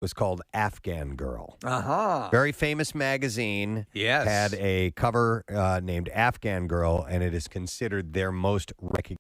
was called Afghan Girl. Uh-huh. Very famous magazine. Yes. Had a cover named Afghan Girl, and it is considered their most recognized.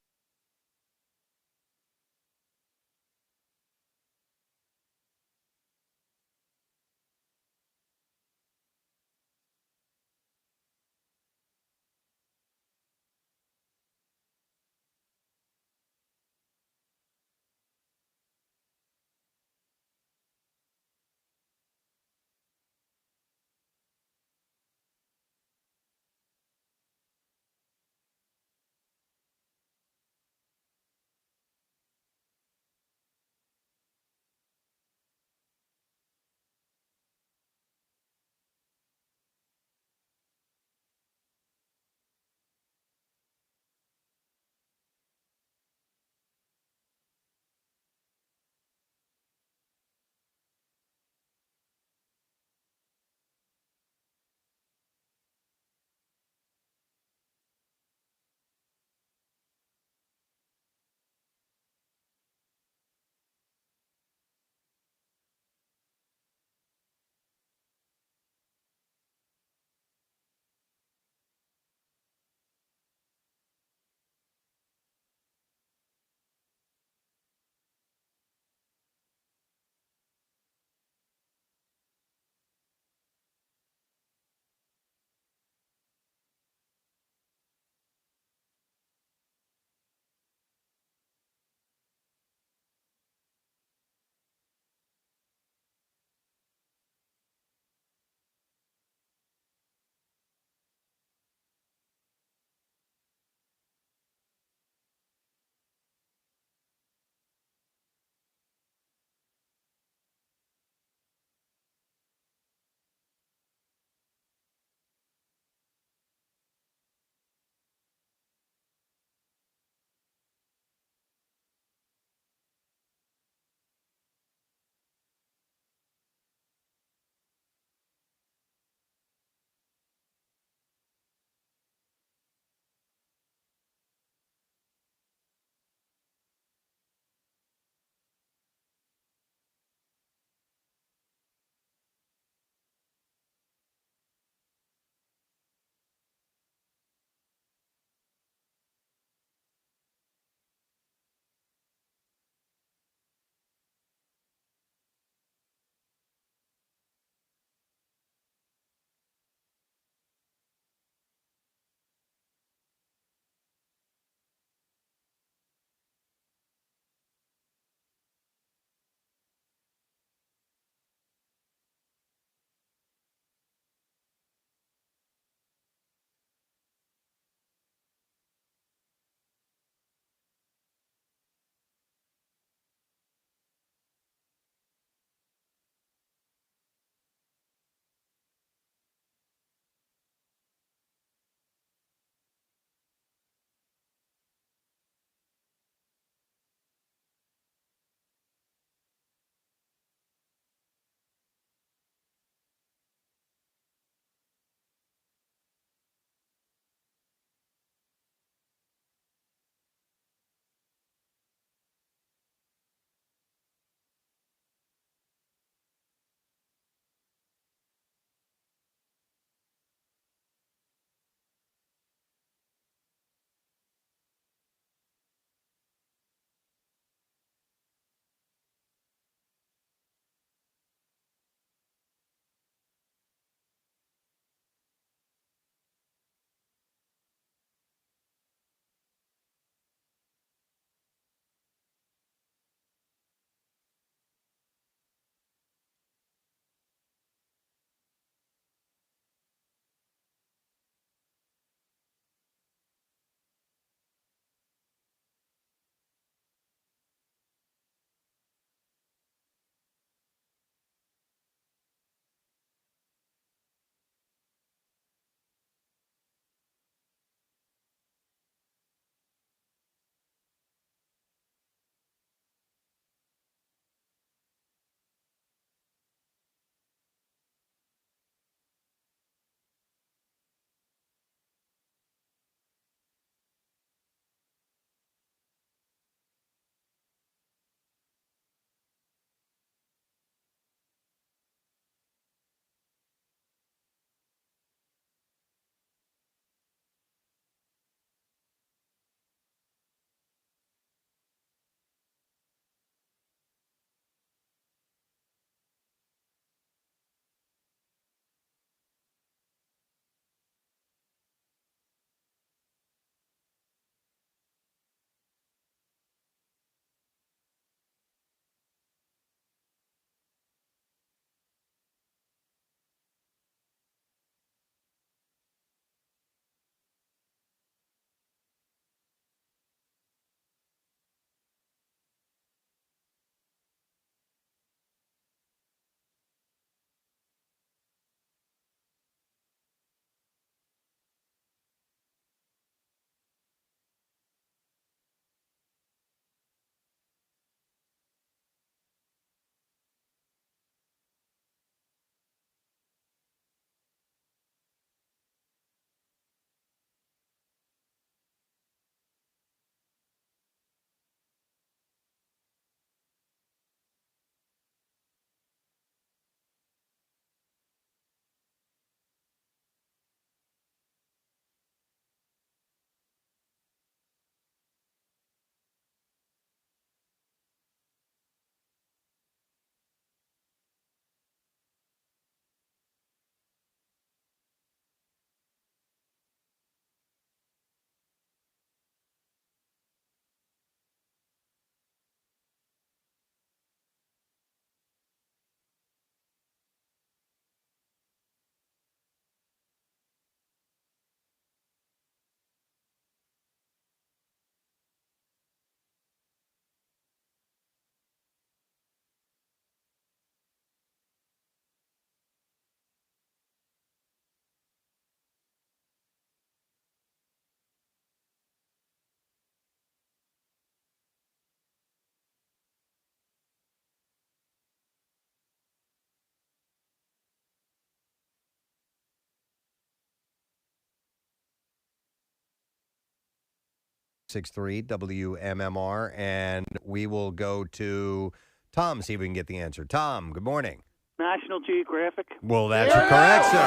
63 WMMR, and we will go to Tom, see if we can get the answer. Tom, good morning. National Geographic. Well, that's correct, sir.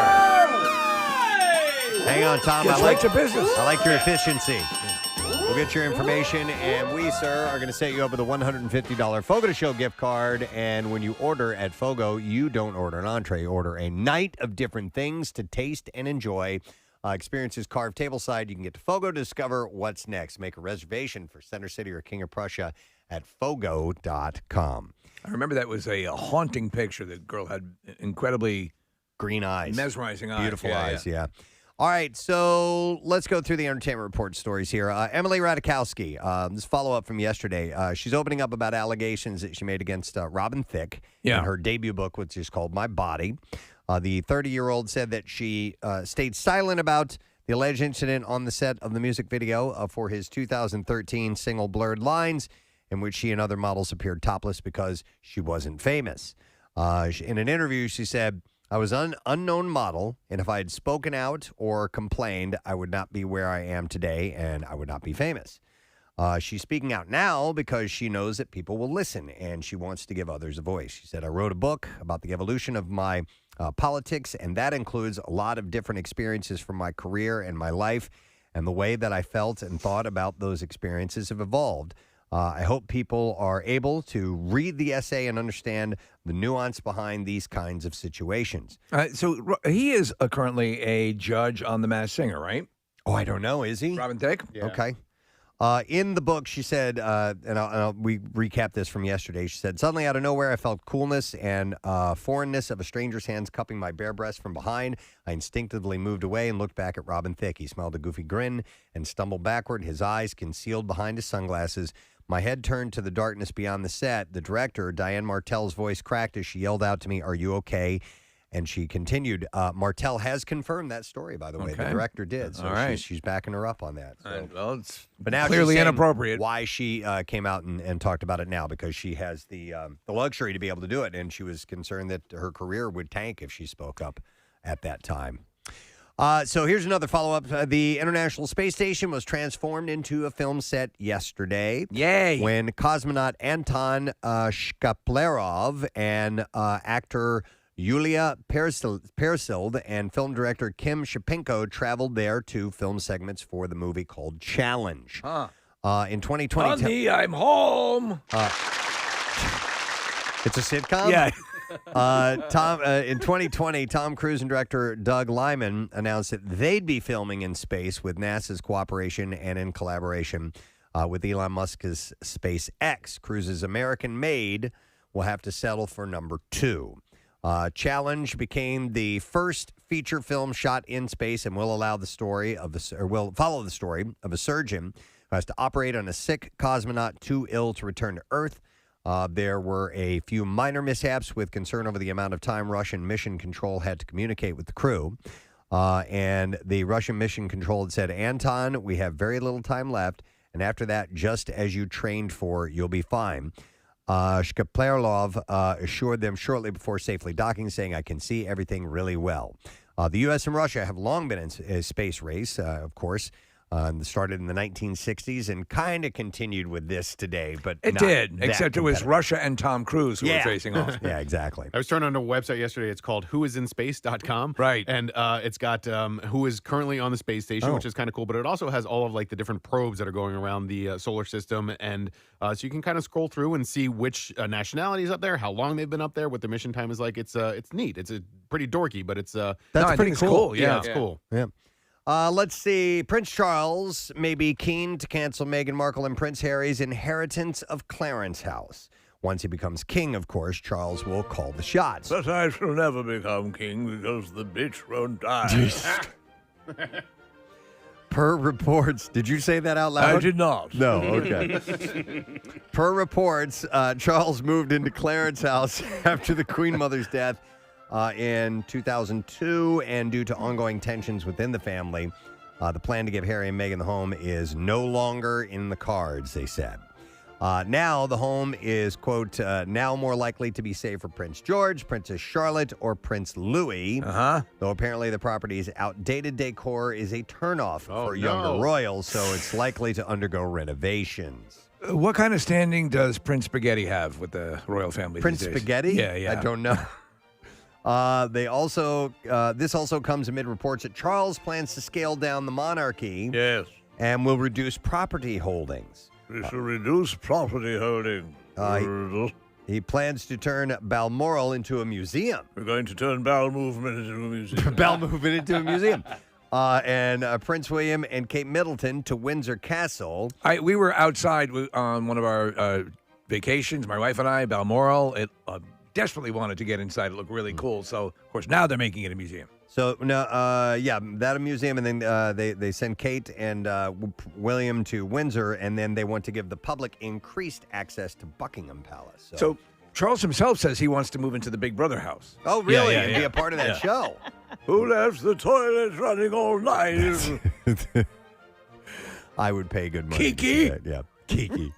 Hang on, Tom. I like your business. I like your efficiency. We'll get your information, and we, sir, are going to set you up with a $150 Fogo de Show gift card. And when you order at Fogo, you don't order an entree. You order a night of different things to taste and enjoy. Experiences carved tableside. You can get to Fogo to discover what's next. Make a reservation for Center City or King of Prussia at fogo.com. I remember that was a haunting picture. The girl had incredibly green eyes. Mesmerizing eyes. Beautiful eyes, yeah. All right, so let's go through the entertainment report stories here. Emily Ratajkowski, this follow-up from yesterday. She's opening up about allegations that she made against Robin Thicke in her debut book, which is called My Body. The 30-year-old said that she stayed silent about the alleged incident on the set of the music video for his 2013 single Blurred Lines, in which she and other models appeared topless because she wasn't famous. In an interview, she said, I was an unknown model, and if I had spoken out or complained, I would not be where I am today, and I would not be famous. She's speaking out now because she knows that people will listen, and she wants to give others a voice. She said, I wrote a book about the evolution of my politics, and that includes a lot of different experiences from my career and my life, and the way that I felt and thought about those experiences have evolved. I hope people are able to read the essay and understand the nuance behind these kinds of situations. So he is currently a judge on The Masked Singer, right? Oh, I don't know. Is he? Robin Thicke? Yeah. Okay. In the book, she said, we recap this from yesterday. She said, suddenly out of nowhere, I felt coolness and foreignness of a stranger's hands cupping my bare breast from behind. I instinctively moved away and looked back at Robin Thicke. He smiled a goofy grin and stumbled backward, his eyes concealed behind his sunglasses. My head turned to the darkness beyond the set. The director, Diane Martell's voice cracked as she yelled out to me, are you okay? And she continued. Martell has confirmed that story, by the way. The director did. So she's backing her up on that. So. Well, it's but now clearly she's inappropriate. Why she came out and talked about it now, because she has the luxury to be able to do it. And she was concerned that her career would tank if she spoke up at that time. So here's another follow-up. The International Space Station was transformed into a film set yesterday. Yay! When cosmonaut Anton Shkaplerov and actor Yulia Peresild and film director Kim Shapenko traveled there to film segments for the movie called Challenge. In 2020... Honey, I'm home! It's a sitcom? Yeah. In 2020, Tom Cruise and director Doug Liman announced that they'd be filming in space with NASA's cooperation and in collaboration with Elon Musk's SpaceX. Cruise's American Made will have to settle for number 2. Challenge became the first feature film shot in space and will follow the story of a surgeon who has to operate on a sick cosmonaut too ill to return to Earth. There were a few minor mishaps with concern over the amount of time Russian mission control had to communicate with the crew. And the Russian mission control had said, Anton, we have very little time left. And after that, just as you trained for, you'll be fine. Shkaplerov assured them shortly before safely docking, saying, I can see everything really well. The U.S. and Russia have long been in a space race, of course. Started in the 1960s and kind of continued with this today, but it did, except it was Russia and Tom Cruise who were facing off. Yeah, exactly. I was turning on a website yesterday. It's called whoisinspace.com. Right. And it's got who is currently on the space station, which is kind of cool, but it also has all of like the different probes that are going around the solar system. And so you can kind of scroll through and see which nationalities up there, how long they've been up there, what the mission time is like. It's neat. It's pretty dorky, but it's that's pretty cool. Yeah, it's cool. Yeah. Let's see. Prince Charles may be keen to cancel Meghan Markle and Prince Harry's inheritance of Clarence House. Once he becomes king, of course, Charles will call the shots. But I shall never become king because the bitch won't die. Per reports, did you say that out loud? I did not. No, okay. Per reports, Charles moved into Clarence House after the Queen Mother's death in 2002, and due to ongoing tensions within the family, the plan to give Harry and Meghan the home is no longer in the cards, they said. Now the home is, quote, now more likely to be saved for Prince George, Princess Charlotte, or Prince Louis. Though apparently the property's outdated decor is a turnoff for younger royals, so it's likely to undergo renovations. What kind of standing does Prince Spaghetti have with the royal family Prince these days? Spaghetti? Yeah. I don't know. This also comes amid reports that Charles plans to scale down the monarchy. Yes. And will reduce property holdings. We should reduce property holding. He plans to turn Balmoral into a museum. We're going to turn bowel movement into a museum. Bowel movement into a museum. And Prince William and Kate Middleton to Windsor Castle. We were outside on one of our vacations, my wife and I, Balmoral. It desperately wanted to get inside. It looked really cool. So, of course, now they're making it a museum. So, that a museum, and then they send Kate and William to Windsor, and then they want to give the public increased access to Buckingham Palace. So Charles himself says he wants to move into the Big Brother house. Oh, really? And be a part of that show. Who left the toilet running all night? I would pay good money. Kiki? To see that. Yeah, Kiki.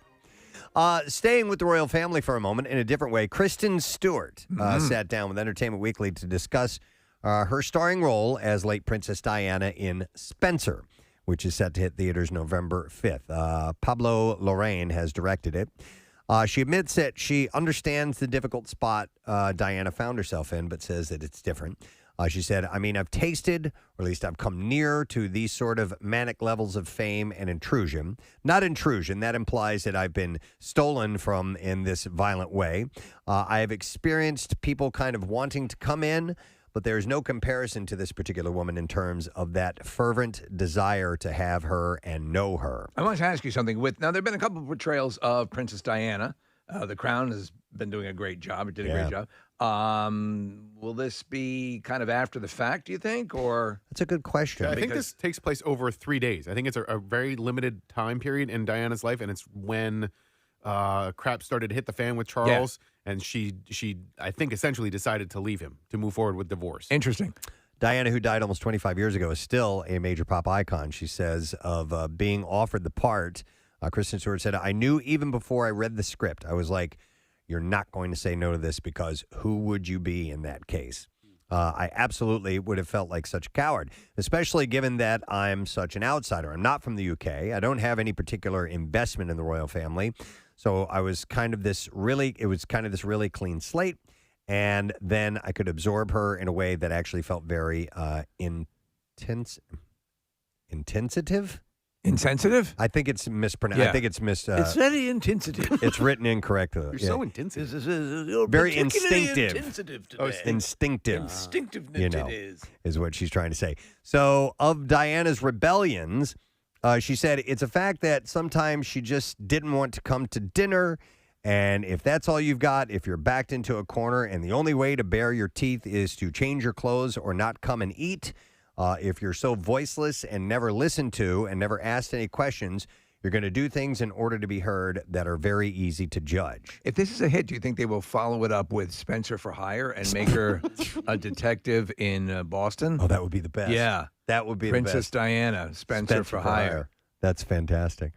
Staying with the royal family for a moment in a different way, Kristen Stewart sat down with Entertainment Weekly to discuss her starring role as late Princess Diana in Spencer, which is set to hit theaters November 5th. Pablo Larraín has directed it. She admits that she understands the difficult spot Diana found herself in, but says that it's different. She said, I've tasted, or at least I've come near to these sort of manic levels of fame and intrusion. Not intrusion. That implies that I've been stolen from in this violent way. I have experienced people kind of wanting to come in, but there's no comparison to this particular woman in terms of that fervent desire to have her and know her. I want to ask you something. Now, there have been a couple of portrayals of Princess Diana. The Crown has been doing a great job. It did a great job. Will this be kind of after the fact, do you think? Or That's a good question. I think this takes place over 3 days. I think it's a very limited time period in Diana's life, and it's when crap started to hit the fan with Charles. Yeah. And she, I think, essentially decided to leave him to move forward with divorce. Interesting. Diana, who died almost 25 years ago, is still a major pop icon. She says of being offered the part, Kristen Stewart said, I knew even before I read the script, I was like, you're not going to say no to this because who would you be in that case? I absolutely would have felt like such a coward, especially given that I'm such an outsider. I'm not from the UK. I don't have any particular investment in the royal family. So I was kind of this really clean slate. And then I could absorb her in a way that actually felt very intensive. Insensitive? I think it's mispronounced. Yeah. I think it's it's very intensive. It's written incorrectly. You're so intensive. You're Very particularly instinctive. today. Instinctive. Instinctiveness it is what she's trying to say. So of Diana's rebellions, she said it's a fact that sometimes she just didn't want to come to dinner. And if that's all you've got, if you're backed into a corner and the only way to bare your teeth is to change your clothes or not come and eat, if you're so voiceless and never listened to and never asked any questions, you're going to do things in order to be heard that are very easy to judge. If this is a hit, do you think they will follow it up with Spencer for Hire and make her a detective in Boston? Oh, that would be the best. Yeah. That would be Princess the best. Diana, Spencer for Hire. That's fantastic.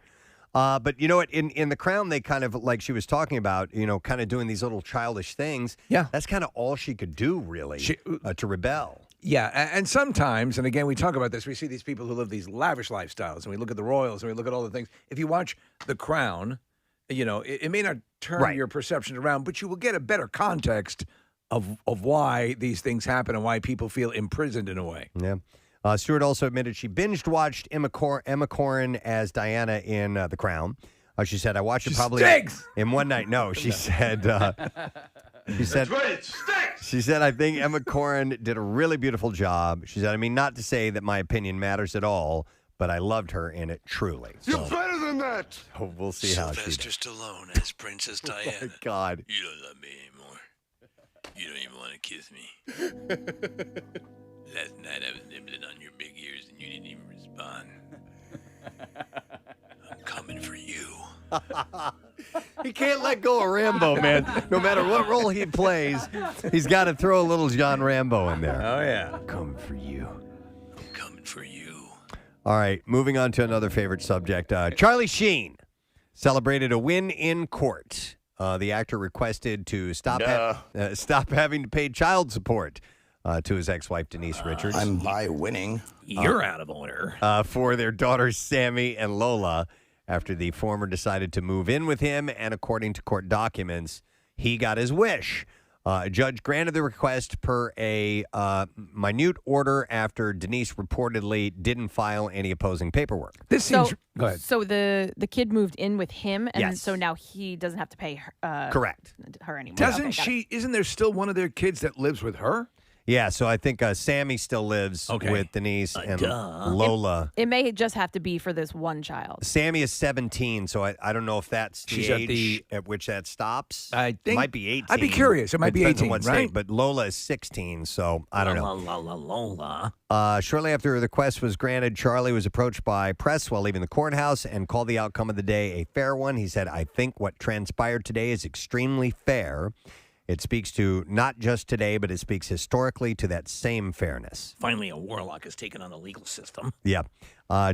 But you know what? In The Crown, they kind of, like she was talking about, kind of doing these little childish things. Yeah. That's kind of all she could do, really, to rebel. Yeah, and sometimes, and again, we talk about this, we see these people who live these lavish lifestyles, and we look at the royals, and we look at all the things. If you watch The Crown, it may not turn your perception around, but you will get a better context of why these things happen and why people feel imprisoned in a way. Yeah. Stewart also admitted she binge-watched Emma Corrin as Diana in The Crown. She said, I watched it probably in one night. No, she said... She said, That's right, it stinks! She said, I think Emma Corrin did a really beautiful job. She said, not to say that my opinion matters at all, but I loved her in it truly. You're better than that! Oh, we'll see how she Sylvester does. Stallone as Princess Diana. Oh, my God. You don't love me anymore. You don't even want to kiss me. Last night I was nibbling on your big ears and you didn't even respond. I'm coming for you. He can't let go of Rambo, man. No matter what role he plays, he's got to throw a little John Rambo in there. Oh, yeah. I'm coming for you. I'm coming for you. All right, moving on to another favorite subject. Charlie Sheen celebrated a win in court. The actor requested to stop having to pay child support to his ex-wife, Denise Richards. I'm by winning. You're out of order. For their daughters, Sammy and Lola, after the former decided to move in with him, and according to court documents, he got his wish. A judge granted the request per a minute order after Denise reportedly didn't file any opposing paperwork. This seems... Go ahead. So the kid moved in with him, and Yes. so now he doesn't have to pay her, Correct. her anymore. Doesn't Okay, got it. isn't there still one of their kids that lives with her? Yeah, so I think Sammy still lives Okay. with Denise and Lola. It may just have to be for this one child. Sammy is 17, so I don't know if that's the She's at age the- at which that stops. I think- it might be 18. I'd be curious. It might be depends on 18, what right? state, but Lola is 16, so I don't know. Lola. Shortly after the request was granted, Charlie was approached by press while leaving the courthouse and called the outcome of the day a fair one. He said, "I think what transpired today is extremely fair. It speaks to not just today, but it speaks historically to that same fairness." Finally, a warlock has taken on the legal system. Yeah.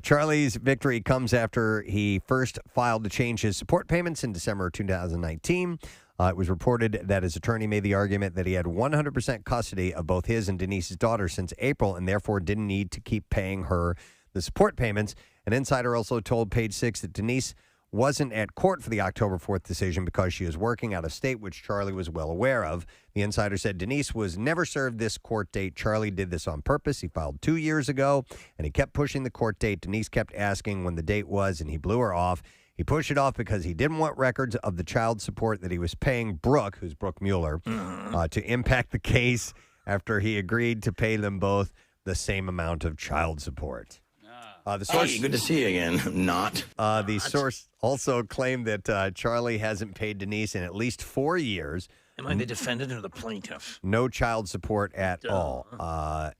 Charlie's victory comes after he first filed to change his support payments in December 2019. It was reported that his attorney made the argument that he had 100% custody of both his and Denise's daughter since April and therefore didn't need to keep paying her the support payments. An insider also told Page Six that Denise wasn't at court for the October 4th decision because she was working out of state, which Charlie was well aware of. The insider said Denise was never served this court date. Charlie did this on purpose. He filed 2 years ago, and he kept pushing the court date. Denise kept asking when the date was, and he blew her off. He pushed it off because he didn't want records of the child support that he was paying Brooke, who's Brooke Mueller, to impact the case after he agreed to pay them both the same amount of child support. The source, Hey, good to see you again. Not. the source also claimed that Charlie hasn't paid Denise in at least 4 years. Am I the defendant or the plaintiff? No child support at all.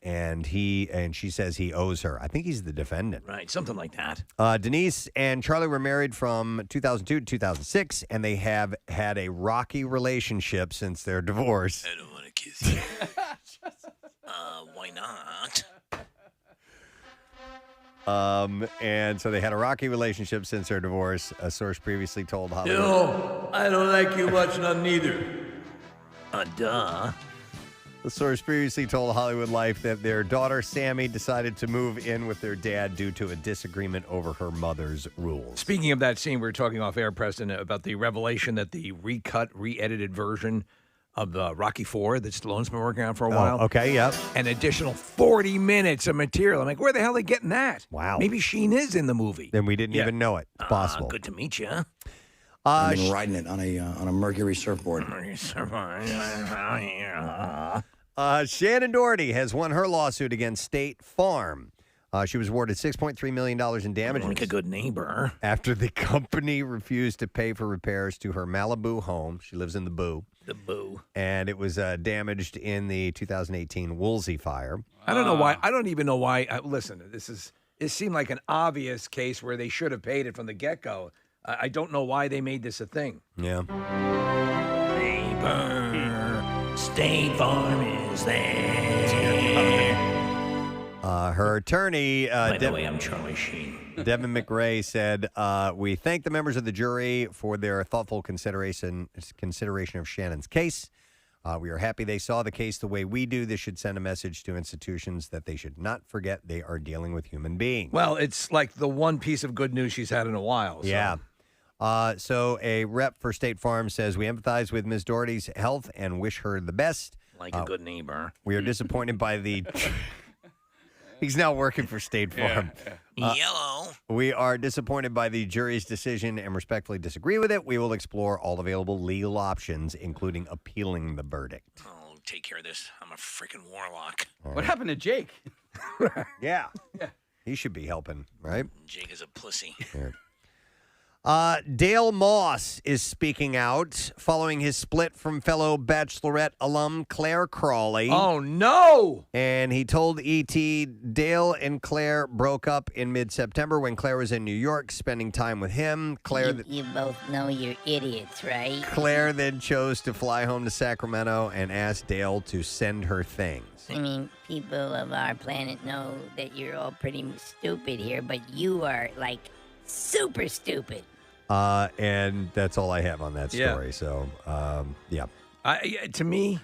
And she says he owes her. I think he's the defendant. Right, something like that. Denise and Charlie were married from 2002 to 2006, and they have had a rocky relationship since their divorce. I don't want to kiss you. Why not? And so they had a rocky relationship since their divorce. A source previously told Hollywood. No, I don't like you much, none neither. Duh. The source previously told Hollywood Life that their daughter, Sammy, decided to move in with their dad due to a disagreement over her mother's rules. Speaking of that scene, we were talking off air, Preston, about the revelation that the re-edited version of the Rocky IV that Stallone's been working on for a while. Okay, yep. An additional 40 minutes of material. I'm like, where the hell are they getting that? Wow. Maybe Sheen is in the movie. Then we didn't even know it. It's possible. Good to meet you. I've been riding it on a Mercury surfboard. Shannon Doherty has won her lawsuit against State Farm. She was awarded $6.3 million in damages. Like a good neighbor. After the company refused to pay for repairs to her Malibu home. She lives in the Boo. The boo. And it was damaged in the 2018 Woolsey fire. I don't know why. I don't even know why. Listen, it seemed like an obvious case where they should have paid it from the get-go. I don't know why they made this a thing. Yeah. Neighbor, State Farm is there. Her attorney, By the way, I'm Charlie Sheen. Devin McRae, said, "We thank the members of the jury for their thoughtful consideration of Shannon's case. We are happy they saw the case the way we do. This should send a message to institutions that they should not forget they are dealing with human beings." Well, it's like the one piece of good news she's had in a while. So. Yeah. So a rep for State Farm says, "We empathize with Ms. Doherty's health and wish her the best. Like a good neighbor. We are disappointed by the..." He's now working for State Farm. Yellow. "We are disappointed by the jury's decision and respectfully disagree with it. We will explore all available legal options, including appealing the verdict." I'll take care of this. I'm a freaking warlock. What happened to Jake? Yeah. He should be helping, right? Jake is a pussy. Dale Moss is speaking out following his split from fellow Bachelorette alum Claire Crawley. Oh, no! And he told E.T. Dale and Claire broke up in mid-September when Claire was in New York spending time with him. You both know you're idiots, right? Claire then chose to fly home to Sacramento and asked Dale to send her things. I mean, people of our planet know that you're all pretty stupid here, but you are, like, super stupid. And that's all I have on that story. So, yeah. To me,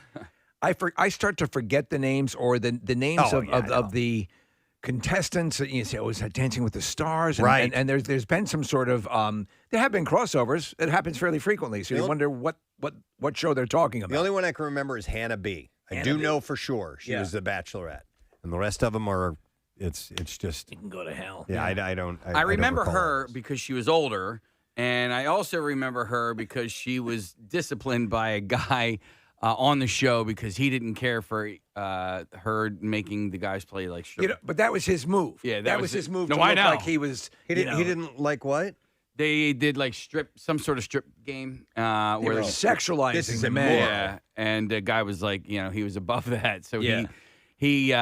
I start to forget the names or the names of the contestants. You say, is that Dancing with the Stars? And, right. And there's been some sort of there have been crossovers. It happens fairly frequently. So you wonder what show they're talking about. The only one I can remember is Hannah B. I do know for sure she was the Bachelorette, and the rest of them are. It's just you can go to hell. Yeah, I don't. I remember don't her because she was older, and I also remember her because she was disciplined by a guy on the show because he didn't care for her making the guys play like strip. But that was his move. Yeah, that was his move. No, to I look know. like he was. He didn't like what? They did like some sort of strip game where were sexualizing the man. Yeah, and the guy was like, he was above that, so he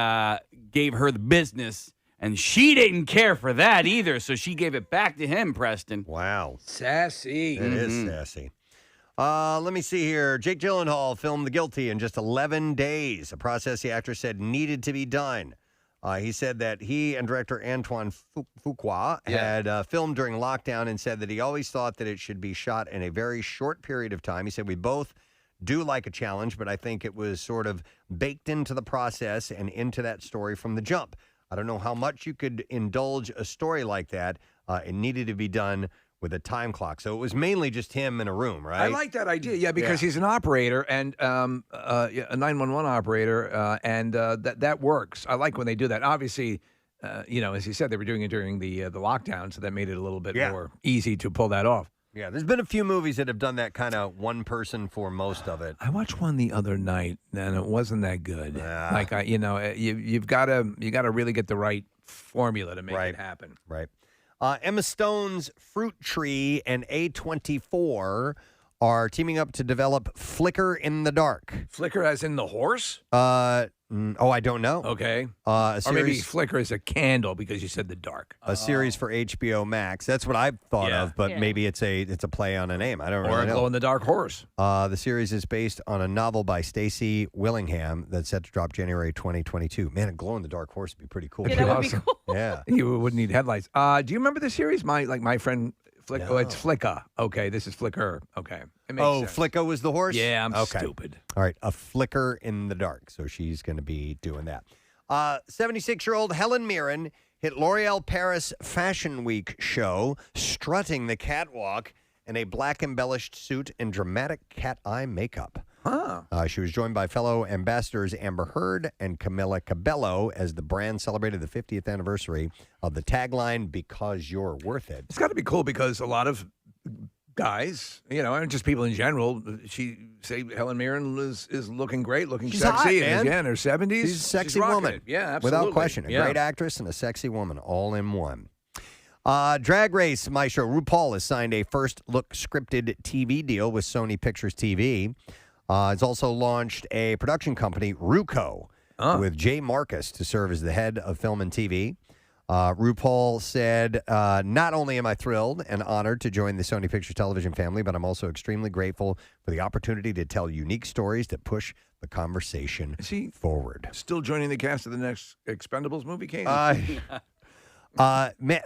gave her the business, and she didn't care for that either, so she gave it back to him. Preston, wow, sassy. It is sassy. Let me see here. Jake Gyllenhaal filmed The Guilty in just 11 days, a process the actor said needed to be done. He said that he and director Antoine Fuqua had filmed during lockdown and said that he always thought that it should be shot in a very short period of time. He said, we both do like a challenge, but I think it was sort of baked into the process and into that story from the jump. I don't know how much you could indulge a story like that. It needed to be done with a time clock. So it was mainly just him in a room, right? I like that idea, because he's an operator and a 911 operator, and that works. I like when they do that. Obviously, as you said, they were doing it during the lockdown, so that made it a little bit more easy to pull that off. Yeah, there's been a few movies that have done that kind of one person for most of it. I watched one the other night, and it wasn't that good. Like, you've got to really get the right formula to make it happen. Right. Emma Stone's Fruit Tree and A24 are teaming up to develop Flicker in the Dark. Flicker as in the horse? I don't know. Okay. Or maybe Flicker is a candle because you said the dark. A series for HBO Max. That's what I thought of, but maybe it's a play on a name. I don't really know. Or a glow-in-the-dark horse. The series is based on a novel by Stacey Willingham that's set to drop January 2022. Man, a glow-in-the-dark horse would be pretty cool. Yeah, that would be cool. Yeah. You wouldn't need headlights. Do you remember the series? My friend Flick. No. Oh, it's Flicka. Okay, this is Flicker. Okay. It makes sense. Flicka was the horse? Yeah, I'm stupid. All right, a Flicker in the Dark. So she's going to be doing that. 76-year-old Helen Mirren hit L'Oreal Paris Fashion Week show, strutting the catwalk in a black embellished suit and dramatic cat eye makeup. Huh. She was joined by fellow ambassadors Amber Heard and Camila Cabello as the brand celebrated the 50th anniversary of the tagline, "Because You're Worth It." It's got to be cool because a lot of guys, and just people in general, Helen Mirren is looking great, looking She's sexy, hot, man. and in her 70s. She's a sexy woman. It. Yeah, absolutely. Without question. A great actress and a sexy woman all in one. Drag Race Maestro RuPaul has signed a first-look scripted TV deal with Sony Pictures TV. It's also launched a production company, RuCo, with Jay Marcus to serve as the head of film and TV. RuPaul said, not only am I thrilled and honored to join the Sony Pictures television family, but I'm also extremely grateful for the opportunity to tell unique stories that push the conversation forward. Still joining the cast of the next Expendables movie, Kane? Man,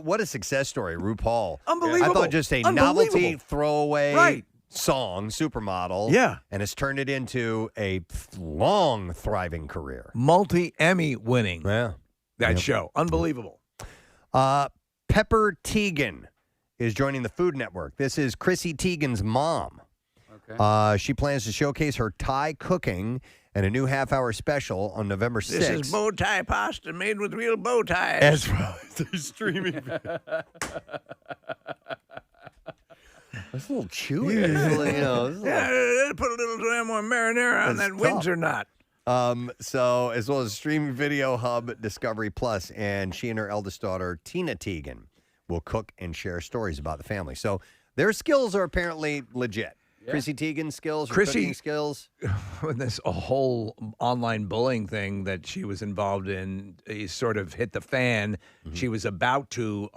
what a success story, RuPaul. Unbelievable. I thought just a novelty throwaway song, Supermodel. Yeah. And it's turned it into a long, thriving career. Multi-Emmy winning. Yeah. That show. Unbelievable. Pepper Teigen is joining the Food Network. This is Chrissy Teigen's mom. Okay. She plans to showcase her Thai cooking in a new half-hour special on November 6th. This is bow tie pasta made with real bow ties. That's right. They're streaming. It's a little chewy. Put a little more marinara on that Windsor knot. So, as well as streaming video hub Discovery Plus, and she and her eldest daughter, Tina Teigen, will cook and share stories about the family. So, their skills are apparently legit. Yeah. Chrissy Teigen's skills, her cooking skills. This whole online bullying thing that she was involved in, he sort of hit the fan. Mm-hmm. She was about to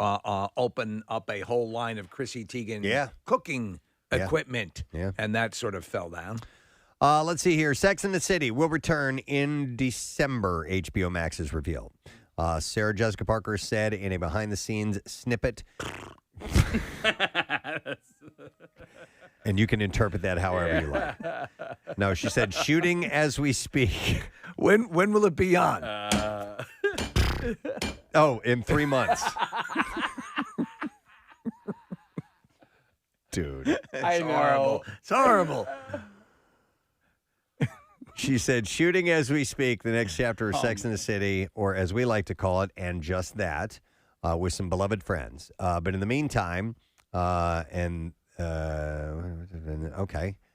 open up a whole line of Chrissy Teigen cooking equipment, and that sort of fell down. Let's see here. Sex and the City will return in December, HBO Max has revealed. Sarah Jessica Parker said in a behind-the-scenes snippet... And you can interpret that however you like. No, she said shooting as we speak. When will it be on? In 3 months. Dude. I know. Horrible. It's horrible. She said, shooting as we speak, the next chapter of Sex in the City, or as we like to call it, and just that, with some beloved friends. But in the meantime, okay.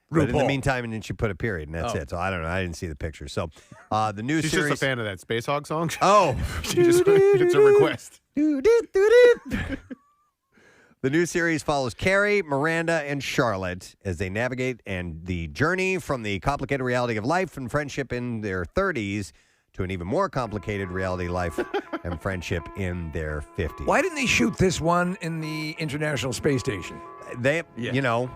But in the meantime, and then she put a period, and that's it. So I don't know. I didn't see the picture. So the new She's series. just a fan of that Space Hog song. Oh. It's a request. The new series follows Carrie, Miranda, and Charlotte as they navigate and the journey from the complicated reality of life and friendship in their 30s to an even more complicated reality life and friendship in their 50s. Why didn't they shoot this one in the International Space Station? They, you know.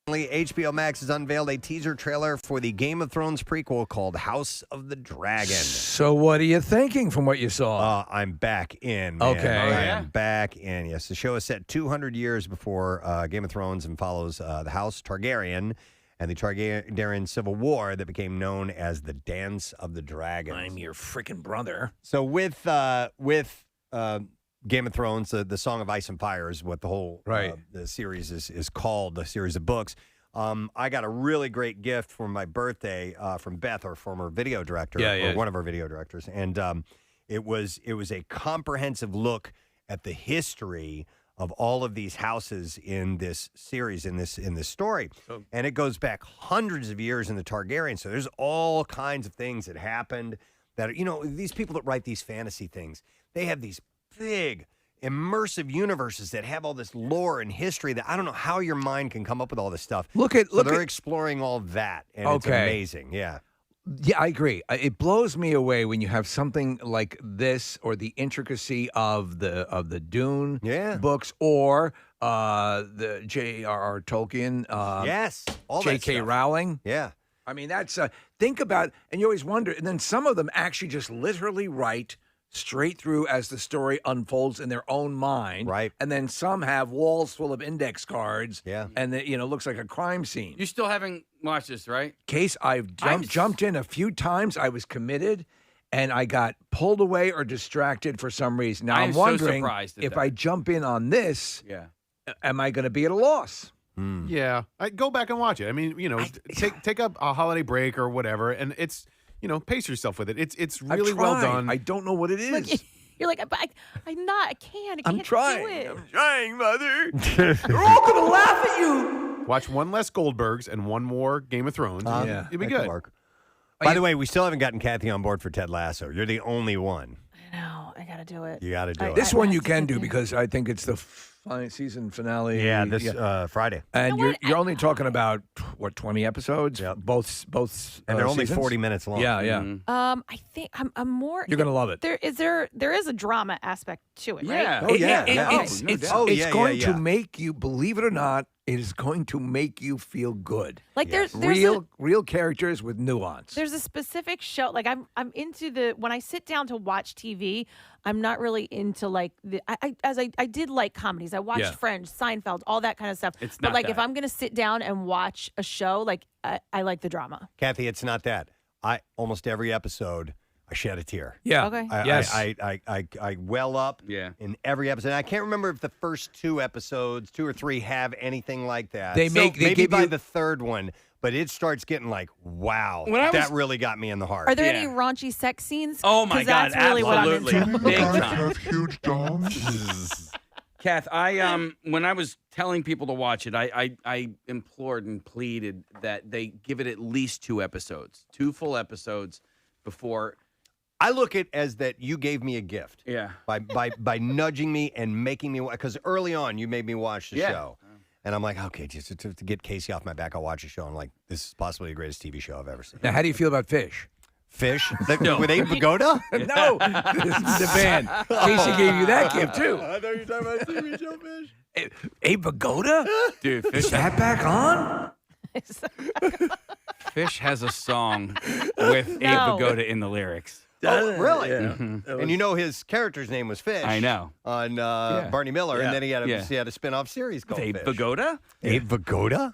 HBO Max has unveiled a teaser trailer for the Game of Thrones prequel called House of the Dragon. So what are you thinking from what you saw? I'm back in, man. Okay. I am back in. Yes, the show is set 200 years before Game of Thrones and follows the House Targaryen and the Targaryen Civil War that became known as the Dance of the Dragons. I'm your freaking brother. So with Game of Thrones, the Song of Ice and Fire is what the whole the series is called, the series of books. I got a really great gift for my birthday from Beth, our former video director, or one of our video directors, and it was a comprehensive look at the history of all of these houses in this series, in this story, and it goes back hundreds of years in the Targaryen. So there's all kinds of things that happened that these people that write these fantasy things, they have these big, immersive universes that have all this lore and history that I don't know how your mind can come up with all this stuff. They're exploring all that, and it's amazing. Yeah. Yeah, I agree. It blows me away when you have something like this, or the intricacy of the Dune books, or the J.R.R. Tolkien. Yes, all J.K. Rowling. Yeah. I mean, that's think about, and you always wonder, and then some of them actually just literally write straight through as the story unfolds in their own mind. Right. And then some have walls full of index cards. Yeah. And it looks like a crime scene. You still haven't watched this, right? Case, I've jumped in a few times. I was committed, and I got pulled away or distracted for some reason. Now I'm wondering if I jump in on this, am I going to be at a loss? Yeah. Go back and watch it. I mean, take up a holiday break or whatever, and it's pace yourself with it. It's really well done. I don't know what it is. Look, you're like, but I'm not. I can't. I can't trying. do it. I'm trying, Mother. They're all going to laugh at you. Watch one less Goldbergs and one more Game of Thrones. Yeah, it'll be good. By the way, we still haven't gotten Kathy on board for Ted Lasso. You're the only one. I know. I got to do it. You got to do it. This one you can do because I think it's the season finale. Yeah, this Friday. And you're only talking about 20 episodes? Yeah. Both and they're only seasons? 40 minutes long. Yeah, yeah. I think I'm more. You're gonna love it. There is a drama aspect to it, right? Yeah. Oh, yeah. It's going to make you, believe it or not, it is going to make you feel good. Like there's real characters with nuance. There's a specific show. Like I'm into when I sit down to watch TV, I'm not really into like I did like comedies. I watched Friends, Seinfeld, all that kind of stuff. It's but not like that. if I'm gonna sit down and watch a show, like I like the drama. Kathy, it's not that. Almost every episode I shed a tear. Yeah. Okay. I well up in every episode. And I can't remember if the first two or three have anything like that. Maybe by the third one, but it starts getting like, wow, that really got me in the heart. Are there any raunchy sex scenes? Oh my God, that's really absolutely. what I'm into. Big time. Huge dogs. Kath, when I was telling people to watch it, I implored and pleaded that they give it at least 2 episodes, 2 full episodes before. I look at it as that you gave me a gift. Yeah. By nudging me and making me, because early on you made me watch the show. And I'm like, okay, just to get Casey off my back, I'll watch a show. I'm like, this is possibly the greatest TV show I've ever seen. Now, how do you feel about Fish? Fish? With Abe Vigoda? No, this is the band. Casey gave you that gift, too. I thought you were talking about TV show Fish. Abe Vigoda? Dude, Fish. Is that back on? Fish has a song with Abe Vigoda in the lyrics. Oh, really? Yeah. And you know his character's name was Fish. I know. On Barney Miller, and then he had a spin-off series called Abe Fish. Vigoda? Abe Vigoda?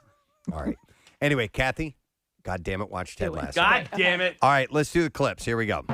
All right. Anyway, Kathy, God damn it, watch Ted Lasso. God damn it. All right, let's do the clips. Here we go.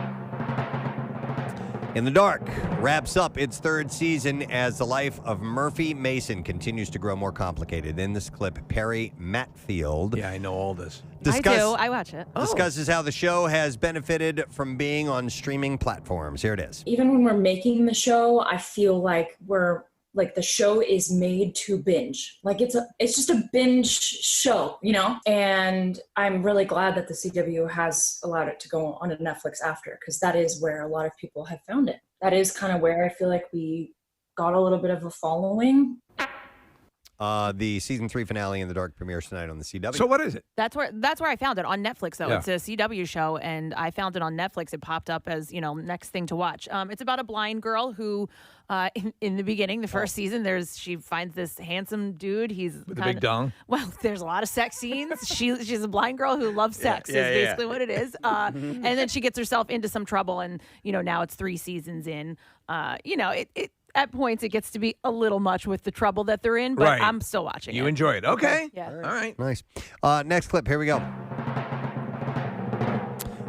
In the Dark wraps up its third season as the life of Murphy Mason continues to grow more complicated. In this clip, Perry Matfield. Yeah, I know all this. I do. I watch it. Discusses how the show has benefited from being on streaming platforms. Here it is. Even when we're making the show, I feel like the show is made to binge. Like it's just a binge show, you know? And I'm really glad that the CW has allowed it to go on to Netflix after, because that is where a lot of people have found it. That is kind of where I feel like we got a little bit of a following. The season 3 finale in the Dark premieres tonight on the CW. So what is it? That's where I found it on Netflix, though. Yeah. It's a CW show, and I found it on Netflix. It popped up as, next thing to watch. It's about a blind girl who, in the beginning, the first season, she finds this handsome dude. He's with a big dong. Well, there's a lot of sex scenes. She's a blind girl who loves sex. Is basically what it is. And then she gets herself into some trouble, and now it's 3 seasons in. It at points it gets to be a little much with the trouble that they're in, but Right. I'm still watching it. You enjoy it. Okay. Yeah. All right. Nice. Next clip. Here we go.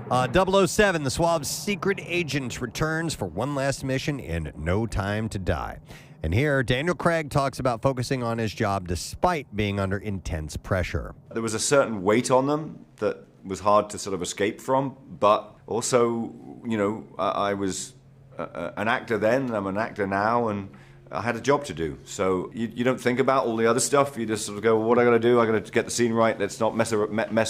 007, the Suave's secret agent, returns for one last mission in No Time to Die. And here, Daniel Craig talks about focusing on his job despite being under intense pressure. There was a certain weight on them that was hard to sort of escape from, but also, I was an actor then, I'm an actor now, and I had a job to do. So you don't think about all the other stuff. You just sort of go, well, what I got to do? I got to get the scene right. Let's not mess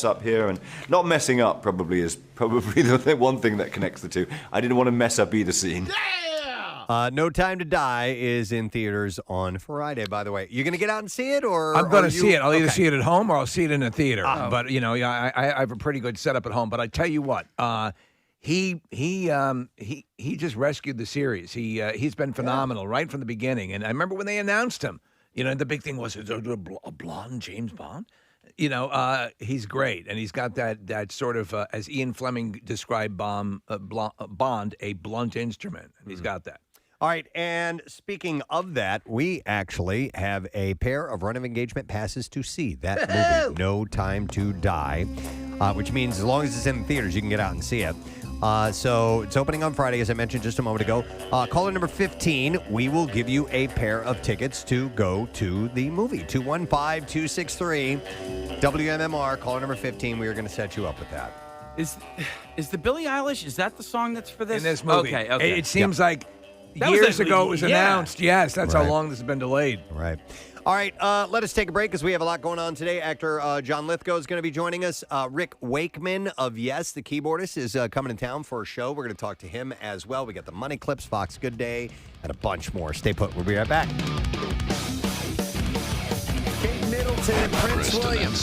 up here. And not messing up probably the one thing that connects the two. I didn't want to mess up either scene. No Time to Die is in theaters on Friday, by the way. You going to get out and see it? Or I'm going to see it. I'll either Okay. see it at home or I'll see it in a theater. But, I have a pretty good setup at home. But I tell you what, he just rescued the series. He's been phenomenal right from the beginning. And I remember when they announced him, the big thing was, is there a blonde James Bond? He's great. And he's got that sort of, as Ian Fleming described Bond, a blunt instrument. And he's got that. All right, and speaking of that, we actually have a pair of run of engagement passes to see that movie, No Time to Die, which means as long as it's in the theaters, you can get out and see it. So it's opening on Friday, as I mentioned just a moment ago. Caller number 15, we will give you a pair of tickets to go to the movie. 215-263, WMMR, caller number 15. We are going to set you up with that. Is the Billie Eilish, is that the song that's for this? In this movie. Okay. It seems like That was years a- ago it was yeah. announced. Yes, that's Right. how long this has been delayed. Right. All right, let us take a break because we have a lot going on today. Actor John Lithgow is going to be joining us. Rick Wakeman of Yes, the keyboardist, is coming in town for a show. We're going to talk to him as well. We got the Money Clips, Fox Good Day, and a bunch more. Stay put. We'll be right back. Kate Middleton and Prince William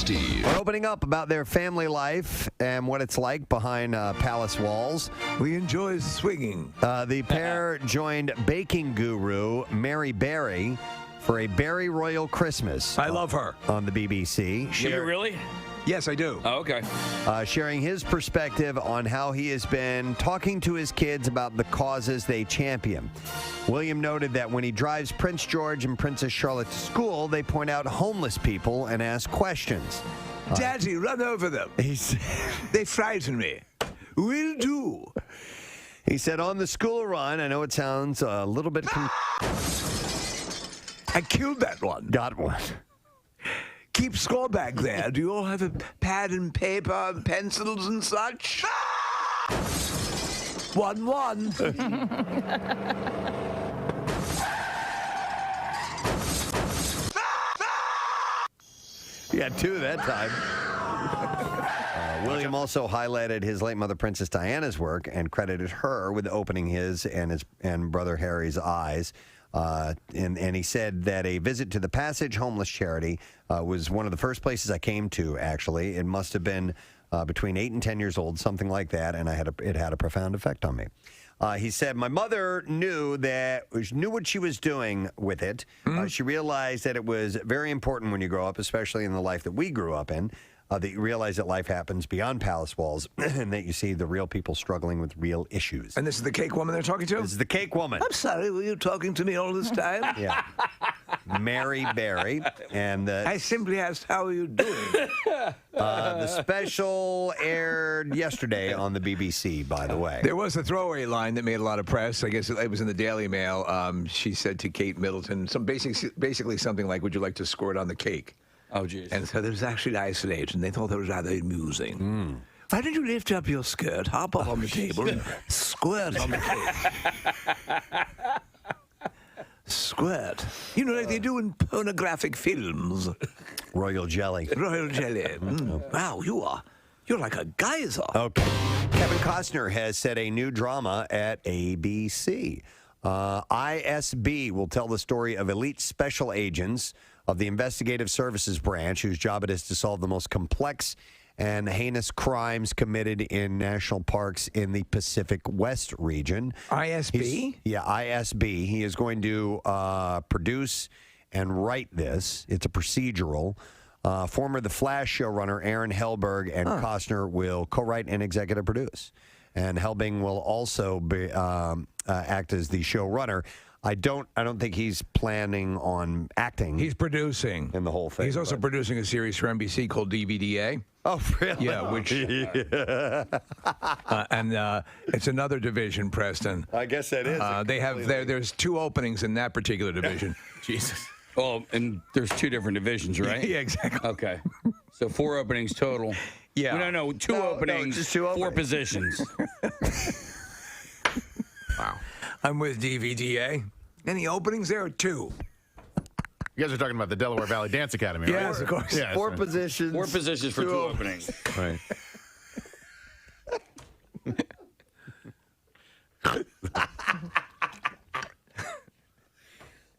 are opening up about their family life and what it's like behind palace walls. We enjoy swinging. The pair joined baking guru Mary Berry for a Berry Royal Christmas. I love her. On the BBC. Do you really? Yes, I do. Oh, okay. Sharing his perspective on how he has been talking to his kids about the causes they champion. William noted that when he drives Prince George and Princess Charlotte to school, they point out homeless people and ask questions. Daddy, run over them. They frighten me. Will do. He said, on the school run, I know it sounds a little bit... I killed that one. Got one. Keep score back there. Do you all have a pad and paper and pencils and such? 1-1. Yeah, 2 that time. William also highlighted his late mother, Princess Diana's work, and credited her with opening his and brother Harry's eyes. And he said that a visit to the Passage Homeless Charity was one of the first places I came to, actually. It must have been between 8 and 10 years old, something like that, and it had a profound effect on me. He said, my mother knew what she was doing with it. She realized that it was very important when you grow up, especially in the life that we grew up in, that you realize that life happens beyond palace walls and that you see the real people struggling with real issues. And this is the cake woman they're talking to? This is the cake woman. I'm sorry, were you talking to me all this time? Yeah. Mary Berry. And I simply asked, how are you doing? The special aired yesterday on the BBC, by the way. There was a throwaway line that made a lot of press. I guess it was in the Daily Mail. She said to Kate Middleton, basically something like, would you like to squirt on the cake? Oh, geez. And so there was actually isolation. They thought that was rather amusing. Why don't you lift up your skirt, hop up on the table, and squirt on the cake? Squirt. You know, like they do in pornographic films. Royal jelly. Royal jelly. Wow, you're like a geyser. Okay. Kevin Costner has set a new drama at ABC. ISB will tell the story of elite special agents of the Investigative Services Branch, whose job it is to solve the most complex and heinous crimes committed in national parks in the Pacific West region. ISB? ISB. He is going to produce and write this. It's a procedural. Former The Flash showrunner Aaron Helberg and Costner will co-write and executive produce. And Helbing will also be, act as the showrunner. I don't think he's planning on acting. He's producing in the whole thing. He's also producing a series for NBC called DVDA. Oh, really? Yeah, which and it's another division, Preston. I guess that is. They have there's 2 openings in that particular division. Jesus. Oh, and there's 2 different divisions, right? Yeah, exactly. Okay. So 4 openings total. Yeah. No, 2 openings, just 2 4 openings. positions. Wow. I'm with DVDA. Any openings there? 2. You guys are talking about the Delaware Valley Dance Academy, right? Yes, of course. Yeah, 4 positions. 4 positions for 2 openings. Right.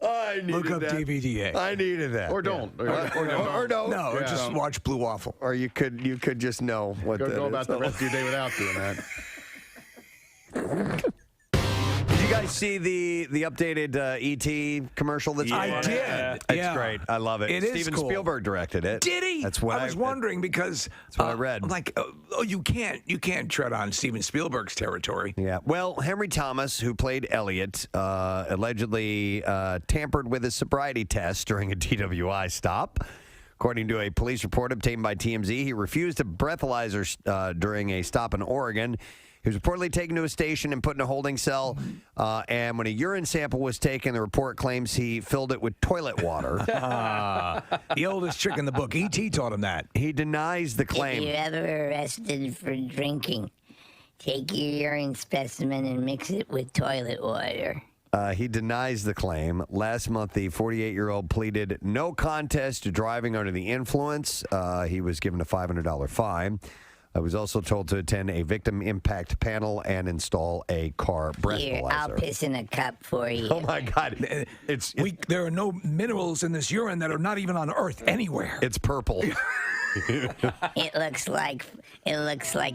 I needed Look up that. DVDA. I needed that. Or don't. Or don't. No, or just watch Blue Waffle. Or you could just know what that Go is. about the rest of your day without doing that. Did you guys see the updated E.T. commercial that's I on? did. It's great. I love it. It is Steven cool. Spielberg directed it. Did he? That's what I was wondering because that's what I read. I'm like, you can't tread on Steven Spielberg's territory. Yeah. Well, Henry Thomas, who played Elliot, allegedly tampered with his sobriety test during a DWI stop. According to a police report obtained by TMZ, he refused a breathalyzer during a stop in Oregon. He was reportedly taken to a station and put in a holding cell. And when a urine sample was taken, the report claims he filled it with toilet water. The oldest trick in the book. E.T. taught him that. He denies the claim. If you're ever arrested for drinking, take your urine specimen and mix it with toilet water. He denies the claim. Last month, the 48-year-old pleaded no contest to driving under the influence. He was given a $500 fine. I was also told to attend a victim impact panel and install a car breathalyzer. Here, I'll piss in a cup for you. Oh my God! There are no minerals in this urine that are not even on Earth anywhere. It's purple. It looks like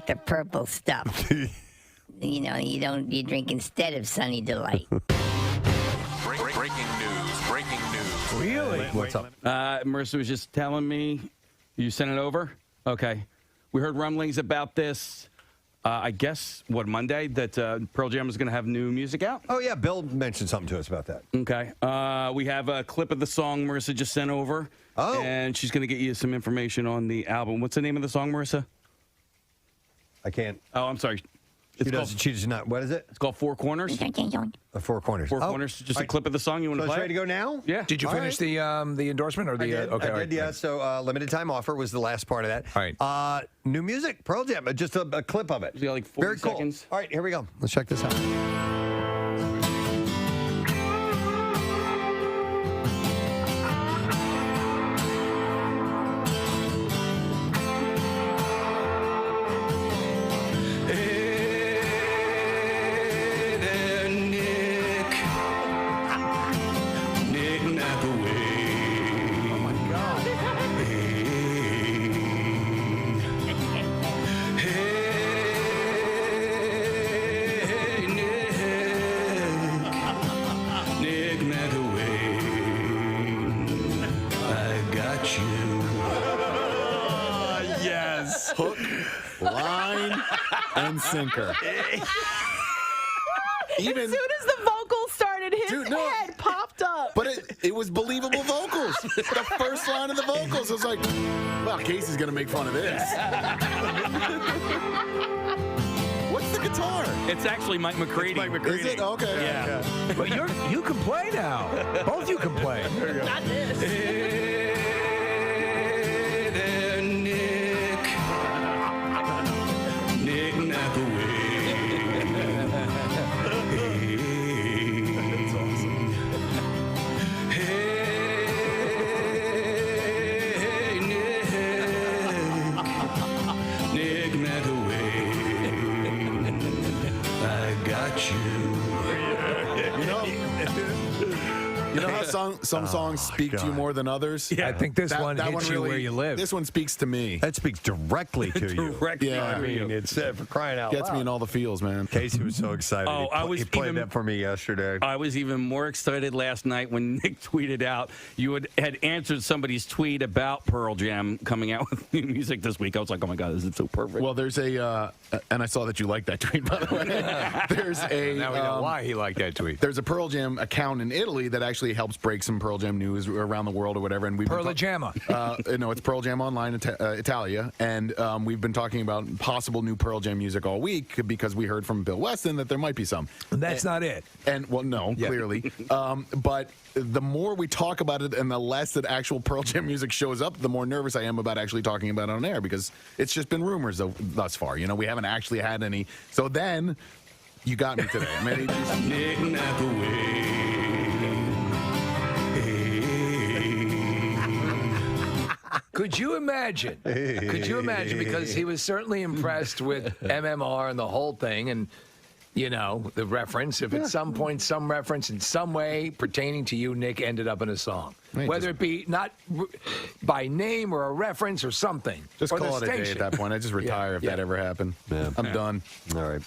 the purple stuff. You know, you drink instead of Sunny Delight. Breaking news. Really? What's up? Marissa was just telling me you sent it over. Okay. We heard rumblings about this, I guess, Monday, that Pearl Jam is going to have new music out? Oh, yeah. Bill mentioned something to us about that. Okay. We have a clip of the song Marissa just sent over. Oh. And she's going to get you some information on the album. What's the name of the song, Marissa? I can't. Oh, I'm sorry. She does not. What is it? It's called Four Corners. Four Corners. Four Corners. Just a clip of the song. You want to So play? it's ready to go now? Yeah. Did you finish the endorsement or the? I did. Okay, I did, yeah. So limited time offer was the last part of that. All right. New music, Pearl Jam. Just a clip of it. You got like 40 Very cool. seconds. All right, here we go. Let's check this out. Hook, line, and sinker. Even as soon as the vocals started, his head popped up. But it was believable vocals. The first line of the vocals, I was like, well, Casey's going to make fun of this. What's the guitar? It's actually Mike McCready. Mike McCready. Is it? Okay. Yeah. But you can play now. Both you can play. Not this. Nick McAway. You know how some songs speak to you more than others? Yeah. I think this one hits you really, where you live. This one speaks to me. That speaks directly to you. Directly I mean, it's for crying out loud. Gets me in all the feels, man. Casey was so excited. He played that for me yesterday. I was even more excited last night when Nick tweeted out you had answered somebody's tweet about Pearl Jam coming out with new music this week. I was like, oh my God, this is so perfect. Well, there's a, and I saw that you liked that tweet, by the way. There's a. Now we know why he liked that tweet. There's a Pearl Jam account in Italy that actually helps break some Pearl Jam news around the world or whatever. And Pearl Jamma. No, it's Pearl Jam Online Italia, and we've been talking about possible new Pearl Jam music all week because we heard from Bill Weston that there might be some. That's not it. And well, no, clearly. But the more we talk about it and the less that actual Pearl Jam music shows up, the more nervous I am about actually talking about it on air because it's just been rumors thus far. You know, we haven't actually had any. So then you got me today. Nick McAway. Could you imagine? Could you imagine? Because he was certainly impressed with MMR and the whole thing, and you know the reference. If at some point some reference in some way pertaining to you, Nick, ended up in a song, whether it be not by name or a reference or something. Just or call it the a day at that point. I just retire if that ever happened. Yeah. I'm done. All right.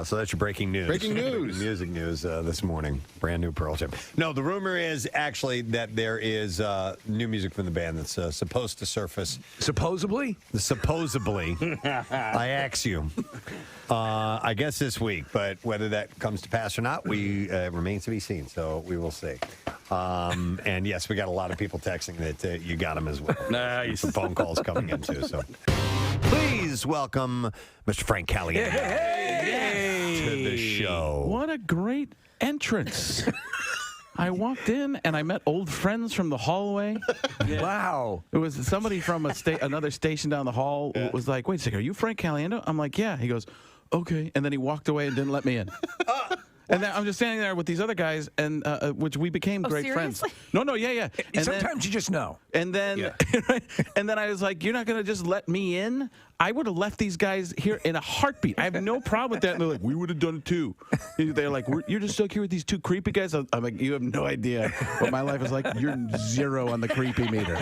So that's your breaking news. Breaking news. Music news this morning. Brand new Pearl Jam. No, the rumor is actually that there is new music from the band that's supposed to surface. Supposedly? Supposedly. I ask you. I guess this week, but whether that comes to pass or not, remains to be seen. So we will see. And yes, we got a lot of people texting that you got them as well. Nice. Some phone calls coming in too. So please welcome Mr. Frank Caliendo to the show. What a great entrance. I walked in and I met old friends from the hallway. Wow. It was somebody from another station down the hall was like, wait a second, are you Frank Caliendo? I'm like, yeah. He goes, okay. And then he walked away and didn't let me in. And then I'm just standing there with these other guys, and which we became great seriously? friends. No, yeah. And sometimes you just know. And then, and then I was like, "You're not gonna just let me in?" I would have left these guys here in a heartbeat. I have no problem with that. And they're like, "We would have done it too." They're like, "You're just stuck here with these two creepy guys." I'm like, "You have no idea what my life is like. You're zero on the creepy meter.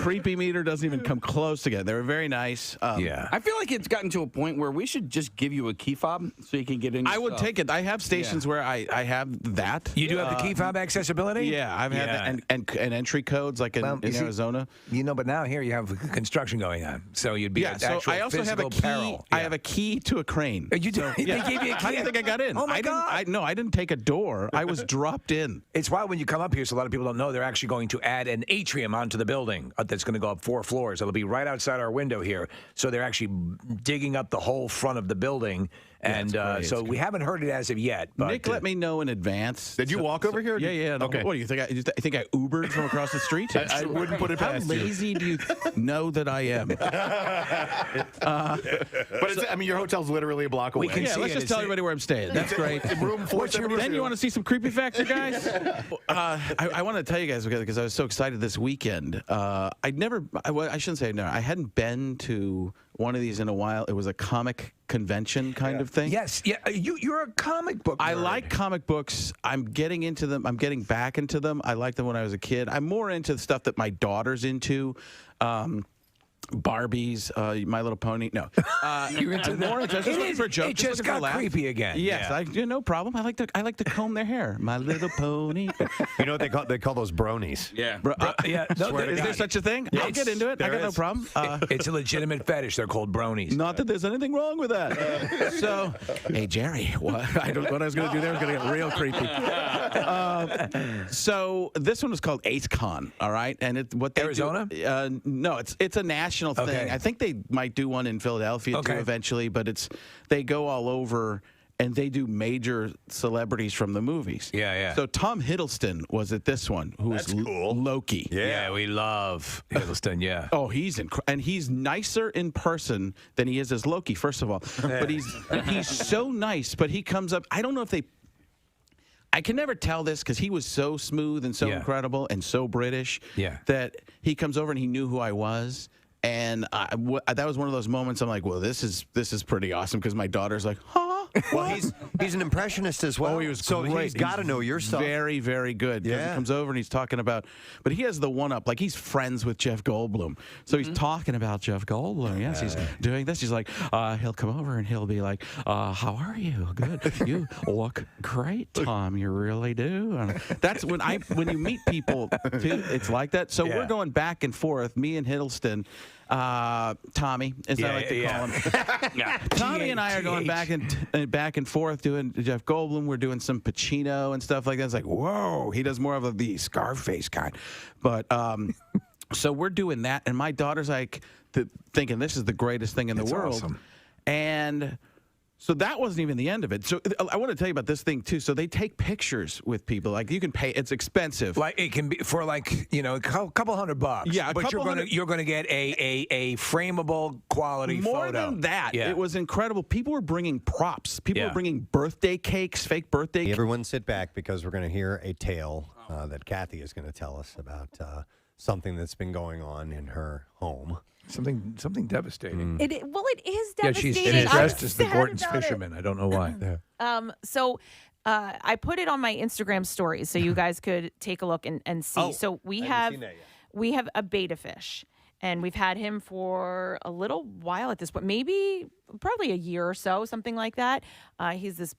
Creepy meter doesn't even come close to get." They were very nice. I feel like it's gotten to a point where we should just give you a key fob so you can get in. I would take it. I have stations where I have that. You do have the key fob accessibility? Yeah, I've had that and entry codes like in Arizona. You know, but now here you have construction going on, so you'd be so I also have a key. Peril. I have a key to a crane. You do? They gave you a key? How do you think I got in? Oh my God! I didn't take a door. I was dropped in. It's why when you come up here, so a lot of people don't know, they're actually going to add an atrium onto the building that's going to go up 4 floors. It'll be right outside our window here. So they're actually digging up the whole front of the building. And so we haven't heard it as of yet. But, Nick let me know in advance. Did you walk over here? Yeah. No. Okay. What do you think? I think I Ubered from across the street? I wouldn't put it past you. How lazy do you know that I am? But I mean, your hotel's literally a block away. Let's just tell everybody where I'm staying. That's great. Room 472. Then you want to see some creepy factor, guys? I want to tell you guys because I was so excited this weekend. I shouldn't say never. I hadn't been to one of these in a while. It was a comic convention kind of thing. Yes. Yeah. You're a comic book nerd. I like comic books. I'm getting into them. I'm getting back into them. I liked them when I was a kid. I'm more into the stuff that my daughter's into. Barbies, My Little Pony. No, You're into more. Just looking for a joke. It just got creepy again. Yes, no problem. I like to comb their hair. My Little Pony. You know what they call those bronies? Yeah. Yeah. No, Is there such a thing? I'll get into it. I got no problem. It's a legitimate fetish. They're called bronies. Not that there's anything wrong with that. So, hey Jerry, what I was going to do there was going to get real creepy. So this one was called AceCon, all right, and Arizona? No, it's a national thing. Okay. I think they might do one in Philadelphia too eventually, but they go all over. And they do major celebrities from the movies. Yeah. So Tom Hiddleston was at this one, who was cool. Loki. Yeah, we love Hiddleston, yeah. Oh, and he's nicer in person than he is as Loki, first of all. But he's so nice, but he comes up, I don't know if I can never tell this because he was so smooth and so incredible and so British that he comes over and he knew who I was. And that was one of those moments I'm like, well, this is pretty awesome because my daughter's like, huh? Well, he's an impressionist as well. Oh, he was so great. he's got to know your stuff. Very, very good. Yeah. He comes over and he's talking about, but he has the one-up. Like, he's friends with Jeff Goldblum. So he's talking about Jeff Goldblum. Yes, he's doing this. He's like, he'll come over and he'll be like, how are you? Good. You look great, Tom. You really do. And that's when you meet people, too, it's like that. So we're going back and forth, me and Hiddleston. Tommy, as I like to call him. Tommy and I are going back and forth doing Jeff Goldblum. We're doing some Pacino and stuff like that. It's like, whoa, he does more of the Scarface kind. But so we're doing that, and my daughter's like thinking this is the greatest thing in the world. Awesome. And so that wasn't even the end of it. So I want to tell you about this thing too. So they take pictures with people. Like, you can pay. It's expensive. Like, it can be for a couple $100. Yeah, but you're gonna get a frameable quality More photo. than that, Yeah. it was incredible. People were bringing props. People were bringing birthday cakes, fake birthday cakes. Everyone sit back because we're going to hear a tale that Kathy is going to tell us about something that's been going on in her home. Something devastating. It is devastating. Yeah, she's dressed as the Gorton's fisherman. I don't know why. So I put it on my Instagram stories so you guys could take a look and see. Oh, so we have a beta fish, and we've had him for a little while at this point, probably a year or so, something like that. He's this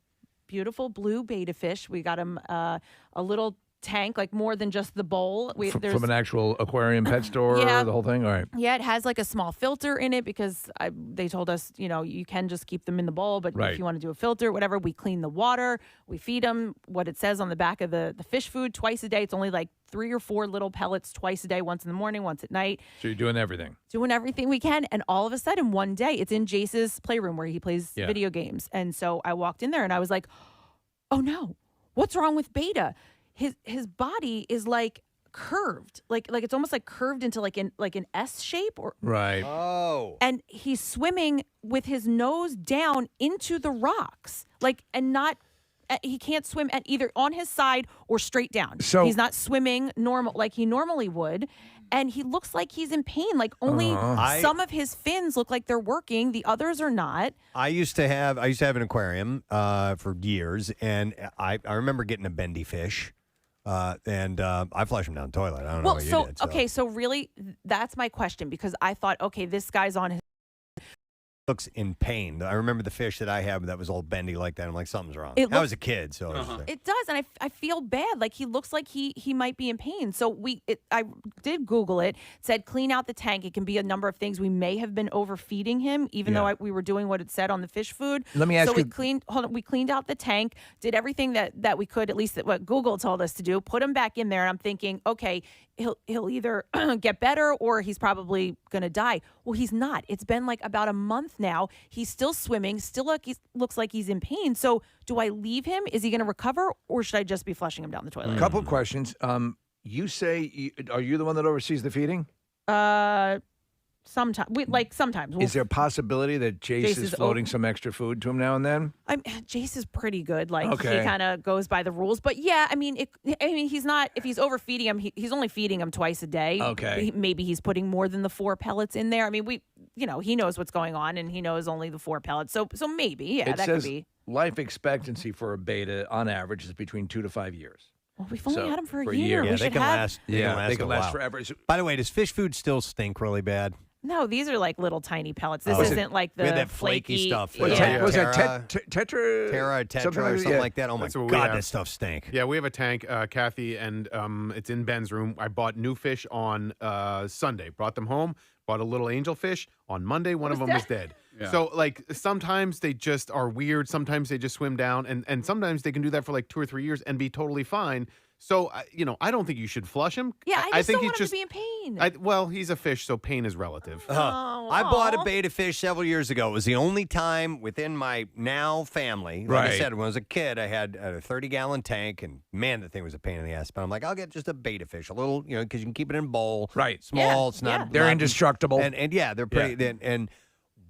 beautiful blue beta fish. We got him a little tank, like more than just the bowl. From an actual aquarium pet store, the whole thing? All right. Yeah, it has like a small filter in it because they told us, you can just keep them in the bowl, but if you want to do a filter, whatever, we clean the water, we feed them what it says on the back of the fish food twice a day. It's only like 3 or 4 little pellets twice a day, once in the morning, once at night. So you're doing everything. Doing everything we can. And all of a sudden, one day, it's in Jace's playroom where he plays video games. And so I walked in there and I was like, oh no, what's wrong with Beta? His body is like curved, like it's almost like curved into like an S shape, or right. Oh, and he's swimming with his nose down into the rocks, he can't swim at either on his side or straight down. So he's not swimming normal like he normally would, and he looks like he's in pain. Like only some of his fins look like they're working, the others are not. I used to have an aquarium for years, and I remember getting a bendy fish. And I flush him down the toilet. I don't know what you did. Okay, so really, that's my question, because I thought, okay, this guy's on his... Looks in pain. I remember the fish that I had that was all bendy like that. I'm like, something's wrong. I was a kid, so I was like, it does, and I feel bad. Like, he looks like he might be in pain. So I did Google it. It said clean out the tank. It can be a number of things. We may have been overfeeding him, even though we were doing what it said on the fish food. Let me ask you. We cleaned out the tank, did everything that we could, at least what Google told us to do. Put him back in there, and I'm thinking, okay, he'll either get better or he's probably going to die. Well, he's not. It's been like about a month now. He's still swimming, looks like he's in pain. So do I leave him? Is he going to recover, or should I just be flushing him down the toilet? A couple of questions. You say, are you the one that oversees the feeding? Sometimes. Sometimes. Is there a possibility that Jace is floating some extra food to him now and then? Jace is pretty good. He kind of goes by the rules. But yeah, he's not. If he's overfeeding him, he's only feeding him twice a day. Okay. Maybe he's putting more than the 4 pellets in there. He knows what's going on, and he knows only the 4 pellets. So maybe, that could be. Life expectancy for a beta on average is between 2 to 5 years. Well, we've only had them for a year. Yeah, they can last. They can last forever. By the way, does fish food still stink really bad? No, these are like little tiny pellets. This Oh. isn't like the We had that flaky stuff. Was Yeah. that Tetra? Tetra or something like that. Oh my That's what we God, have. that stuff stank. Yeah, we have a tank, Kathy, and it's in Ben's room. I bought new fish on Sunday. Brought them home. Bought a little angelfish. On Monday, one of them was dead. Yeah. So, like, sometimes they just are weird. Sometimes they just swim down. And sometimes they can do that for like 2 or 3 years and be totally fine. So, I don't think you should flush him. Yeah, I just think don't he's want him to be in pain. well, he's a fish, so pain is relative. I bought a beta fish several years ago. It was the only time within my now family. Like I said, when I was a kid, I had a 30-gallon tank, and man, the thing was a pain in the ass. But I'm like, I'll get just a beta fish, a little, because you can keep it in a bowl. Right. Small. Yeah, It's not. They're not- indestructible. And yeah, they're pretty. And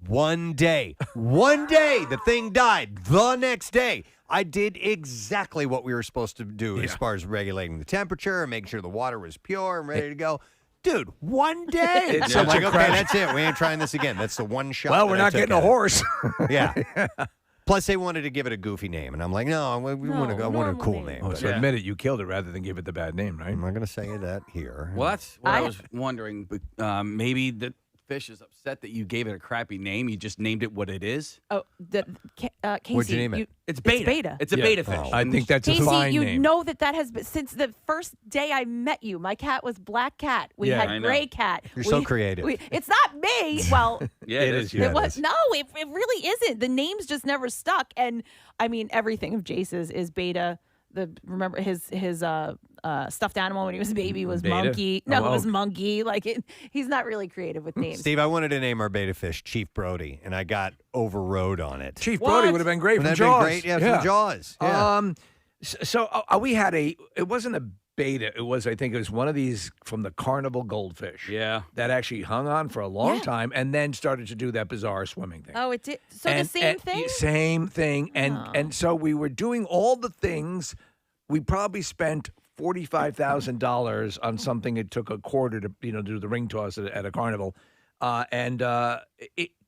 one day, the thing died. The next day, I did exactly what we were supposed to do as far as regulating the temperature and making sure the water was pure and ready to go. Dude, one day. It's I'm such like, a okay, crash. that's it. We ain't trying this again. That's the one shot. Well, that we're I not took getting a at it. horse. Yeah. Plus, they wanted to give it a goofy name, and I'm like, no, we want to. I want a cool name. Oh, but so admit it, you killed it rather than give it the bad name, right? I'm not going to say that here. Well, that's what I was wondering. But maybe the fish is upset that you gave it a crappy name. You just named it what it is. Oh, Casey. What'd you name it? It's beta. It's beta. It's a beta fish. I think that's a Casey, fine you name. know that has been since the first day I met you. My cat was black cat. We Yeah, I had know. gray cat. You're so creative. It's not me. Well, Yeah, it is. it was no. It really isn't. The names just never stuck. And I mean, everything of Jace's is beta. Remember his stuffed animal when he was a baby was Beta? monkey. No, Oh, it was monkey. He's not really creative with names. Steve, I wanted to name our beta fish Chief Brody, and I got overrode on it. Chief Brody would have been great from Wouldn't that Jaws. have been great? Yeah, from Jaws. Yeah. So we had it wasn't a beta. It was, I think it was one of these from the carnival goldfish. Yeah. That actually hung on for a long Yeah. time and then started to do that bizarre swimming thing. Oh, it did. So the same thing. Same thing. And so we were doing all the things. We probably spent $45,000 on something it took a quarter to do the ring toss at a carnival.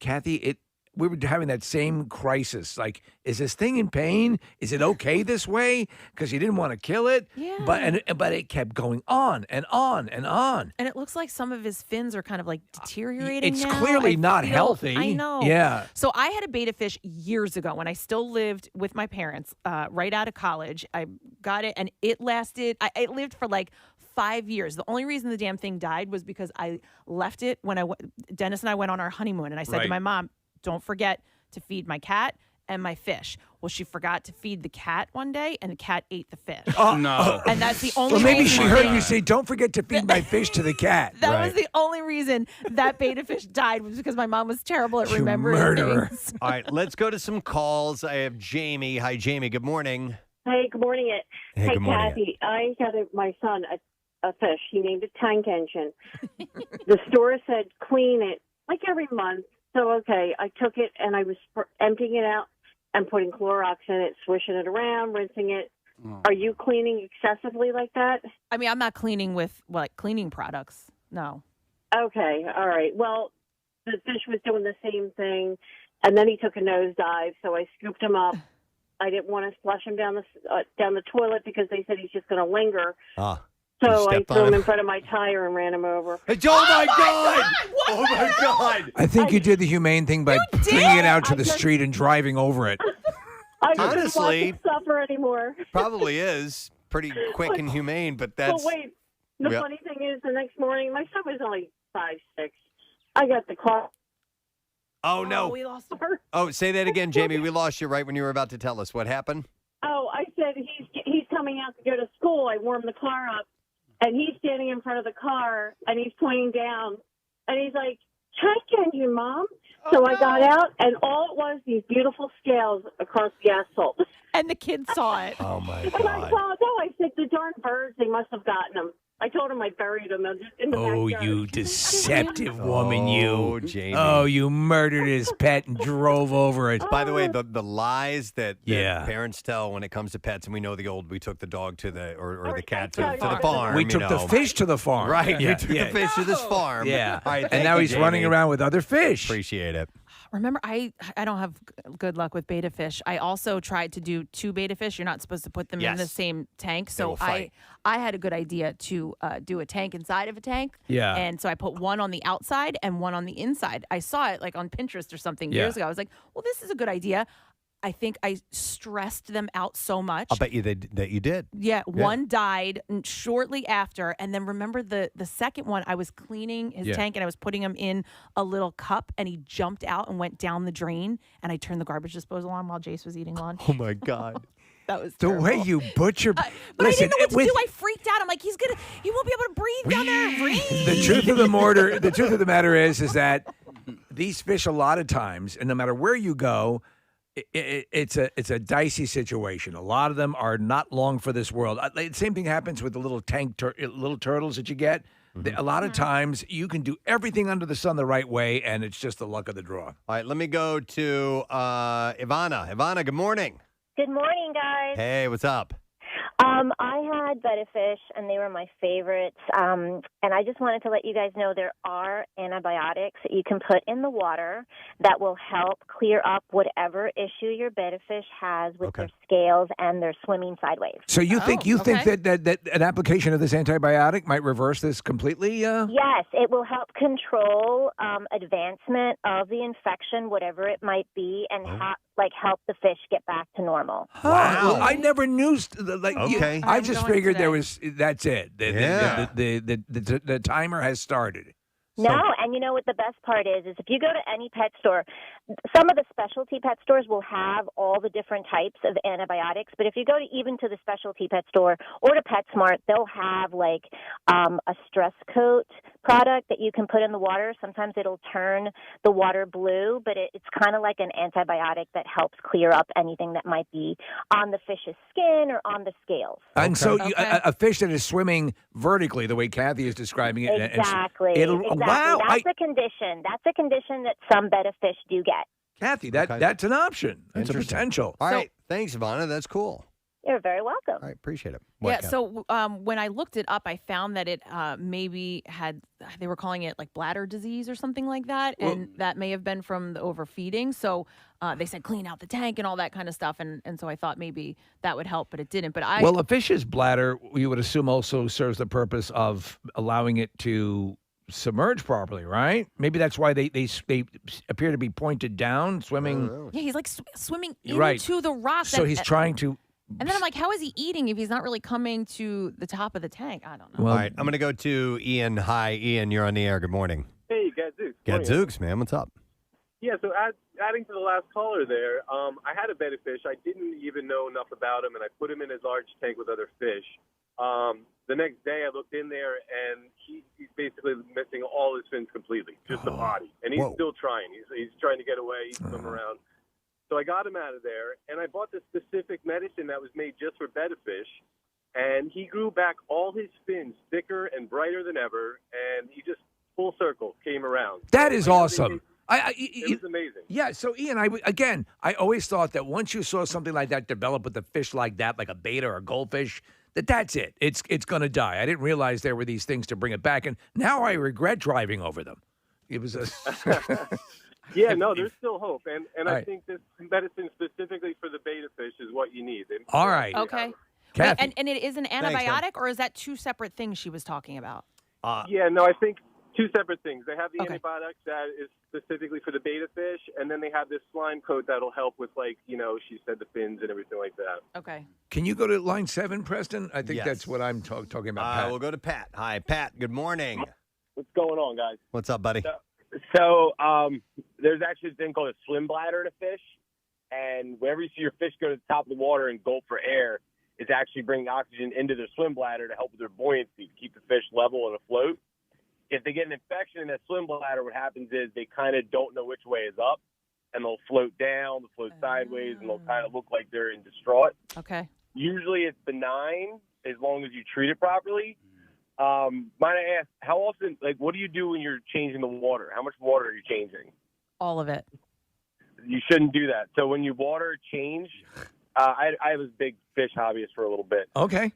Kathy, we were having that same crisis. Like, is this thing in pain? Is it okay this way? Because you didn't want to kill it. Yeah. But it kept going on and on and on. And it looks like some of his fins are kind of like deteriorating. It's now. clearly I not feel- healthy. I know. Yeah. So I had a beta fish years ago when I still lived with my parents, right out of college. I got it, and it lasted. It lived for like 5 years. The only reason the damn thing died was because I left it when Dennis and I went on our honeymoon, and I said Right. to my mom, "Don't forget to feed my cat and my fish." Well, she forgot to feed the cat one day, and the cat ate the fish. No. And that's the only Well, maybe reason she heard you say, "Don't forget to feed my fish to the cat." that was the only reason that beta fish died, was because my mom was terrible at You remembering murderer. things. All right, let's go to some calls. I have Jamie. Hi, Jamie. Good morning. Hey, good morning. Hey, good morning. Kathy. I got my son a fish. He named it Tank Engine. The store said clean it like every month. So, okay, I took it and I was emptying it out and putting Clorox in it, swishing it around, rinsing it. Are you cleaning excessively like that? I mean, I'm not cleaning with cleaning products. No. Okay, all right. Well, the fish was doing the same thing, and then he took a nosedive, so I scooped him up. I didn't want to flush him down the toilet because they said he's just going to linger. So I threw him in front of my tire and ran him over. Oh, my God! Oh, my God! I think you did the humane thing by bringing it out to the street and driving over it. I didn't Honestly, want to suffer anymore. Probably is pretty quick and humane, but that's. But wait, the funny thing is, the next morning, my son was only 5'6". I got the car. Oh, no. We lost him. Oh, say that again, Jamie. We lost you right when you were about to tell us what happened. Oh, I said he's coming out to go to school. I warmed the car up, and he's standing in front of the car, and he's pointing down, and he's like, "Tank engine, Mom." So I got out, and all it was, these beautiful scales across the asphalt. And the kids saw it. Oh, my And I saw, I said, the darn birds, they must have gotten them. I told him I buried them in the backyard. You deceptive woman, you. Oh, Jamie. Oh, you murdered his pet and drove over it. By the way, the lies that parents tell when it comes to pets, and we know we took the dog to the, or the cat to the farm. We took the fish to the farm. Right. Yeah. We took the fish to this farm. Yeah. All right, and thank now you, he's running Jamie. around with other fish. Appreciate it. Remember, I don't have good luck with betta fish. I also tried to do 2 betta fish. You're not supposed to put them in the same tank. So I had a good idea to do a tank inside of a tank. Yeah. And so I put one on the outside and one on the inside. I saw it like on Pinterest or something years ago. I was like, well, this is a good idea. I think I stressed them out so much. I'll bet you that you did. Yeah, one died shortly after, and then remember the second one. I was cleaning his tank, and I was putting him in a little cup, and he jumped out and went down the drain. And I turned the garbage disposal on while Jace was eating lunch. Oh my God. That was the terrible. way you butcher. But Listen, I didn't know what to do. I freaked out. I'm like, he won't be able to breathe down there. The truth of the matter is that these fish a lot of times, and no matter where you go, it's a dicey situation. A lot of them are not long for this world. Same thing happens with the little little turtles that you get. A lot of times you can do everything under the sun the right way, and it's just the luck of the draw. All right, let me go to Ivana. Ivana, good morning. Good morning, guys. Hey, what's up? I had betta fish, and they were my favorites. And I just wanted to let you guys know there are antibiotics that you can put in the water that will help clear up whatever issue your betta fish has with their scales and their swimming sideways. So you think that an application of this antibiotic might reverse this completely? Yes, it will help control advancement of the infection, whatever it might be, and help the fish get back to normal. Wow! I never knew. I just figured today. That's it. The timer has started. No, and you know what the best part is if you go to any pet store, some of the specialty pet stores will have all the different types of antibiotics, but if you go even to the specialty pet store or to PetSmart, they'll have like a stress coat product that you can put in the water. Sometimes it'll turn the water blue, but it's kind of like an antibiotic that helps clear up anything that might be on the fish's skin or on the scales. And so a fish that is swimming vertically, the way Kathy is describing it. Exactly. Wow. That's a condition. That's a condition that some betta fish do get. Kathy, that's an option. That's a potential. All right. Thanks, Ivana. That's cool. You're very welcome. All right. Appreciate it. So when I looked it up, I found that it maybe they were calling it like bladder disease or something like that. And that may have been from the overfeeding. So they said clean out the tank and all that kind of stuff. And so I thought maybe that would help, but it didn't. But Well, a fish's bladder, you would assume, also serves the purpose of allowing it to submerge properly, right? Maybe that's why they appear to be pointed down, swimming. Yeah, he's like swimming Right. into the rock. So he's trying to. And then I'm like, how is he eating if he's not really coming to the top of the tank? I don't know. All right. I'm going to go to Ian. Hi, Ian. You're on the air. Good morning. Hey, Gadzooks. Gadzooks, man. What's up? Yeah, so adding to the last caller there, I had a betta fish. I didn't even know enough about him, and I put him in his large tank with other fish. The next day, I looked in there, and he's basically missing all his fins completely, just the body. And he's still trying. He's trying to get away. He's swimming around. So I got him out of there, and I bought this specific medicine that was made just for betta fish, and he grew back all his fins thicker and brighter than ever, and he just full circle came around. That is awesome. It was amazing. Yeah, so Ian, I always thought that once you saw something like that develop with a fish like that, like a betta or a goldfish, that's it. It's going to die. I didn't realize there were these things to bring it back, and now I regret driving over them. It was a... Yeah, no, there's still hope, and All I right. think this medicine specifically for the betta fish is what you need. All right. Okay. Kathy. Wait, and it is an Thanks, man. antibiotic, or is that 2 separate things she was talking about? Yeah, no, I think 2 separate things. They have the antibiotics that is specifically for the betta fish, and then they have this slime coat that'll help with, like, she said the fins and everything like that. Okay. Can you go to line 7, Preston? I think Yes. that's what I'm talking about, Pat. We'll go to Pat. Hi, Pat. Good morning. What's going on, guys? What's up, buddy? So there's actually a thing called a swim bladder in a fish, and whenever you see your fish go to the top of the water and gulp for air, it's actually bringing oxygen into their swim bladder to help with their buoyancy, to keep the fish level and afloat. If they get an infection in that swim bladder, what happens is they kind of don't know which way is up, and they'll float down, they'll float sideways, and they'll kind of look like they're in distraught. Okay. Usually it's benign as long as you treat it properly. Might I ask, how often, what do you do when you're changing the water? How much water are you changing? All of it. You shouldn't do that. So when you water change, I was a big fish hobbyist for a little bit. Okay.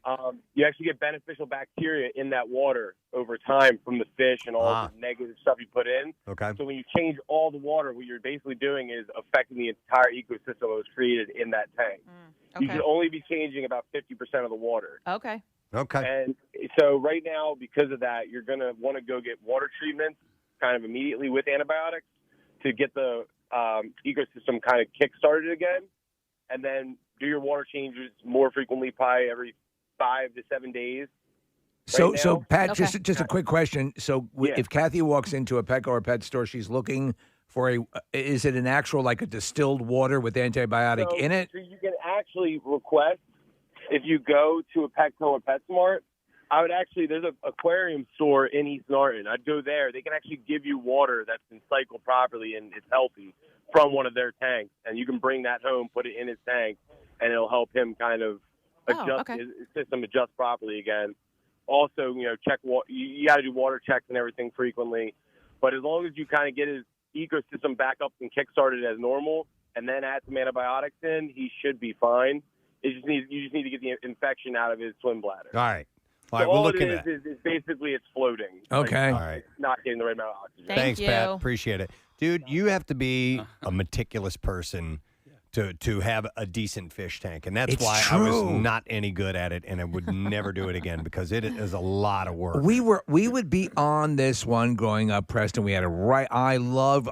You actually get beneficial bacteria in that water over time from the fish and all the negative stuff you put in. Okay. So when you change all the water, what you're basically doing is affecting the entire ecosystem that was created in that tank. You should only be changing about 50% of the water. Okay. Okay. And so right now, because of that, you're going to want to go get water treatments kind of immediately with antibiotics to get the ecosystem kind of kick-started again. And then do your water changes more frequently, probably every 5 to 7 days. So Pat, just a quick question. So if Kathy walks into a Petco or pet store, she's looking for is it an actual, like a distilled water with antibiotic in it? So you can actually request, if you go to a Petco or PetSmart, there's an aquarium store in East Norton. I'd go there. They can actually give you water that's been cycled properly and it's healthy from one of their tanks. And you can bring that home, put it in his tank, and it'll help him kind of adjust his system, adjust properly again. Also, check you got to do water checks and everything frequently. But as long as you kind of get his ecosystem back up and kick-started as normal and then add some antibiotics in, he should be fine. You just need to get the infection out of his swim bladder. All right. All So right, we'll all look it into is basically it's floating. Okay. Like, All right. Not getting the right amount of oxygen. Thanks, Pat. Appreciate it. Dude, you have to be a meticulous person to have a decent fish tank. And that's It's why I was true. not any good at it, and I would never do it again because it is a lot of work. We would be on this one growing up, Preston. We had I love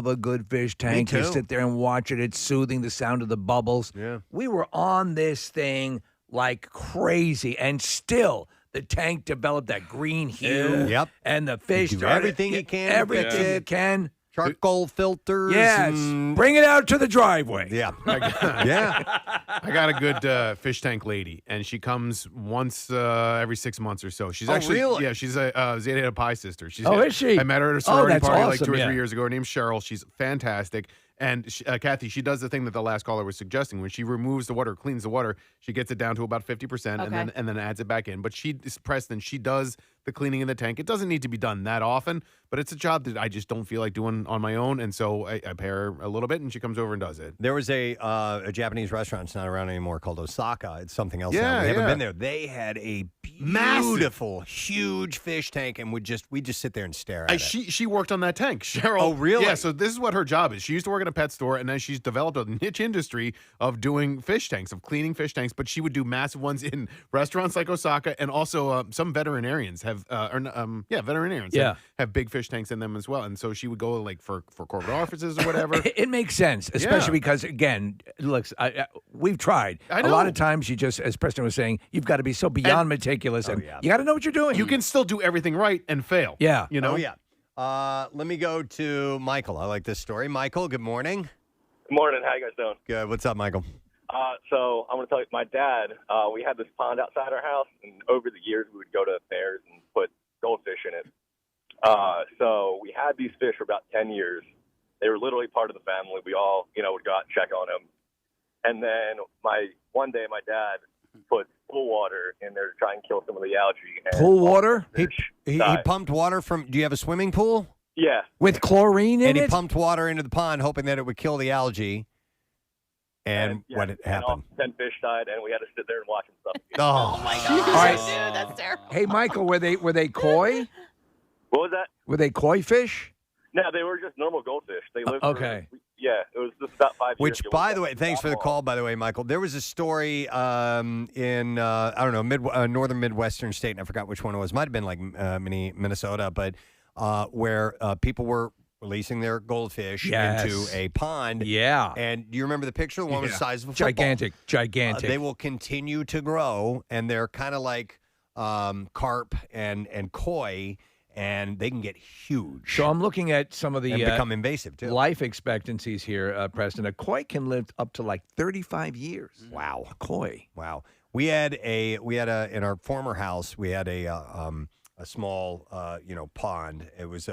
a good fish tank. You too. sit there and watch it. It's soothing, the sound of the bubbles. Yeah. We were on this thing like crazy, and still the tank developed that green hue. Yeah. Yep. And the fish do started- everything you can to Everything fix it. you can. Charcoal filters. Yes. Bring it out to the driveway. Yeah. Yeah. I got a good fish tank lady, and she comes once every 6 months or so. She's actually, really? yeah, she's a Zeta Pi sister. She's, is she? I met her at a Oh, sorority that's party like awesome, 2 or yeah. 3 years ago. Her name's Cheryl. She's fantastic. And Kathy, she does the thing that the last caller was suggesting. When she removes the water, cleans the water, she gets it down to about 50%, and then adds it back in. But Preston, she does the cleaning in the tank. It doesn't need to be done that often, but it's a job that I just don't feel like doing on my own. And so I pay her a little bit, and she comes over and does it. There was a Japanese restaurant, it's not around anymore, called Osaka. It's something else now. Yeah, We haven't yeah. been there. They had a beautiful, huge fish tank, and we just sit there and stare at it. She worked on that tank, Cheryl. Oh, really? Yeah, so this is what her job is. She used to work in a pet store, and then she's developed a niche industry of doing fish tanks, of cleaning fish tanks, but she would do massive ones in restaurants like Osaka, and also some veterinarians have, veterinarians have big fish tanks in them as well. And so she would go like for corporate offices or whatever. It makes sense, especially because, again, look, we've tried. I A lot know. of times you just, as Preston was saying, you've got to be so beyond meticulous, and you got to know what you're doing. You can still do everything right and fail. Yeah. You know? Oh, yeah. Let me go to Michael. I like this story. Michael, good morning. Good morning. How you guys doing? Good. What's up, Michael? So I'm going to tell you, my dad, we had this pond outside our house, and over the years we would go to fairs and put goldfish in it. So we had these fish for about 10 years. They were literally part of the family. We all, would go out and check on them. And then one day my dad put pool water in there to try and kill some of the algae. And Pool water? He pumped water from, do you have a swimming pool? Yeah. With chlorine in and it? he pumped water into the pond, hoping that it would kill the algae. And what And happened? all 10 fish died, and we had to sit there and watch them stuff. Oh, my All right. Dude, that's terrible. Hey, Michael, were they koi? What was that? Were they koi fish? No, they were just normal goldfish. They lived okay. It was just about 5 years. Which, ago. by the way, thanks for the call, by the way, Michael. There was a story in, northern Midwestern state, and I forgot which one it was. Might have been like Minnesota, but where people were releasing their goldfish into a pond. Yeah. And do you remember the picture? The one was the size of a football. Gigantic. They will continue to grow, and they're kind of like carp and koi, and they can get huge. So I'm looking at some of the and become invasive too. life expectancies here, Preston. A koi can live up to like 35 years. Wow, a koi. Wow. We had a in our former house. We had a small pond. It was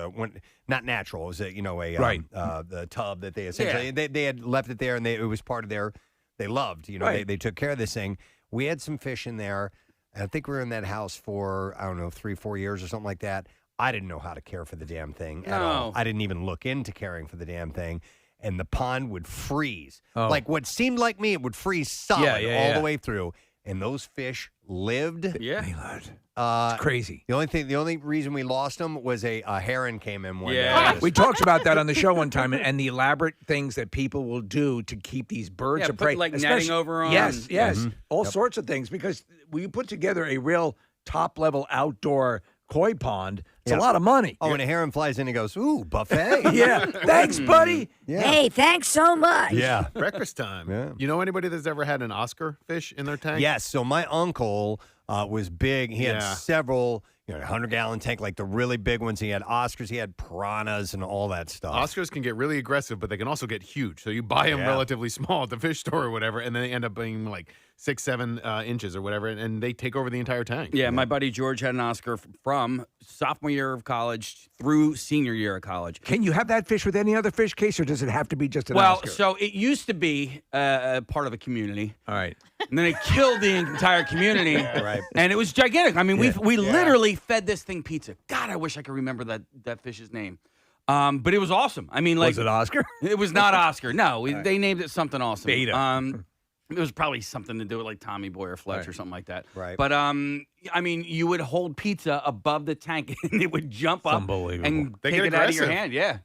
not natural. It was the tub that they essentially they had left it there, and it was part of their. They loved. They took care of this thing. We had some fish in there. I think we were in that house for 3-4 years or something like that. I didn't know how to care for the damn thing at all. I didn't even look into caring for the damn thing. and the pond would freeze. Like what seemed like me, it would freeze solid all the way through. And those fish lived. Yeah. It's crazy. The only reason we lost them was a heron came in one day. We talked about that on the show one time, and the elaborate things that people will do to keep these birds of prey. Like netting over on. Yes, Mm-hmm. all sorts of things. Because when you put together a real top-level outdoor koi pond, it's a lot of money. Oh, and a heron flies in and goes, ooh, buffet. Yeah, thanks, buddy. Yeah. Hey, thanks so much. Yeah. Breakfast time. Yeah. You know anybody that's ever had an Oscar fish in their tank? Yes. So my uncle was big. He had several, 100-gallon tank, like the really big ones. He had Oscars. He had piranhas and all that stuff. Oscars can get really aggressive, but they can also get huge. So you buy them relatively small at the fish store or whatever, and then they end up being like 6-7 inches or whatever, and they take over the entire tank. Yeah, my buddy George had an Oscar from sophomore year of college through senior year of college. Can you have that fish with any other fish case, or does it have to be just an Oscar? So it used to be part of a community. All right. And then they killed the entire community. Right. And it was gigantic. I mean, we literally fed this thing pizza. God, I wish I could remember that fish's name. But it was awesome. I mean, like, was it Oscar? It was not Oscar. No, they named it something awesome. Beta. It was probably something to do with like Tommy Boy or Fletch or something like that. Right. But I mean, you would hold pizza above the tank and it would jump up and They take get it out of your aggressive. hand. Yeah.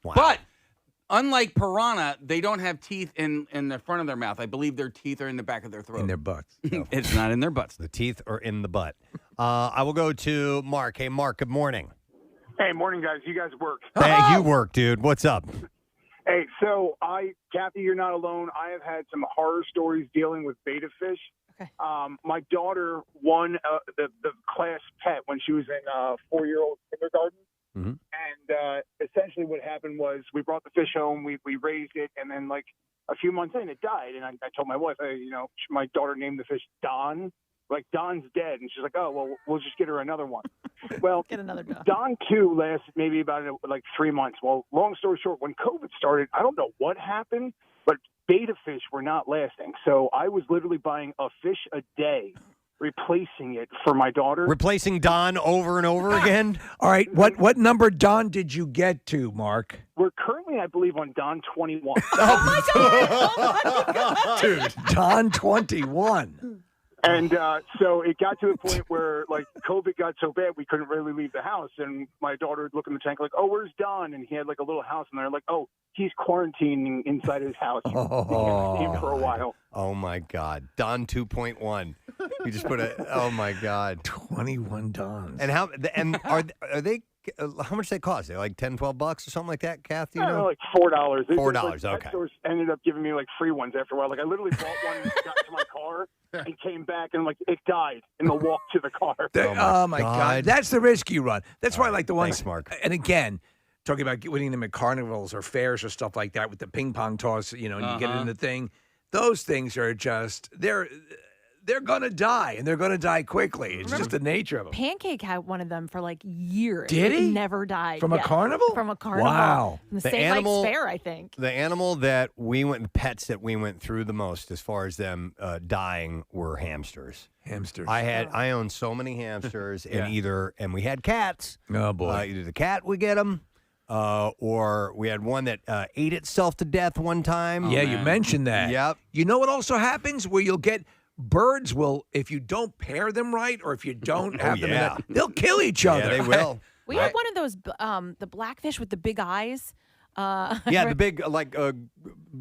Wow. But unlike piranha, they don't have teeth in the front of their mouth. I believe their teeth are in the back of their throat. In their butts. It's not in their butts. The teeth are in the butt. I will go to Mark. Hey, Mark, good morning. Hey, morning, guys. You guys work. Hey, you work, dude. What's up? Hey, so Kathy, you're not alone. I have had some horror stories dealing with beta fish. Okay. My daughter won the class pet when she was in 4-year-old kindergarten. Mhm. And essentially what happened was we brought the fish home, we raised it, and then like a few months in, it died. And I told my wife, hey, my daughter named the fish Don. Like, Don's dead. And she's like, oh, well, we'll just get her another one. Well, Get another Don. Don 2 lasted maybe about like 3 months. Well, long story short, when COVID started, I don't know what happened, but beta fish were not lasting. So I was literally buying a fish a day, replacing it for my daughter. Replacing Don over and over again? All right. What number Don did you get to, Mark? We're currently, I believe, on Don 21. Oh, my God. Dude, Don 21. And so it got to a point where, like, COVID got so bad we couldn't really leave the house. And my daughter would look in the tank like, oh, where's Don? And he had, like, a little house in there. Like, oh, he's quarantining inside his house. He came for a while. Oh, my God. Don 2.1. You just put oh, my God. 21 Dons. And are they, how much they cost? They're like $10, $12 or something like that, Kath? Do you know? Like $4. $4, like, okay. Stores ended up giving me, like, free ones after a while. Like, I literally bought one, got to my car, and came back, and, like, it died in the walk to the car. Oh, my God. That's the risk you run. That's why I like the ones. Thanks, Mark. And again, talking about winning them at carnivals or fairs or stuff like that with the ping pong toss, and you get it in the thing. Those things are just, they're going to die, and they're going to die quickly. It's just the nature of them. Pancake had one of them for like years. Did he? It never died. From a carnival? From a carnival. Wow. From the St. Mike's Fair, I think. The animal that pets that we went through the most as far as them dying were hamsters. Hamsters. I owned so many hamsters, and we had cats. Oh, boy. Either the cat would get them, or we had one that ate itself to death one time. Yeah, you mentioned that. Yep. You know what also happens? Where you'll get birds will, if you don't pair them right, or if you don't have them, they'll kill each other. Yeah, they will. We had one of those, the blackfish with the big eyes. The big, like,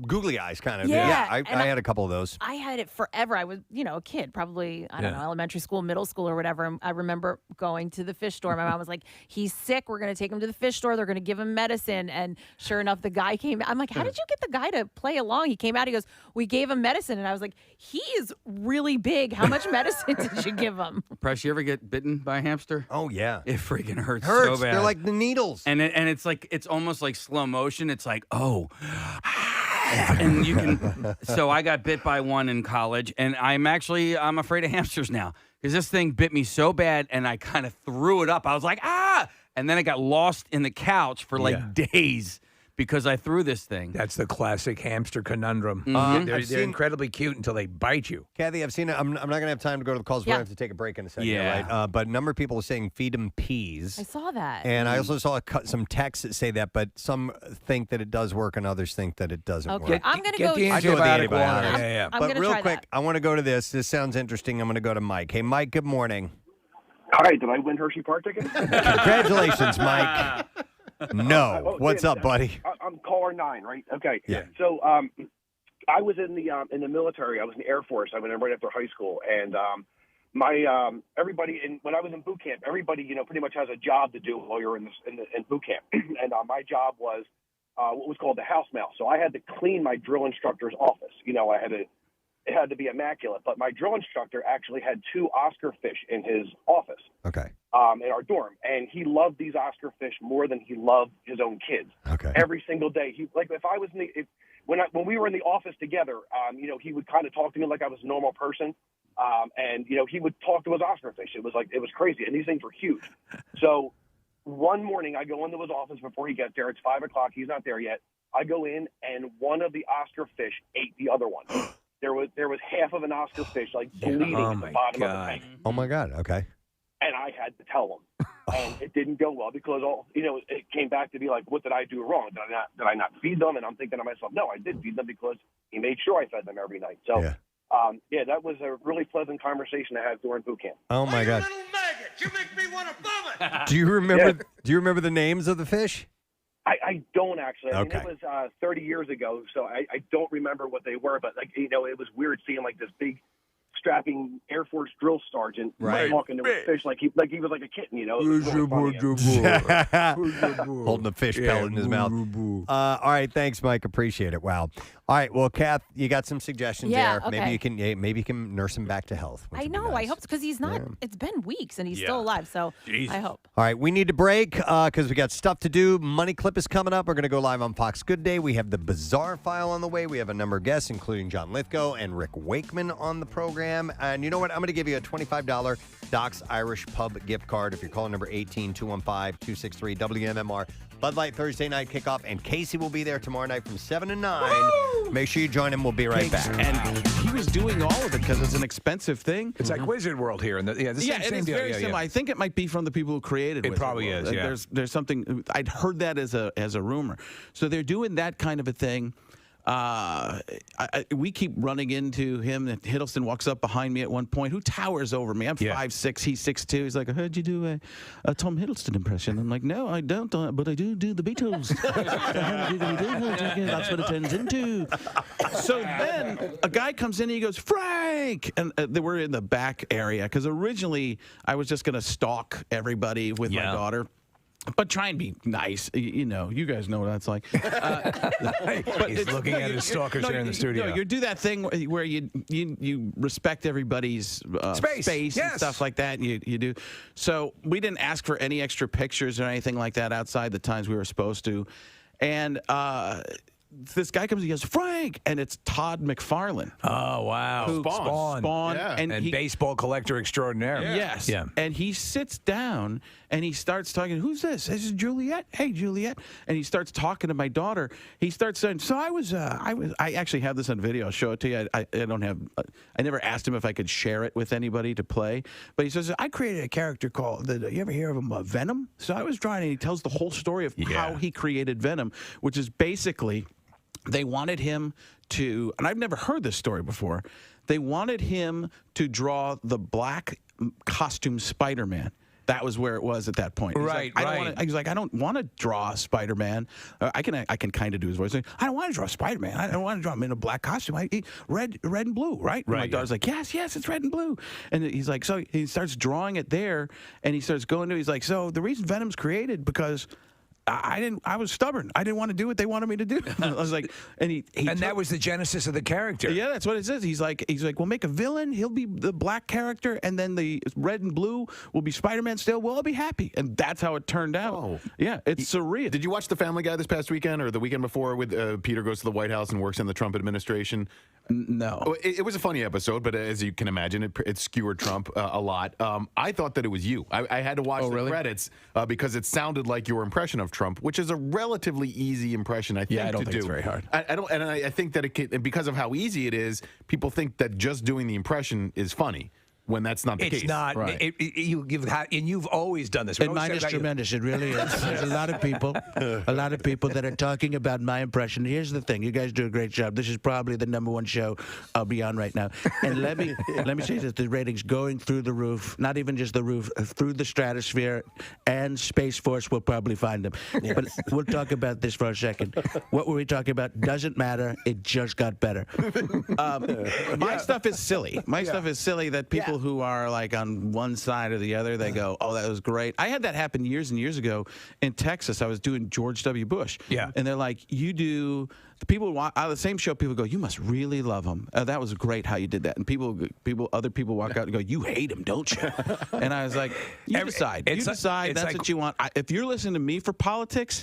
googly eyes kind of. Yeah, I had a couple of those. I had it forever. I was, a kid, probably, I don't know, elementary school, middle school or whatever. And I remember going to the fish store. My mom was like, he's sick. We're going to take him to the fish store. They're going to give him medicine. And sure enough, the guy came. I'm like, how did you get the guy to play along? He came out. He goes, we gave him medicine. And I was like, he is really big. How much medicine did you give him? Press, you ever get bitten by a hamster? Oh, yeah. It freaking hurts so bad. They're like the needles. And it's like, it's almost like slow motion. It's like, oh, and you can. So I got bit by one in college, and I'm afraid of hamsters now because this thing bit me so bad, and I kind of threw it up. I was like, ah, and then I got lost in the couch for like days because I threw this thing. That's the classic hamster conundrum. Mhm. They're incredibly cute until they bite you. Kathy, I've seen it. I'm not going to have time to go to the calls. We're going to have to take a break in a second, Yeah. right? But a number of people are saying feed them peas. I saw that. And I also saw some texts that say that, but some think that it does work and others think that it doesn't Okay, work. I'm going to Get go. the I go with the antibiotic water. antibiotics. Yeah. I'm But gonna real try quick, that. I want to go to this. This sounds interesting. I'm going to go to Mike. Hey, Mike, good morning. Hi, did I win Hershey Park tickets? Congratulations, Mike. No. Oh, What's damn, up, buddy? I'm caller 9, right? Okay. Yeah. So I was in the military. I was in the Air Force. I went in right after high school, and everybody when I was in boot camp, everybody pretty much has a job to do while you're in boot camp, and my job was what was called the house mouse. So I had to clean my drill instructor's office. It had to be immaculate, but my drill instructor actually had 2 Oscar fish in his office. Okay. In our dorm, and he loved these Oscar fish more than he loved his own kids. Okay. Every single day, if I was when we were in the office together, he would kind of talk to me like I was a normal person, and he would talk to his Oscar fish. It was crazy, and these things were huge. So one morning, I go into his office before he gets there. It's 5 o'clock. He's not there yet. I go in, and one of the Oscar fish ate the other one. There was half of an Oscar fish bleeding at the bottom of the tank. Oh, my God. Okay. And I had to tell him, and it didn't go well because it came back to be like, what did I do wrong? Did I not feed them? And I'm thinking to myself, no, I did feed them because he made sure I fed them every night. So, that was a really pleasant conversation to have during boot camp. Oh, my God. You make me want to vomit. Do you remember? Do you remember the names of the fish? I don't actually. I mean, Okay. it was 30 years ago, so I don't remember what they were. But it was weird seeing this big, strapping Air Force drill sergeant talking to his fish like he was like a kitten. It was really funny. Holding a fish pellet in his mouth. All right, thanks, Mike. Appreciate it. Wow. All right, well, Kath, you got some suggestions Yeah, there. okay. Maybe you can nurse him back to health. I know. I hope because he's not. It's been weeks and he's still alive. So I hope. All right, we need to break because we got stuff to do. Money Clip is coming up. We're going to go live on Fox Good Day. We have the Bizarre File on the way. We have a number of guests, including John Lithgow and Rick Wakeman on the program. And you know what? I'm going to give you a $25 Doc's Irish Pub gift card if you're calling number 18-215-263 WMMR. Bud Light Thursday night kickoff, and Casey will be there tomorrow night from 7 to 9. Woo! Make sure you join him. We'll be right back. And he was doing all of it because it's an expensive thing. It's like Wizard World here. And it is very similar. I think it might be from the people who created it. It probably is, yeah. There's something, I'd heard that as a rumor. So they're doing that kind of a thing. We keep running into him. Hiddleston walks up behind me at one point. Who towers over me? I'm 5'6", he's 6'2". He's like, I heard you do a Tom Hiddleston impression. I'm like, no, I don't, but I do the Beatles. That's what it turns into. So then a guy comes in and he goes, Frank! And they were in the back area because originally I was just going to stalk everybody with my daughter. But try and be nice. You guys know what that's like. He's looking at his stalkers here in the studio. No, you do that thing where you respect everybody's space and stuff like that. You do. So we didn't ask for any extra pictures or anything like that outside the times we were supposed to. And this guy comes and he goes, Frank! And it's Todd McFarlane. Oh, wow. Spawn. Yeah. And baseball collector extraordinaire. Yes. Yeah. And he sits down and he starts talking, who's this? This is Juliet. Hey, Juliet. And he starts talking to my daughter. He starts saying, so I actually have this on video. I'll show it to you. I never asked him if I could share it with anybody to play. But he says, I created a character called, you ever hear of him, Venom? So I was drawing, and he tells the whole story of how he created Venom, which is basically, they wanted him to, and I've never heard this story before, they wanted him to draw the black costume Spider-Man. That was where it was at that point. Right. He's like, I don't want to draw Spider-Man. I can kind of do his voice. I don't want to draw Spider-Man. I don't want to draw him in a black costume. Red and blue, right? And my daughter's like, yes, it's red and blue. And he's like, so he starts drawing it there, and he starts going to, he's like, so the reason Venom's created because I was stubborn. I didn't want to do what they wanted me to do. I was like, and that was the genesis of the character. Yeah, that's what it says. He's like, we'll make a villain. He'll be the black character, and then the red and blue will be Spider-Man still. We'll all be happy, and that's how it turned out. Oh. Yeah, it's surreal. Did you watch The Family Guy this past weekend or the weekend before with Peter goes to the White House and works in the Trump administration? No. It was a funny episode, but as you can imagine, it skewered Trump a lot. I thought that it was you. I had to watch the credits because it sounded like your impression of Trump, which is a relatively easy impression, I think, I don't to think do. it's very hard. I don't, and I think that and because of how easy it is, people think that just doing the impression is funny. When that's not the case. It's not. Right. You've always done this. And mine is tremendous. It really is. There's a lot of people that are talking about my impression. Here's the thing. You guys do a great job. This is probably the #1 show I'll be on right now. And let me say that the ratings going through the roof, not even just the roof, through the stratosphere, and Space Force will probably find them. But we'll talk about this for a second. What were we talking about? Doesn't matter. It just got better. My stuff is silly. My stuff is silly that people who are like on one side or the other, they go, oh, that was great. I had that happen years and years ago in Texas. I was doing George W. Bush. Yeah. And they're like, you do, the people on the same show, people go, you must really love him. That was great how you did that. And other people walk out and go, you hate him, don't you? And I was like, you decide. You decide. That's what you want. If you're listening to me for politics,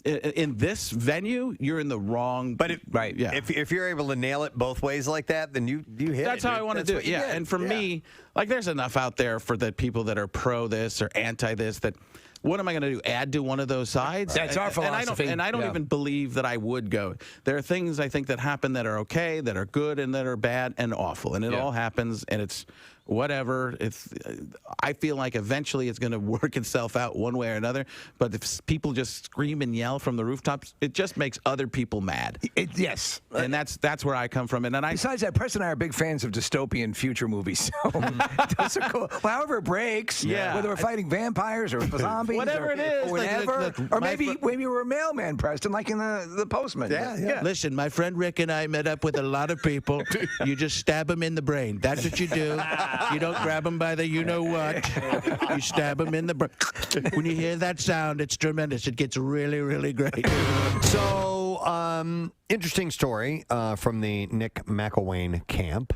in this venue, you're in the wrong. But if you're able to nail it both ways like that, then you hit it. That's how I want to do it. Yeah. And for me, like, there's enough out there for the people that are pro this or anti this that. What am I going to do? Add to one of those sides? That's our philosophy. And I don't even believe that I would go. There are things I think that happen that are okay, that are good, and that are bad and awful. And it all happens, and it's whatever. I feel like eventually it's going to work itself out one way or another. But if people just scream and yell from the rooftops, it just makes other people mad. Yes. And that's where I come from. And besides that, Preston and I are big fans of dystopian future movies. So those are cool. Well, however it breaks, whether we're fighting vampires or zombies, whatever it is, or whatever, or maybe you were a mailman, Preston, like in the Postman. Yeah. Listen, my friend Rick and I met up with a lot of people. You just stab them in the brain. That's what you do. You don't grab them by the you-know-what. You stab them in the brain. When you hear that sound, it's tremendous. It gets really, really great. So, interesting story from the Nick McElwain camp.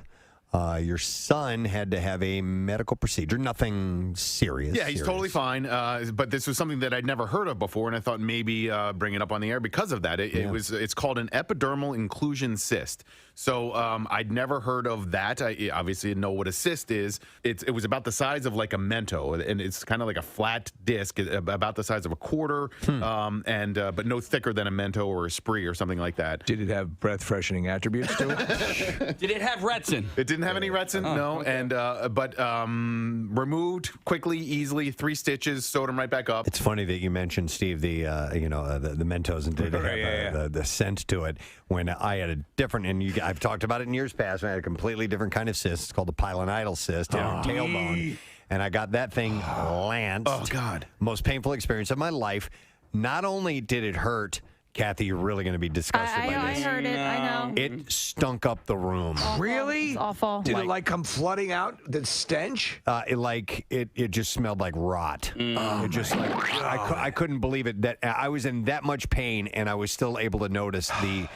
Your son had to have a medical procedure, nothing serious. Yeah, he's totally fine. But this was something that I'd never heard of before, and I thought maybe bring it up on the air because of that. It's called an epidermal inclusion cyst. So I'd never heard of that. I obviously know what a cyst is. It was about the size of like a Mento, and it's kind of like a flat disc about the size of a quarter, but no thicker than a Mento or a Spree or something like that. Did it have breath freshening attributes to it? Did it have Retsin? It didn't have any Retsin, no. Okay. And but removed quickly, easily, 3 stitches, sewed them right back up. It's funny that you mentioned, Steve, the Mentos and did have the scent to it. When I had a different, and I've talked about it in years past, I had a completely different kind of cyst. It's called the pilonidal cyst in our tailbone. And I got that thing lanced. Oh, God. Most painful experience of my life. Not only did it hurt, Kathy, you're really going to be disgusted by this. I heard it. I know. It stunk up the room. Awful. Really? It's awful. Did it come flooding out? The stench? It just smelled like rot. It just I couldn't believe it that I was in that much pain and I was still able to notice the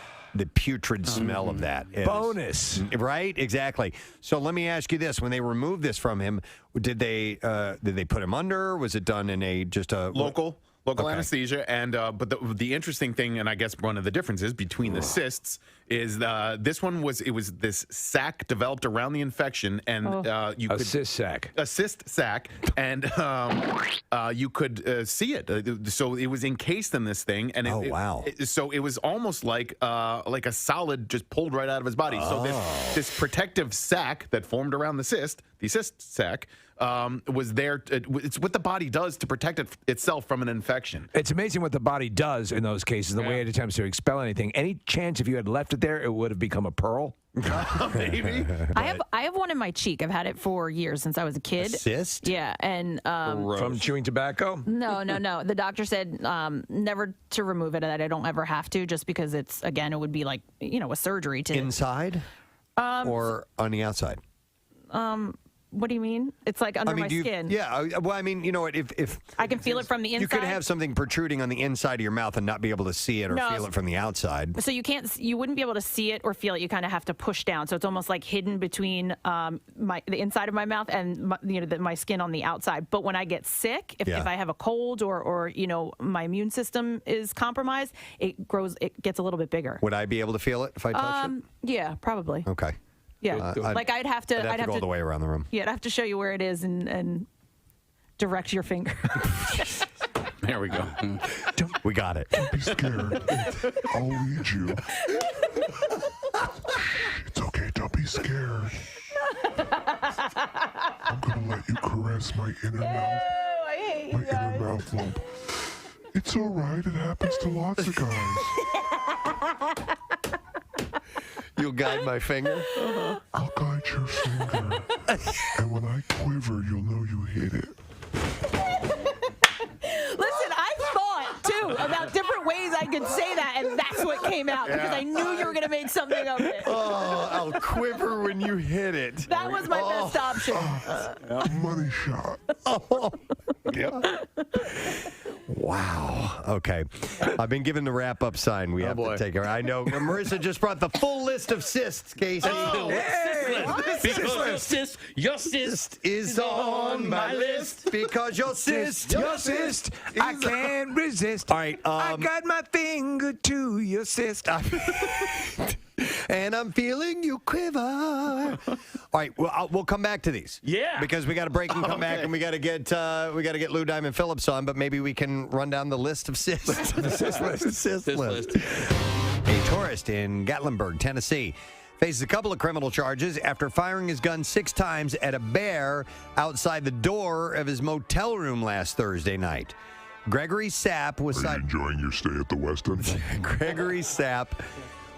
putrid smell of that. Bonus. Right? Exactly. So let me ask you this. When they removed this from him, did they put him under? Was it done in a local anesthesia? And but the interesting thing, and I guess one of the differences between the cysts is this one was this sac developed around the infection, and cyst sac, and you could see it. So it was encased in this thing, and so it was almost like a solid just pulled right out of his body. So this protective sac that formed around the cyst sac. Was there. It's what the body does to protect itself from an infection. It's amazing what the body does in those cases, the way it attempts to expel anything. Any chance if you had left it there, it would have become a pearl? Maybe. I have one in my cheek. I've had it for years since I was a kid. A cyst? Yeah, and from chewing tobacco? No. The doctor said never to remove it, and that I don't ever have to, just because it would be like a surgery to inside or on the outside. What do you mean? It's like under my skin. Yeah. Well, I mean, you know what? If I can feel it from the inside. You could have something protruding on the inside of your mouth and not be able to see it or feel it from the outside. So you wouldn't be able to see it or feel it. You kind of have to push down. So it's almost like hidden between the inside of my mouth and my skin on the outside. But when I get sick, if I have a cold or my immune system is compromised, it gets a little bit bigger. Would I be able to feel it if I touched it? Yeah, probably. Okay. Yeah, I'd have to go all the way around the room. Yeah, I'd have to show you where it is and direct your finger. There we go. We got it. Don't be scared. I'll lead you. It's okay. Don't be scared. I'm gonna let you caress my inner mouth. I hate you My inner mouth lump. It's all right. It happens to lots of guys. You'll guide my finger? I'll guide your finger. And when I quiver, you'll know you hit it. Listen, I thought, too, about different ways I could say that, and that's what came out, because I knew you were going to make something of it. Oh, I'll quiver when you hit it. That was my best option. Money shot. Oh. Yep. Wow. Okay. I've been given the wrap-up sign. We have to take her. I know. Marissa just brought the full list of cysts, Casey. Oh, because your cyst is on my list. Because your cyst. I can't resist. All right. I got my finger to your cyst. And I'm feeling you quiver. All right, well, we'll come back to these. Yeah, because we got to break and come back, and we got to get Lou Diamond Phillips on. But maybe we can run down the list of cysts. The cyst list. A tourist in Gatlinburg, Tennessee, faces a couple of criminal charges after firing his gun 6 times at a bear outside the door of his motel room last Thursday night. Gregory Sapp was Are you enjoying your stay at the Westin? Gregory Sapp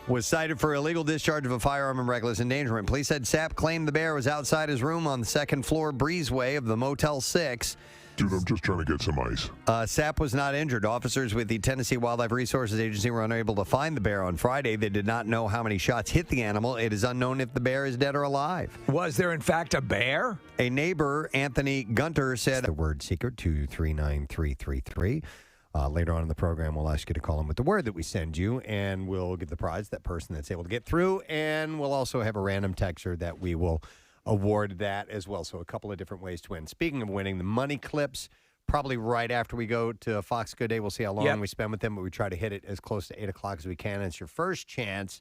was cited for illegal discharge of a firearm and reckless endangerment. Police said Sapp claimed the bear was outside his room on the second floor breezeway of the Motel 6. Dude, I'm just trying to get some ice. Sapp was not injured. Officers with the Tennessee Wildlife Resources Agency were unable to find the bear on Friday. They did not know how many shots hit the animal. It is unknown if the bear is dead or alive. Was there, in fact, a bear? A neighbor, Anthony Gunter, said the word secret to 39333. Later on in the program, we'll ask you to call in with the word that we send you, and we'll give the prize that person that's able to get through, and we'll also have a random texter that we will award that as well. So a couple of different ways to win. Speaking of winning, the money clips, probably right after we go to Fox Good Day. We'll see how long we spend with them, but we try to hit it as close to 8 o'clock as we can. It's your first chance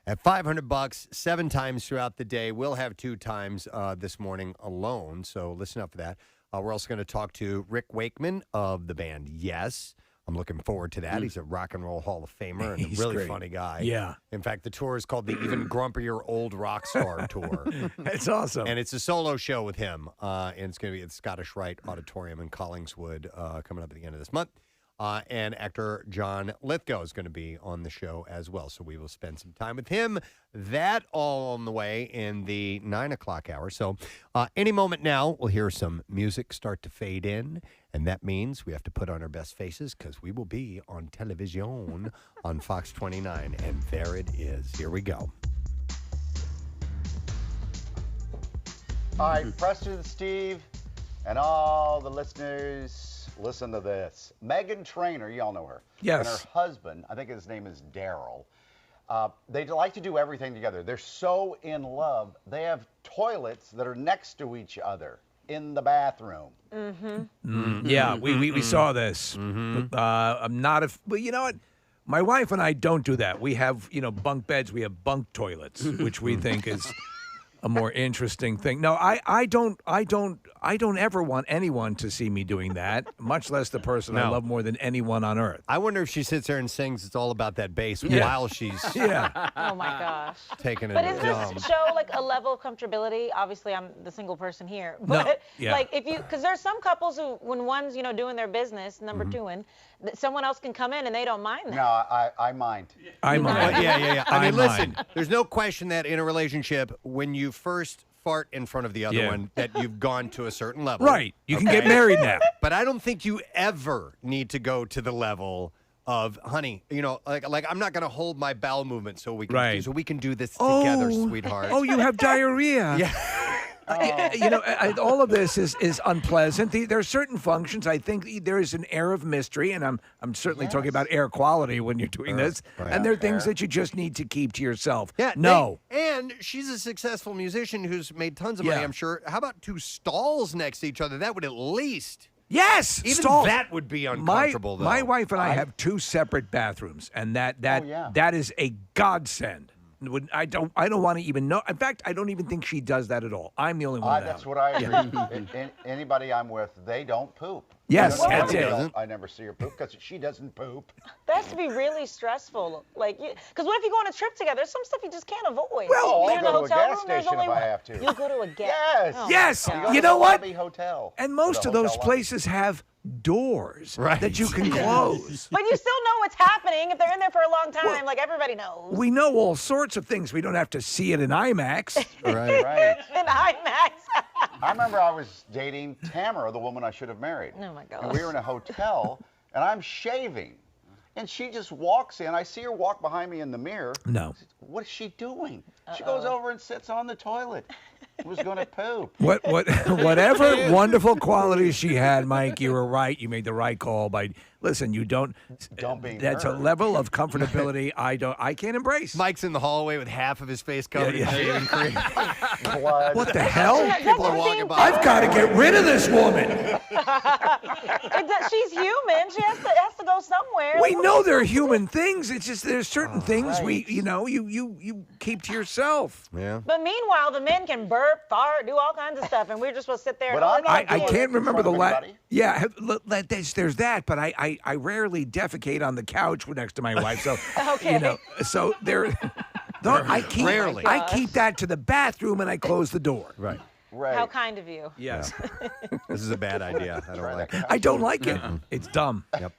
at $500 7 times throughout the day. We'll have 2 times this morning alone, so listen up for that. We're also going to talk to Rick Wakeman of the band Yes. I'm looking forward to that. He's a rock and roll Hall of Famer and He's a really great. funny guy. Yeah. In fact, the tour is called the Even Grumpier Old Rock Star Tour. That's awesome. And it's a solo show with him. And it's going to be at the Scottish Rite Auditorium in Collingswood coming up at the end of this month. And actor John Lithgow is going to be on the show as well. So we will spend some time with him. That all on the way in the 9 o'clock hour. So any moment now, we'll hear some music start to fade in. And that means we have to put on our best faces because we will be on television on Fox 29. And there it is. Here we go. All right, Preston, Steve, and all the listeners, listen to this. Meghan Trainor, you all know her. Yes. And her husband, I think his name is Daryl. They like to do everything together. They're so in love. They have toilets that are next to each other in the bathroom. Yeah, we saw this. I'm not well, you know what? My wife and I don't do that. We have, bunk beds. We have bunk toilets, which we think is a more interesting thing. No, I don't ever want anyone to see me doing that, much less the person I love more than anyone on earth. I wonder if she sits there and sings It's All About That Bass while she's Oh my gosh. taking a But is dump. this show like a level of comfortability? Obviously, I'm the single person here. But like if you, because there's some couples who, when one's, doing their business, number two, someone else can come in and they don't mind that. No, I mind. I mind. Yeah. I mean, I listen, mind. there's no question that in a relationship, when you first fart in front of the other one, that you've gone to a certain level. Right. You can get married now. But I don't think you ever need to go to the level of, honey, like I'm not going to hold my bowel movement so we can do this together, sweetheart. Oh, you have diarrhea. Yeah. All of this is unpleasant. There are certain functions. I think there is an air of mystery, and I'm certainly talking about air quality when you're doing this. Right. And there are things that you just need to keep to yourself. Yeah. No. And she's a successful musician who's made tons of money, I'm sure. How about 2 stalls next to each other? That would at least. Yes, Even stall. that would be uncomfortable, though. My wife and I have 2 separate bathrooms, and that is a godsend. I don't want to even know. In fact, I don't even think she does that at all. I'm the only one. That's what I agree. Anybody I'm with, they don't poop. Yes, You know, that's it. I never see her poop because she doesn't poop. That has to be really stressful. Like, because what if you go on a trip together? There's some stuff you just can't avoid. Well, you're I'll in the go to a hotel gas room. There's station only if I one. have to. You go to a gas. Yes. Oh, Yes. my God. You know what? Lobby hotel. And most of those places have doors that you can close. But you still know what's happening if they're in there for a long time. Like everybody knows. We know all sorts of things. We don't have to see it in IMAX. Right. In IMAX. I remember I was dating Tamara, the woman I should have married. Oh my God. And we were in a hotel, and I'm shaving. And she just walks in. I see her walk behind me in the mirror. No. What is she doing? She goes over and sits on the toilet. Was going to poop. Whatever wonderful qualities she had, Mike, you were right. You made the right call by listen. You don't. That's a level of comfortability I can't embrace. Mike's in the hallway with half of his face covered in shaving cream. What the hell? People are walking by. I've got to get rid of this woman. She's human. She has to go somewhere. We know they're human things. It's just there's certain things you keep to yourself. Yeah. But meanwhile, the men can burp, fart, do all kinds of stuff, and we're just supposed to sit there. But and I can't remember the last. Yeah, there's that, but I rarely defecate on the couch next to my wife, so so there. I keep that to the bathroom and I close the door. Right. Right. How kind of you. Yes. This is a bad idea. I don't like it. I don't like it. It's dumb. Yep.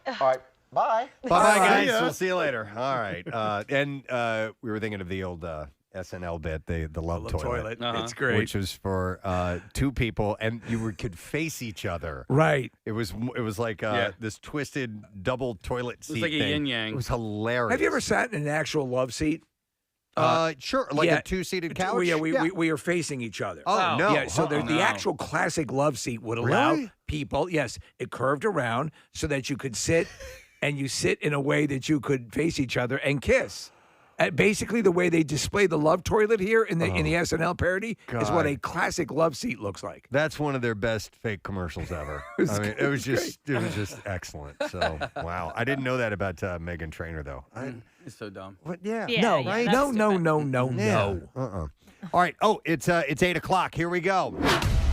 All right. Bye. Bye, guys. We'll see you later. All right. And we were thinking of the old SNL bit, the love toilet. It's great. Which was for two people, and you could face each other. Right. It was like this twisted double toilet seat. It was like a thing. yin-yang. It was hilarious. Have you ever sat in an actual love seat? Sure, like a two-seated couch. We are facing each other. Oh, no. Yeah, so the actual classic love seat would allow people. Yes, it curved around so that you could sit, and you sit in a way that you could face each other and kiss. Basically, the way they display the love toilet here in the SNL parody is what a classic love seat looks like. That's one of their best fake commercials ever. It was just excellent. So wow, I didn't know that about Meghan Trainor though. It's so dumb. What? Yeah. No. Right? No. All right. Oh, it's 8:00. Here we go.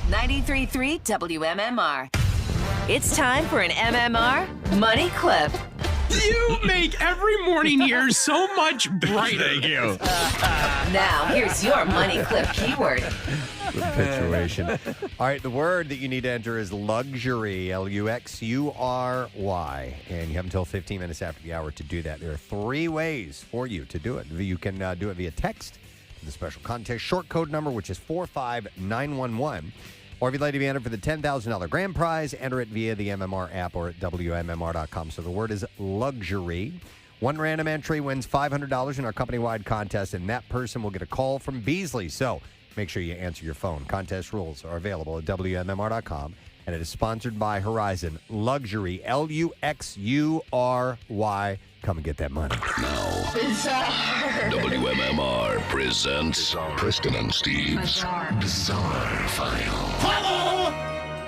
93.3 WMMR. It's time for an MMR Money Clip. You make every morning here so much brighter. Thank you. Now, here's your Money Clip keyword. Perpetuation. All right, the word that you need to enter is luxury, Luxury, and you have until 15 minutes after the hour to do that. There are 3 ways for you to do it. You can do it via text to the special contest short code number, which is 45911. Or if you'd like to be entered for the $10,000 grand prize, enter it via the MMR app or at WMMR.com. So the word is luxury. One random entry wins $500 in our company-wide contest, and that person will get a call from Beasley. So make sure you answer your phone. Contest rules are available at WMMR.com, and it is sponsored by Horizon. Luxury, Luxury. Come and get that money. Now, WMMR presents Kristen and Steve's Bizarre File.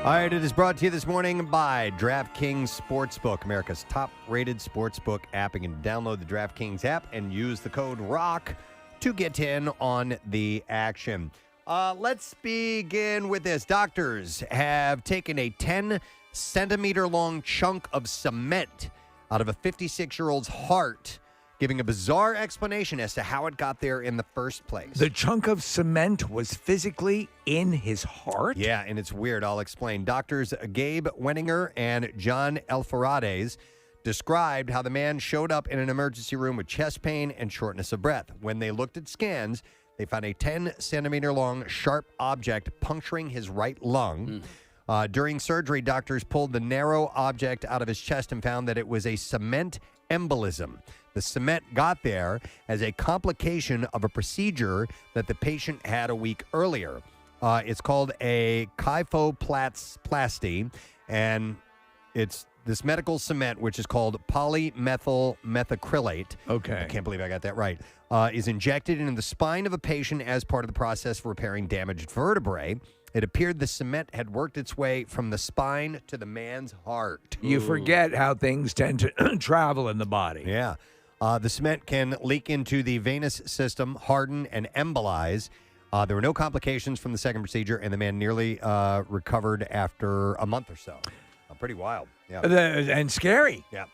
All right, it is brought to you this morning by DraftKings Sportsbook, America's top-rated sportsbook app. You can download the DraftKings app and use the code ROCK to get in on the action. Let's begin with this. Doctors have taken a 10-centimeter-long chunk of cement out of a 56-year-old's heart, giving a bizarre explanation as to how it got there in the first place. The chunk of cement was physically in his heart? Yeah, and it's weird. I'll explain. Doctors Gabe Wenninger and John Elfarades described how the man showed up in an emergency room with chest pain and shortness of breath. When they looked at scans, they found a 10-centimeter-long sharp object puncturing his right lung. During surgery, doctors pulled the narrow object out of his chest and found that it was a cement embolism. The cement got there as a complication of a procedure that the patient had a week earlier. It's called a kyphoplasty, and it's this medical cement, which is called polymethyl methacrylate. Okay. I can't believe I got that right. Is injected into the spine of a patient as part of the process for repairing damaged vertebrae. It appeared the cement had worked its way from the spine to the man's heart. You forget how things tend to travel in the body. Yeah. The cement can leak into the venous system, harden, and embolize. There were no complications from the second procedure, and the man nearly recovered after a month or so. Pretty wild. Yeah. And scary. Yeah.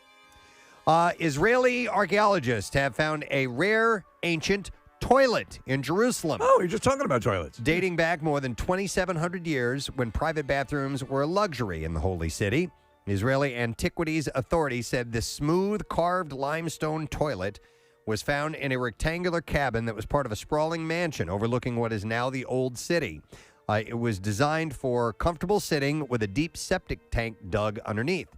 Israeli archaeologists have found a rare ancient toilet in Jerusalem. Oh, you're just talking about toilets. Dating back more than 2,700 years when private bathrooms were a luxury in the Holy City. Israeli Antiquities Authority said this smooth carved limestone toilet was found in a rectangular cabin that was part of a sprawling mansion overlooking what is now the Old City. It was designed for comfortable sitting with a deep septic tank dug underneath.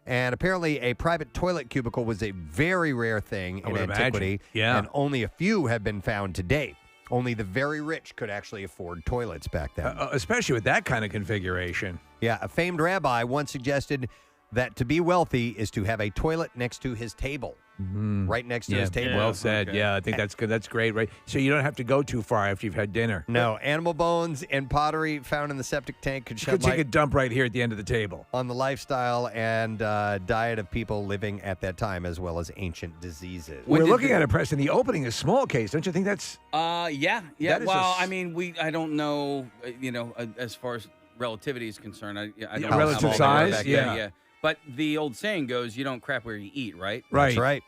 And apparently a private toilet cubicle was a very rare thing in antiquity. Yeah. And only a few have been found to date. Only the very rich could actually afford toilets back then. Especially with that kind of configuration. Yeah, a famed rabbi once suggested that to be wealthy is to have a toilet next to his table. Right next to his table. Well said. Okay. Yeah, I think that's good. That's great, right? So you don't have to go too far after you've had dinner. No, animal bones and pottery found in the septic tank could You shed could take light a dump right here at the end of the table. on the lifestyle and diet of people living at that time, as well as ancient diseases. We're looking at it, Preston. The opening is small case. Don't you think that's... Yeah. That is Well, I mean, I don't know, as far as relativity is concerned. I don't know relative how size? back then, yeah. But the old saying goes, you don't crap where you eat, right? That's right.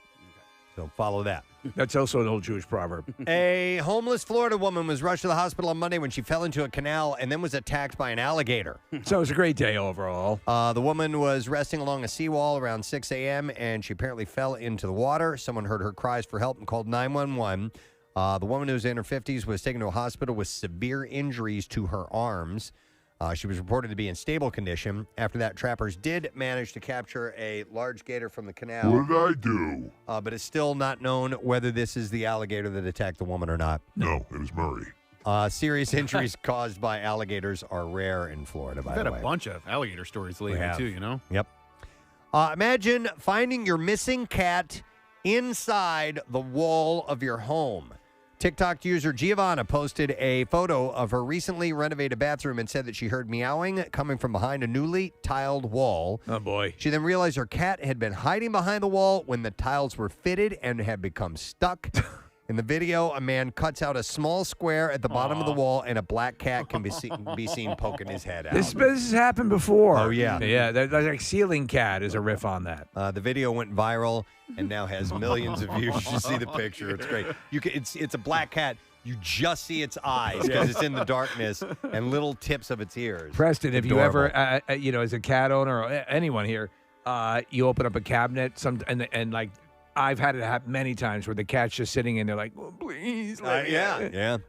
So follow that. That's also an old Jewish proverb. A homeless Florida woman was rushed to the hospital on Monday when she fell into a canal and then was attacked by an alligator. So it was a great day overall. The woman was resting along a seawall around 6 a.m. and she apparently fell into the water. Someone heard her cries for help and called 911. The woman, who was in her 50s, was taken to a hospital with severe injuries to her arms. She was reported to be in stable condition. After that, trappers did manage to capture a large gator from the canal. What did I do? But it's still not known whether this is the alligator that attacked the woman or not. No, it was Murray. Serious injuries caused by alligators are rare in Florida, by We've the had way. a bunch of alligator stories lately, have. too, you know? Yep. Imagine finding your missing cat inside the wall of your home. TikTok user Giovanna posted a photo of her recently renovated bathroom and said that she heard meowing coming from behind a newly tiled wall. Oh, boy. She then realized her cat had been hiding behind the wall when the tiles were fitted and had become stuck. In the video, a man cuts out a small square at the bottom of the wall, and a black cat can be seen poking his head out. This has happened before. Oh, yeah. Yeah, that like Ceiling Cat is a riff on that. The video went viral and now has millions of views. You should see the picture. It's great. It's a black cat. You just see its eyes because it's in the darkness and little tips of its ears. Preston, if you Adorable. ever, as a cat owner or anyone here, you open up a cabinet, and like I've had it happen many times where the cat's just sitting in there like, oh, please. Yeah.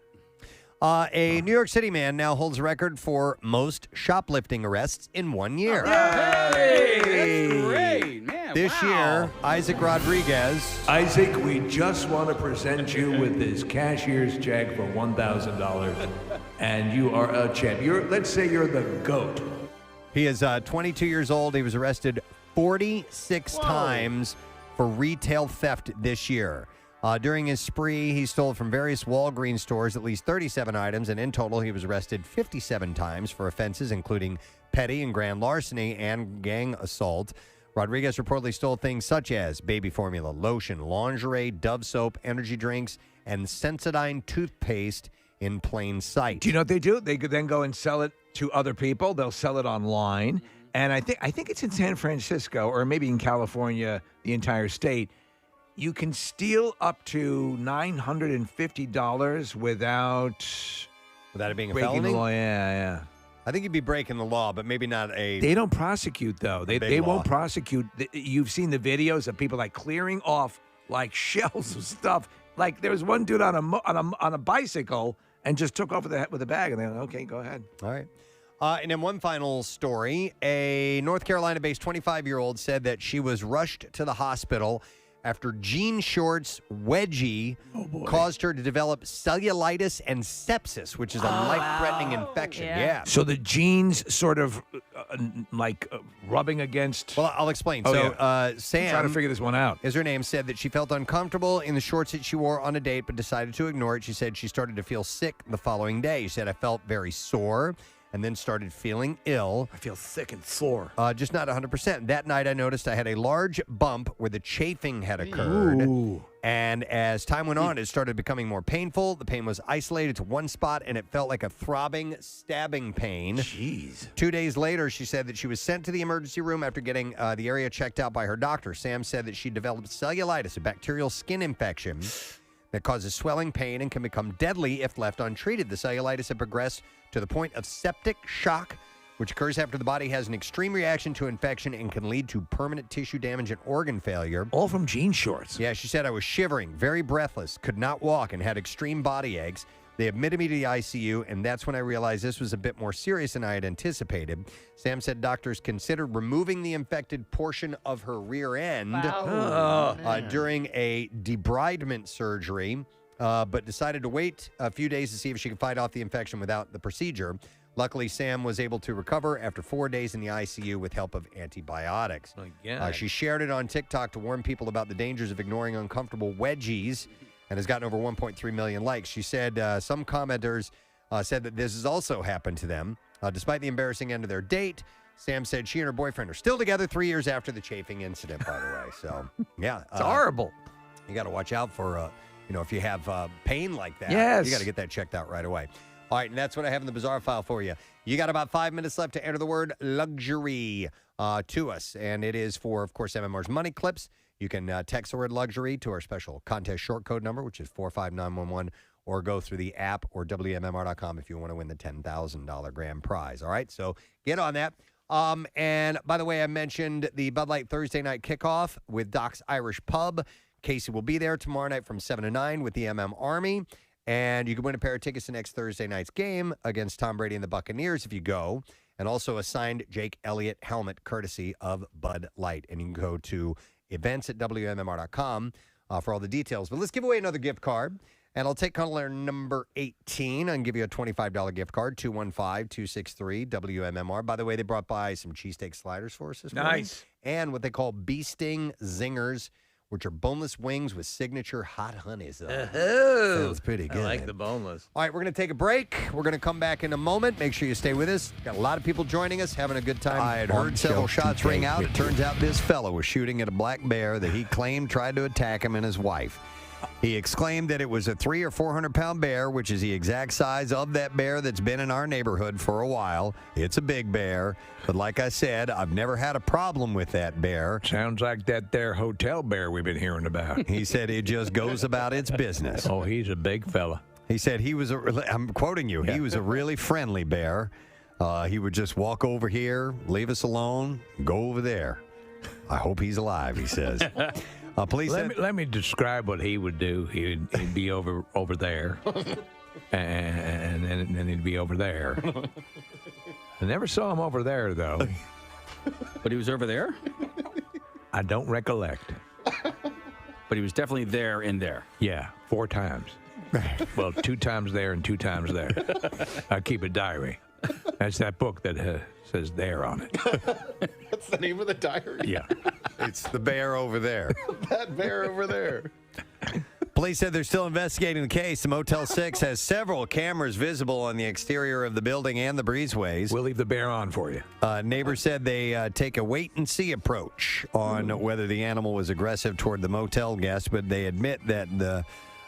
A New York City man now holds a record for most shoplifting arrests in 1 year. Hey, that's great, man. This year, Isaac Rodriguez. Isaac, we just want to present you with this cashier's check for $1,000, and you are a champ. Let's say you're the GOAT. He is 22 years old. He was arrested 46 times for retail theft this year. During his spree, he stole from various Walgreens stores at least 37 items, and in total, he was arrested 57 times for offenses including petty and grand larceny and gang assault. Rodriguez reportedly stole things such as baby formula, lotion, lingerie, Dove soap, energy drinks, and Sensodyne toothpaste in plain sight. Do you know what they do? They could then go and sell it to other people. They'll sell it online. And I think it's in San Francisco or maybe in California, the entire state. You can steal up to $950 without it being a breaking felony? the law. Yeah. I think you'd be breaking the law, but maybe not a... They don't prosecute, though. They won't prosecute. You've seen the videos of people like clearing off like shelves of stuff. Like there was one dude on a bicycle and just took off with a bag, and they're like, okay, go ahead. All right. And then one final story. A North Carolina-based 25-year-old said that she was rushed to the hospital after jean shorts wedgie caused her to develop cellulitis and sepsis, which is a life-threatening infection. Yeah. So the jeans sort of rubbing against... Well, I'll explain. Oh, Sam... I'm trying to figure this one out. Is her name, said that she felt uncomfortable in the shorts that she wore on a date, but decided to ignore it. She said she started to feel sick the following day. She said, I felt very sore and then started feeling ill. I feel sick and sore. Just not 100%. That night I noticed I had a large bump where the chafing had occurred. Ooh. And as time went on, it started becoming more painful. The pain was isolated to one spot, and it felt like a throbbing, stabbing pain. Jeez. 2 days later, she said that she was sent to the emergency room after getting the area checked out by her doctor. Sam said that she developed cellulitis, a bacterial skin infection that causes swelling, pain, and can become deadly if left untreated. The cellulitis had progressed to the point of septic shock, which occurs after the body has an extreme reaction to infection and can lead to permanent tissue damage and organ failure. All from jean shorts. Yeah, she said, I was shivering, very breathless, could not walk, and had extreme body aches. They admitted me to the ICU, and that's when I realized this was a bit more serious than I had anticipated. Sam said doctors considered removing the infected portion of her rear end during a debridement surgery, but decided to wait a few days to see if she could fight off the infection without the procedure. Luckily, Sam was able to recover after 4 days in the ICU with help of antibiotics. She shared it on TikTok to warn people about the dangers of ignoring uncomfortable wedgies and has gotten over 1.3 million likes. She said some commenters said that this has also happened to them. Despite the embarrassing end of their date, Sam said she and her boyfriend are still together 3 years after the chafing incident, by the way. So, yeah. It's horrible. You got to watch out for, if you have pain like that. Yes. You got to get that checked out right away. All right, and that's what I have in the bizarre file for you. You got about 5 minutes left to enter the word luxury to us, and it is for, of course, MMR's Money Clips. You can text the word luxury to our special contest short code number, which is 45911, or go through the app or WMMR.com if you want to win the $10,000 grand prize. All right, so get on that. And by the way, I mentioned the Bud Light Thursday night kickoff with Doc's Irish Pub. Casey will be there tomorrow night from 7 to 9 with the MM Army. And you can win a pair of tickets to next Thursday night's game against Tom Brady and the Buccaneers if you go. And also a signed Jake Elliott helmet courtesy of Bud Light. And you can go to events at WMMR.com for all the details. But let's give away another gift card. And I'll take caller number 18 and give you a $25 gift card, 215-263-WMMR. By the way, they brought by some cheesesteak sliders for us this morning. Nice. And what they call Bee Sting Zingers, which are boneless wings with signature hot honey. So sounds pretty good. I like the boneless. All right, we're going to take a break. We're going to come back in a moment. Make sure you stay with us. Got a lot of people joining us, having a good time. I had heard several shots ring out. It turns out this fellow was shooting at a black bear that he claimed tried to attack him and his wife. He exclaimed that it was a 300 or 400 pound bear, which is the exact size of that bear that's been in our neighborhood for a while. It's a big bear, but like I said, I've never had a problem with that bear. Sounds like that there hotel bear we've been hearing about. He said it just goes about its business. Oh, he's a big fella. He said he was I'm quoting you, he was a really friendly bear. He would just walk over here, leave us alone, go over there. I hope he's alive, he says. Police let me describe what he would do. He'd be over there, and then he'd be over there. I never saw him over there, though. But he was over there? I don't recollect. But he was definitely there in there. Yeah, 4 times. Well, 2 times there and 2 times there. I keep a diary. That's that book that says there on it. That's the name of the diary? Yeah. It's the bear over there. That bear over there. Police said they're still investigating the case. The Motel 6 has several cameras visible on the exterior of the building and the breezeways. We'll leave the bear on for you. Neighbors said they take a wait-and-see approach on whether the animal was aggressive toward the motel guests, but they admit that the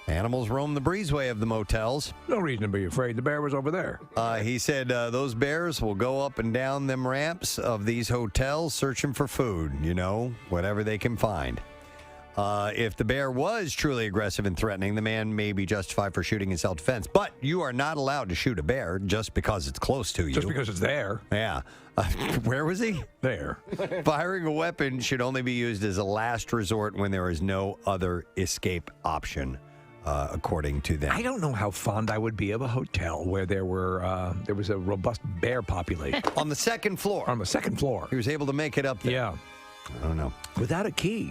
animals roam the breezeway of the motels. No reason to be afraid. The bear was over there. He said those bears will go up and down them ramps of these hotels searching for food, whatever they can find. If the bear was truly aggressive and threatening, the man may be justified for shooting in self-defense. But you are not allowed to shoot a bear just because it's close to you. Just because it's there. Yeah. Where was he? There. Firing a weapon should only be used as a last resort when there is no other escape option. According to them. I don't know how fond I would be of a hotel where there was a robust bear population. On the second floor. On the second floor. He was able to make it up there. Yeah. I don't know. Without a key.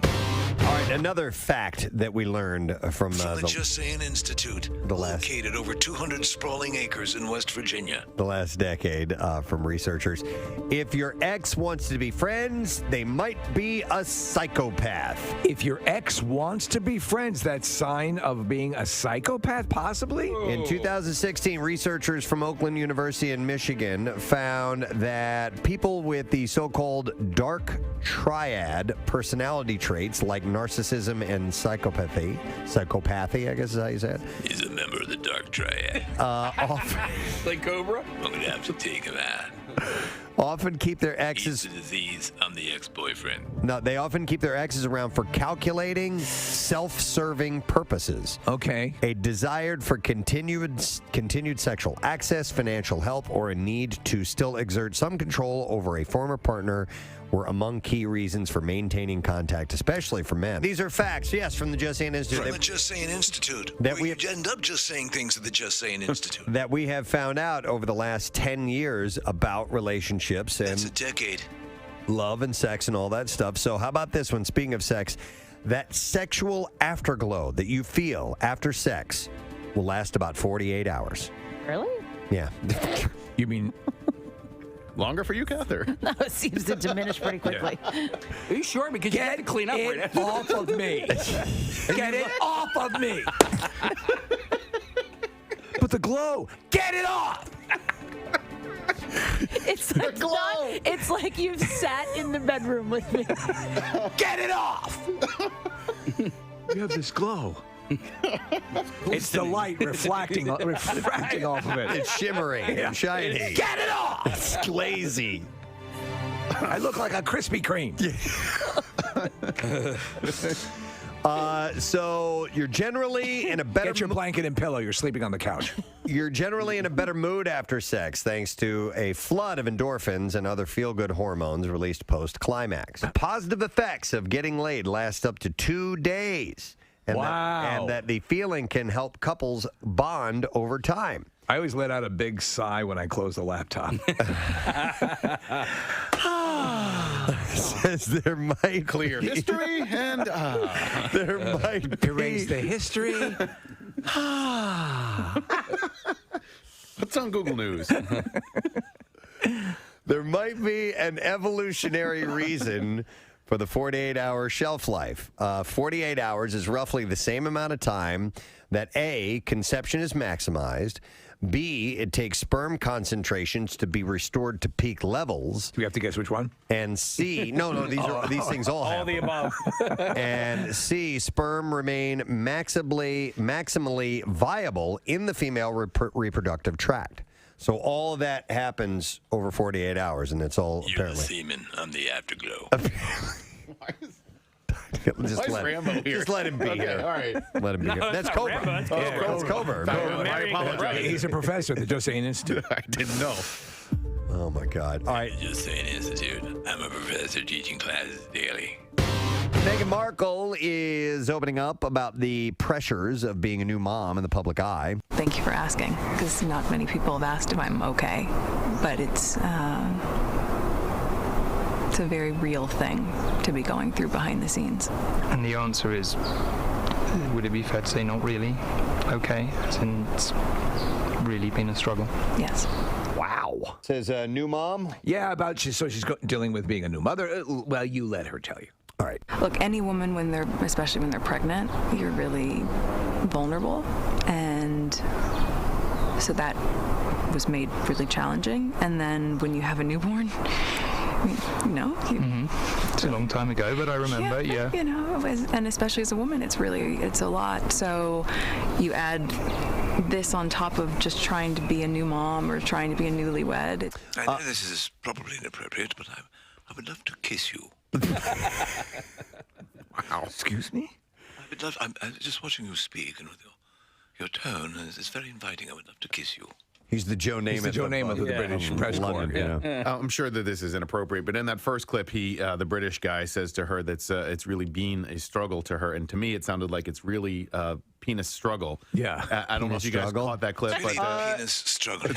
All right, another fact that we learned from the Just Saying Institute, last located over 200 sprawling acres in West Virginia. the last decade from researchers. If your ex wants to be friends, they might be a psychopath. If your ex wants to be friends, that's sign of being a psychopath, possibly? In 2016, researchers from Oakland University in Michigan found that people with the so-called dark triad personality traits like narcissism and psychopathy, I guess is how you say it, He's a member of the Dark Triad. often, Like Cobra? I'm going to have to take him out. often keep their He's exes. the disease. I'm the ex-boyfriend. No, they often keep their exes around for calculating, self-serving purposes. Okay. A desire for continued sexual access, financial help, or a need to still exert some control over a former partner were among key reasons for maintaining contact, especially for men. These are facts, yes, from the Just Saying Institute. From the Just Saying Institute. That where you end up just saying things at the Just Saying Institute. That we have found out over the last 10 years about relationships and That's a decade. love and sex and all that stuff. So how about this one? Speaking of sex, that sexual afterglow that you feel after sex will last about 48 hours. Really? Yeah. You mean longer for you, Cather? No, it seems to diminish pretty quickly. Are you sure? Because you had to clean up right after. off of me. Get it off of me. But the glow, get it off. It's like it's like you've sat in the bedroom with me. Get it off. You have this glow. It's the light refracting off of it. It's shimmering and shiny. Get it off. It's glazy. I look like a Krispy Kreme. So you're generally in a better... Get your blanket and pillow. You're sleeping on the couch. You're generally in a better mood after sex thanks to a flood of endorphins and other feel-good hormones released post-climax. The positive effects of getting laid last up to 2 days. And Wow. that the feeling can help couples bond over time. I always let out a big sigh when I close the laptop. Says there might Clear be, history and there might be. Erase the history. What's on Google News? There might be an evolutionary reason for the 48-hour shelf life. 48 hours is roughly the same amount of time that A, conception is maximized, B, it takes sperm concentrations to be restored to peak levels. Do we have to guess which one? And C, no, these things all happen. All the above. And C, sperm remain maximally viable in the female reproductive tract. So all of that happens over 48 hours, and it's all You're apparently. the semen. I'm the afterglow. Just let him be here. All right. Let him be here. That's Cobra. That's Cobra. I apologize. He's a professor at the Just Saying Institute. I didn't know. Oh, my God. All right. Just Saying Institute. I'm a professor teaching classes daily. Meghan Markle is opening up about the pressures of being a new mom in the public eye. Thank you for asking, because not many people have asked if I'm okay, but it's a very real thing to be going through behind the scenes. And the answer is, would it be fair to say not really okay, since it's really been a struggle? Yes. Wow. Says a new mom? Yeah, she's dealing with being a new mother. Well, you let her tell you. All right. Look, any woman, especially when they're pregnant, you're really vulnerable, and so that was made really challenging. And then when you have a newborn, It's a long time ago, but I remember, yeah. And especially as a woman, it's a lot. So you add this on top of just trying to be a new mom or trying to be a newlywed. I know this is probably inappropriate, but I would love to kiss you. Wow. Excuse me? I'm just watching you speak, and with your tone, it's very inviting. I would love to kiss you. He's the Joe Namath. He's the Joe Namath of the British press corps. Yeah. I'm sure that this is inappropriate, but in that first clip, the British guy says to her that's it's really been a struggle to her, and to me, it sounded like it's really penis struggle. Yeah, I don't know if you guys caught that clip, Really but penis struggle.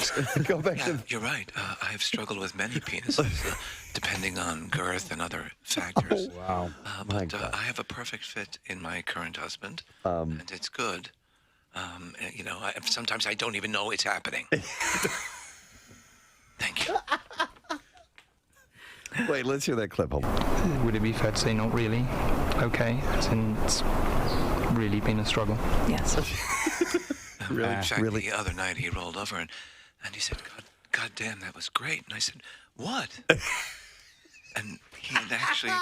Go back to. You're right. I have struggled with many penises, depending on girth and other factors. Wow. But I have a perfect fit in my current husband, and it's good. You know, sometimes I don't even know it's happening. Thank you. Wait, let's hear that clip. Would it be fair to say not really? Okay, it's really been a struggle. Yes. In fact, the other night he rolled over and he said, God damn, that was great. And I said, what? And he had actually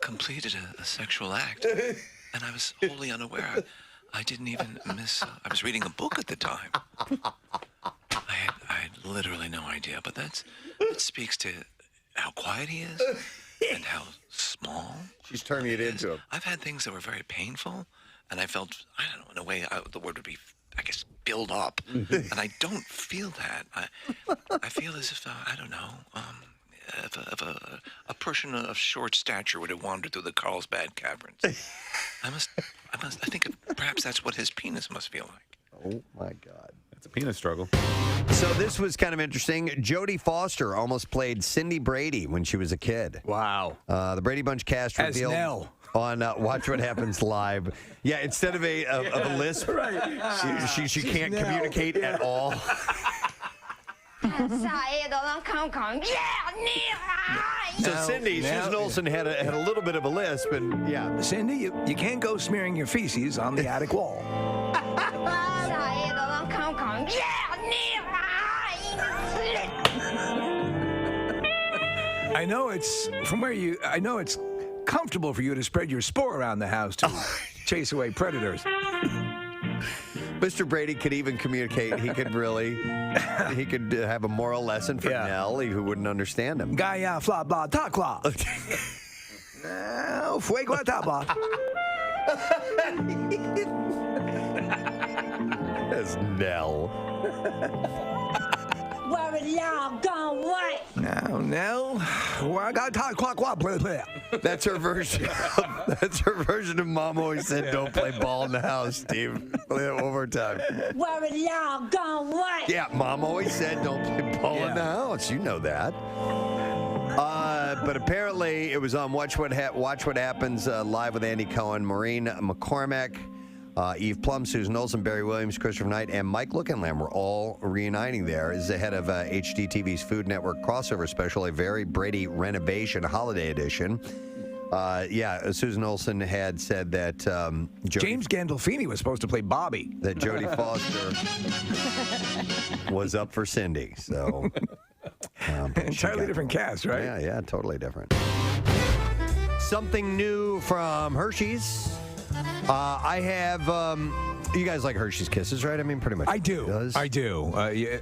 completed a sexual act. And I was wholly unaware. I didn't even miss. I was reading a book at the time. I had literally no idea, but that speaks to how quiet he is and how small. She's turning it into him. I've had things that were very painful, and I felt, I don't know, in a way, the word would be, I guess, build up, and I don't feel that. I feel as if I don't know. If a person of short stature would have wandered through the Carlsbad Caverns, I think perhaps that's what his penis must feel like. Oh my God, it's a penis struggle. So this was kind of interesting. Jodie Foster almost played Cindy Brady when she was a kid. Wow. The Brady Bunch cast As revealed Nell. on Watch What Happens Live. Yeah, instead of a lisp, she can't communicate at all. So Cindy, Susan Olsen had a little bit of a lisp, and yeah. Cindy, you can't go smearing your feces on the attic wall. I know it's comfortable for you to spread your spore around the house to chase away predators. Mr. Brady could even communicate. He could have a moral lesson for Nell, who wouldn't understand him. Gaya fla bla ta qua. Fuego tabla. That's Nell. Where y'all going? Now, Nell, I got ta qua qua play play. That's her version. That's her version of Mom always said, "Don't play ball in the house, Steve." Play it one more time. Where y'all going? Yeah, Mom always said, "Don't play ball in the house." You know that. But apparently, it was on Watch What Happens live with Andy Cohen, Maureen McCormack, Eve Plum, Susan Olsen, Barry Williams, Christopher Knight, and Mike Lookenlamb were all reuniting there. This is ahead of HGTV's Food Network crossover special, a very Brady renovation holiday edition. Susan Olsen had said that James Gandolfini was supposed to play Bobby. That Jodie Foster was up for Cindy. So entirely different cast, right? Yeah, totally different. Something new from Hershey's. I have. You guys like Hershey's Kisses, right? I mean, pretty much. I do.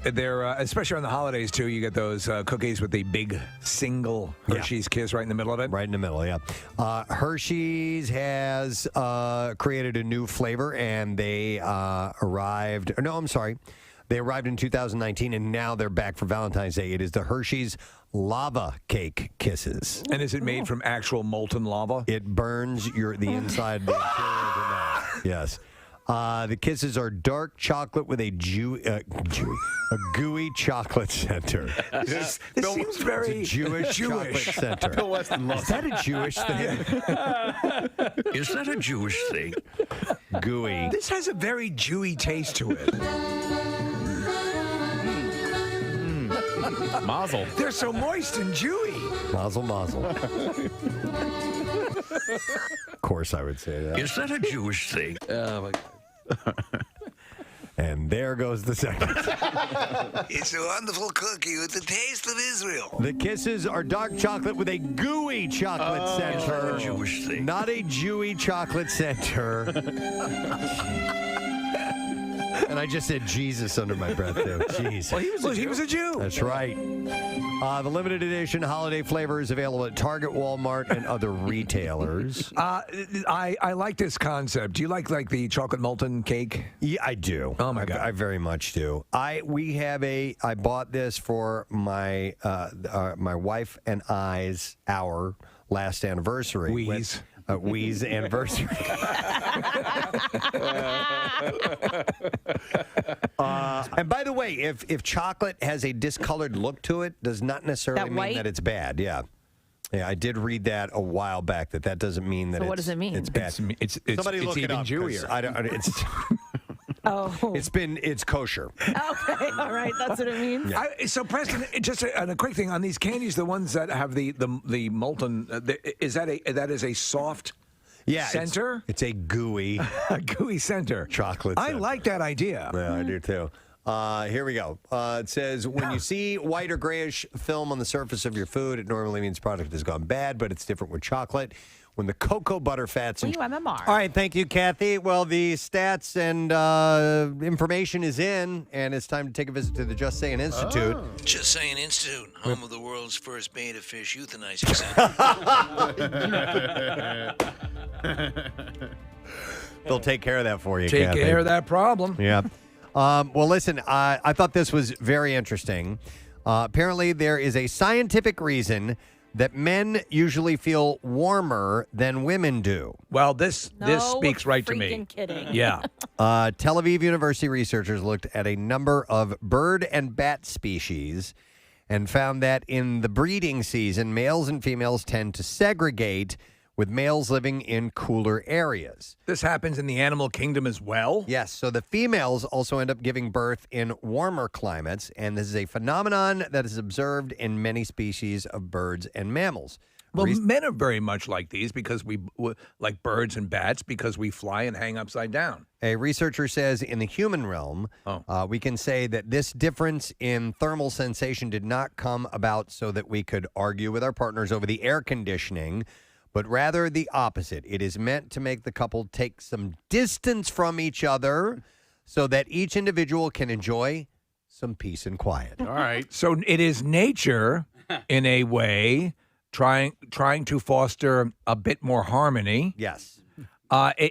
They're especially on the holidays too. You get those cookies with the big single Hershey's Kiss right in the middle of it. Right in the middle, yeah. Hershey's has created a new flavor, and they arrived. No, I'm sorry. They arrived in 2019, and now they're back for Valentine's Day. It is the Hershey's Lava Cake Kisses. And is it made from actual molten lava? It burns the inside, the interior of the mouth. Yes. The kisses are dark chocolate with a gooey chocolate center. This seems very Jewish chocolate center. Bill Weston loves Is that a Jewish thing? Is that a Jewish thing? Gooey. This has a very Jewy taste to it. Mazel. They're so moist and Jewy. Mazel, mazel. Of course I would say that. Is that a Jewish thing? Oh, my God. And there goes the second. It's a wonderful cookie with the taste of Israel. The kisses are dark chocolate with a gooey chocolate center. Not a Jewish thing. Not a Jewy chocolate center. And I just said Jesus under my breath, too. Jeez. Well, he was a Jew. That's right. The limited edition holiday flavor is available at Target, Walmart, and other retailers. I like this concept. Do you like the chocolate molten cake? Yeah, I do. Oh my God, I very much do. I bought this for my my wife and our last anniversary. Wee's anniversary. And by the way, if chocolate has a discolored look to it, does not necessarily mean that it's bad. Yeah. Yeah, I did read that a while back. That doesn't mean that. So what does it mean? It's bad. Somebody look it even up. Jewier. It's kosher. Okay, all right, that's what it means. Yeah. So Preston, just a quick thing on these candies, the ones that have the molten, is that a soft center? It's a gooey, center. Chocolate. I like that idea. Yeah, I do too. Here we go. It says, when you see white or grayish film on the surface of your food, it normally means product has gone bad, but it's different with chocolate. When the cocoa butter fats... WMMR. All right, thank you, Kathy. Well, the stats and information is in, and it's time to take a visit to the Just Saying Institute. Oh. Just Saying Institute, home of the world's first beta fish euthanizing center. They'll take care of that for you, Take Kathy. care of that problem. Yeah. Well, listen, I thought this was very interesting. Apparently, there is a scientific reason that men usually feel warmer than women do. Well, this speaks right to me. Freaking kidding. Yeah. Tel Aviv University researchers looked at a number of bird and bat species and found that in the breeding season, males and females tend to segregate, with males living in cooler areas. This happens in the animal kingdom as well? Yes. So the females also end up giving birth in warmer climates, and this is a phenomenon that is observed in many species of birds and mammals. Well, men are very much like these because we like birds and bats because we fly and hang upside down. A researcher says in the human realm, we can say that this difference in thermal sensation did not come about so that we could argue with our partners over the air conditioning, but rather the opposite. It is meant to make the couple take some distance from each other so that each individual can enjoy some peace and quiet. All right. So it is nature, in a way, trying to foster a bit more harmony. Yes.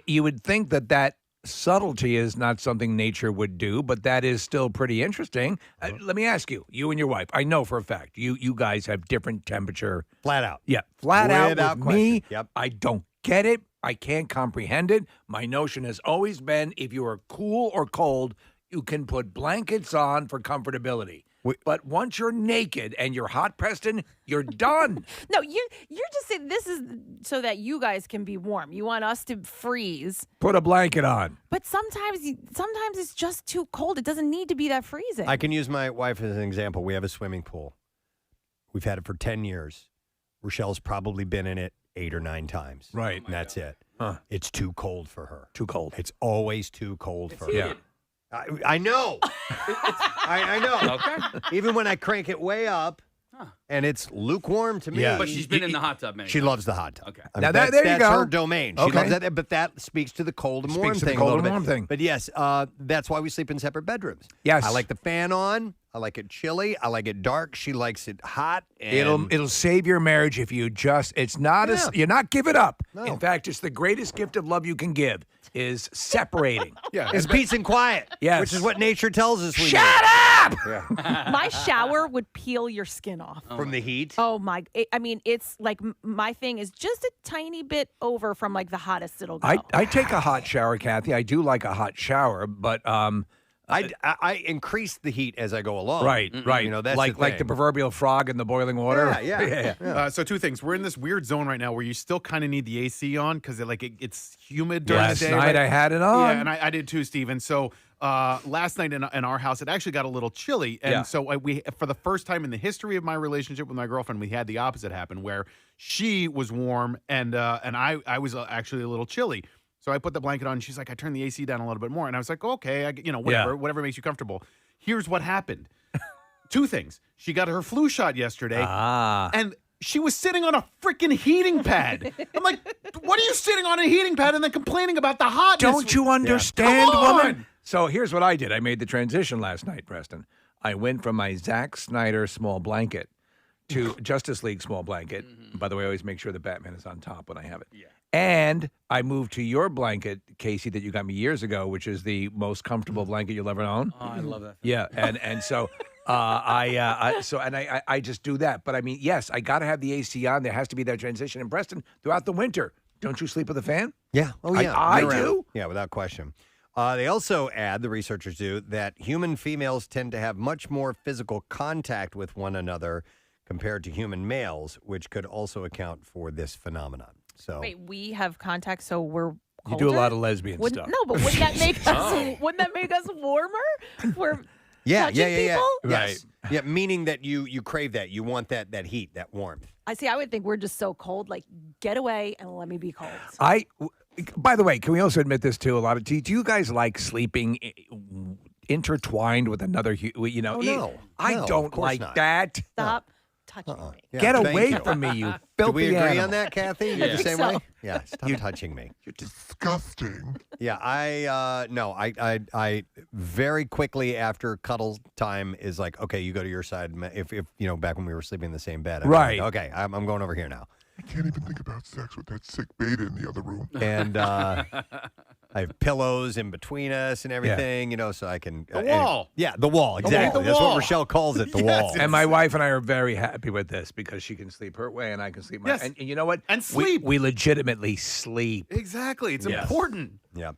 You would think that subtlety is not something nature would do, but that is still pretty interesting. Let me ask you and your wife, I know for a fact, you guys have different temperature. Flat out. Yeah, flat out Without with question. me. Yep. I don't get it. I can't comprehend it. My notion has always been if you are cool or cold, you can put blankets on for comfortability. But once you're naked and you're hot, Preston, you're done. No, you're just saying this is so that you guys can be warm. You want us to freeze. Put a blanket on. But sometimes it's just too cold. It doesn't need to be that freezing. I can use my wife as an example. We have a swimming pool. We've had it for 10 years. Rochelle's probably been in it 8 or 9 times. Right. And that's it. Huh. It's too cold for her. Too cold. It's always too cold for her. Yeah. I know. I know. Okay. Even when I crank it way up, and it's lukewarm to me. Yeah. But she's been in the hot tub many She times. loves the hot tub. Okay. I mean, Now, that's there you go. her domain. She Okay. loves that, but that speaks to the cold and warm Speaks to the thing cold a little and bit. warm thing. But yes, that's why we sleep in separate bedrooms. Yes. I like the fan on. I like it chilly. I like it dark. She likes it hot. And It'll save your marriage if you just, it's not you're not giving up. No. In fact, it's the greatest gift of love you can give is separating. it's peace and quiet. Yes. Which is what nature tells us we Shut need. up! Yeah. My shower would peel your skin off. From the heat? Oh my! I mean, it's like my thing is just a tiny bit over from like the hottest it'll go. I take a hot shower, Kathy. I do like a hot shower, but I increase the heat as I go along. right. You know, that's like the the proverbial frog in the boiling water. Yeah. So 2 things. We're in this weird zone right now where you still kind of need the AC on because it's humid during Last the day. night I had it on. Yeah, and I did too, Steven. So last night in our house, it actually got a little chilly. And so we, for the first time in the history of my relationship with my girlfriend, we had the opposite happen where she was warm and I was actually a little chilly. So I put the blanket on, and she's like, I turned the AC down a little bit more. And I was like, okay, whatever makes you comfortable. Here's what happened. 2 things. She got her flu shot yesterday, and she was sitting on a freaking heating pad. I'm like, what are you sitting on a heating pad and then complaining about the hotness? Don't you understand, woman? So here's what I did. I made the transition last night, Preston. I went from my Zack Snyder small blanket to Justice League small blanket. By the way, I always make sure the Batman is on top when I have it. Yeah. And I moved to your blanket, Casey, that you got me years ago, which is the most comfortable blanket you'll ever own. Oh, I love that. Yeah, and so I just do that. But I mean, yes, I got to have the AC on. There has to be that transition. And Preston, throughout the winter, don't you sleep with a fan? Yeah. Oh, yeah. I do. Yeah, without question. They also add, the researchers do, that human females tend to have much more physical contact with one another compared to human males, which could also account for this phenomenon. So wait, we have contact, so we're colder? You do a lot of lesbian stuff. No, but wouldn't that make us? Wouldn't that make us warmer? We're touching people? Yes. Yeah, meaning that you crave that. You want that heat, that warmth. I would think we're just so cold. Like, get away and let me be cold. By the way, can we also admit this too? Do you guys like sleeping intertwined with another? No, I don't like not. that. Stop touching me. Yeah, Get thank away you. from me, you filthy Do we agree animal. on that, Kathy? You're the same way? Yeah, stop touching me. You're disgusting. Yeah, I very quickly after cuddle time is like, okay, you go to your side. If back when we were sleeping in the same bed. Right. Like, okay, I'm going over here now. I can't even think about sex with that sick beta in the other room. And I have pillows in between us and everything, so I can... The wall. Yeah, the wall, exactly. That's what Rochelle calls it, the wall. And my wife and I are very happy with this because she can sleep her way and I can sleep my... Yes. And you know what? And sleep. We legitimately sleep. Exactly. It's important. Yeah.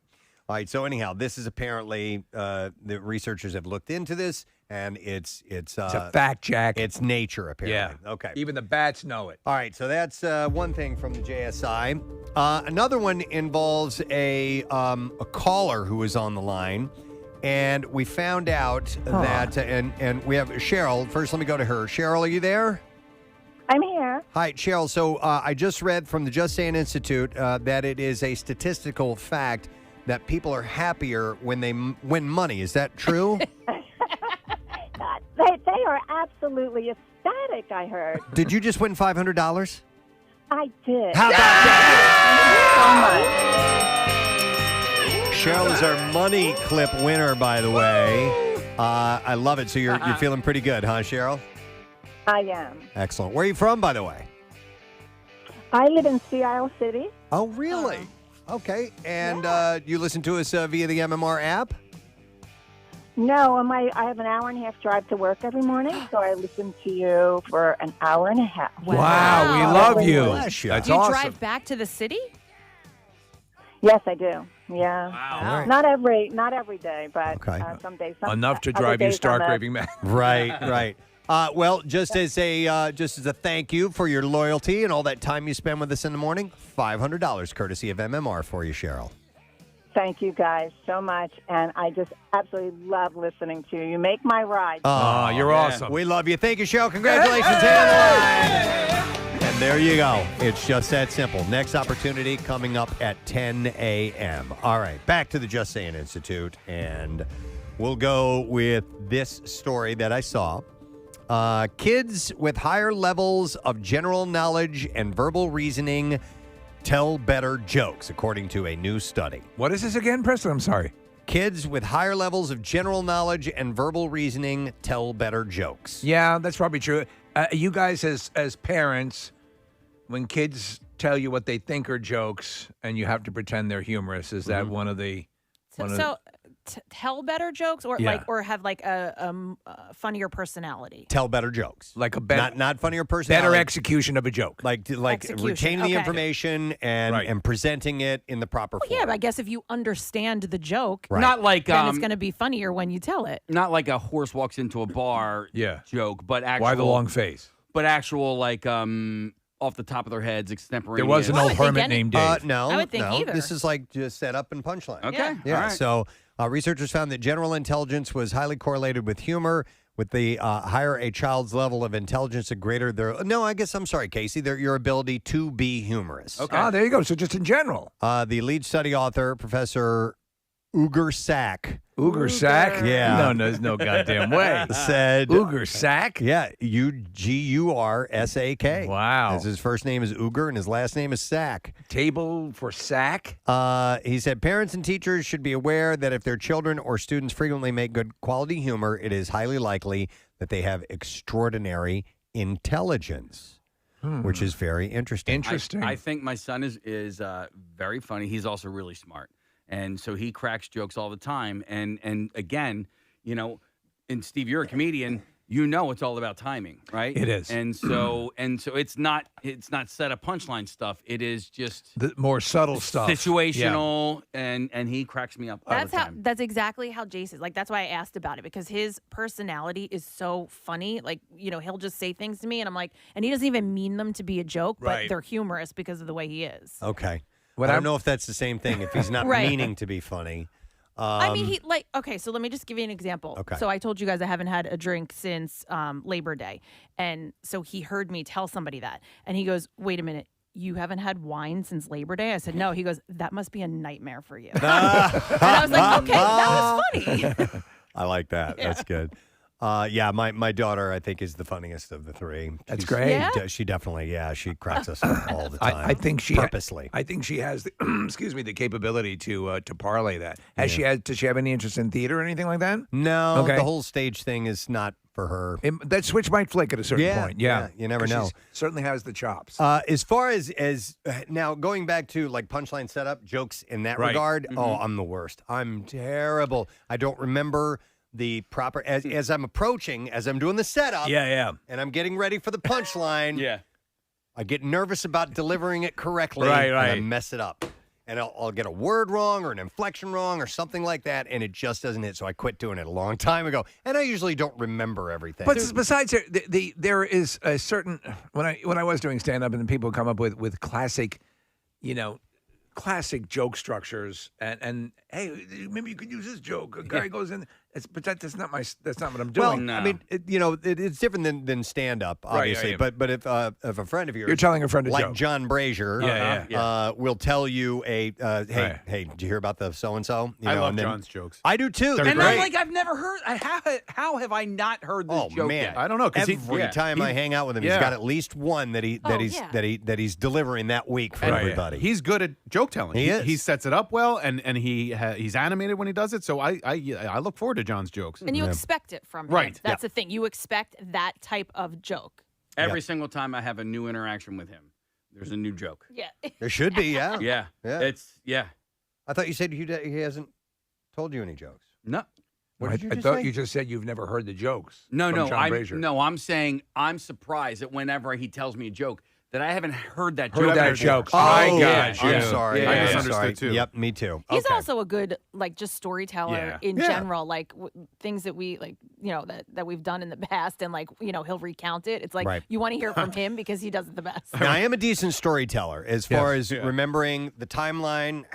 All right, so anyhow, this is apparently... the researchers have looked into this, and it's a fact, Jack. It's nature, apparently. Yeah. Okay. Even the bats know it. All right, so that's one thing from the JSI. Another one involves a caller who was on the line, and we found out that, and we have Cheryl. First, let me go to her. Cheryl, are you there? I'm here. Hi, Cheryl. So I just read from the Just Saying Institute that it is a statistical fact that people are happier when they win money. Is that true? They are absolutely ecstatic, I heard. Did you just win $500? I did. How about that? Cheryl is our money clip winner, by the way. I love it. So you're feeling pretty good, huh, Cheryl? I am. Excellent. Where are you from, by the way? I live in Seattle City. Oh, really? Okay. And you listen to us via the MMR app? No, I have an hour and a half drive to work every morning, so I listen to you for an hour and a half. Wow, we love you. Bless you. That's Do you awesome. drive back to the city? Yes, I do. Yeah. Wow. Not every day, but some days. Enough to other drive you days stark I'm raving mad. Right. Well, just as a thank you for your loyalty and all that time you spend with us in the morning, $500 courtesy of MMR for you, Cheryl. Thank you guys so much, and I just absolutely love listening to you. You make my ride. Oh, you're awesome. We love you. Thank you, Cheryl. Congratulations. And there you go. It's just that simple. Next opportunity coming up at 10 a.m. All right, back to the Just Saying Institute, and we'll go with this story that I saw. Kids with higher levels of general knowledge and verbal reasoning tell better jokes, according to a new study. What is this again, Preston? I'm sorry. Kids with higher levels of general knowledge and verbal reasoning tell better jokes. Yeah, that's probably true. You guys, as parents, when kids tell you what they think are jokes and you have to pretend they're humorous, is that one of the... Tell better jokes, or Yeah. or have like a funnier personality. Tell better jokes. Like a better... Not funnier personality. Better execution of a joke. Like Execution, retaining the okay. information and presenting it in the proper form. Yeah, but I guess if you understand the joke, Right. Not like then it's going to be funnier when you tell it. not like a horse walks into a bar joke, but actual Why the long face? But actual like off the top of their heads, extemporaneous. There was an old hermit named Dave. No, I would think no. either. This is like just set up and punchline. Okay. Yeah. All right. So researchers found that general intelligence was highly correlated with humor. With the higher a child's level of intelligence, the greater their... No, I guess I'm sorry, Casey. Your ability to be humorous. Okay. Ah, there you go. So just in general. The lead study author, Professor Uger Sack. Uger Sack? Yeah. No, there's no goddamn way. Said Uger Sack? Yeah, Ugursak. Wow. His first name is Uger and his last name is Sack. Table for Sack? He said parents and teachers should be aware that if their children or students frequently make good quality humor, it is highly likely that they have extraordinary intelligence, which is very interesting. I think my son is very funny. He's also really smart. And so he cracks jokes all the time. And again, and Steve, you're a comedian. It's all about timing, right? It is. And so it's not set up punchline stuff. It is just the more subtle stuff, situational, and he cracks me up all the time. That's exactly how Jace is. Like, that's why I asked about it, because his personality is so funny. Like, he'll just say things to me, and I'm like, and he doesn't even mean them to be a joke, but they're humorous because of the way he is. Okay. I don't know if that's the same thing. If he's not meaning to be funny. I mean, okay, so let me just give you an example. Okay. So I told you guys I haven't had a drink since Labor Day. And so he heard me tell somebody that. And he goes, wait a minute, you haven't had wine since Labor Day? I said, no. He goes, that must be a nightmare for you. And I was like, okay, that was funny. I like that. Yeah. That's good. My daughter, I think, is the funniest of the three. That's great. Yeah? She definitely, she cracks us up all the time. I think she purposely. I think she has the the capability to parlay that. Does she have any interest in theater or anything like that? No, Okay. the whole stage thing is not for her. That switch might flick at a certain point. Yeah, you never know. She certainly has the chops. As far as now going back to like punchline setup jokes in that regard, I'm the worst. I'm terrible. I don't remember the proper as I'm approaching, as I'm doing the setup, and I'm getting ready for the punchline. I get nervous about delivering it correctly, and I mess it up, and I'll get a word wrong or an inflection wrong or something like that, and it just doesn't hit. So I quit doing it a long time ago, and I usually don't remember everything. But besides, there is a certain when I was doing stand up, and people come up with classic, classic joke structures, and hey, maybe you could use this joke. A guy goes in, but that's not what I'm doing. Well, I mean, it's different than stand up, obviously. yeah. But if a friend of yours, You're telling a friend a like joke. John Brazier, will tell you hey, did you hear about the so and so? I love John's jokes. I do too. And I'm like, I've never heard. How have I not heard this joke man. yet? I don't know, because every time I hang out with him, he's got at least one that he's delivering that week for everybody. He's good at joke telling. He is. He sets it up well, and he's animated when he does it. So I look forward to John's jokes. And you expect it from him. Right. That's the thing. You expect that type of joke. Every single time I have a new interaction with him, there's a new joke. Yeah. There should be, yeah. Yeah. I thought you said he hasn't told you any jokes. No. What did you I just thought say? you just said you've never heard the jokes. No, from John Brazier. I'm saying I'm surprised that whenever he tells me a joke, that I haven't heard that Heard joke. that before. joke. I got you. I'm sorry. I I'm misunderstood sorry. too. Yep, me too. He's also a good, just storyteller in general, things that we, that we've done in the past, and, he'll recount it. It's like, you want to hear from him because he does it the best. Now, I am a decent storyteller as far as remembering the timeline,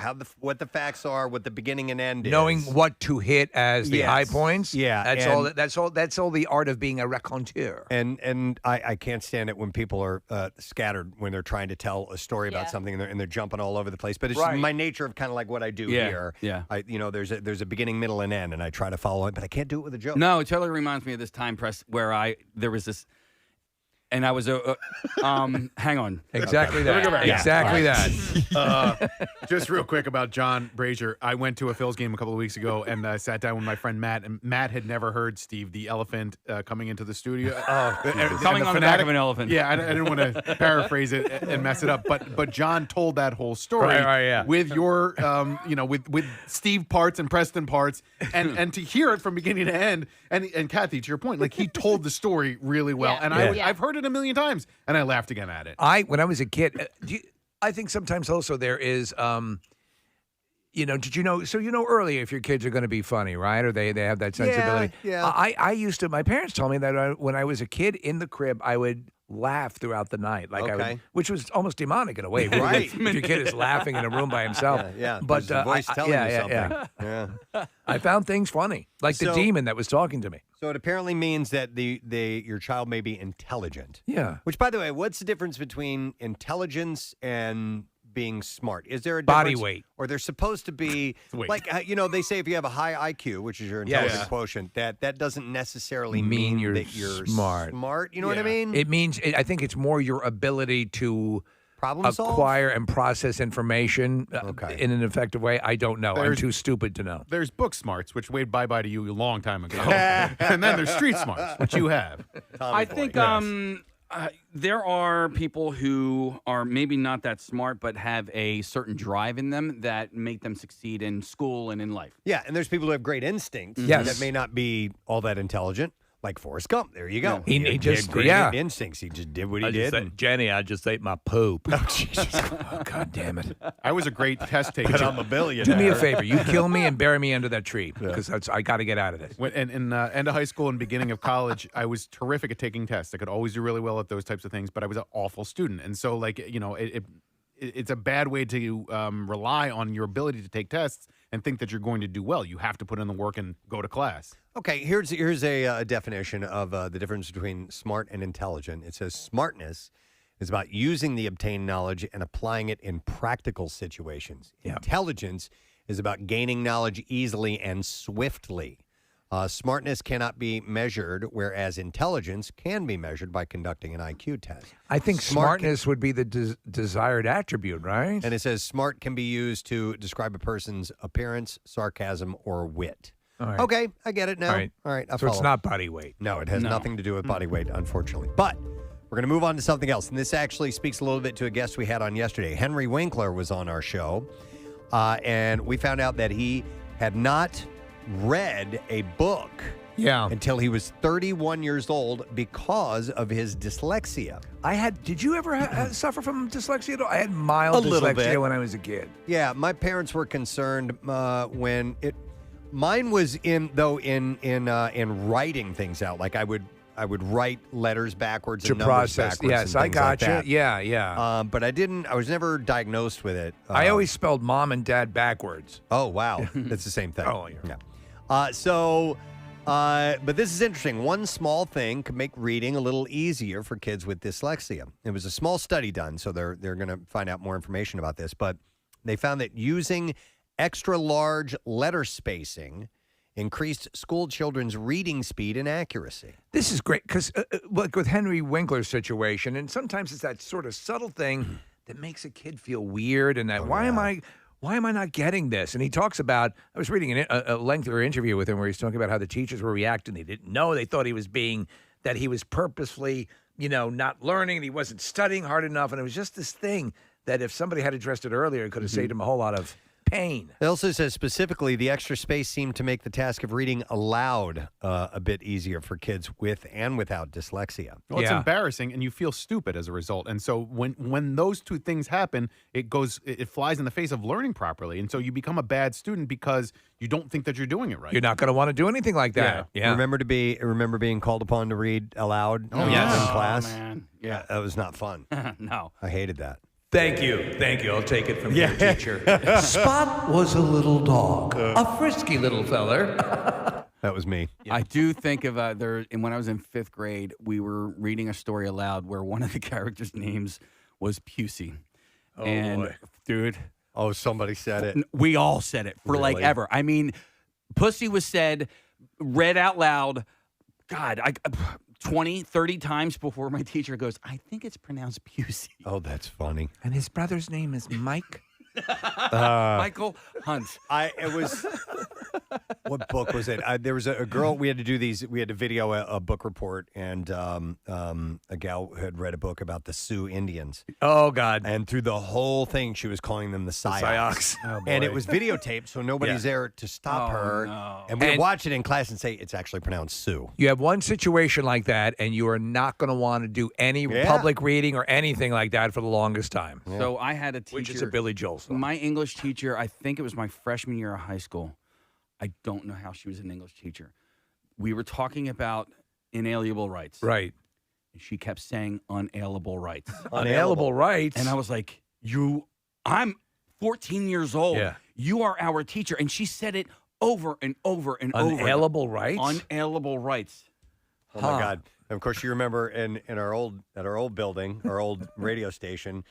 what the facts are, what the beginning and end is. Knowing what to hit as the high points. Yeah. That's all the art of being a raconteur. And I can't stand it when people are scattered when they're trying to tell a story about something and they're jumping all over the place. But it's my nature of kind of like what I do here. Yeah. There's a beginning, middle, and end, and I try to follow it, but I can't do it with a joke. No, it totally reminds me of this time press where there was this, and I was hang on. Exactly that. Exactly that. Just real quick about John Brazier. I went to a Phil's game a couple of weeks ago, and I sat down with my friend Matt, and Matt had never heard Steve the elephant coming into the studio. Coming on the back of an elephant. Yeah, I didn't want to paraphrase it and mess it up, but John told that whole story with your, with Steve parts and Preston parts, and to hear it from beginning to end, and Kathy, to your point, like he told the story really well, and I've heard it a million times, and I laughed again at it. When I was a kid, I think sometimes also there is, did you know? So early if your kids are going to be funny, right? Or they have that sensibility. Yeah. I used to. My parents told me that when I was a kid in the crib, I would laugh throughout the night, which was almost demonic in a way. Right. If your kid is laughing in a room by himself. Yeah. But There's a voice telling you something. Yeah. I found things funny, like the demon that was talking to me. So it apparently means that your child may be intelligent. Yeah. Which, by the way, what's the difference between intelligence and being smart? Is there a Body difference? weight. Or they're supposed to be like they say if you have a high IQ, which is your intelligence quotient, that doesn't necessarily mean that you're smart. You know what I mean? It means I think it's more your ability to problem solve? acquire and process information in an effective way. I don't know. I'm too stupid to know. There's book smarts, which waved bye-bye to you a long time ago. And then there's street smarts, which you have. I think there are people who are maybe not that smart, but have a certain drive in them that make them succeed in school and in life. Yeah, and there's people who have great instincts that may not be all that intelligent. Like Forrest Gump. There you go. He had just great instincts. He just did what he did. Jenny, I just ate my poop. Oh, Jesus. Oh, God damn it. I was a great test taker. But I'm a billionaire. Do me a favor. You kill me and bury me under that tree because I got to get out of this. In end of high school and beginning of college, I was terrific at taking tests. I could always do really well at those types of things, but I was an awful student. And so, it's a bad way to rely on your ability to take tests and think that you're going to do well. You have to put in the work and go to class. Okay, here's a definition of the difference between smart and intelligent. It says smartness is about using the obtained knowledge and applying it in practical situations. Intelligence is about gaining knowledge easily and swiftly. Smartness cannot be measured, whereas intelligence can be measured by conducting an IQ test. I think smartness would be the desired attribute, right? And it says smart can be used to describe a person's appearance, sarcasm, or wit. All right. Okay, I get it now. All right. I So it's follow. not body weight. No, it has nothing to do with body weight, unfortunately. But we're going to move on to something else. And this actually speaks a little bit to a guest we had on yesterday. Henry Winkler was on our show. And we found out that he had not read a book until he was 31 years old because of his dyslexia. Did you ever suffer from dyslexia at all? I had mild dyslexia when I was a kid. Yeah, my parents were concerned when mine was in writing things out. Like I would write letters backwards To and numbers process. backwards. Yes, and I things got like you. that. Yeah. But I was never diagnosed with it. I always spelled mom and dad backwards. Oh, wow. It's the same thing. Oh, yeah. But this is interesting. One small thing could make reading a little easier for kids with dyslexia. It was a small study done, so they're going to find out more information about this. But they found that using extra large letter spacing increased school children's reading speed and accuracy. This is great because, like with Henry Winkler's situation, and sometimes it's that sort of subtle thing that makes a kid feel weird and that why am I not getting this? And he talks about, I was reading a lengthier interview with him where he's talking about how the teachers were reacting. They didn't know. They thought he was purposefully, not learning, and he wasn't studying hard enough. And it was just this thing that if somebody had addressed it earlier, it could have saved him a whole lot of pain. It also says specifically the extra space seemed to make the task of reading aloud a bit easier for kids with and without dyslexia. Well, it's embarrassing, and you feel stupid as a result. And so when those two things happen, it flies in the face of learning properly. And so you become a bad student because you don't think that you're doing it right. You're not going to want to do anything like that. Yeah. Remember being called upon to read aloud in class? Oh, man. Yeah. That was not fun. No. I hated that. Thank you. I'll take it from your teacher. Spot was a little dog, a frisky little feller. That was me. I do think of when I was in 5th grade, we were reading a story aloud where one of the characters' names was Pusey. Oh, and boy. dude. Oh, somebody said it. We all said it for like Really? ever. I mean, pussy was read out loud. God, 20, 30 times before my teacher goes, I think it's pronounced Pusey. Oh, that's funny. And his brother's name is Mike? Michael Hunt. What book was it? There was a girl, we had to do these, we had to video a book report, and a gal had read a book about the Sioux Indians. Oh, God. And through the whole thing, she was calling them the Sioux. Oh, and it was videotaped, so nobody's there to stop her. No. And we'd watch it in class and say, it's actually pronounced Sioux. You have one situation like that, and you are not going to want to do any public reading or anything like that for the longest time. Yeah. So I had a teacher. Which is a Billy Joel song. My English teacher, I think it was my freshman year of high school. I don't know how she was an English teacher. We were talking about inalienable rights. Right. And she kept saying unalienable rights. Unalienable rights? And I was like, I'm 14 years old. Yeah. You are our teacher. And she said it over and over and over. Unalienable rights? Unalienable rights. Oh, my God. And of course, you remember at our old building, our old radio station,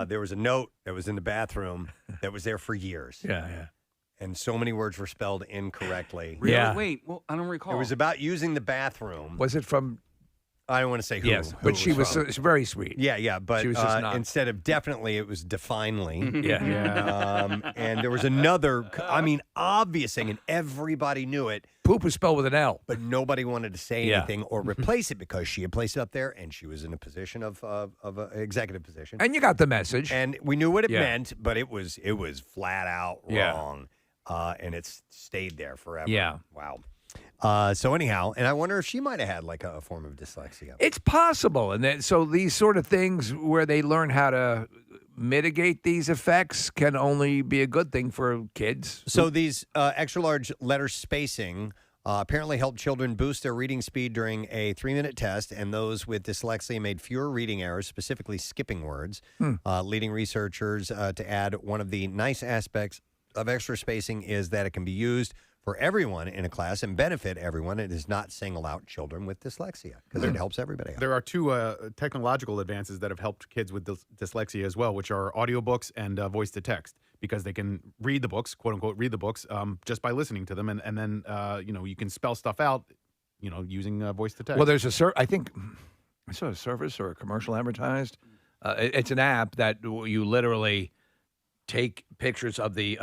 there was a note that was in the bathroom that was there for years. Yeah. And so many words were spelled incorrectly. Really? Yeah. Wait, well, I don't recall. It was about using the bathroom. Was it from? I don't want to say who. Yes, who but she was from. very sweet. Yeah, but she was just not. instead of definitely, it was definely. Yeah. And there was another, obvious thing, and everybody knew it. Poop was spelled with an L. But nobody wanted to say anything or replace it because she had placed it up there and she was in a position of an executive position. And you got the message. And we knew what it meant, but it was flat out Yeah. wrong. And it's stayed there forever. Yeah. Wow. So anyhow, and I wonder if she might have had like a form of dyslexia. It's possible. And then, so these sort of things where they learn how to mitigate these effects can only be a good thing for kids. So these extra large letter spacing apparently helped children boost their reading speed during a 3-minute test, and those with dyslexia made fewer reading errors, specifically skipping words, leading researchers to add one of the nice aspects of extra spacing is that it can be used for everyone in a class and benefit everyone. It does not single out children with dyslexia because it helps everybody out. There are two technological advances that have helped kids with dyslexia as well, which are audiobooks and voice to text, because they can read the books, quote unquote, read the books just by listening to them. And then, you can spell stuff out, using voice to text. Well, there's I think I saw a service or a commercial advertised. It's an app that you literally take pictures of the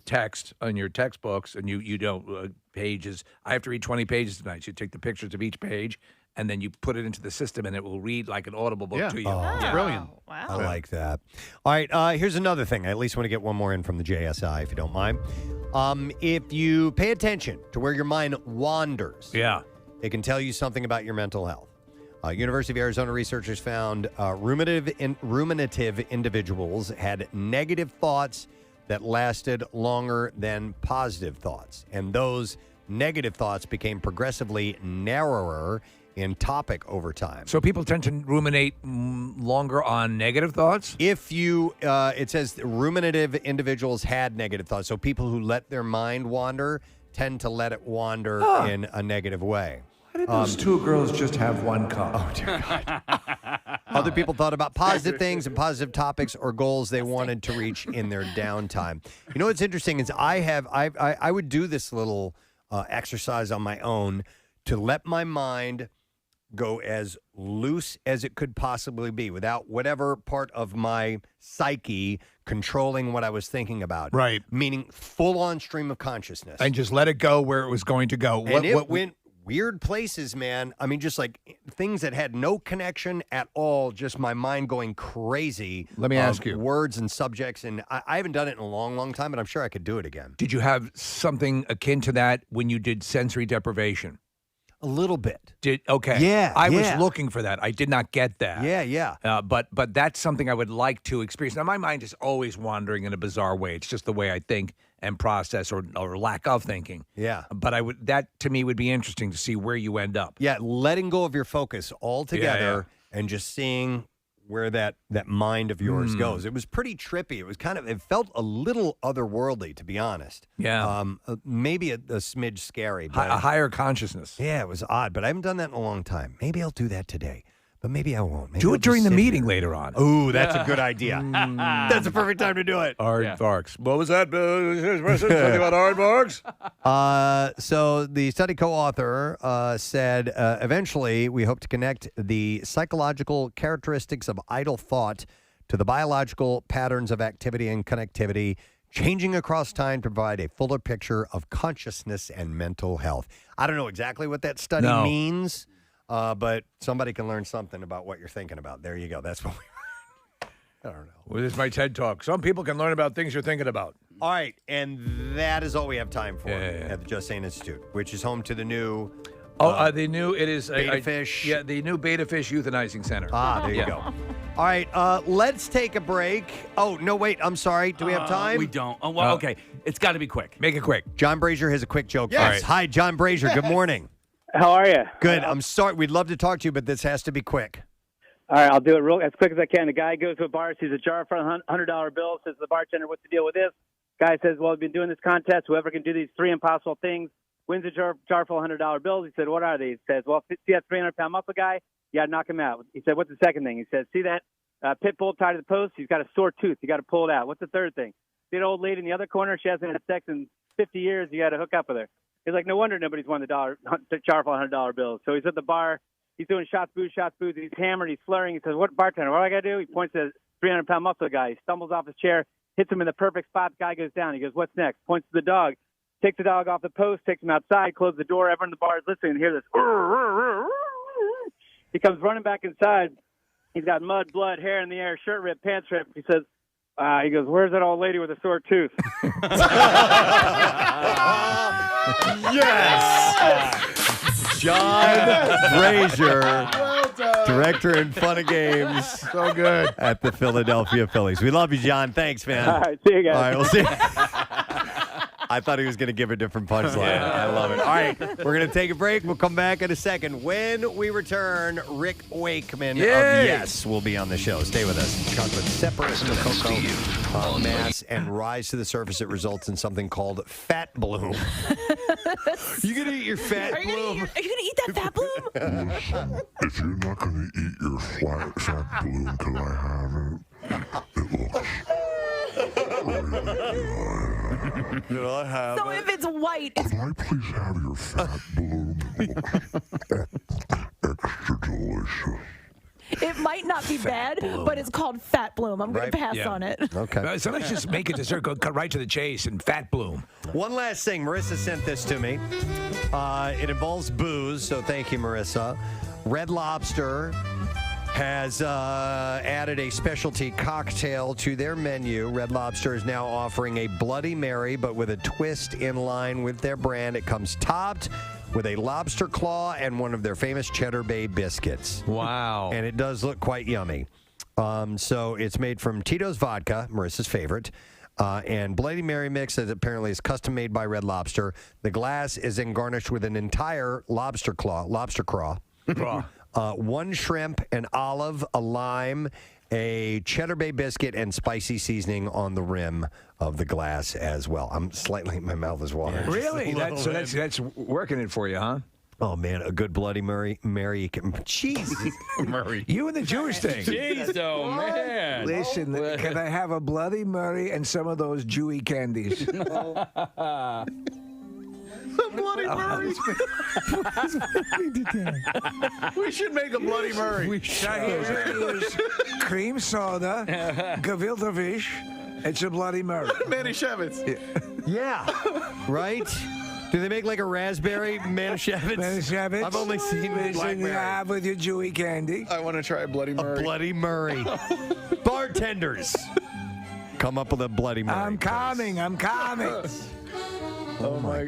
text on your textbooks, and you don't pages. I have to read 20 pages tonight. So you take the pictures of each page, and then you put it into the system, and it will read like an Audible book to you. Oh, brilliant. Wow. I like that. All right, here's another thing. I at least want to get one more in from the JSI, if you don't mind. If you pay attention to where your mind wanders, it can tell you something about your mental health. University of Arizona researchers found ruminative individuals had negative thoughts that lasted longer than positive thoughts. And those negative thoughts became progressively narrower in topic over time. So people tend to ruminate longer on negative thoughts? If you, it says ruminative individuals had negative thoughts. So people who let their mind wander tend to let it wander in a negative way. Why did those two girls just have one cup? Oh, dear God. Other people thought about positive things and positive topics or goals they wanted to reach in their downtime. You know what's interesting is I would do this little exercise on my own to let my mind go as loose as it could possibly be without whatever part of my psyche controlling what I was thinking about. Right. Meaning full-on stream of consciousness. And just let it go where it was going to go. And it went weird places, man. I mean, just like things that had no connection at all, just my mind going crazy. Let me ask you. Words and subjects, and I haven't done it in a long, long time, but I'm sure I could do it again. Did you have something akin to that when you did sensory deprivation? A little bit. Okay. Yeah, I was yeah. looking for that. I did not get that. Yeah. But that's something I would like to experience. Now, my mind is always wandering in a bizarre way. It's just the way I think and process or lack of thinking. Yeah. But that to me would be interesting to see where you end up. Yeah, letting go of your focus altogether and just seeing where that mind of yours goes. It was pretty trippy. It felt a little otherworldly, to be honest. Yeah. Maybe a smidge scary. But A higher consciousness. Yeah, it was odd, but I haven't done that in a long time. Maybe I'll do that today, but maybe I won't. Maybe Do I'll it during just the sit meeting here. later on. Ooh, that's a good idea. That's the perfect time to do it. Aardvarks. What was that? Something about aardvarks? So the study co-author said, eventually we hope to connect the psychological characteristics of idle thought to the biological patterns of activity and connectivity, changing across time to provide a fuller picture of consciousness and mental health. I don't know exactly what that study means, but somebody can learn something about what you're thinking about. There you go. That's what we I don't know. Well, this is my TED Talk. Some people can learn about things you're thinking about. All right, and that is all we have time for at the Just Saying Institute, which is home to the new... the new, it is... Beta Fish. Yeah, the new Beta Fish Euthanizing Center. There you go. All right, let's take a break. Oh, no, wait, I'm sorry. Do we have time? We don't. Oh, well, okay. It's got to be quick. Make it quick. John Brazier has a quick joke for Yes. us. Hi, John Brazier. Good morning. How are you? Good. I'm sorry. We'd love to talk to you, but this has to be quick. All right, I'll do it as quick as I can. The guy goes to a bar, sees a jar full of $100 bills, says to the bartender, "What's the deal with this?" Guy says, "Well, we've been doing this contest. Whoever can do these 3 impossible things wins a jar full of $100 bills." He said, "What are these?" He says, "Well, see that 300-pound muscle guy? Yeah, knock him out." He said, "What's the second thing?" He says, "See that Pit bull tied to the post. He's got a sore tooth. You got to pull it out. What's the third thing? See an old lady in the other corner. She hasn't had sex in 50 years. You got to hook up with her. He's like, no wonder nobody's won the jar full of $100 bills. So he's at the bar. He's doing shots, booze. He's hammered. He's slurring. He says, what, bartender, what do I got to do? He points to a 300-pound muscle guy. He stumbles off his chair, hits him in the perfect spot. The guy goes down. He goes, what's next? Points to the dog. Takes the dog off the post, takes him outside, closes the door. Everyone in the bar is listening and hear this. He comes running back inside. He's got mud, blood, hair in the air, shirt ripped, pants ripped. He says, he goes, where's that old lady with a sore tooth? Yes! John Frazier, director and fun of games. So good. At the Philadelphia Phillies. We love you, John. Thanks, man. All right, see you guys. All right, we'll see. I thought he was going to give a different punchline. Yeah. I love it. All right, we're going to take a break. We'll come back in a second. When we return, Rick Wakeman of Yes will be on the show. Stay with us. Chocolate separate from the cocoa mass and rise to the surface. It results in something called fat bloom. You going to eat your fat bloom? Are you going to eat that fat bloom? Listen, if you're not going to eat your fat bloom till I have it, it looks really good. Did I have So if it's white, it's... Could I please have your fat bloom? It looks extra delicious. It might not be bad, but it's called fat bloom. I'm going to pass on it. Okay. So let's just make a dessert, go cut right to the chase and fat bloom. One last thing. Marissa sent this to me. It involves booze, so thank you, Marissa. Red Lobster has added a specialty cocktail to their menu. Red Lobster is now offering a Bloody Mary, but with a twist in line with their brand. It comes topped with a lobster claw and one of their famous Cheddar Bay biscuits. Wow. And it does look quite yummy. So it's made from Tito's vodka, Marissa's favorite, and Bloody Mary mix that apparently is custom made by Red Lobster. The glass is then garnished with an entire lobster craw. One shrimp, an olive, a lime, a Cheddar Bay biscuit, and spicy seasoning on the rim of the glass as well. My mouth is watering. Really? That's working it for you, huh? Oh, man, a good Bloody Mary. Jeez. Murray. You and the Jewish thing. Jeez, oh, man. Listen, can I have a Bloody Mary and some of those Jewy candies? Bloody Murray. We should make a Bloody Murray. We should. Cream soda, gefilte fish, it's a Bloody Murray. Manischewitz. Yeah. Right? Do they make like a raspberry Manischewitz? Manischewitz. I've only seen blackberry. Have with your Jewy candy. I want to try a Bloody Murray. A Bloody Murray. Bartenders, come up with a Bloody Murray. I'm coming. Oh my!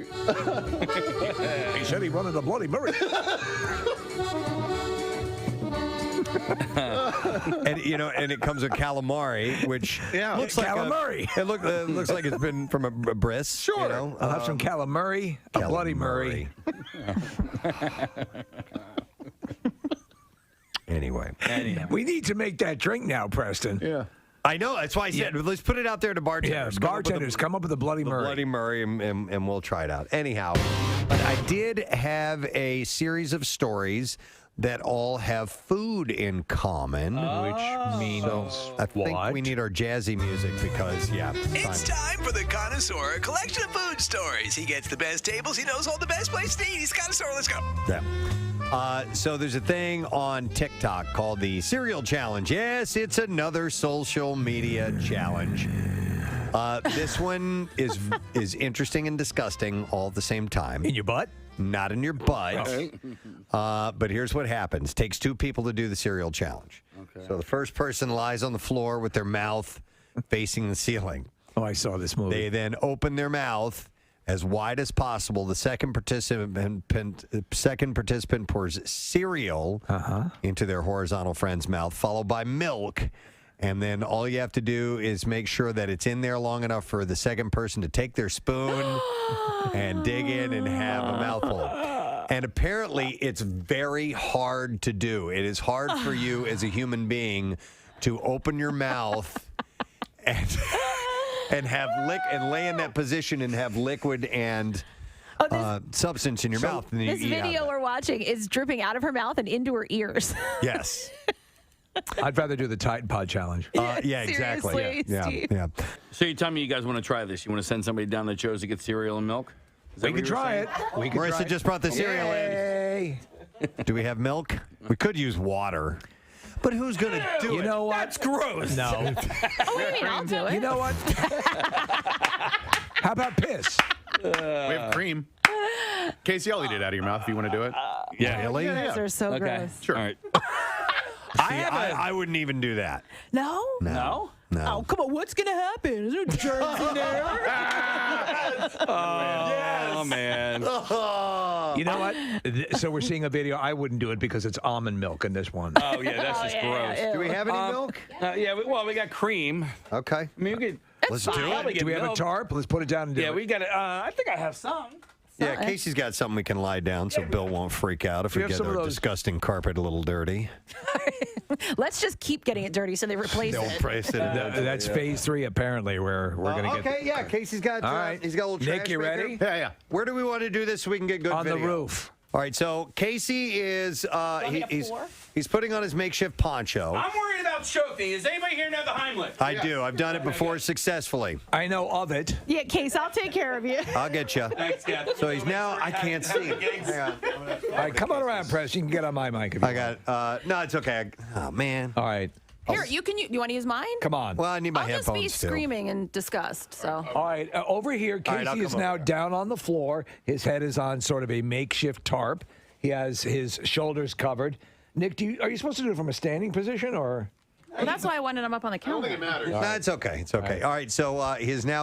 He said he wanted a Bloody Murray. and it comes with calamari, which looks like calamari. It looks like it's been from a bris. Sure. I'll have some calamari, a Bloody Murray. Anyway, we need to make that drink now, Preston. Yeah. I know. That's why I said let's put it out there to bartenders. Yeah, bartenders, come up with a Bloody Murray. Bloody Murray, and we'll try it out. Anyhow, but I did have a series of stories that all have food in common, which means I think we need our jazzy music because It's time for the Connoisseur, a collection of food stories. He gets the best tables. He knows all the best places to eat. He's Connoisseur. Let's go. Yeah. So there's a thing on TikTok called the Cereal Challenge. Yes, it's another social media challenge. This one is interesting and disgusting all at the same time. In your butt? Not in your butt. Okay. But here's what happens. Takes two people to do the cereal challenge. Okay. So the first person lies on the floor with their mouth facing the ceiling. Oh, I saw this movie. They then open their mouth as wide as possible. The second participant pours cereal into their horizontal friend's mouth, followed by milk. And then all you have to do is make sure that it's in there long enough for the second person to take their spoon and dig in and have a mouthful. And apparently it's very hard to do. It is hard for you as a human being to open your mouth and have and lay in that position and have liquid and substance in your mouth. And This video we're watching is dripping out of her mouth and into her ears. Yes. I'd rather do the Tide Pod challenge. Yeah, exactly. Seriously, Steve. Yeah. So you tell me you guys want to try this. You want to send somebody down the Joe's to get cereal and milk? Is that We what can you were try saying? it. We can Marissa try it. just brought the cereal in. Do we have milk? We could use water. But who's going to do it? You know what? That's gross. No. Oh, what do you mean? I'll do it. You know what? How about piss? We have cream. Casey, I'll eat it out of your mouth if you want to do it. Yeah. Really? You guys are so Okay. gross. Sure. All right. I wouldn't even do that. No? No? Oh, come on. What's going to happen? Is there germs in there? Oh, man. You know what? So we're seeing a video. I wouldn't do it because it's almond milk in this one. Oh, yeah, that's just gross. Do we have any milk? Yeah, we got cream. Okay. I mean, we could. Let's do it. Do we have a tarp? Let's put it down and do Yeah, it. we got it. I think I have some. Yeah, Casey's got something we can lie down so Bill won't freak out if We we have get some of our those- disgusting carpet a little dirty. Let's just keep getting it dirty so they replace They'll it. replace it. That's phase 3, apparently, where we're going to get... Okay, yeah, Casey's got, All right. he's got a little Nick, trash you maker. ready? Yeah. Where do we want to do this so we can get good On video? the roof. All right, so Casey is he's putting on his makeshift poncho. I'm worried about choking. Does anybody here know the Heimlich? I do. I've done it before successfully. I know of it. Yeah, Case, I'll take care of you. I'll get you. Thanks, Kat. So he's now, I can't see. Hang on. All right, come on around, Preston. You can get on my mic if you I got, no, it's okay. Oh, man. want. All right. Here, you want to use mine? Come on. Well, I need my I'll just headphones be still. screaming in disgust. So. All right, over here, All right, I'll Casey is come now over. down on the floor. His head is on sort of a makeshift tarp. He has his shoulders covered. Nick, are you supposed to do it from a standing position or? Well, that's why I wanted him up on the counter. No, it's okay. It's okay. All right, so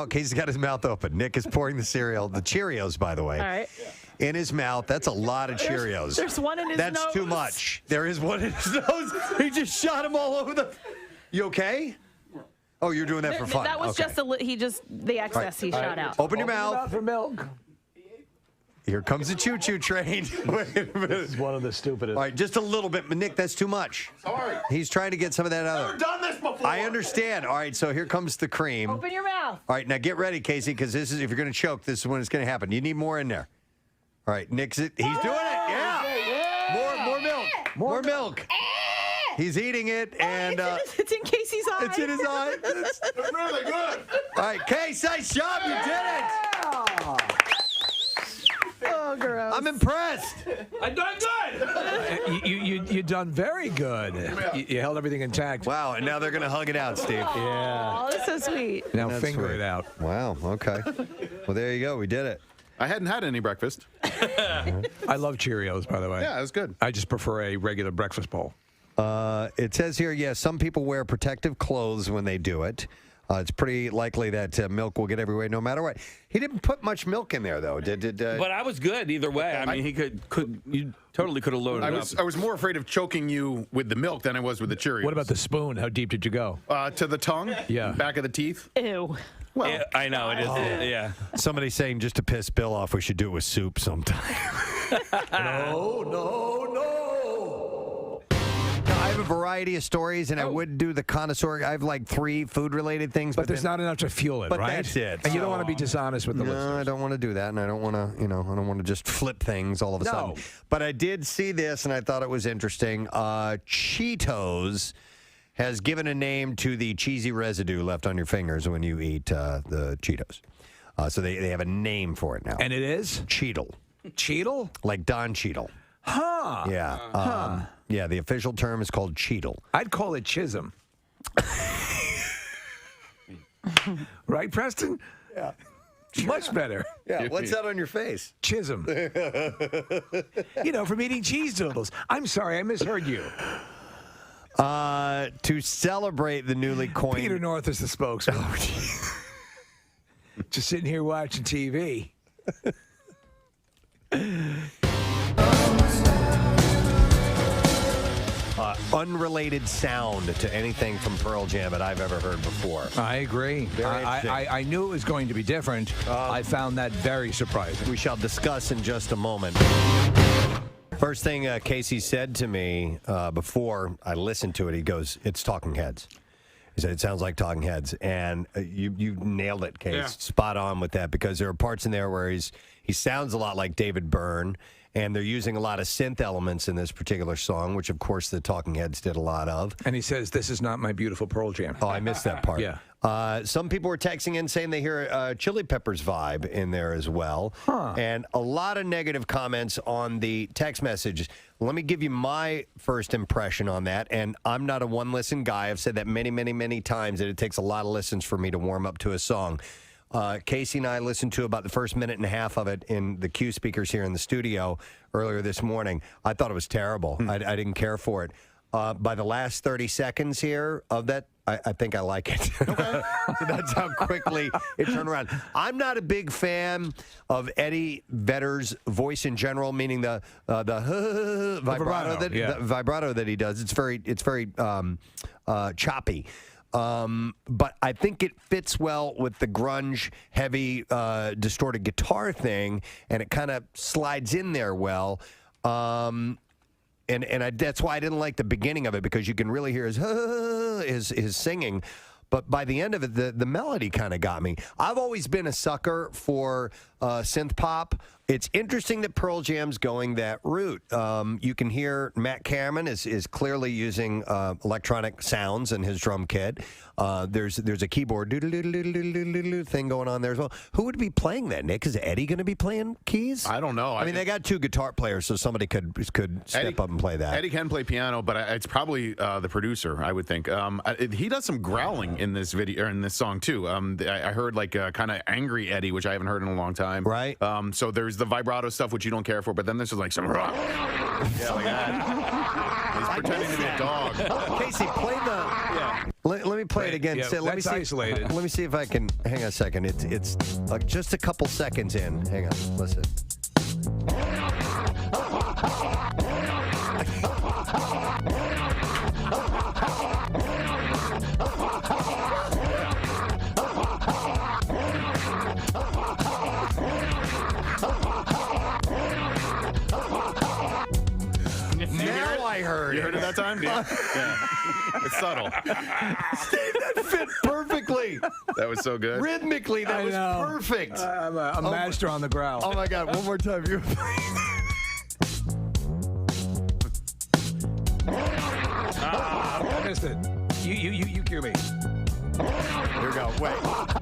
Casey's got his mouth open. Nick is pouring the cereal, the Cheerios, by the way. All right. In his mouth. That's a lot of Cheerios. There's one in his That's nose. too much. There is one in his nose. He just shot him all over the. You okay? Oh, you're doing that for fun. That was okay. just the excess he shot out. Open your mouth. for milk. Here comes the choo-choo train. Wait a minute. This is one of the stupidest. All right, just a little bit. But Nick, that's too much. Sorry. He's trying to get some of that out. I've never done this before. I understand. All right, so here comes the cream. Open your mouth. All right, now get ready, Casey, because this is if you're going to choke, this is when it's going to happen. You need more in there. All right, Nick's he's doing it. Yeah. More milk. More milk. He's eating it, and It's in Casey's eye. it's in his eye. It's really good. All right, Case, nice job. You did it. Oh, gross. I'm impressed. I done good. You done very good. You held everything intact. Wow, and now they're going to hug it out, Steve. Yeah. Oh, that's so sweet. Now That's finger sweet. it out. Wow, okay. Well, there you go. We did it. I hadn't had any breakfast. I love Cheerios, by the way. Yeah, it was good. I just prefer a regular breakfast bowl. It says here, yes, some people wear protective clothes when they do it. It's pretty likely that milk will get everywhere no matter what. He didn't put much milk in there, though. But I was good either way. I mean, you totally could have loaded I was more afraid of choking you with the milk than I was with the Cheerios. What about the spoon? How deep did you go? To the tongue? Yeah. Back of the teeth? Ew. Well, Yeah, I know it is. Yeah. Somebody's saying just to piss Bill off, we should do it with soup sometime. No. I have a variety of stories, and I would do the connoisseur. I have like 3 food-related things, But there's not enough to fuel it, but right? that's it. And you don't want to be dishonest with the No, listeners. I don't want to do that, and I don't want to, I don't want to just flip things all of a sudden. But I did see this, and I thought it was interesting. Cheetos has given a name to the cheesy residue left on your fingers when you eat the Cheetos. So they have a name for it now. And it is? Cheetle. Cheetle? Like Don Cheadle. Huh. Yeah. Yeah, the official term is called Cheetle. I'd call it Chisholm. Right, Preston? Yeah. Much better. Yeah, what's that on your face? Chisholm. From eating cheese doodles. I'm sorry, I misheard you. To celebrate the newly coined... Peter North is the spokesman. Just sitting here watching TV. Unrelated sound to anything from Pearl Jam that I've ever heard before. I agree. I knew it was going to be different. I found that very surprising. We shall discuss in just a moment. First thing Casey said to me before I listened to it, he goes, "It's Talking Heads." He said, "It sounds like Talking Heads," and you nailed it, Case. Yeah. Spot on with that, because there are parts in there where he sounds a lot like David Byrne, And they're using a lot of synth elements in this particular song, which, of course, the Talking Heads did a lot of. And he says, "This is not my beautiful Pearl Jam." Oh, I missed that part. Yeah. Some people were texting in saying they hear a Chili Peppers vibe in there as well. And a lot of negative comments on the text messages. Let me give you my first impression on that. And I'm not a one-listen guy. I've said that many, many, many times, that it takes a lot of listens for me to warm up to a song. Casey and I listened to about the first minute and a half of it in the Q speakers here in the studio earlier this morning. I thought it was terrible. I didn't care for it. By the last 30 seconds here of that, I think I like it. So that's how quickly it turned around. I'm not a big fan of Eddie Vedder's voice in general, meaning the vibrato that he does. It's very choppy. But I think it fits well with the grunge, heavy, distorted guitar thing, and it kind of slides in there well. And that's why I didn't like the beginning of it, because you can really hear his singing. But by the end of it, the melody kind of got me. I've always been a sucker for synth pop. It's interesting that Pearl Jam's going that route. You can hear Matt Cameron is clearly using electronic sounds in his drum kit. There's a keyboard thing going on there as well. Who would be playing that, Nick? Is Eddie going to be playing keys? I don't know. I mean, they got two guitar players, so somebody could step up and play that. Eddie can play piano, but it's probably the producer, I would think. He does some growling in this video or in this song too. I heard like kind of angry Eddie, which I haven't heard in a long time. Right. So there's the vibrato stuff, which you don't care for, but then there's just like some rock. Yeah, like that. He's pretending to be a dog. Casey, play the. Yeah. Let me play it again. Yeah, let me see. Isolated. Let me see if I can. Hang on a second. It's just a couple seconds in. Hang on. Listen. Now I heard. You heard it that time? Yeah. It's subtle. Steve, that fit perfectly. That was so good. Rhythmically, that was perfect. I'm a master on the growl. Oh my God! One more time. You. I missed it. You cue me. Here we go. Wait.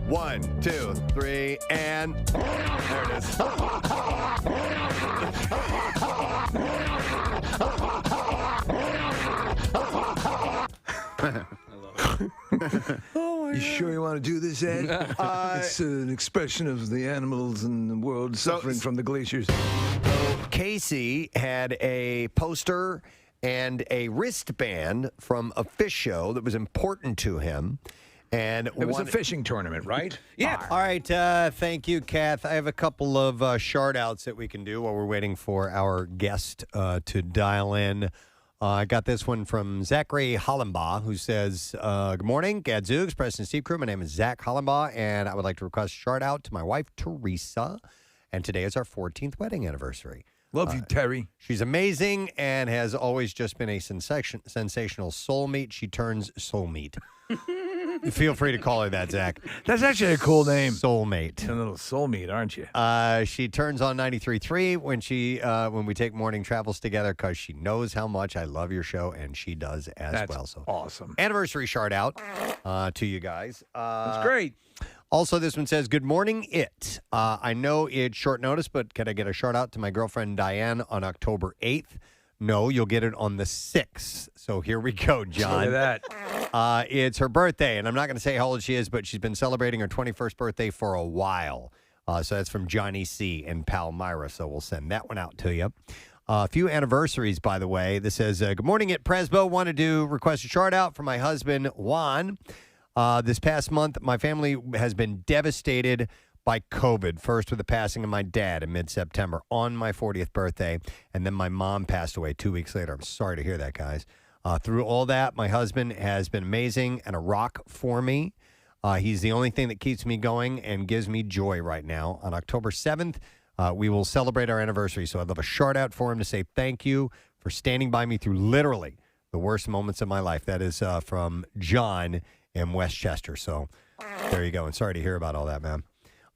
1, 2, 3, and there it is. You sure you want to do this, Ed? It's an expression of the animals in the world suffering from the glaciers. Casey had a poster and a wristband from a fish show that was important to him. And it was a fishing tournament, right? Yeah. All right. Thank you, Kath. I have a couple of shout-outs that we can do while we're waiting for our guest to dial in. I got this one from Zachary Hollenbaugh, who says, good morning, Gadzooks, Preston and Steve crew. My name is Zach Hollenbaugh, and I would like to request a shout-out to my wife, Teresa. And today is our 14th wedding anniversary. Love you, Terry. She's amazing and has always just been a sensational soulmate. She turns soulmate. Feel free to call her that, Zach. That's actually a cool name. Soulmate. A little soulmate, aren't you? She turns on 93.3 when we take morning travels together, because she knows how much I love your show, and she does as well. So awesome. Anniversary shout out to you guys. That's great. Also, this one says, good morning, it. I know it's short notice, but can I get a shout out to my girlfriend Diane on October 8th? No, you'll get it on the 6th. So here we go, John. Look at that. It's her birthday, and I'm not going to say how old she is, but she's been celebrating her 21st birthday for a while. So that's from Johnny C. and Palmyra, so we'll send that one out to you. A few anniversaries, by the way. This says, good morning at Presbo. Wanted to request a shout out for my husband, Juan. This past month, my family has been devastated by COVID, first with the passing of my dad in mid-September on my 40th birthday, and then my mom passed away 2 weeks later. I'm sorry to hear that, guys. Through all that, my husband has been amazing and a rock for me. He's the only thing that keeps me going and gives me joy right now. On October 7th, we will celebrate our anniversary, so I'd love a shout-out for him to say thank you for standing by me through literally the worst moments of my life. That is from John in Westchester. So there you go, and sorry to hear about all that, man.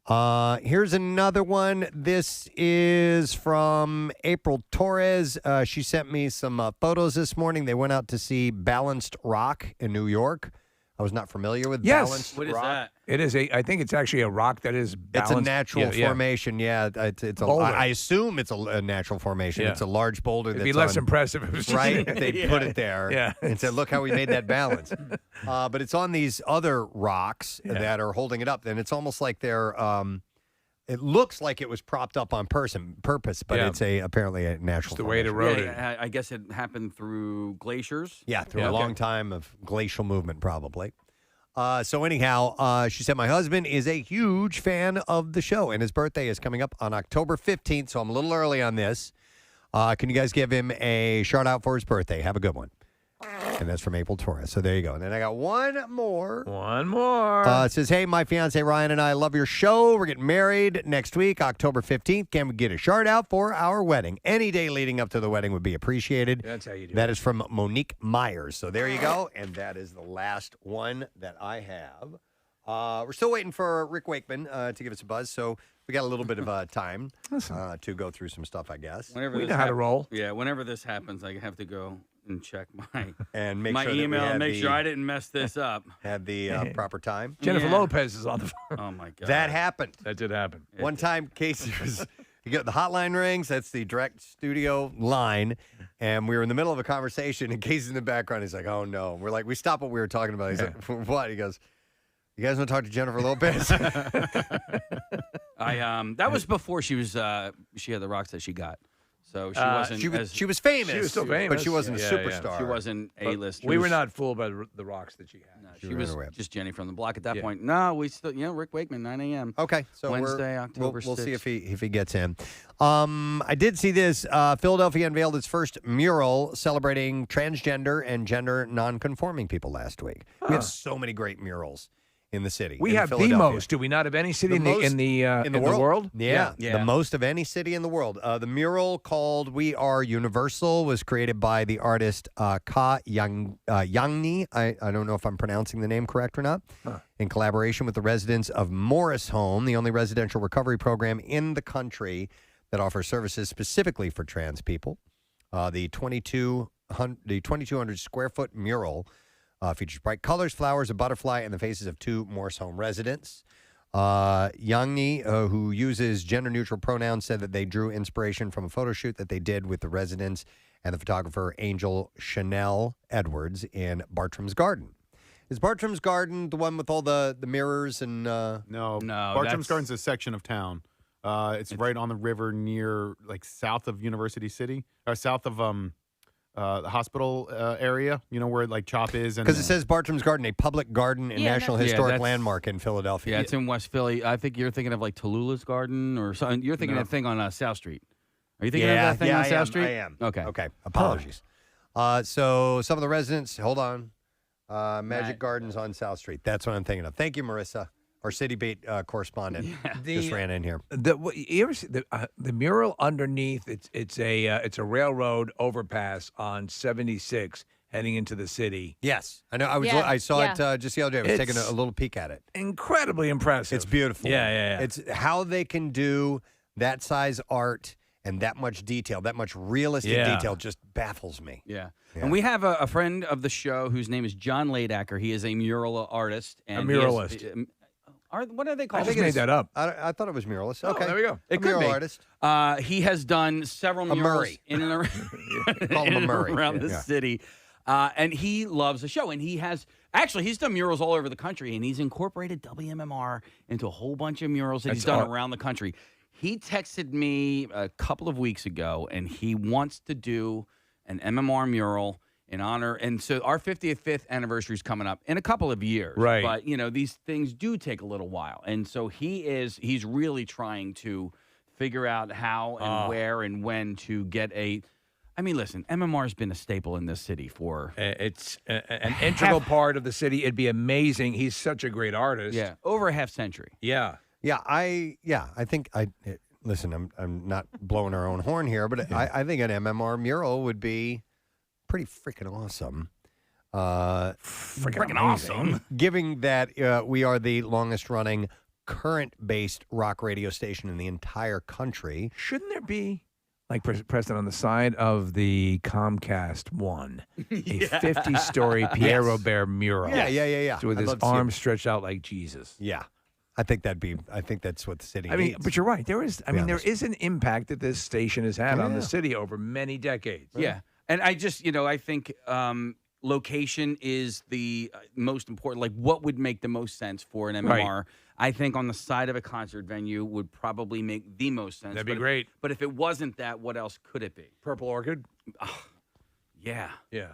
Here's another one. This is from April Torres. She sent me some photos this morning. They went out to see Balanced Rock in New York. I was not familiar with Balanced Rock. What is that? It is I think it's actually a rock that is balanced. It's a natural formation. Yeah, it's I assume it's a natural formation. Yeah. It's a large boulder. It'd that's be less impressive if it was right. They put it there and said, "Look how we made that balance." But it's on these other rocks that are holding it up, and it's almost like they're. It looks like it was propped up on purpose, but it's apparently a natural. It's the way it eroded. Yeah, I guess it happened through glaciers. Yeah, through a long time of glacial movement, probably. So anyhow, she said, my husband is a huge fan of the show, and his birthday is coming up on October 15th, so I'm a little early on this. Can you guys give him a shout-out for his birthday? Have a good one. And that's from April Torres. So there you go. And then I got one more. It says, hey, my fiance Ryan and I love your show. We're getting married next week, October 15th. Can we get a shout out for our wedding? Any day leading up to the wedding would be appreciated. That's how you do it. That is from Monique Myers. So there you go. And that is the last one that I have. We're still waiting for Rick Wakeman to give us a buzz. So we got a little bit of time to go through some stuff, I guess. We know how to roll. Yeah, whenever this happens, I have to go and check my sure email and make sure I didn't mess this up. Had the proper time. Jennifer Lopez is on the phone. Oh, my God. That happened. That did happen. One time, Casey was, you get the hotline rings. That's the direct studio line. And we were in the middle of a conversation, and Casey's in the background. He's like, oh, no. We're like, we stopped what we were talking about. He's like, what? He goes, you guys want to talk to Jennifer Lopez? That was before she was, she had the rocks that she got. So she wasn't. She was famous. She was still famous, but she wasn't a superstar. Yeah. She wasn't A-list. We were not fooled by the rocks that she had. No, she was just Jenny from the block at that point. No, we still, Rick Wakeman, 9 a.m. Okay, so Wednesday, October 6th. We'll see if he gets in. I did see this. Philadelphia unveiled its first mural celebrating transgender and gender non-conforming people last week. We have so many great murals in the city. We have the most. Do we not have any city in the world? Yeah, the most of any city in the world. The mural called "We Are Universal" was created by the artist Ka Yangni. I don't know if I'm pronouncing the name correct or not. In collaboration with the residents of Morris Home, the only residential recovery program in the country that offers services specifically for trans people. The 2,200 square foot mural features bright colors, flowers, a butterfly, and the faces of 2 Morris Home residents. Yangni, who uses gender-neutral pronouns, said that they drew inspiration from a photo shoot that they did with the residents and the photographer Angel Chanel Edwards in Bartram's Garden. Is Bartram's Garden the one with all the mirrors and... No, Bartram's Garden's a section of town. It's right on the river near, south of University City, or south of... the hospital area, where CHOP is. Because it says Bartram's Garden, a public garden and National Historic Landmark in Philadelphia. Yeah, it's in West Philly. I think you're thinking of Tallulah's Garden or something. You're thinking of that thing on South Street. Are you thinking of that thing on South Street? I am. Okay. Apologies. So some of the residents, hold on, Magic Gardens on South Street. That's what I'm thinking of. Thank you, Marissa. Our City Beat correspondent just ran in here. You ever see the mural underneath? It's a railroad overpass on 76 heading into the city. Yes, I know. I saw it just the other day. I was taking a little peek at it. Incredibly impressive. It's beautiful. Yeah. It's how they can do that size art and that much detail, that much realistic detail, just baffles me. Yeah. And we have a friend of the show whose name is John Ladacker. He is a mural artist. And a muralist. What are they called? I just made that up. I thought it was muralist. Oh, Okay, there we go. It mural could be. artist. He has done several murals Murray. in and Call him a Murray. around the city. And he loves the show. And he's done murals all over the country. And he's incorporated WMMR into a whole bunch of murals that he's done around the country. He texted me a couple of weeks ago, and he wants to do an MMR mural in honor. And so our 55th anniversary is coming up in a couple of years. Right. But, these things do take a little while. And so he's really trying to figure out how and where and when to get listen, MMR has been a staple in this city for... It's an integral part of the city. It'd be amazing. He's such a great artist. Yeah, over a half century. Yeah. I think listen, I'm not blowing our own horn here, but I think an MMR mural would be pretty freaking awesome. Freaking awesome. Given that we are the longest running current-based rock radio station in the entire country. Shouldn't there be, like Preston, on the side of the Comcast one, a 50-story Pierre Robert mural? Yeah. With his arms stretched out like Jesus. Yeah. I think that's what the city needs. But you're right. There is an impact that this station has had on the city over many decades. Yeah. And I just, I think location is the most important. Like, what would make the most sense for an MMR? Right. I think on the side of a concert venue would probably make the most sense. That'd be great. But if it wasn't that, what else could it be? Purple Orchid? Yeah. Yeah.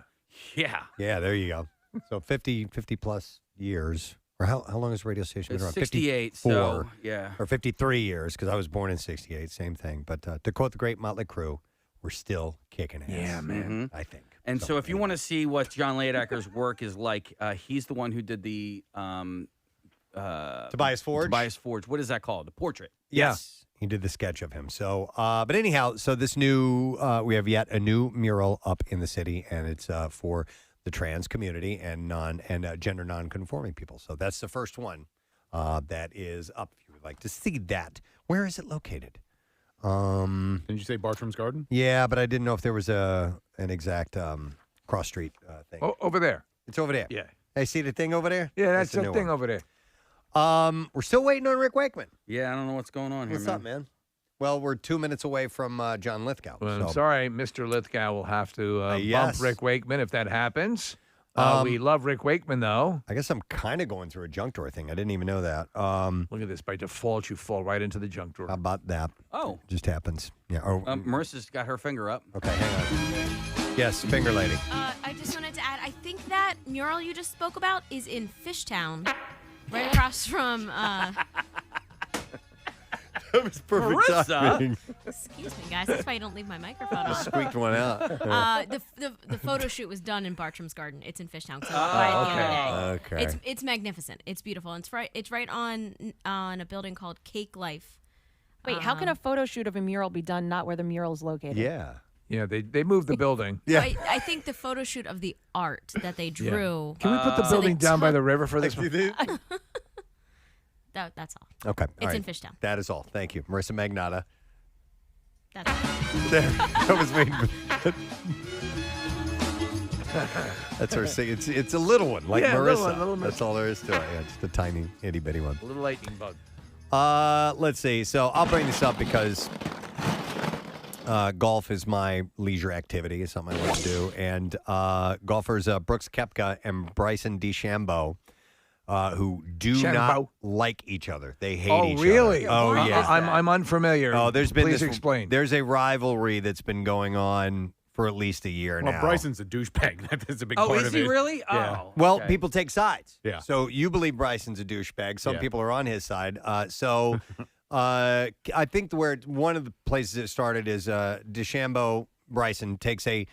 Yeah. Yeah, there you go. So 50 plus years. Or how long has the radio station been around? 68, 54, so, yeah. Or 53 years, because I was born in 68, same thing. But to quote the great Motley Crue, we're still kicking ass. Yeah, man. I think. And so if you want to see what John Ladacker's work is like, he's the one who did the Tobias Forge? Tobias Forge. What is that called? The portrait. Yes. He did the sketch of him. So, but anyhow, so this new, we have yet a new mural up in the city, and it's for the trans community and gender non-conforming people. So that's the first one that is up. If you would like to see that, where is it located? Didn't you say Bartram's Garden? Yeah, but I didn't know if there was an exact cross street thing. Oh, over there. It's over there. Yeah. Hey, see the thing over there? Yeah, that's the the new thing one. over there. We're still waiting on Rick Wakeman. Yeah, I don't know what's going on here. What's up, man? Well, we're 2 minutes away from John Lithgow. Well, so. I'm sorry, Mr. Lithgow will have to yes. bump Rick Wakeman if that happens. We love Rick Wakeman, though. I guess I'm kind of going through a junk drawer thing. I didn't even know that. Look at this. By default, you fall right into the junk drawer. How about that? Oh. Just happens. Yeah. Marissa's got her finger up. Okay, hang on. Yes, finger lady. I just wanted to add, I think that mural you just spoke about is in Fishtown, right across from... That was perfect timing. Excuse me, guys. That's why you don't leave my microphone on. Just squeaked one out. The photo shoot was done in Bartram's Garden. It's in Fishtown. So okay. It's magnificent. It's beautiful. It's right on a building called Cake Life. Wait, how can a photo shoot of a mural be done not where the mural is located? Yeah. Yeah, they moved the building. Yeah. I think the photo shoot of the art that they drew. Can we put the building down by the river for this one? That's all. Okay. It's in Fishtown. That is all. Thank you. Marissa Magnata. That's all. That was me. That's her sing. It's a little one, like Marissa. Little That's all there is to it. Yeah, just a tiny, itty bitty one. A little lightning bug. Let's see. So I'll bring this up because golf is my leisure activity. It's something I like to do. And golfers Brooks Koepka and Bryson DeChambeau, who do not like each other. They hate each other. Oh, really? Oh, yeah. I'm unfamiliar. Oh, Please explain. There's a rivalry that's been going on for at least a year now. Well, Bryson's a douchebag. That's a big part of it. Oh, is he really? Yeah. Oh. Well, okay. people take sides. Yeah. So you believe Bryson's a douchebag. Some Yeah. people are on his side. I think where one of the places it started is DeChambeau Bryson takes a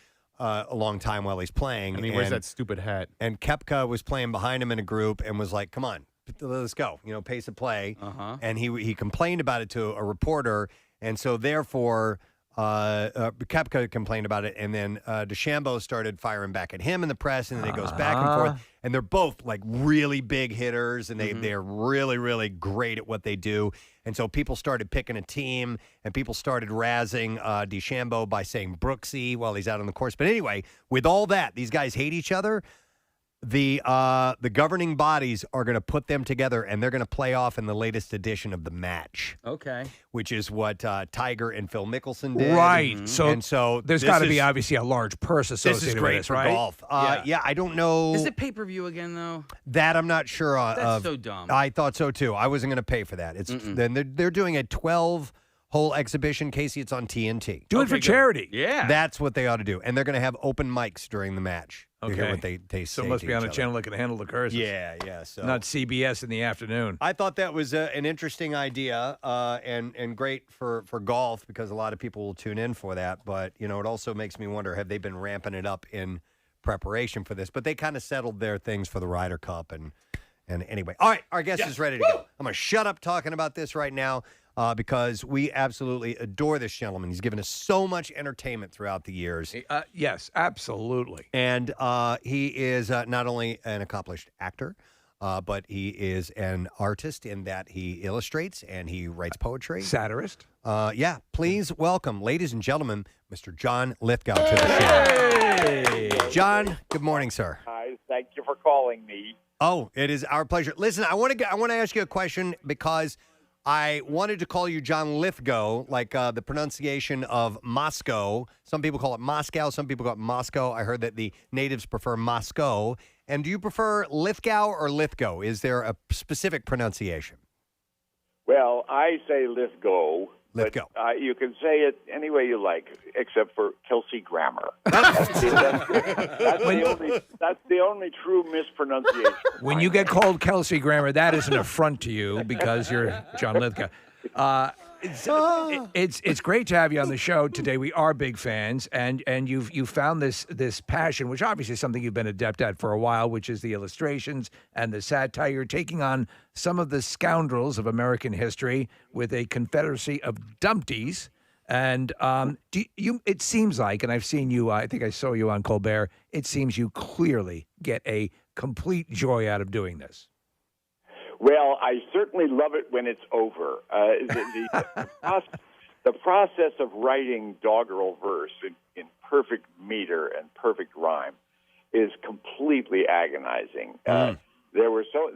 long time while he's playing. And he wears that stupid hat. And Koepka was playing behind him in a group and was like, come on, let's go. Pace of play. Uh-huh. And he complained about it to a reporter. And so therefore, Koepka complained about it. And then DeChambeau started firing back at him in the press. And then it goes back and forth. And they're both like really big hitters. And they're really, really great at what they do. And so people started picking a team, and people started razzing DeChambeau by saying Brooksy while he's out on the course. But anyway, with all that, these guys hate each other. The governing bodies are going to put them together, and they're going to play off in the latest edition of the match. Okay. Which is what Tiger and Phil Mickelson did. Right. Mm-hmm. So there's got to be obviously a large purse associated this is great with this, for right? golf. Yeah, I don't know. Is it pay-per-view again, though? That I'm not sure of. That's so dumb. I thought so, too. I wasn't going to pay for that. Then they're doing a 12-hole exhibition. Casey, it's on TNT. Do it for charity. Yeah. That's what they ought to do. And they're going to have open mics during the match. You hear Okay. what they So say it must to be on each a other. channel that can handle the curses. Yeah. So Not CBS in the afternoon. I thought that was an interesting idea and great for golf because a lot of people will tune in for that. But, it also makes me wonder, have they been ramping it up in preparation for this? But they kind of settled their things for the Ryder Cup. And anyway, all right, our guest is ready to go. I'm going to shut up talking about this right now because we absolutely adore this gentleman. He's given us so much entertainment throughout the years. Yes, absolutely. And he is not only an accomplished actor, but he is an artist in that he illustrates and he writes poetry. Satirist. Yeah. Please welcome, ladies and gentlemen, Mr. John Lithgow to the show. John, good morning, sir. Hi, thank you for calling me. Oh, it is our pleasure. Listen, I want to ask you a question because I wanted to call you John Lithgow, like the pronunciation of Moscow. Some people call it Moscow. Some people call it Moscow. I heard that the natives prefer Moscow. And do you prefer Lithgow or Lithgow? Is there a specific pronunciation? Well, I say Lithgow. Lithgow. But, you can say it any way you like, except for Kelsey Grammer. That's the only true mispronunciation. When you get called Kelsey Grammer, that is an affront to you because you're John Lithgow. It's great to have you on the show today. We are big fans, and you've found this passion, which obviously is something you've been adept at for a while, which is the illustrations and the satire. You're taking on some of the scoundrels of American history with a confederacy of dumpties. And it seems like, and I've seen you, I think I saw you on Colbert, it seems you clearly get a complete joy out of doing this. Well, I certainly love it when it's over. The process of writing doggerel verse in perfect meter and perfect rhyme is completely agonizing. There were so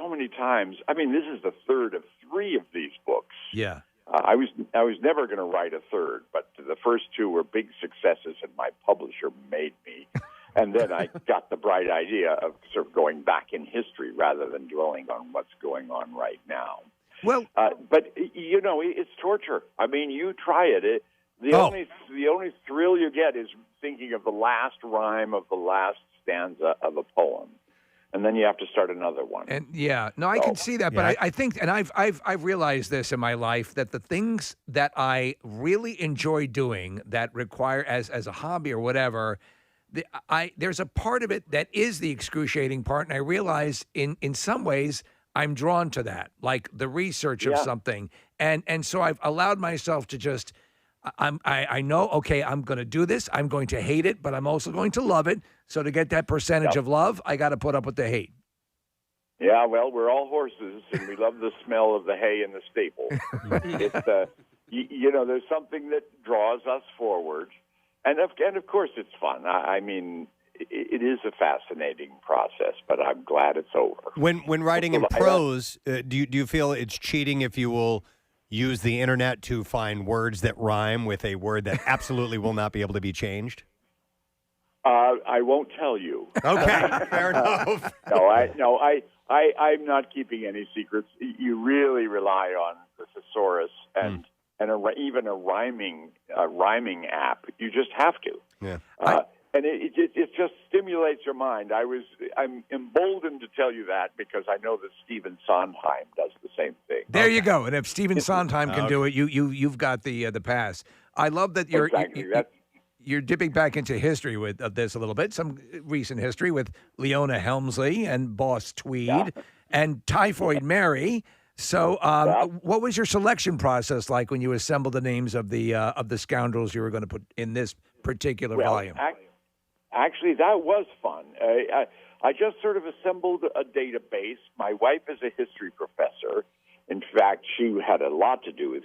many times. I mean, this is the third of 3 of these books. Yeah. I was never going to write a third, but the first 2 were big successes, and my publisher made me. And then I got the bright idea of sort of going back in history rather than dwelling on what's going on right now. Well, but you know, it's torture. I mean, you try it. The only thrill you get is thinking of the last rhyme of the last stanza of a poem, and then you have to start another one. And I can see that, but I think, and I've realized this in my life, that the things that I really enjoy doing that require as a hobby or whatever. There's a part of it that is the excruciating part, and I realize in some ways I'm drawn to that, like the research of something, and so I've allowed myself to just I know, okay, I'm going to do this, I'm going to hate it, but I'm also going to love it. So to get that percentage of love, I got to put up with the hate. Yeah, well, we're all horses, and we love the smell of the hay in the stable. It's there's something that draws us forward. And of course, it's fun. I mean, it is a fascinating process, but I'm glad it's over. When writing in prose, do you feel it's cheating if you will use the internet to find words that rhyme with a word that absolutely will not be able to be changed? I won't tell you. Okay, fair enough. I'm not keeping any secrets. You really rely on the thesaurus and even a rhyming app. You just have to. Yeah. And it just stimulates your mind. I'm emboldened to tell you that because I know that Stephen Sondheim does the same thing. There you go. And if Stephen Sondheim can do it, you've got the pass. I love that you're dipping back into history with this a little bit. Some recent history with Leona Helmsley and Boss Tweed and Typhoid Mary. So, what was your selection process like when you assembled the names of the scoundrels you were going to put in this particular volume? Actually, that was fun. I just sort of assembled a database. My wife is a history professor. In fact, she had a lot to do with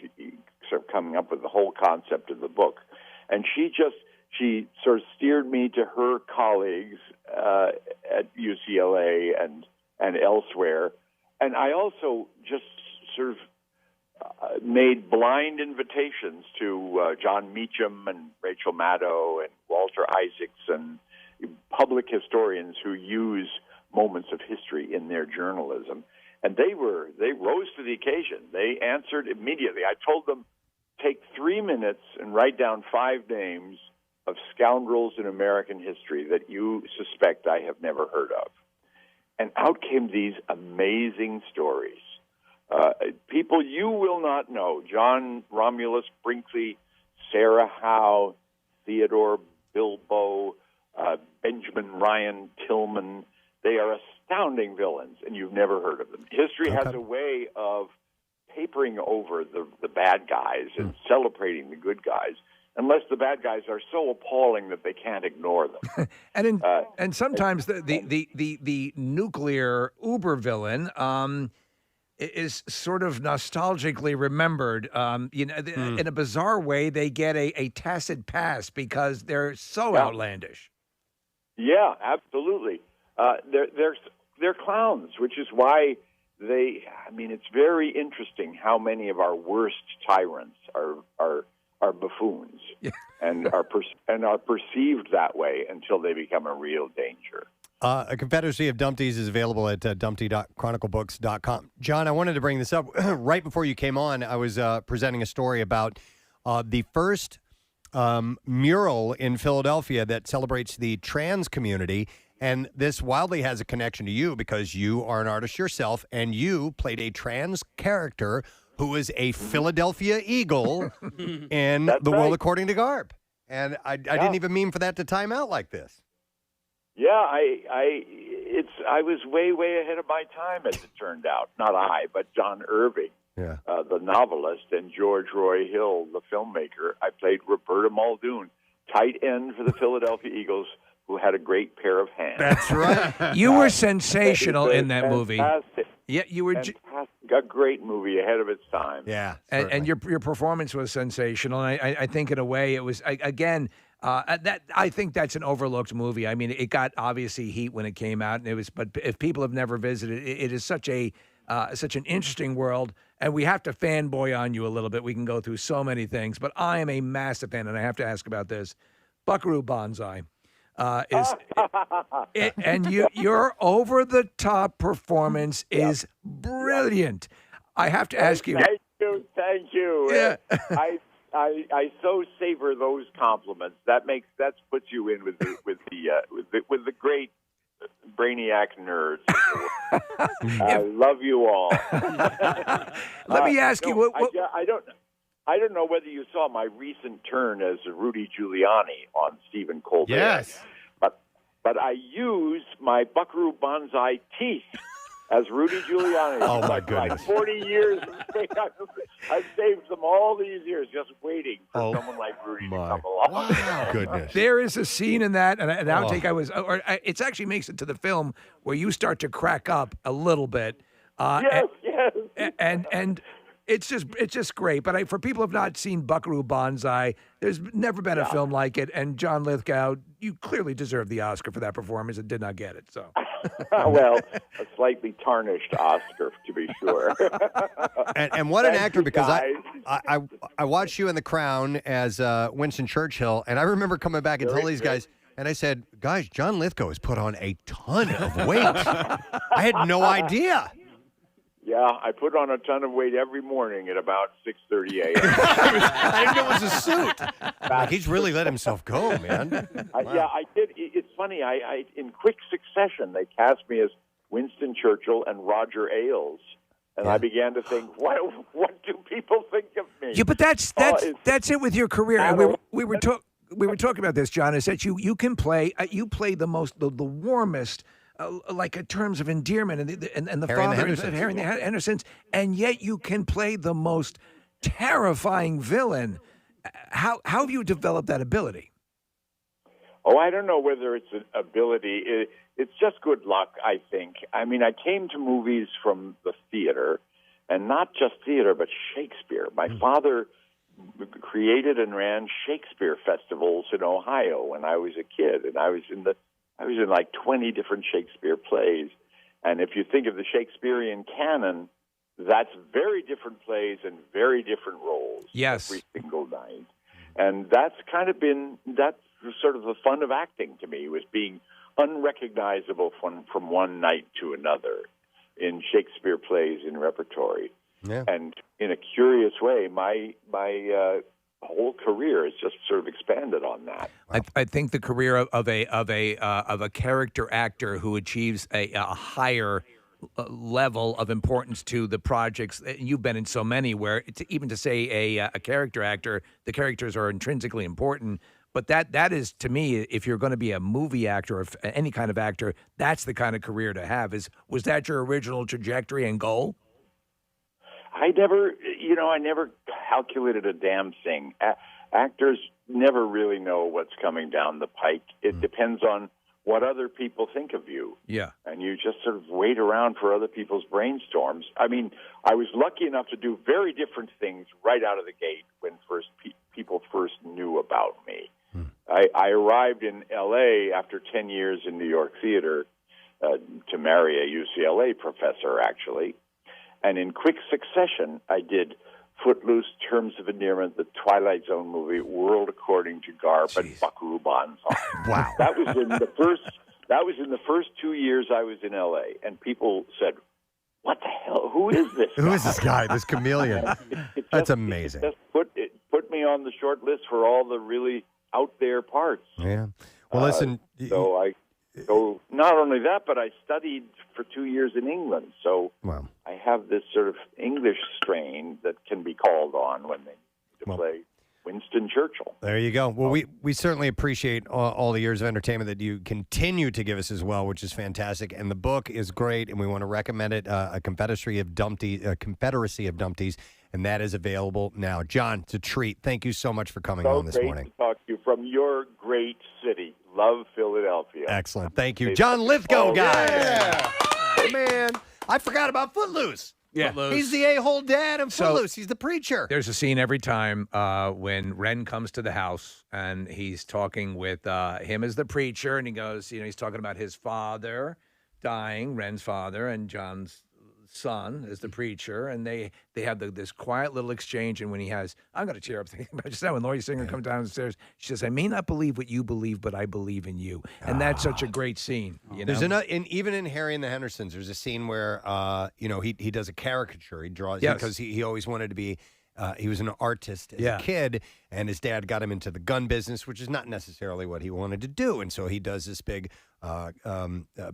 sort of coming up with the whole concept of the book, and she sort of steered me to her colleagues at UCLA and elsewhere. And I also just sort of made blind invitations to John Meacham and Rachel Maddow and Walter Isaacs and public historians who use moments of history in their journalism. And they rose to the occasion. They answered immediately. I told them, take 3 minutes and write down 5 names of scoundrels in American history that you suspect I have never heard of. And out came these amazing stories. People you will not know, John Romulus Brinkley, Sarah Howe, Theodore Bilbo, Benjamin Ryan Tillman. They are astounding villains, and you've never heard of them. History has a way of papering over the bad guys and celebrating the good guys. unless the bad guys are so appalling that they can't ignore them. And sometimes the nuclear uber villain is sort of nostalgically remembered. In a bizarre way, they get a tacit pass because they're so outlandish. Yeah, absolutely. They're clowns, which is why it's very interesting how many of our worst tyrants are buffoons and are perceived that way until they become a real danger. A Confederacy of Dumpties is available at dumpty.chroniclebooks.com. John, I wanted to bring this up. Right before you came on, I was presenting a story about the first mural in Philadelphia that celebrates the trans community. And this wildly has a connection to you because you are an artist yourself, and you played a trans character who was a Philadelphia Eagle in The World According to Garp. And I didn't even mean for that to time out like this. Yeah, I was way ahead of my time, as it turned out. Not I, but John Irving, the novelist, and George Roy Hill, the filmmaker. I played Roberta Muldoon, tight end for the Philadelphia Eagles, who had a great pair of hands. That's right. You were sensational in that movie. Fantastic. Yeah, you were. A great movie ahead of its time. Yeah, and your performance was sensational. And I think in a way it was again. I think that's an overlooked movie. I mean, it got obviously heat when it came out, and it was. But if people have never visited, it is such an interesting world, and we have to fanboy on you a little bit. We can go through so many things, but I am a massive fan, and I have to ask about this. Buckaroo Banzai and your over the top performance is brilliant. I have to ask you. Thank you. Yeah. I so savor those compliments. That puts you in with the great brainiac nerds. I love you all. Let me ask you. I don't know whether you saw my recent turn as Rudy Giuliani on Stephen Colbert. Yes. But I use my Buckaroo Banzai teeth as Rudy Giuliani. Oh, my goodness. Like 40 years. I've saved them all these years just waiting for someone like Rudy to come along. Wow. Goodness. There is a scene in that, and an outtake it actually makes it to the film where you start to crack up a little bit. Yes. And it's just great. But for people who have not seen Buckaroo Banzai, there's never been a film like it. And John Lithgow, you clearly deserve the Oscar for that performance and did not get it. So, well, a slightly tarnished Oscar, to be sure. and what an actor, because I watched you in The Crown as Winston Churchill, and I remember coming back and telling these guys, and I said, guys, John Lithgow has put on a ton of weight. I had no idea. Yeah, I put on a ton of weight every morning at about 6:30 a.m. I didn't know it was a suit. Like, he's really let himself go, man. Wow. Yeah, I did. It's funny. I in quick succession, they cast me as Winston Churchill and Roger Ailes, and I began to think, what do people think of me? Yeah, but that's it with your career. And we were talking about this, John. Is that you can play you play the warmest. Like in terms of endearment and the father of Harry and the Hendersons, and yet you can play the most terrifying villain. How have you developed that ability? Oh, I don't know whether it's an ability. It's just good luck, I think. I mean, I came to movies from the theater, and not just theater, but Shakespeare. My father created and ran Shakespeare festivals in Ohio when I was a kid, and I was in like 20 different Shakespeare plays. And if you think of the Shakespearean canon, that's very different plays and very different roles. Yes. Every single night. And that's sort of the fun of acting to me, was being unrecognizable from one night to another in Shakespeare plays in repertory. Yeah. And in a curious way, my whole career has just sort of expanded on that. I think the career of a character actor who achieves a higher level of importance to the projects. You've been in so many where even to say a character actor, the characters are intrinsically important. But that is, to me, if you're going to be a movie actor or any kind of actor, that's the kind of career to have. Was that your original trajectory and goal? I never calculated a damn thing. Actors never really know what's coming down the pike. It depends on what other people think of you. Yeah. And you just sort of wait around for other people's brainstorms. I mean, I was lucky enough to do very different things right out of the gate when people first knew about me. I arrived in L.A. after 10 years in New York theater to marry a UCLA professor, actually. And in quick succession, I did Footloose, Terms of Endearment, the Twilight Zone movie, World According to Garp, and Buckaroo Banzai. Wow. That was in the first 2 years I was in L.A., and people said, what the hell? Who is this guy? Who is this guy, this chameleon? That's amazing. It put me on the short list for all the really out there parts. Yeah. Well, listen. So not only that, but I studied for 2 years in England. So I have this sort of English strain that can be called on when they need to play Winston Churchill. There you go. Well, we certainly appreciate all the years of entertainment that you continue to give us as well, which is fantastic. And the book is great, and we want to recommend it, A Confederacy of Dumpties, and that is available now. John, it's a treat. Thank you so much for coming on this morning. To talk to you from your great city. Love Philadelphia. Excellent. Thank you. John Lithgow, guys. Yeah. Oh, man. I forgot about Footloose. Yeah. He's the a-hole dad of Footloose. He's the preacher. There's a scene every time when Ren comes to the house and he's talking with him as the preacher, and he goes, he's talking about his father dying, Ren's father, and John's son is the preacher, and they have this quiet little exchange. And when he has, I'm going to tear up thinking about just now when Laurie Singer comes down the stairs, she says, I may not believe what you believe, but I believe in you. And that's such a great scene. There's even in Harry and the Hendersons, there's a scene where he does a caricature. He draws because he always wanted to be. He was an artist as a kid, and his dad got him into the gun business, which is not necessarily what he wanted to do. And so he does this big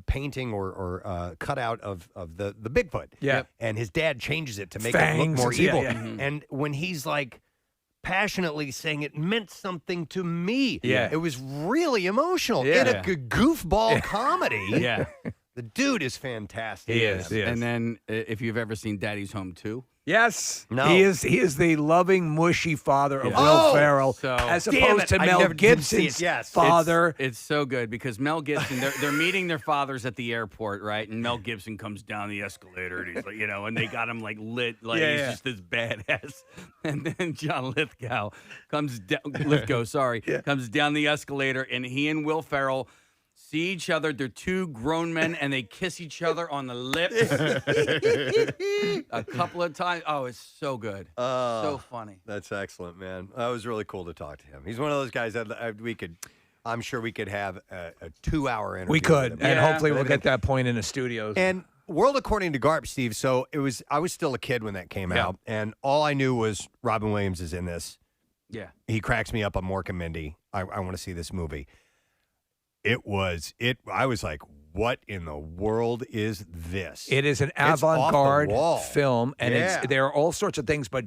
painting or cutout of the Bigfoot. Yeah. And his dad changes it to make Fangs it look more evil. Yeah. And when he's like passionately saying it meant something to me, it was really emotional in a goofball comedy. Yeah. The dude is fantastic. He is. And then if you've ever seen Daddy's Home 2. Yes. No. He is the loving, mushy father of Will Ferrell, as opposed to Mel Gibson's father. It's so good because Mel Gibson, they're meeting their fathers at the airport, right? And Mel Gibson comes down the escalator, and he's like, and they got him like lit, like he's just this badass. And then John Lithgow comes down, comes down the escalator, and he and Will Ferrell see each other. They're two grown men, and they kiss each other on the lips a couple of times. Oh, it's so good. So funny. That's excellent, man. That was really cool to talk to him. He's one of those guys that I'm sure we could have a 2-hour interview. We could, with him. and hopefully we'll get that point in the studios. And World According to Garp, Steve. So I was still a kid when that came out, and all I knew was Robin Williams is in this. Yeah. He cracks me up on Mork and Mindy. I want to see this movie. I was like, what in the world is this? It is an avant-garde film, and there are all sorts of things, but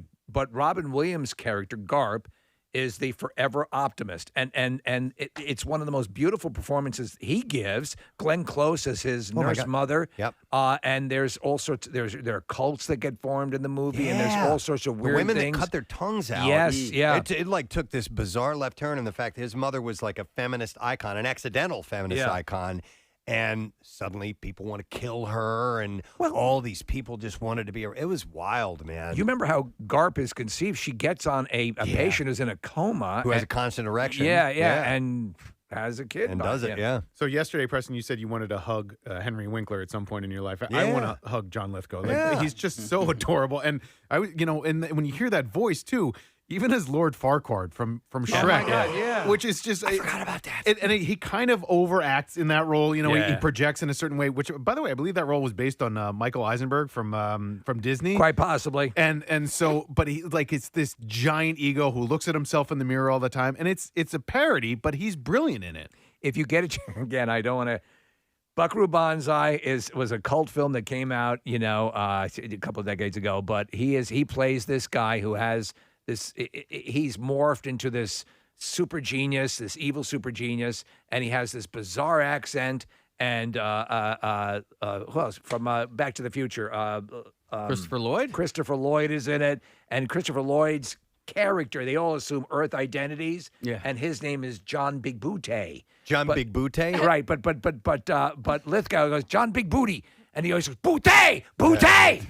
Robin Williams' character, Garp, is the forever optimist, and it's one of the most beautiful performances he gives. Glenn Close as his nurse mother. Yep. And there's all sorts. There are cults that get formed in the movie, and there's all sorts of weird women things. that cut their tongues out. Yes, It like took this bizarre left turn in the fact that his mother was like a feminist icon, an accidental feminist icon. And suddenly people want to kill her, and all these people just wanted to be. It was wild, man. You remember how Garp is conceived? She gets on a patient who's in a coma. Who has a constant erection. And has a kid. And does it, So yesterday, Preston, you said you wanted to hug Henry Winkler at some point in your life. I want to hug John Lithgow. He's just so adorable. And and when you hear that voice, too, even as Lord Farquaad from Shrek, my God, which is just I forgot about that. And he kind of overacts in that role. He projects in a certain way. Which, by the way, I believe that role was based on Michael Eisenberg from Disney, quite possibly. And so, but he it's this giant ego who looks at himself in the mirror all the time, and it's a parody, but he's brilliant in it. If you get it again, I don't want to. Buckaroo Banzai was a cult film that came out, a couple of decades ago. But he plays this guy who has. He's morphed into this super genius, this evil super genius, and he has this bizarre accent. And who else from Back to the Future? Christopher Lloyd. Christopher Lloyd is in it, and Christopher Lloyd's character. They all assume Earth identities. Yeah. And his name is John Big Booty. Big Booty? Right, but Lithgow goes, John Big Booty. And he always goes, Booty! Booty!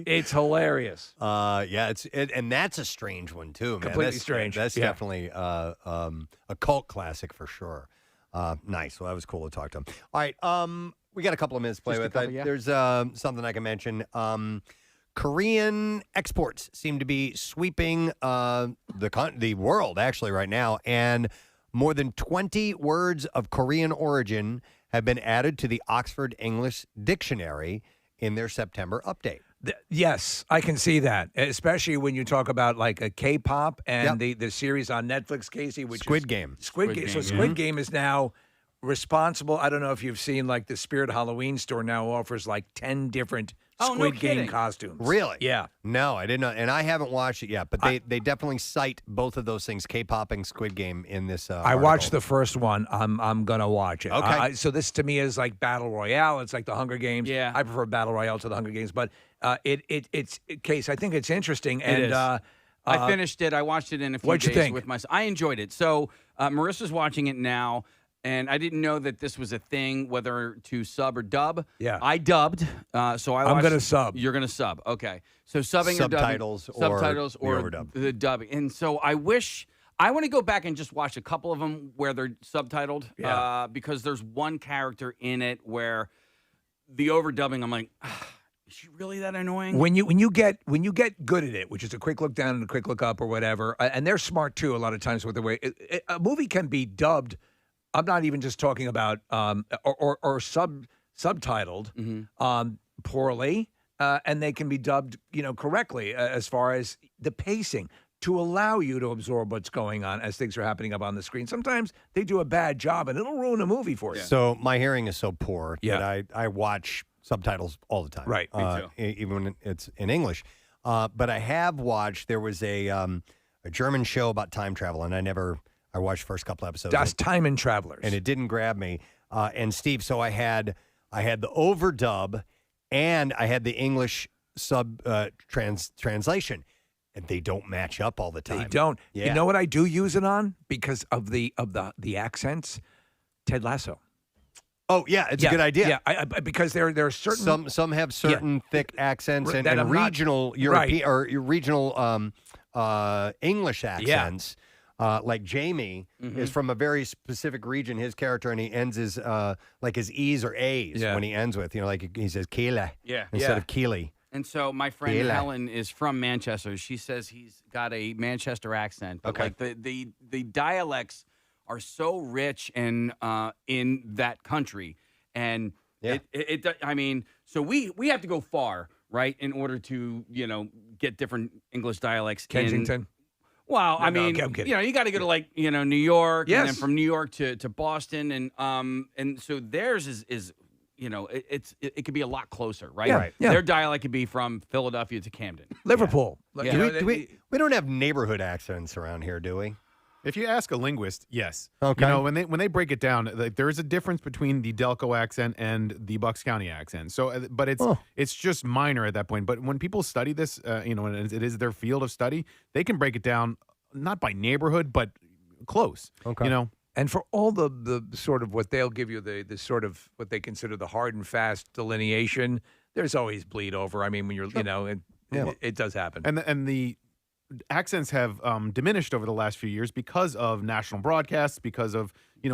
It's hilarious. And that's a strange one, too, man. Completely That's strange. That's Yeah. definitely a cult classic for sure. Nice. Well, that was cool to talk to him. All right, we got a couple of minutes to play with. There's something I can mention. Korean exports seem to be sweeping the world, actually, right now. And more than 20 words of Korean origin have been added to the Oxford English Dictionary in their September update. Yes, I can see that, especially when you talk about like a K-pop and the series on Netflix, Casey, which Squid is Game. Squid Game. So Squid Game is now responsible. I don't know if you've seen like the Spirit Halloween store now offers like 10 different Squid Game costumes. Really? Yeah. No, I didn't know. And I haven't watched it yet, but they definitely cite both of those things, K-pop and Squid Game, in this I watched the first one. I'm going to watch it. Okay. So this to me is like Battle Royale. It's like the Hunger Games. Yeah. I prefer Battle Royale to the Hunger Games, but it's Case, I think it's interesting. It is. I finished it. I watched it in a few What'd you days think? with my. I enjoyed it. So Marissa's watching it now, and I didn't know that this was a thing, whether to sub or dub. Yeah. I dubbed. So I. I'm watched- gonna sub. You're gonna sub. Okay. So subbing Subtitles or dubbing. or Subtitles the or overdub. the dubbing. And so I want to go back and just watch a couple of them where they're subtitled. Yeah. Because there's one character in it where the overdubbing, I'm like, is she really that annoying? When you get good at it, which is a quick look down and a quick look up or whatever, and they're smart too. A lot of times with the way a movie can be dubbed. I'm not even just talking about or subtitled poorly, and they can be dubbed correctly as far as the pacing to allow you to absorb what's going on as things are happening up on the screen. Sometimes they do a bad job and it'll ruin a movie for you. So my hearing is so poor that I watch subtitles all the time. Right. Me too. Even when it's in English. But I have watched, there was a German show about time travel, and I watched the first couple episodes. Das Time and Travelers. And it didn't grab me. And Steve, so I had the overdub and I had the English translation. And they don't match up all the time. They don't. Yeah. You know what I do use it on because of the accents? Ted Lasso. Oh yeah, it's a good idea. Yeah, because there are certain some have certain thick accents and I'm not- regional European or regional English accents. Like Jamie is from a very specific region. His character, and he ends his like his E's or A's when he ends with like he says Keela instead of Keely. And so my friend Helen is from Manchester. She says he's got a Manchester accent, but like the dialects are so rich and in that country, and I mean, so we have to go far, right, in order to get different English dialects. Kensington. Well, No, I mean, I'm kidding. you got to go to like New York, Yes. and then from New York to Boston, and so theirs is. It could be a lot closer, right? Yeah, right. Yeah. Their dialect could be from Philadelphia to Camden. Liverpool. Yeah. We don't have neighborhood accents around here, do we? If you ask a linguist, yes. Okay. When they break it down, like, there is a difference between the Delco accent and the Bucks County accent. So, but it's just minor at that point. But when people study this, and it is their field of study, they can break it down not by neighborhood, but close. Okay. And for all the sort of what they'll give you, the sort of what they consider the hard and fast delineation, there's always bleed over. I mean, when you're, it does happen. And the accents have diminished over the last few years because of national broadcasts, because of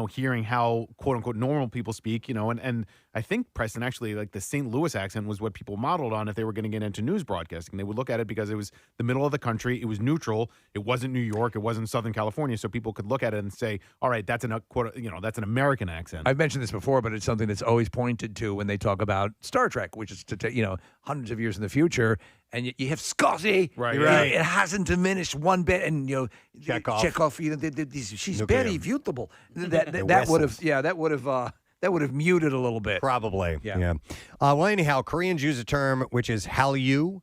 hearing how quote unquote normal people speak, and I think, Preston, actually, like the St. Louis accent was what people modeled on if they were going to get into news broadcasting. They would look at it because it was the middle of the country, it was neutral, it wasn't New York, it wasn't Southern California, so people could look at it and say, all right, that's that's an American accent. I've mentioned this before, but it's something that's always pointed to when they talk about Star Trek, which is to take hundreds of years in the future, and you have Scotty, right? It hasn't diminished one bit, and Chekhov, she's very beautiful. That would have muted a little bit. Probably. Yeah. Well, anyhow, Koreans use a term which is Hallyu,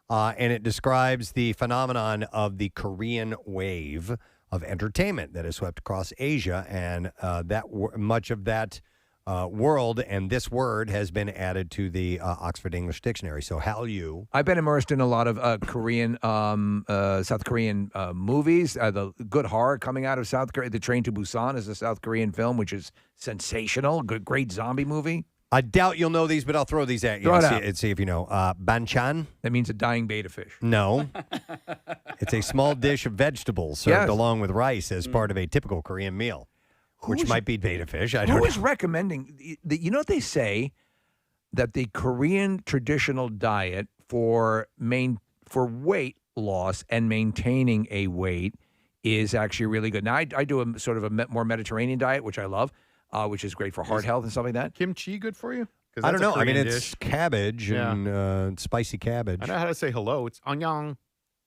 and it describes the phenomenon of the Korean wave of entertainment that has swept across Asia, and much of that world, and this word has been added to the Oxford English Dictionary. So, Hallyu. I've been immersed in a lot of Korean, South Korean movies. The good horror coming out of South Korea. The Train to Busan is a South Korean film, which is sensational. Good, great zombie movie. I doubt you'll know these, but I'll throw these at you and see if you know. Banchan. That means a dying betta fish. No. It's a small dish of vegetables served along with rice as part of a typical Korean meal, which might be betta fish. I don't know. Who is recommending? You know what they say? That the Korean traditional diet for weight loss and maintaining a weight is actually really good. Now, I do a sort of a more Mediterranean diet, which I love. Which is great for heart health and stuff like that. Kimchi good for you? I don't know. I mean, it's dish. cabbage and spicy cabbage. I know how to say hello. It's anyang.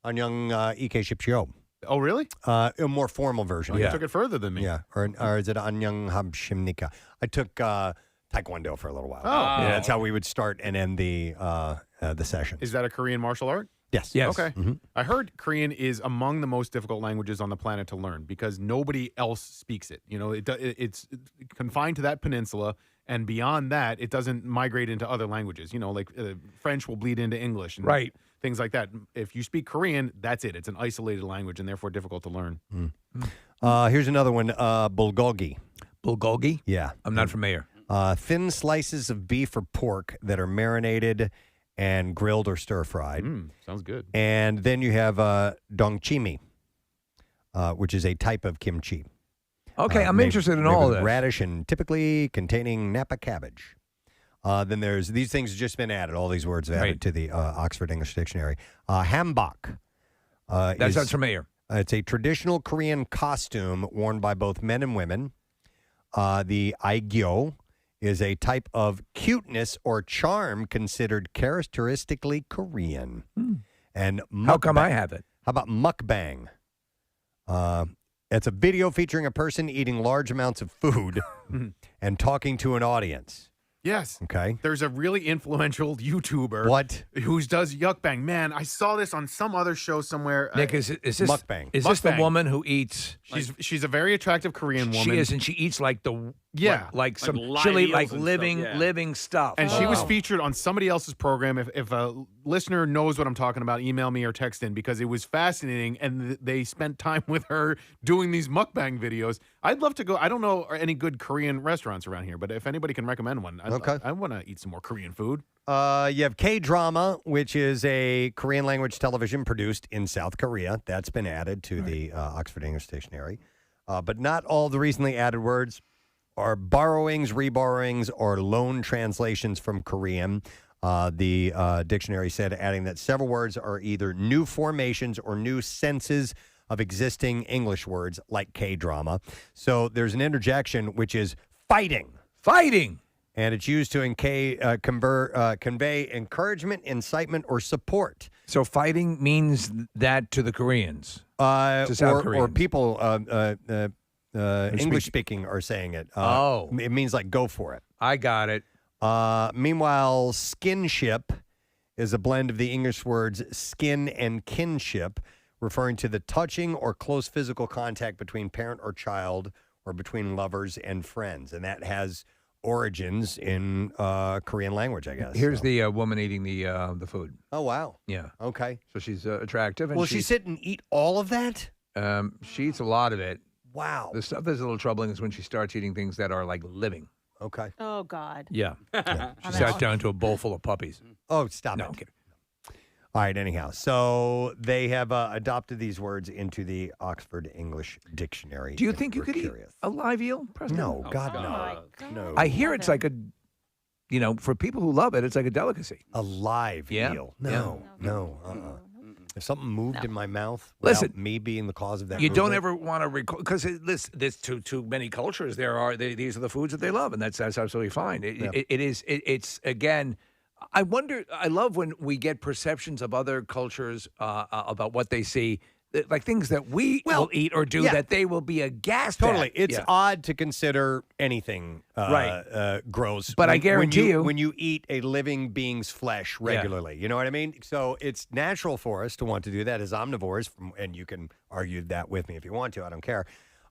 Anyang ike shipsyo. Oh, really? A more formal version. Oh, you took it further than me. Yeah. Or is it anyang habshimnika? I took Taekwondo for a little while. Oh. Yeah, that's how we would start and end the session. Is that a Korean martial art? Yes. Okay. I heard Korean is among the most difficult languages on the planet to learn because nobody else speaks it. You know, it's confined to that peninsula, and beyond that, it doesn't migrate into other languages. You know, like French will bleed into English, and things like that. If you speak Korean, that's it. It's an isolated language and therefore difficult to learn. Here's another one, bulgogi. Bulgogi? Yeah. I'm not familiar. Thin slices of beef or pork that are marinated and grilled or stir-fried. Sounds good. And then you have dongchimi, which is a type of kimchi. Okay, I'm interested in all of this. Radish and typically containing Napa cabbage. Then there's these things have just been added. All these words added to the Oxford English Dictionary. Hanbok. That sounds familiar. It's a traditional Korean costume worn by both men and women. The aegyo is a type of cuteness or charm considered characteristically Korean. And how come I have it? How about mukbang? It's a video featuring a person eating large amounts of food and talking to an audience. Yes. Okay. There's a really influential YouTuber. Who does Yukbang. Man, I saw this on some other show somewhere. Nick, is this mukbang? Is this the woman who eats? She's a very attractive Korean woman. She is, and she eats like like some live chili, eels like and living stuff, living stuff. And she was featured on somebody else's program. If a listener knows what I'm talking about, email me or text in because it was fascinating. And they spent time with her doing these mukbang videos. I'd love to go. I don't know any good Korean restaurants around here, but if anybody can recommend one, I want to eat some more Korean food. You have K-drama, which is a Korean language television produced in South Korea. That's been added to the Oxford English Dictionary. But not all the recently added words are borrowings, reborrowings, or loan translations from Korean. The dictionary said, adding that several words are either new formations or new senses of existing English words, like K-drama. So there's an interjection, which is fighting. Fighting! And it's used to convey encouragement, incitement, or support. So fighting means that to the Koreans, to South Koreans. Or people English-speaking are saying it. It means like go for it. I got it. Meanwhile, skinship is a blend of the English words skin and kinship, referring to the touching or close physical contact between parent or child or between lovers and friends. And that has origins in Korean language, I guess. Here's the woman eating the food. Oh, wow. Yeah. Okay. So she's attractive. And Will she sit and eat all of that? She eats a lot of it. Wow. The stuff that's a little troubling is when she starts eating things that are like living. Okay. Oh, God. Yeah. She sat down to a bowl full of puppies. Oh, stop it. I'm kidding. All right, anyhow. So they have adopted these words into the Oxford English Dictionary. Do you think you could eat a live eel, Preston? No, God, no. No. I hear it's like for people who love it, it's like a delicacy. A live eel? No, no. If something moved in my mouth without me being the cause of that you don't movement, ever want to recall, because this to many cultures, these are the foods that they love, and that's absolutely fine. It's again, I love when we get perceptions of other cultures about what they see, like things that we will eat or do that they will be aghast at. Totally. It's odd to consider anything gross. But I guarantee you, when you eat a living being's flesh regularly, you know what I mean? So it's natural for us to want to do that as omnivores, and you can argue that with me if you want to. I don't care.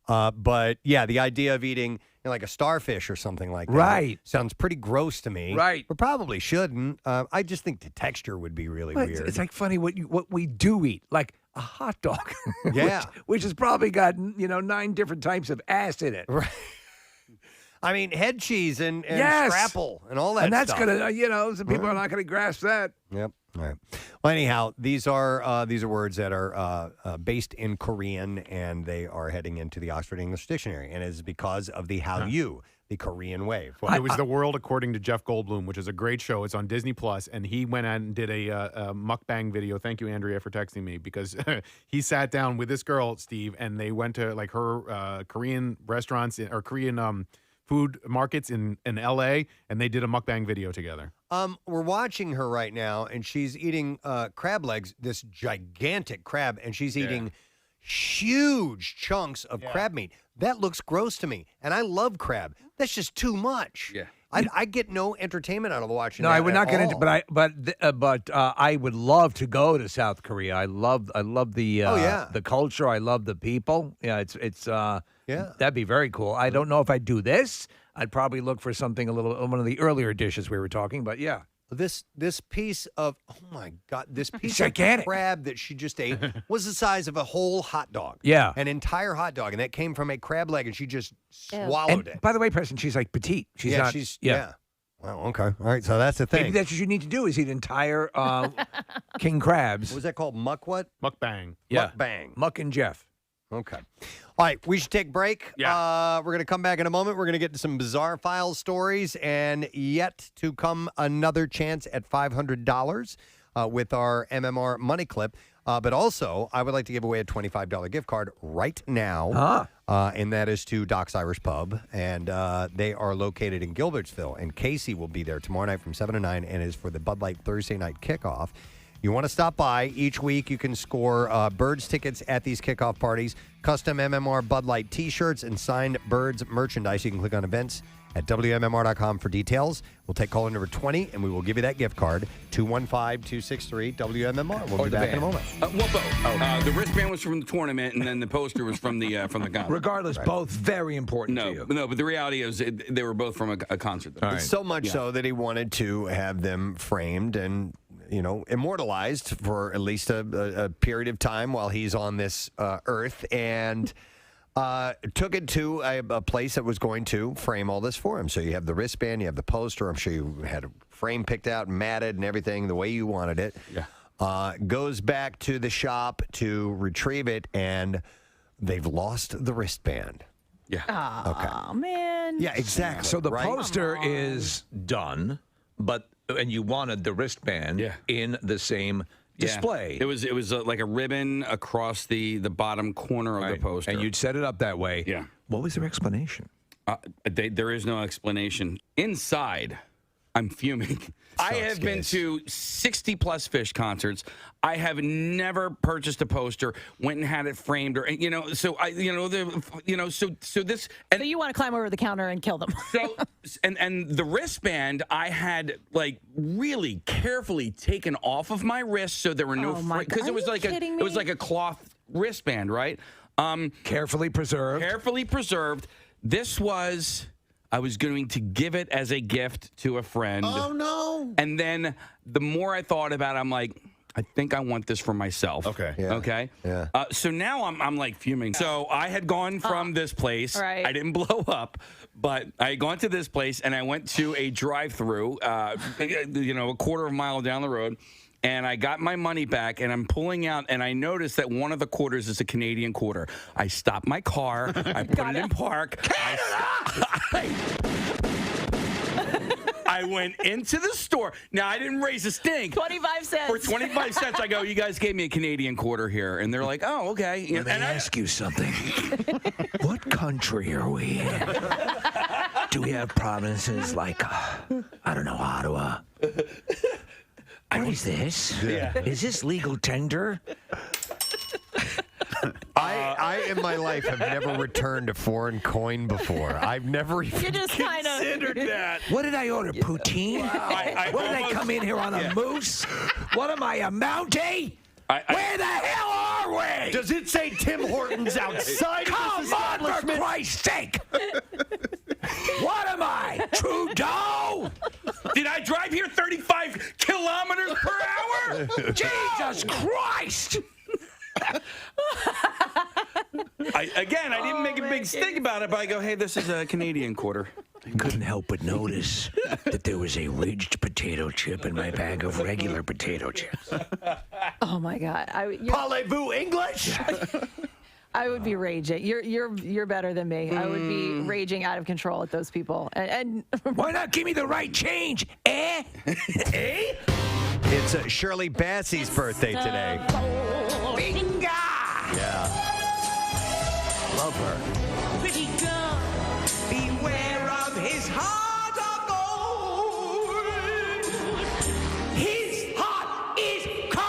But yeah, the idea of eating like a starfish or something like that Right. sounds pretty gross to me. Right. But probably shouldn't. I just think the texture would be really Well, weird. It's like funny what we do eat, like a hot dog. Yeah. which has probably got 9 different types of ass in it. Right. I mean, head cheese and Yes. scrapple and all that And that's stuff. gonna, some people are not gonna grasp that. Yep. All right. Well, anyhow, these are words that are based in Korean, and they are heading into the Oxford English Dictionary, and it is because of the Hallyu, the Korean wave. Well, it was The World According to Jeff Goldblum, which is a great show. It's on Disney Plus, and he went out and did a mukbang video. Thank you, Andrea, for texting me, because he sat down with this girl, Steve, and they went to like her Korean restaurants or Korean food markets in L.A., and they did a mukbang video together. We're watching her right now, and she's eating crab legs, this gigantic crab, and she's eating huge chunks of crab meat. That looks gross to me, and I love crab. That's just too much. Yeah. I get no entertainment out of watching No, that I would not at get into, all. but I would love to go to South Korea. I love the the culture. I love the people. Yeah, it's that'd be very cool. I don't know if I'd do this. I'd probably look for something one of the earlier dishes we were talking, but yeah. This piece of, oh my God, this piece gigantic. of crab that she just ate was the size of a whole hot dog. Yeah. An entire hot dog. And that came from a crab leg, and she just And swallowed it. by the way, Preston, she's like petite. She's Yeah, not. she's- yeah. Well, okay. All right. So that's the thing. Maybe that's what you need to do is eat entire king crabs. What was that called? Muck what? Mukbang. Yeah. Mukbang. Muck and Jeff. Okay. All right, we should take a break. Yeah. We're going to come back in a moment. We're going to get to some bizarre files stories, and yet to come another chance at $500 with our MMR money clip. But also, I would like to give away a $25 gift card right now, and that is to Doc's Irish Pub, and they are located in Gilbertsville, and Casey will be there tomorrow night from 7 to 9, and is for the Bud Light Thursday night kickoff. You want to stop by. Each week you can score Birds tickets at these kickoff parties, custom MMR Bud Light T-shirts, and signed Birds merchandise. You can click on events at WMMR.com for details. We'll take caller number 20, and we will give you that gift card, 215-263-WMMR. We'll be back in a moment. The wristband was from the tournament, and then the poster was from the concert. Regardless, both very important to you. No, but the reality is they were both from a concert. Though. So much so that he wanted to have them framed and immortalized for at least a period of time while he's on this earth, and took it to a place that was going to frame all this for him. So you have the wristband, you have the poster. I'm sure you had a frame picked out and matted and everything the way you wanted it. Yeah. Goes back to the shop to retrieve it, and they've lost the wristband. Yeah. Oh, man. Yeah, exactly. So the right? poster is done, and you wanted the wristband in the same display. It was like a ribbon across the bottom corner of the poster. And you'd set it up that way. Yeah. What was their explanation? There is no explanation. Inside, I'm fuming. I have been to 60-plus Fish concerts. I have never purchased a poster, went and had it framed, or So this. So you want to climb over the counter and kill them? So and the wristband I had like really carefully taken off of my wrist, so there were no because it was like a cloth wristband, right? Carefully preserved. Carefully preserved. This was. I was going to give it as a gift to a friend. Oh, no. And then the more I thought about it, I'm like, I think I want this for myself. Okay. Yeah. Okay. Yeah. So now I'm like fuming. So I had gone from this place. Right. I didn't blow up, but I had gone to this place, and I went to a drive-through, a quarter of a mile down the road. And I got my money back, and I'm pulling out, and I noticed that one of the quarters is a Canadian quarter. I stopped my car. I put it in park. I went into the store. Now, I didn't raise a stink. 25 cents. For 25 cents, I go, you guys gave me a Canadian quarter here. And they're like, oh, okay. Let me ask you something. What country are we in? Do we have provinces like, I don't know, Ottawa? What is this? Yeah. Is this legal tender? I in my life have never returned a foreign coin before. I've never even considered that. What did I order? Poutine? What did I come in here on a moose? What am I, a Mountie? Where the hell are we? Does it say Tim Hortons outside of this Come on, for establishment? Christ's sake! What am I, Trudeau? Did I drive here 35 kilometers per hour? Jesus Christ! I didn't make a big stink about it, but I go, hey, this is a Canadian quarter. I couldn't help but notice that there was a ridged potato chip in my bag of regular potato chips. Oh my God! Parlez-vous English? I would be raging. You're better than me. I would be raging out of control at those people. And why not give me the right change? Eh? Eh? It's Shirley Bassey's birthday today. Binga! Yeah. Love her. Pretty girl, beware of his heart of gold. His heart is cold.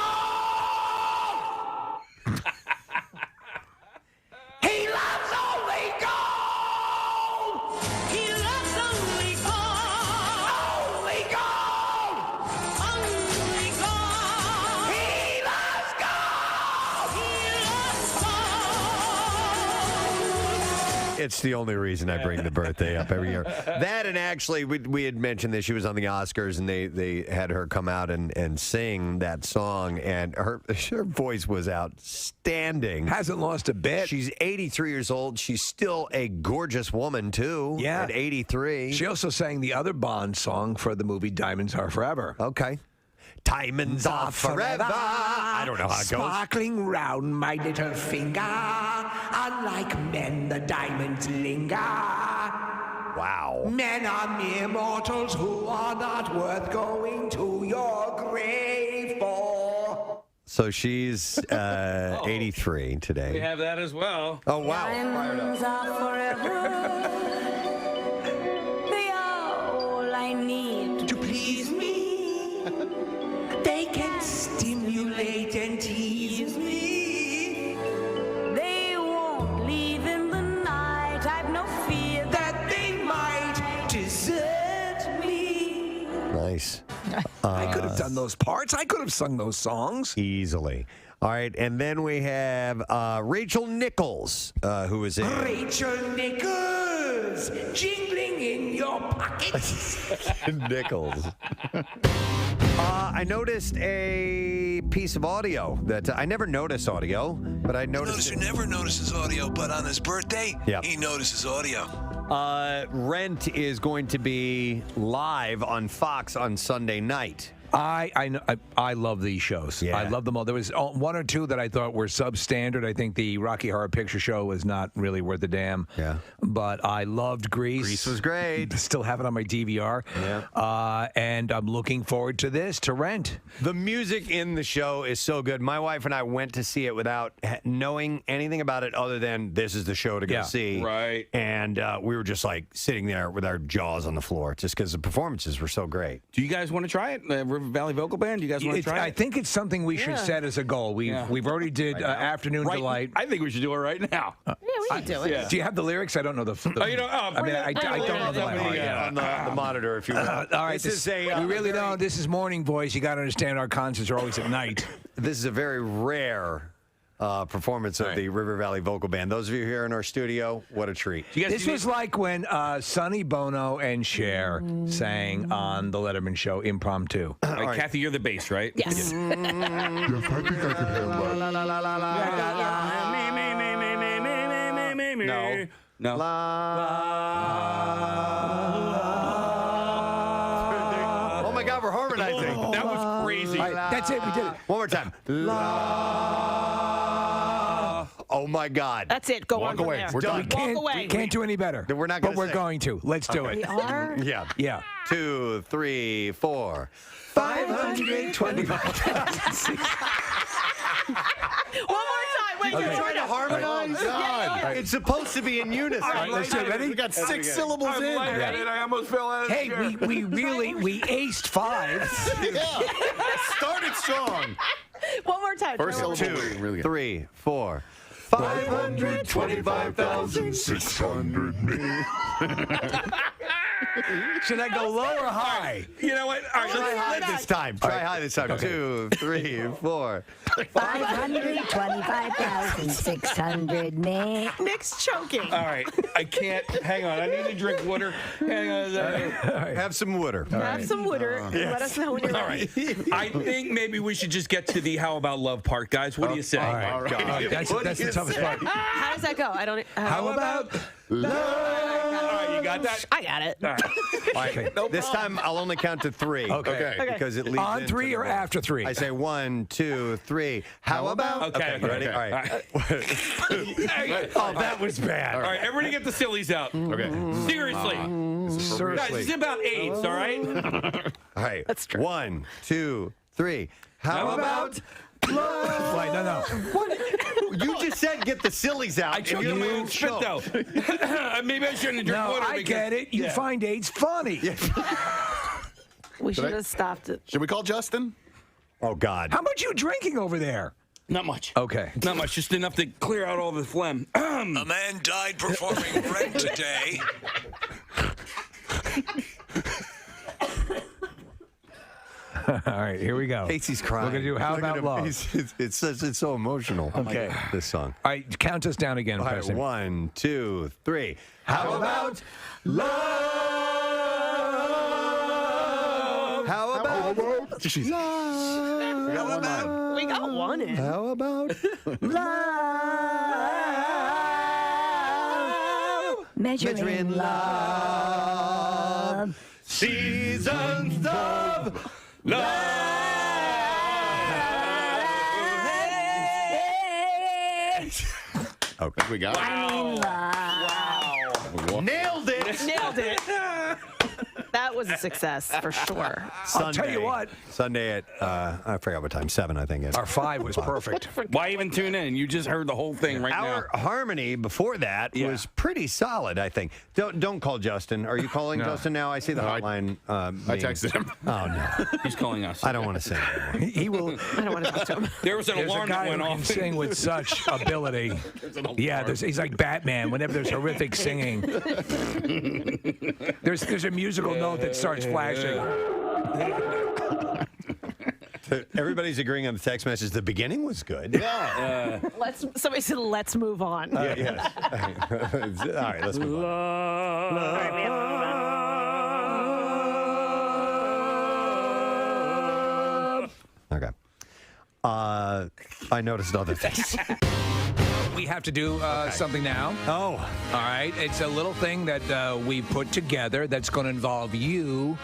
He loves only gold. He loves only gold. Only gold. Only gold. He loves gold. He loves gold. It's the only reason I bring the birthday up every year. That, and actually, we had mentioned that she was on the Oscars, and they had her come out and sing that song, and her voice was outstanding. Hasn't lost a bit. She's 83 years old. She's still a gorgeous woman, too, Yeah. at 83. She also sang the other Bond song for the movie Diamonds Are Forever. Okay. Diamonds are forever. I don't know how it goes. Sparkling round my little finger. Unlike men, the diamonds linger. Wow. Men are mere mortals who are not worth going to your grave for. So she's 83 today. We have that as well. Oh, wow. Diamonds are forever. They are all I need to please me. They can stimulate and tease me. They won't leave in the night. I've no fear that they might desert me. Nice. I could have done those parts. I could have sung those songs. Easily. All right, and then we have Rachel Nichols, who is in... Rachel Nichols, jingling in your pockets. Nichols. I noticed a piece of audio that I never notice audio, but I noticed. Who never notices audio, but on his birthday, he notices audio. Rent is going to be live on Fox on Sunday night. I love these shows. Yeah. I love them all. There was one or two that I thought were substandard. I think the Rocky Horror Picture Show was not really worth a damn. Yeah. But I loved Grease. Grease was great. Still have it on my DVR. Yeah. And I'm looking forward to this, to Rent. The music in the show is so good. My wife and I went to see it without knowing anything about it other than this is the show to go see. Right. And we were just like sitting there with our jaws on the floor just because the performances were so great. Do you guys want to try it? River Valley Vocal Band? Do you guys want to try it? I think it's something we should set as a goal. We've already did Afternoon Delight. I think we should do it right now. Yeah, we can do it. Yeah. Do you have the lyrics? I don't know the. I don't know the lyrics. On the monitor, if you will. All right, This is a. we really don't. This is morning, boys. You got to understand our concerts are always at night. This is a very rare performance of the River Valley Vocal Band. Those of you here in our studio, what a treat. This was like when Sonny Bono and Cher sang on the Letterman Show impromptu. All right, Kathy, you're the bass, right? Yes. Yes, I think I can handle that. No. Oh my God, we're harmonizing. That was crazy. All right, that's it. We did it. One more time. Oh my God. That's it. Go on from away. there. We're done. Walk away. We can't do any better. We're not But gonna we're sing. going to. Let's do We it. are? Yeah. Yeah. 2, 3, 4. 525,000. One more time. Wait, You're trying to harmonize? God. It's supposed to be in unison. All right, let's do it. Ready? We got 6 syllables in. I almost fell out of Hey, we aced 5. Started strong. One more time. First Go. syllable. 2, Really good. 3, 4. 525,600 me. Should I go low or high? You know what? All right, Try high this time. Try high this time. Okay. 2, 3, 4. 525,600 Nick's choking. All right, I can't. Hang on, I need to drink water. Hang on a second. Have some water. Have some water. Let us know when you're All ready. right. I think maybe we should just get to the How About Love part, guys. What do you say? All right. That's the toughest part. How does that go? I don't. How about love? All right, you got that? I got it. All right. Okay. This time I'll only count to 3. Okay. Because it leads On into 3 the or role. after 3? I say 1, 2, 3. How about? Okay. Ready? Okay. All right. Oh, that was bad. All right, everybody get the sillies out. Okay. Seriously. Guys, this is about AIDS, all right? All right. That's true. 1, 2, 3. How about? Wait, no. What? You just said get the sillies out. I choked on my own spit, though. Maybe I shouldn't have drank No, water. I get it. You find AIDS funny. We should have stopped it. Should we call Justin? Oh, God. How much you drinking over there? Not much. Okay. Not much, just enough to clear out all the phlegm. A man died performing Rent today. All right, here we go. Casey's crying. We're going to do How Look at About him. Love? It's so emotional. Okay. This song. All right, count us down again, All right, Preston. 1, 2, 3. How about love? How about Jeez. love? We got one line. We got one in. How about love. Measuring love. seasons of love? Okay, we got it. Wow. Nailed it. Nailed it. That was a success for sure. I'll tell you what. Sunday at, I forgot what time, 7, I think. Our 5 was perfect. Why even tune in? You just heard the whole thing right now. Our harmony before that was pretty solid, I think. Don't call Justin. Are you calling Justin now? I see the hotline. I texted him. Oh, no. He's calling us. I don't want to sing anymore. He will. I don't want to talk to him. There was an There's a alarm guy that went who can off. sing with such ability. Yeah, he's like Batman. Whenever there's horrific singing, there's a musical note that starts flashing. Everybody's agreeing on the text message. The beginning was good. Yeah. Somebody said, "Let's move on." Yes. All right, let's move on. Okay. I noticed other things. We have to do something now. Oh. All right. It's a little thing that we put together that's going to involve you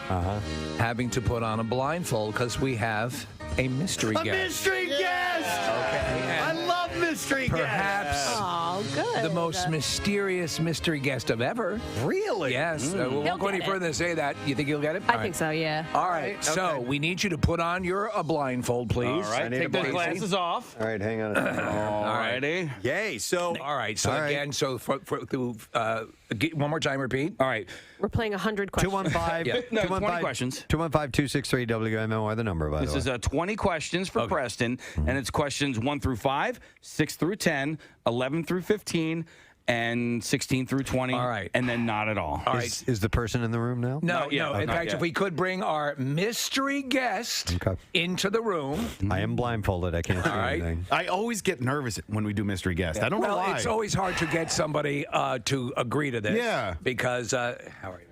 having to put on a blindfold because we have a mystery guest. Mystery guest! Okay. I love mystery Perhaps Oh, good. the most mysterious mystery guest of ever. Really? Yes. We won't go any get it. further than say that. You think you'll get it? I think so. Yeah. All right. So we need you to put on your blindfold, please. All right, take those glasses off. All right, hang on a second. All righty. Yay. So, All right. So again, so one more time, repeat. All right. We're playing 100 questions. 215. No, 20 questions. 215-263 WMMR, the number, by the way. This is 20 questions for Preston, and it's questions 1 through 5, 6 through 10, 11 through 15, and 16 through 20. All right. And then not at all. All right. Is the person in the room now? No, Not yet. no. In Not fact, yet. if we could bring our mystery guest into the room. I am blindfolded. I can't see anything. I always get nervous when we do mystery guest. I don't know why. It's always hard to get somebody to agree to this. Yeah. Because, how are you?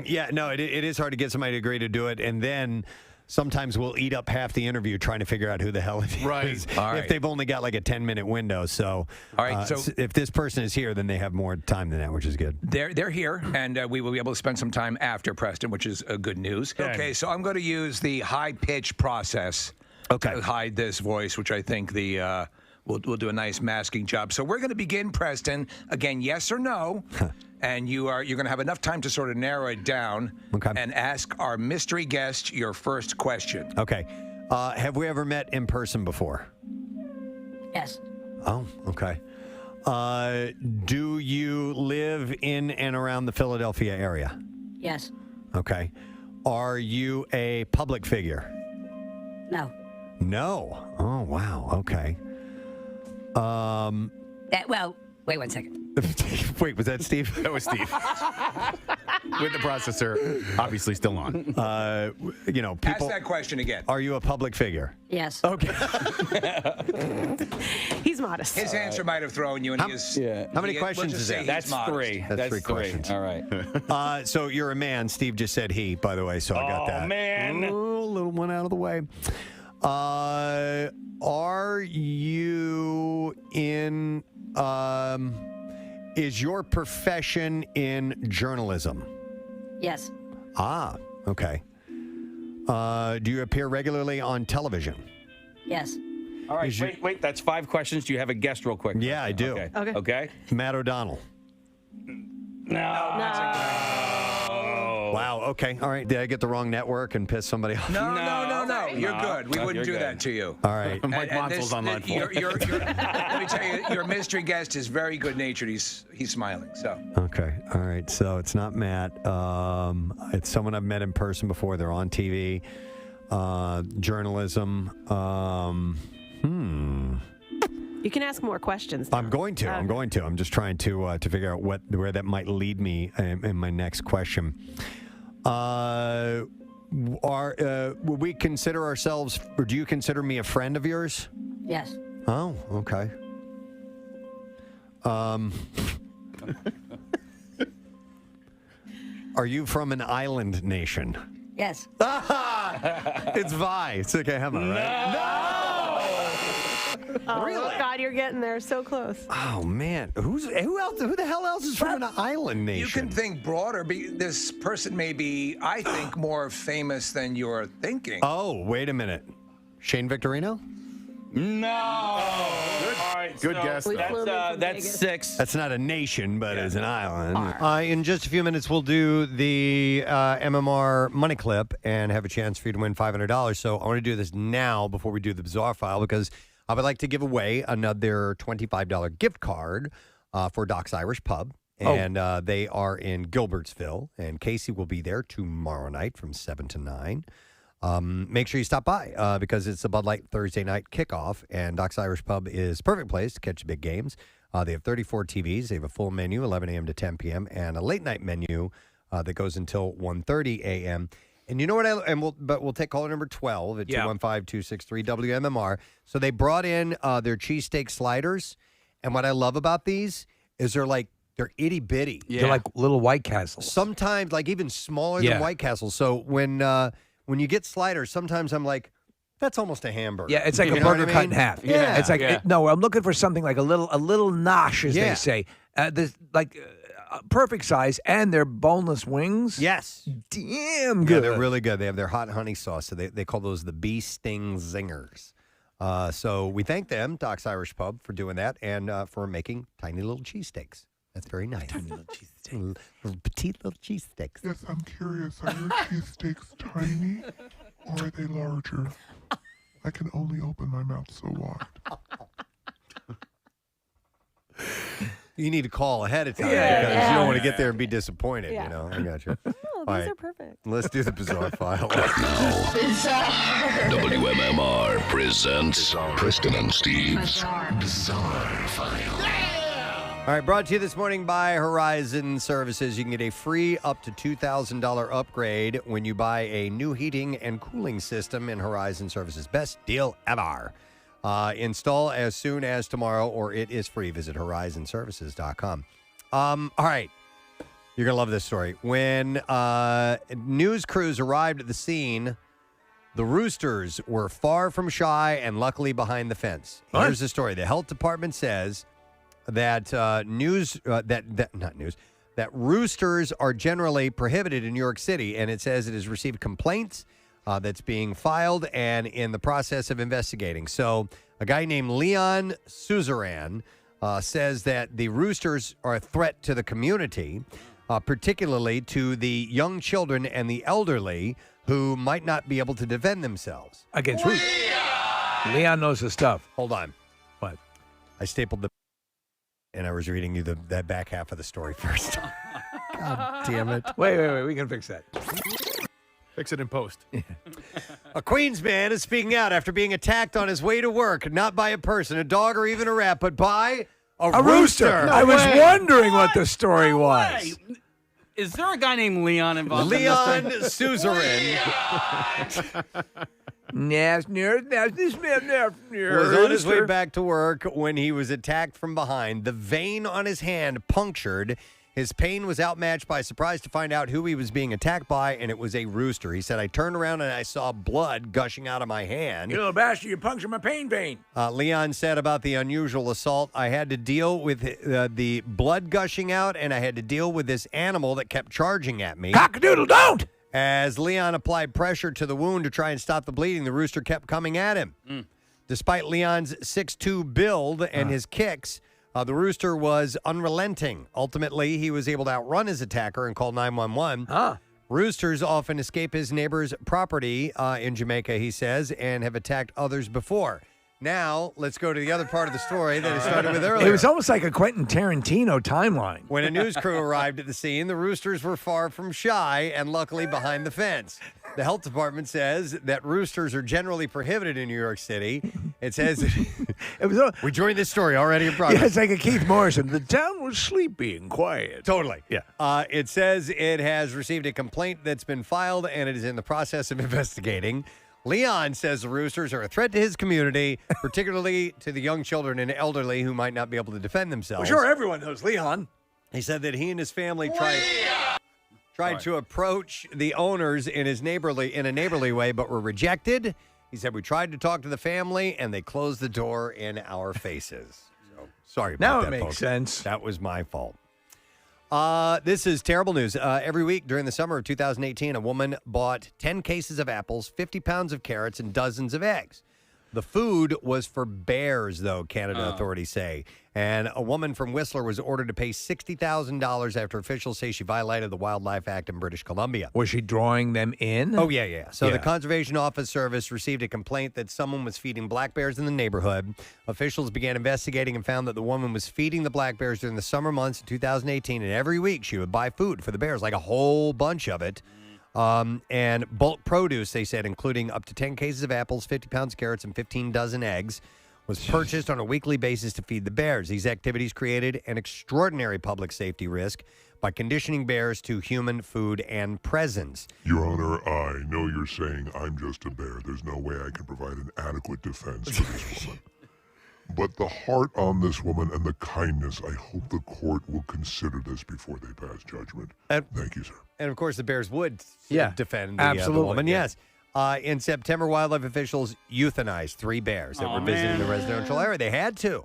Yeah, no, it is hard to get somebody to agree to do it, and then sometimes we'll eat up half the interview trying to figure out who the hell it is. Right. All right. If they've only got like a 10-minute window. So, all right, so if this person is here, then they have more time than that, which is good. They're here, and we will be able to spend some time after Preston, which is good news. Okay, so I'm going to use the high-pitch process to hide this voice, which I think the we'll do a nice masking job. So we're going to begin, Preston. Again, yes or no. And you're going to have enough time to sort of narrow it down and ask our mystery guest your first question. Okay. Have we ever met in person before? Yes. Oh, okay. Do you live in and around the Philadelphia area? Yes. Okay. Are you a public figure? No. No. Oh, wow. Okay. Well, wait 1 second. Wait, was that Steve? That was Steve. With the processor obviously still on. People. Ask that question again. Are you a public figure? Yes. Okay. He's modest. His answer might have thrown you, and he is. How many questions is that? That's three. That's three questions. All right. So you're a man. Steve just said he, by the way, so I got that. Oh, man. Ooh, a little one out of the way. Are you in... is your profession in journalism? Yes. Ah, okay. Do you appear regularly on television? Yes. All right, wait. That's 5 questions. Do you have a guest real quick? Yeah, I do. Okay. Matt O'Donnell. Wow, okay. All right. Did I get the wrong network and piss somebody off? No. You're good. We wouldn't do that to you. All right. Mike Monsel's online for. Let me tell you, your mystery guest is very good natured. He's smiling. So. Okay. All right. So it's not Matt. It's someone I've met in person before. They're on TV. Journalism. You can ask more questions. I'm going to. I'm just trying to figure out where that might lead me in my next question. Would we consider ourselves, or do you consider me a friend of yours? Yes. Oh, okay. Are you from an island nation? Yes. It's Vi. It's okay, Emma, right? No! Oh, really? God, you're getting there so close. Oh man, who the hell else is from an island nation? You can think broader. This person may be, I think, more famous than you're thinking. Oh, wait a minute. Shane Victorino? No. All right. Good guess. That's 6. That's not a nation, but it's an island. In just a few minutes, we'll do the MMR money clip and have a chance for you to win $500. So I want to do this now before we do the bizarre file because I would like to give away another $25 gift card for Doc's Irish Pub. And they are in Gilbertsville. And Casey will be there tomorrow night from 7 to 9. Make sure you stop by because it's a Bud Light Thursday night kickoff. And Doc's Irish Pub is a perfect place to catch the big games. They have 34 TVs. They have a full menu, 11 a.m. to 10 p.m. and a late night menu that goes until 1:30 a.m. And you know what? We'll take caller number 12 at 215-263-WMMR. So they brought in their cheesesteak sliders. And what I love about these is they're itty bitty. Yeah. They're like little White Castles. Sometimes like even smaller than White Castles. So when you get sliders, sometimes I'm like, that's almost a hamburger. Yeah, it's like a burger cut in half. Yeah. It's like, I'm looking for something like a little nosh, as they say. Perfect size, and they're boneless wings. Yes. Damn good. Yeah, they're really good. They have their hot honey sauce, so they call those the bee sting zingers. So we thank them, Doc's Irish Pub, for doing that and for making tiny little cheesesteaks. That's very nice. Tiny little cheesesteaks. Little petite little cheesesteaks. Yes, I'm curious. Are your cheesesteaks tiny or are they larger? I can only open my mouth so wide. You need to call ahead of time because you don't want to get there and be disappointed. You know, I got you. Oh, these are perfect. Let's do the bizarre file. WMMR presents Kristen and Steve's Bizarre File. All right, brought to you this morning by Horizon Services. You can get a free up to $2,000 upgrade when you buy a new heating and cooling system in Horizon Services. Best deal ever. Install as soon as tomorrow, or it is free. Visit horizonservices.com. All right. You're going to love this story. When news crews arrived at the scene, the roosters were far from shy and luckily behind the fence. Here's the story. The health department says that that roosters are generally prohibited in New York City, and it says it has received complaints that's being filed and in the process of investigating. So a guy named Leon Suzerain says that the roosters are a threat to the community, particularly to the young children and the elderly who might not be able to defend themselves. Against roosters. Leon knows his stuff. Hold on. What? I stapled and I was reading you that back half of the story first. God damn it. Wait. We can fix that. Fix it in post. A Queens man is speaking out after being attacked on his way to work, not by a person, a dog, or even a rat, but by A rooster. No I was way. wondering what the story was. Is there a guy named Leon involved? Leon in this Suzerain was on his way back to work when he was attacked from behind. The vein on his hand punctured. His pain was outmatched by surprise to find out who he was being attacked by, and it was a rooster. He said, I turned around and I saw blood gushing out of my hand. You little bastard, you punctured my pain vein. Leon said about the unusual assault, I had to deal with the blood gushing out, and I had to deal with this animal that kept charging at me. Cock-a-doodle, don't! As Leon applied pressure to the wound to try and stop the bleeding, the rooster kept coming at him. Despite Leon's 6'2" build and his kicks, the rooster was unrelenting. Ultimately, he was able to outrun his attacker and call 911. Roosters often escape his neighbor's property in Jamaica, he says, and have attacked others before. Now, let's go to the other part of the story that I started with earlier. It was almost like a Quentin Tarantino timeline. When a news crew arrived at the scene, the roosters were far from shy and luckily behind the fence. The health department says that roosters are generally prohibited in New York City. It says we joined this story already in progress. Yeah, it's like a Keith Morrison. The town was sleepy and quiet. Totally. Yeah. It says it has received a complaint that's been filed and it is in the process of investigating. Leon says the roosters are a threat to his community, particularly to the young children and elderly who might not be able to defend themselves. Well, sure, everyone knows Leon. He said that he and his family tried to approach the owners in a neighborly way, but were rejected. He said, we tried to talk to the family, and they closed the door in our faces. So, sorry about that, Now it makes folks. sense. That was my fault. This is terrible news. Every week during the summer of 2018, a woman bought 10 cases of apples, 50 pounds of carrots, and dozens of eggs. The food was for bears, though, Canada authorities say. And a woman from Whistler was ordered to pay $60,000 after officials say she violated the Wildlife Act in British Columbia. Was she drawing them in? Oh, yeah. So the Conservation Office Service received a complaint that someone was feeding black bears in the neighborhood. Officials began investigating and found that the woman was feeding the black bears during the summer months of 2018, and every week she would buy food for the bears, like a whole bunch of it. And bulk produce, they said, including up to 10 cases of apples, 50 pounds of carrots, and 15 dozen eggs, was purchased on a weekly basis to feed the bears. These activities created an extraordinary public safety risk by conditioning bears to human food and presence. Your Honor, I know you're saying I'm just a bear. There's no way I can provide an adequate defense for this woman. But the heart on this woman and the kindness, I hope the court will consider this before they pass judgment. Thank you, sir. And, of course, the bears would defend the absolutely, woman. yeah. Yes. In September, wildlife officials euthanized 3 bears that were visiting the residential area. They had to.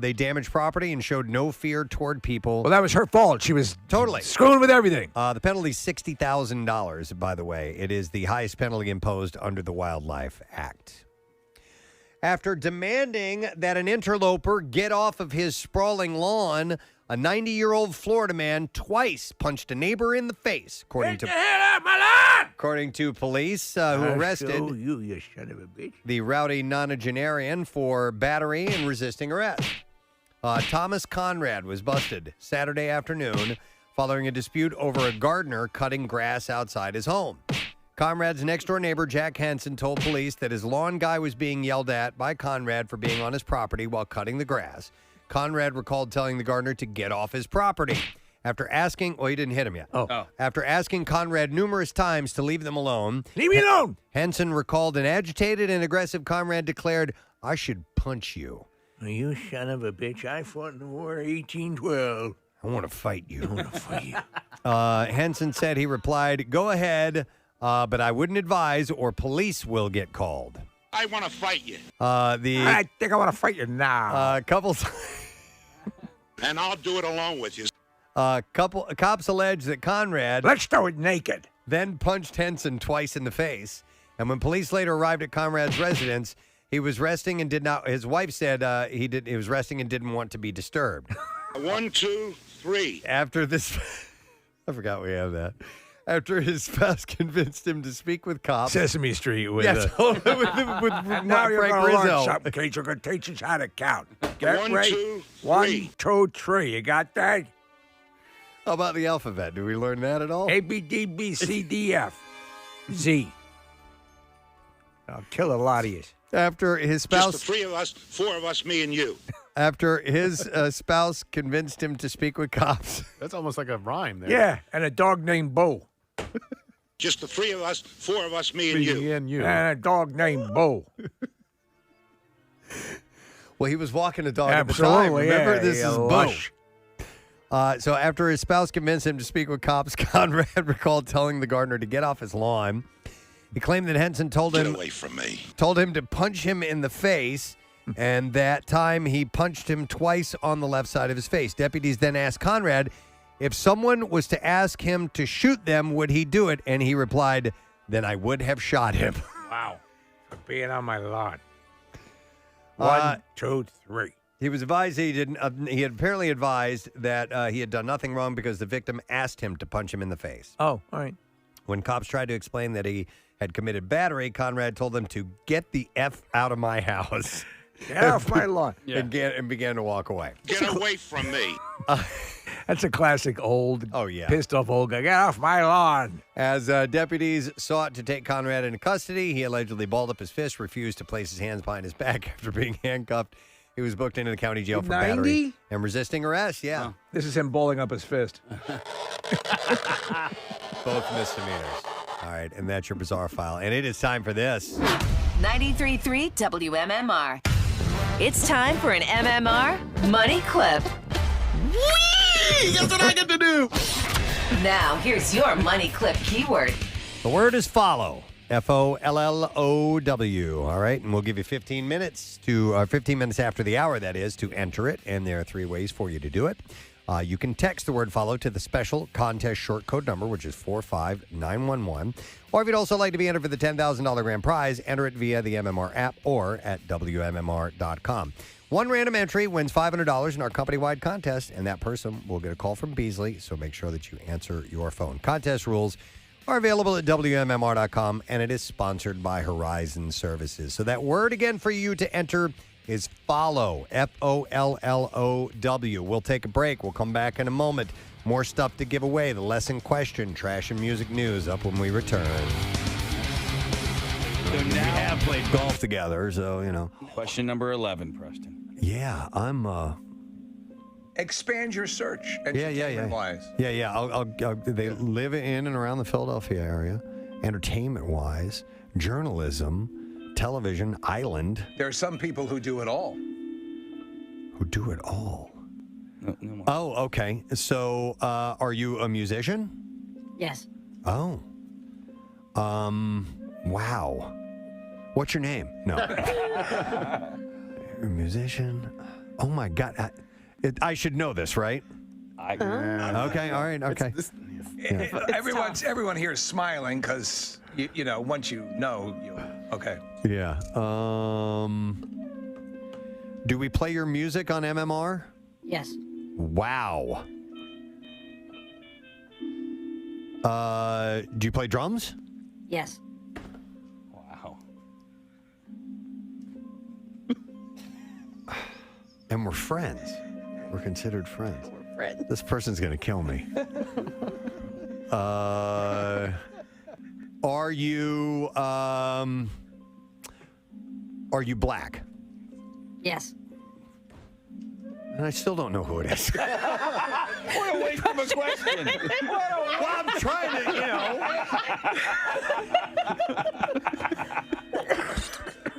They damaged property and showed no fear toward people. Well, that was her fault. She was totally screwing with everything. The penalty is $60,000, by the way. It is the highest penalty imposed under the Wildlife Act. After demanding that an interloper get off of his sprawling lawn, a 90-year-old Florida man twice punched a neighbor in the face, according to police who arrested you son of a bitch. the rowdy nonagenarian for battery and resisting arrest. Thomas Conrad was busted Saturday afternoon following a dispute over a gardener cutting grass outside his home. Conrad's next-door neighbor, Jack Henson, told police that his lawn guy was being yelled at by Conrad for being on his property while cutting the grass. Conrad recalled telling the gardener to get off his property. After asking, he didn't hit him yet. After asking Conrad numerous times to leave them alone. Leave me alone! Henson recalled an agitated and aggressive Conrad declared, I should punch you. You son of a bitch. I fought in the war of 1812. I want to fight you. I want to fight you. Henson said he replied, go ahead, but I wouldn't advise or police will get called. I want to fight you. I think I want to fight you now. And I'll do it along with you. Cops allege that Conrad... Let's do it naked. ...then punched Henson twice in the face. And when police later arrived at Conrad's residence, he was resting and did not... His wife said he was resting and didn't want to be disturbed. 1, 2, 3. After this... I forgot we have that. After his spouse convinced him to speak with cops. Sesame Street with with now you're Frank going to learn Rizzo. something, Kate. You're going to teach us how to count. Get 1, ready. 2, 3. 1, 2, 3. You got that? How about the alphabet? Did we learn that at all? A, B, D, B, C, D, F, Z. I'll kill a lot of you. After his spouse... Just the 3 of us, 4 of us, me and you. After his spouse convinced him to speak with cops. That's almost like a rhyme there. Yeah, and a dog named Bo. Just the three of us, four of us, me and you. And a dog named Bo. Well, he was walking a dog Absolutely, at the time. Remember, yeah, this you is Bo. lush. So after his spouse convinced him to speak with cops, Conrad recalled telling the gardener to get off his lawn. He claimed that Henson told Get him away from me. Told him to punch him in the face, and that time he punched him twice on the left side of his face. Deputies then asked Conrad if someone was to ask him to shoot them, would he do it? And he replied, "Then I would have shot him." Wow. For being on my lawn. 1, 2, 3. He was advised he didn't. He had apparently advised that he had done nothing wrong because the victim asked him to punch him in the face. Oh, all right. When cops tried to explain that he had committed battery, Conrad told them to get the F out of my house. Get off my lawn. And began to walk away. Get away from me. That's a classic old, pissed off old guy. Get off my lawn. As deputies sought to take Conrad into custody, he allegedly balled up his fist, refused to place his hands behind his back after being handcuffed. He was booked into the county jail for 90? battery and resisting arrest. Yeah. This is him balling up his fist. Both misdemeanors. All right, and that's your bizarre file. And it is time for this. 93.3 WMMR. It's time for an MMR Money Clip. Whee! That's what I get to do. Now, here's your Money Clip keyword. The word is follow. FOLLOW. All right, and we'll give you 15 minutes to 15 minutes after the hour, that is, to enter it. And there are 3 ways for you to do it. You can text the word follow to the special contest short code number, which is 45911. Or if you'd also like to be entered for the $10,000 grand prize, enter it via the MMR app or at WMMR.com. One random entry wins $500 in our company-wide contest, and that person will get a call from Beasley, so make sure that you answer your phone. Contest rules are available at WMMR.com, and it is sponsored by Horizon Services. So that word again for you to enter is follow, FOLLOW. We'll take a break. We'll come back in a moment. More stuff to give away. The lesson question, trash and music news, up when we return. So We have played golf together, so, you know. Question number 11, Preston. Yeah, I'm... Expand your search. Wise. Yeah. I'll, they live in and around the Philadelphia area. Entertainment-wise, journalism, television, island. There are some people who do it all. Who do it all? No more. Oh, okay. So, are you a musician? Yes. Oh. Wow. What's your name? No. You're a musician? Oh, my God. I should know this, right? Okay, all right, okay. Everyone here is smiling because, you know, once you know, okay. Yeah. Do we play your music on MMR? Yes. Wow. Do you play drums? Yes. Wow. And we're friends. We're considered friends. We're friends. This person's going to kill me. Are you black? Yes. And I still don't know who it is. What a waste of a question. Well, I'm trying to, you know.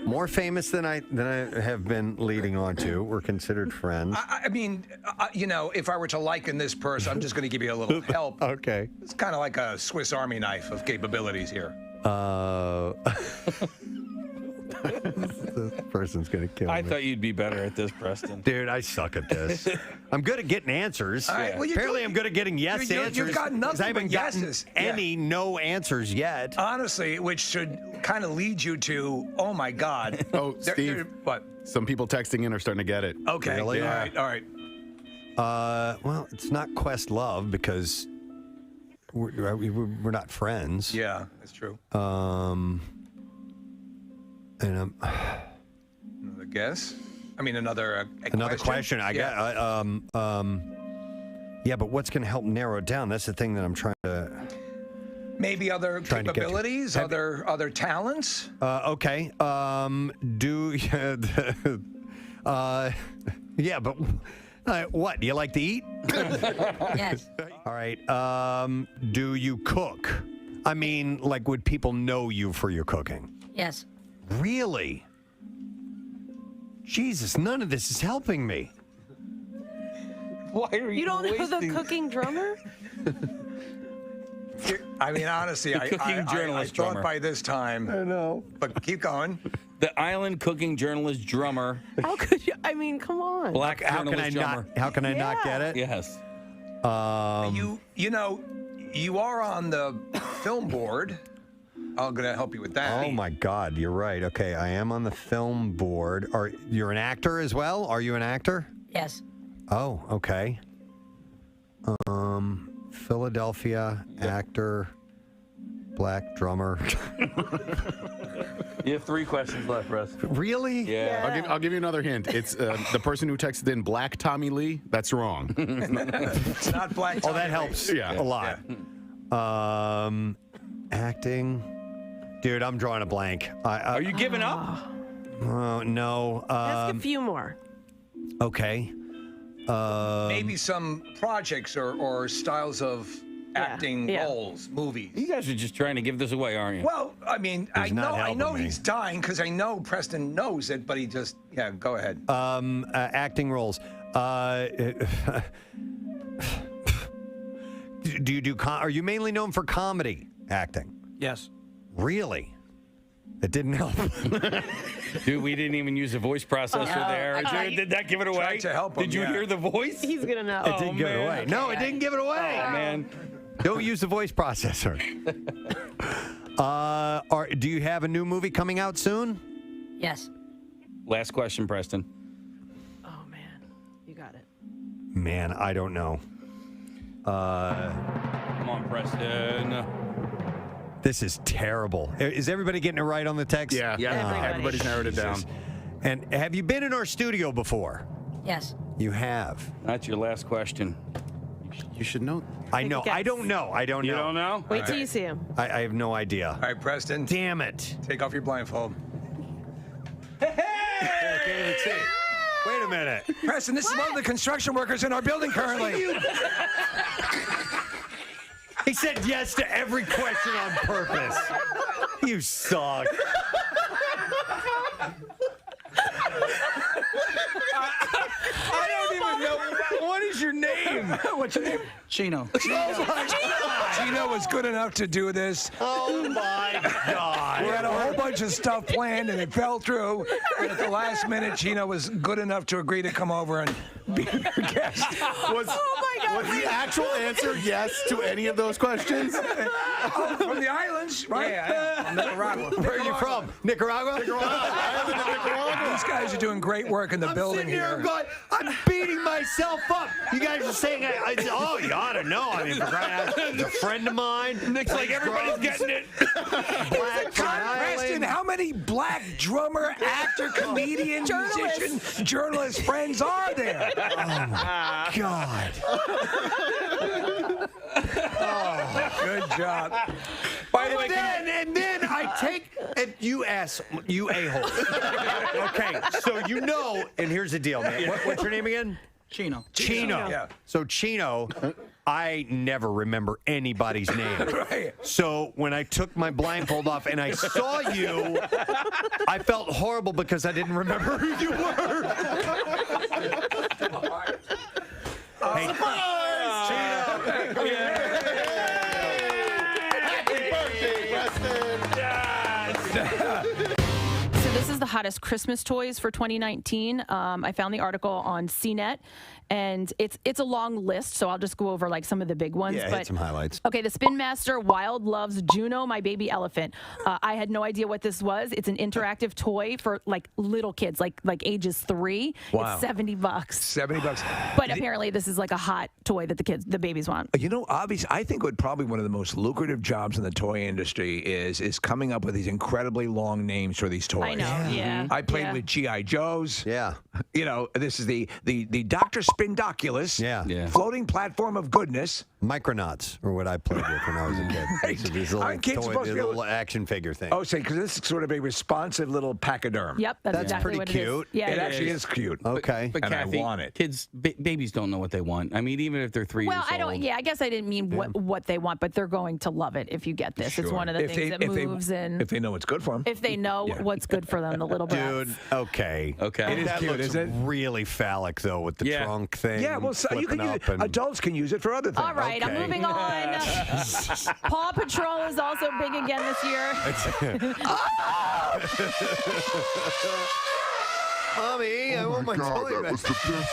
More famous than I have been leading on to. We're considered friends. I mean, you know, if I were to liken this person, I'm just going to give you a little help. Okay. It's kind of like a Swiss Army knife of capabilities here. This person's going to kill me. I thought you'd be better at this, Preston. Dude, I suck at this. I'm good at getting answers. All right, well, Apparently, I'm good at getting yes answers. You've got nothing I haven't but yeses. gotten any no answers yet. Honestly, which should kind of lead you to, oh, my God. Oh, Steve. What? Some people texting in are starting to get it. Okay. Really? All right. Well, it's not Questlove because we're not friends. Yeah, that's true. And another guess? I mean, another question. I guess. Yeah, but what's going to help narrow it down? That's the thing that I'm trying to. Maybe other Trying to get to. capabilities, other talents. Okay. Yeah, but what? Do you like to eat? Yes. All right. Do you cook? I mean, like, would people know you for your cooking? Yes. Really? Jesus, none of this is helping me. Why are You don't know the cooking drummer? I mean, honestly, I journalist thought drummer. by this time. I know. But keep going. The island cooking journalist drummer. How could you? I mean, come on. Black How can I journalist drummer. not? How can I not get it? Yes. You know, you are on the film board. I'm going to help you with that. Oh my God, you're right. Okay, I am on the film board. You're an actor as well? Are you an actor? Yes. Oh, okay. Philadelphia actor, black drummer. You have 3 questions left, Russ. Really? Yeah. I'll give you another hint. It's the person who texted in Black Tommy Lee. That's wrong. It's not Black Tommy Oh, that Lee. helps Yeah. a lot. Acting. Dude, I'm drawing a blank. Are you giving up? No. Ask a few more. Okay. Maybe some projects or styles of acting roles, movies. You guys are just trying to give this away, aren't you? Well, I mean, I not know helping me. he's dying because I know Preston knows it, but he just go ahead. Acting roles. Do you do? Are you mainly known for comedy acting? Yes. Really? It didn't help. Dude, we didn't even use the voice processor there. Did that give it away? Tried to help him, Did you hear the voice? He's gonna know. It didn't give it away. No, it didn't give it away. Oh, man. Don't use the voice processor. Do you have a new movie coming out soon? Yes. Last question, Preston. Oh man, you got it. Man, I don't know. Come on, Preston. This is terrible. Is everybody getting it right on the text? Yeah. Everybody's narrowed it down. And have you been in our studio before? Yes. You have. That's your last question. You should know. I know. I don't know. I don't know. You don't know? Wait till you see him. I have no idea. All right, Preston. Damn it. Take off your blindfold. Wait a minute. Preston, this is one of the construction workers in our building currently. He said yes to every question on purpose. You suck. I don't even know. What is your name? What's your name? Chino. Chino was good enough to do this. Oh my God. We had a whole bunch of stuff planned and it fell through. And at the last minute, Chino was good enough to agree to come over and be our guest. Was the actual answer yes to any of those questions? From the islands, right? Yeah. Nicaragua. Where are you from? Nicaragua? These guys are doing great work in the building sitting here here. going, I'm beating myself up. You guys are saying, oh, you ought to know. I mean, for crying out loud, a friend of mine. Nick's like, everybody's getting it. Black Preston, how many black drummer, actor, comedian, musician, journalist friends are there? Oh, my God. Good job. By the way, and then I take, and you a-hole. Okay, so you know, and here's the deal, man. What's your name again? Chino. Chino. Yeah. So Chino, I never remember anybody's name. Right. So when I took my blindfold off and I saw you, I felt horrible because I didn't remember who you were. Hey, Chino. So this is the hottest Christmas toys for 2019. I found the article on CNET, and it's a long list, so I'll just go over like some of the big ones. Yeah, hit some highlights. Okay, the Spin Master Wild loves Juno, my baby elephant. I had no idea what this was. It's an interactive toy for like little kids, like ages 3. Wow. It's $70. $70. But apparently this is like a hot toy that the babies want. You know, obviously, I think what probably one of the most lucrative jobs in the toy industry is coming up with these incredibly long names for these toys. I know, Yeah. I played with G.I. Joes. Yeah. You know, this is the Dr. Spindoculus. Yeah. Floating platform of goodness. Micronauts are what I played with when I was a kid. These little, Aren't kids supposed to be able little action figure thing. Oh, say, because this is sort of a responsive little pachyderm. Yep, that's exactly pretty what cute. It is. Yeah, It actually is cute. Okay. But and Kathy, I want it. Kids, babies don't know what they want. I mean, even if they're 3 years old. Well, I don't. Yeah, I guess I didn't mean what they want, but they're going to love it if you get this. It's one of the things that moves in. If they know what's good for them. If they know what's good for them, the little brats. Dude, okay. Okay. It is that cute, looks isn't it? really phallic, though, with the trunk thing. Yeah, well, so you can use it. Adults can use it for other things. All right, I'm moving on. Paw Patrol is also big again this year. Mommy, I want my toy back. That was the best gift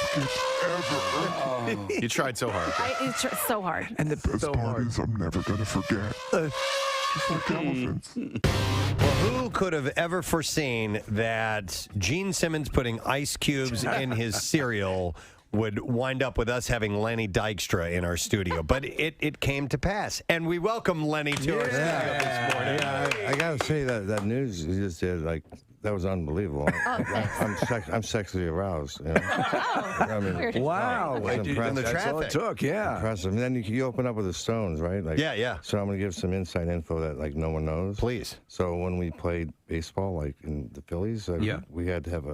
ever. You tried so hard. It's so hard. And the Best part is I'm never going to forget. Just like elephants. Well, who could have ever foreseen that Gene Simmons putting ice cubes in his cereal would wind up with us having Lenny Dykstra in our studio? But it came to pass. And we welcome Lenny to our studio this morning. Yeah, I got to say that news you just did, like, that was unbelievable. I'm sexually aroused. You know? I mean, wow. It's impressive. That's all it took, yeah. Impressive. And then you open up with the Stones, right? Like, Yeah. So I'm going to give some inside info that, like, no one knows. Please. So when we played baseball, like, in the Phillies, we had to have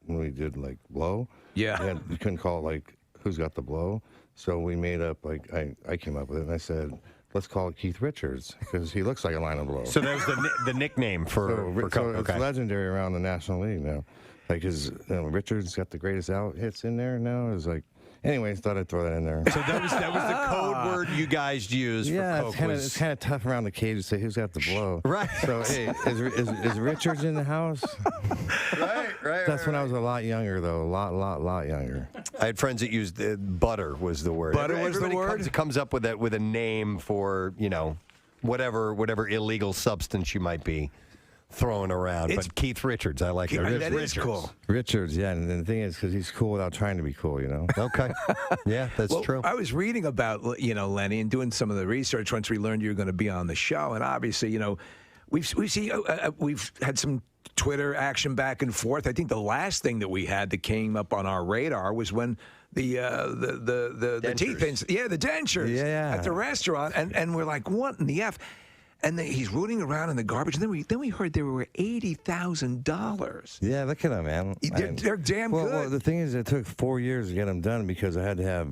when we did, like, blow. Yeah. You couldn't call it, like, who's got the blow. So we made up, like, I came up with it, and I said, let's call it Keith Richards, because he looks like a line of blow. So that was the nickname for It's legendary around the National League now. Like, Richards got the greatest out hits in there now. It's like, anyways, thought I'd throw that in there. So that was the code word you guys used for Coke. It's kind of tough around the cage to say who's got the blow. Right. So, hey, is Richards in the house? Right. That's when I was a lot younger, though. A lot younger. I had friends that used butter was the word. Butter was the word? Comes up with a name for, whatever illegal substance you might be throwing around. But Keith Richards, I like it. That is cool. Richards, yeah. And the thing is, because he's cool without trying to be cool, you know? Okay. Yeah, that's true. I was reading about, Lenny, and doing some of the research once we learned you were going to be on the show. And obviously, we've had some Twitter action back and forth. I think the last thing that we had that came up on our radar was when the teeth, the dentures at the restaurant, and we're like, what in the F? And he's rooting around in the garbage. And then we heard there were $80,000. Yeah, look at them, man. They're damn good. Well, the thing is, it took 4 years to get them done because I had to have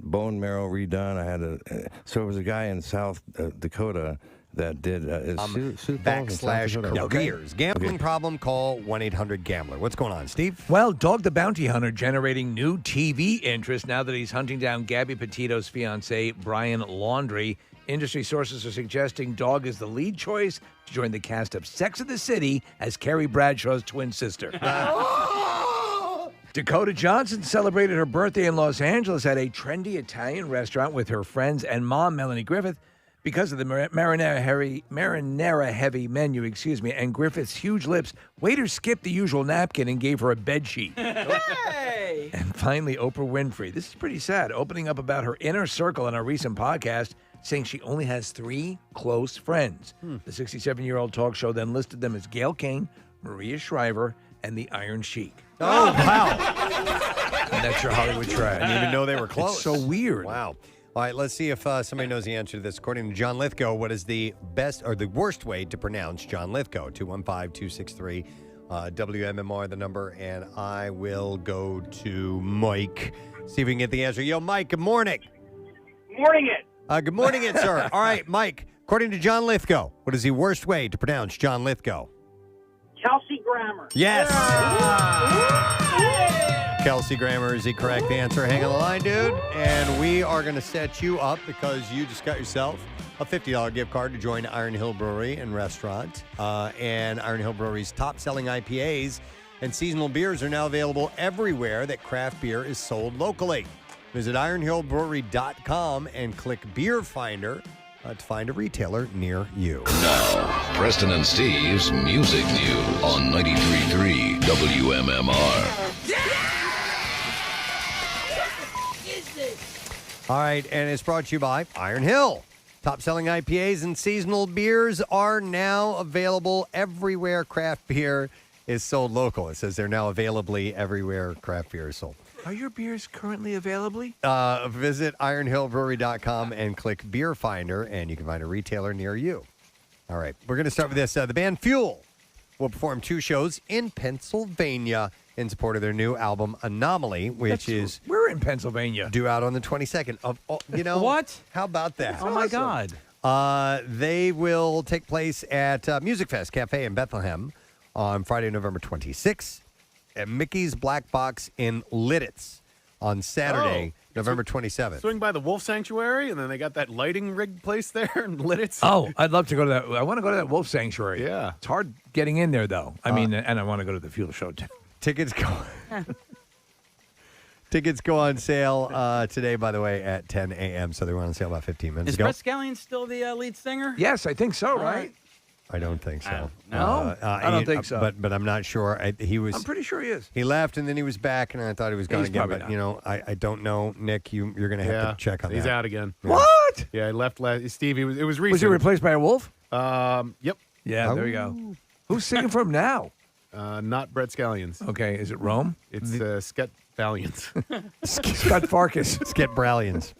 bone marrow redone. So it was a guy in South Dakota that did /careers. Gambling problem, call 1-800-GAMBLER. What's going on, Steve? Well, Dog the Bounty Hunter generating new TV interest now that he's hunting down Gabby Petito's fiancé, Brian Laundrie. Industry sources are suggesting Dog is the lead choice to join the cast of Sex and the City as Carrie Bradshaw's twin sister. Dakota Johnson celebrated her birthday in Los Angeles at a trendy Italian restaurant with her friends and mom, Melanie Griffith. Because of the marinara heavy menu, and Griffith's huge lips, waiters skipped the usual napkin and gave her a bed sheet. Hey! And finally, Oprah Winfrey. This is pretty sad. Opening up about her inner circle in a recent podcast, saying she only has 3 close friends. The 67-year-old talk show then listed them as Gayle King, Maria Shriver, and the Iron Sheik. Oh, wow. And that's your Hollywood trash. I didn't even know they were close. It's so weird. Wow. All right, let's see if somebody knows the answer to this. According to John Lithgow, what is the best or the worst way to pronounce John Lithgow? 215-263 WMMR, the number, and I will go to Mike. See if we can get the answer. Yo, Mike, good morning. Morning it. Good morning, it, sir. All right, Mike, according to John Lithgow, what is the worst way to pronounce John Lithgow? Kelsey Grammer. Yes. Kelsey Grammer is the correct answer. Hang on the line, dude. And we are going to set you up because you just got yourself a $50 gift card to join Iron Hill Brewery and Restaurant. And Iron Hill Brewery's top-selling IPAs and seasonal beers are now available everywhere that craft beer is sold locally. Visit ironhillbrewery.com and click Beer Finder to find a retailer near you. Now, Preston and Steve's Music News on 93.3 WMMR. All right, and it's brought to you by Iron Hill. Top-selling IPAs and seasonal beers are now available everywhere craft beer is sold local. It says they're now availably everywhere craft beer is sold. Are your beers currently available? Visit ironhillbrewery.com and click Beer Finder, and you can find a retailer near you. All right, we're going to start with this. The band Fuel will perform 2 shows in Pennsylvania in support of their new album Anomaly, which is we're in Pennsylvania, due out on the 22nd of what? How about that? Oh my God! They will take place at Music Fest Cafe in Bethlehem on Friday, November 26th, at Mickey's Black Box in Lidditz on Saturday, November 27th. Swing by the Wolf Sanctuary, and then they got that lighting rig place there in Lidditz. Oh, I'd love to go to that. I want to go to that Wolf Sanctuary. Yeah. It's hard getting in there, though. I mean, and I want to go to the Fuel show, too. Tickets go on sale today, by the way, at 10 a.m., so they were on sale about 15 minutes Is ago. Brett Scallion still the lead singer? Yes, I think so, right? I don't think so. No? I don't think so. But I'm not sure. He was. I'm pretty sure he is. He left, and then he was back, and I thought he was gone He's again. probably But, not. I don't know. Nick, you're going to have to check on that. He's out again. Yeah. What? Yeah, he left Steve, it was recent. Was he replaced by a wolf? Yep. Yeah, there we go. Who's singing for him now? Not Brett Scallions. Okay, is it Rome? It's Sket Valiant. Scott Farkas. Sket Brallians.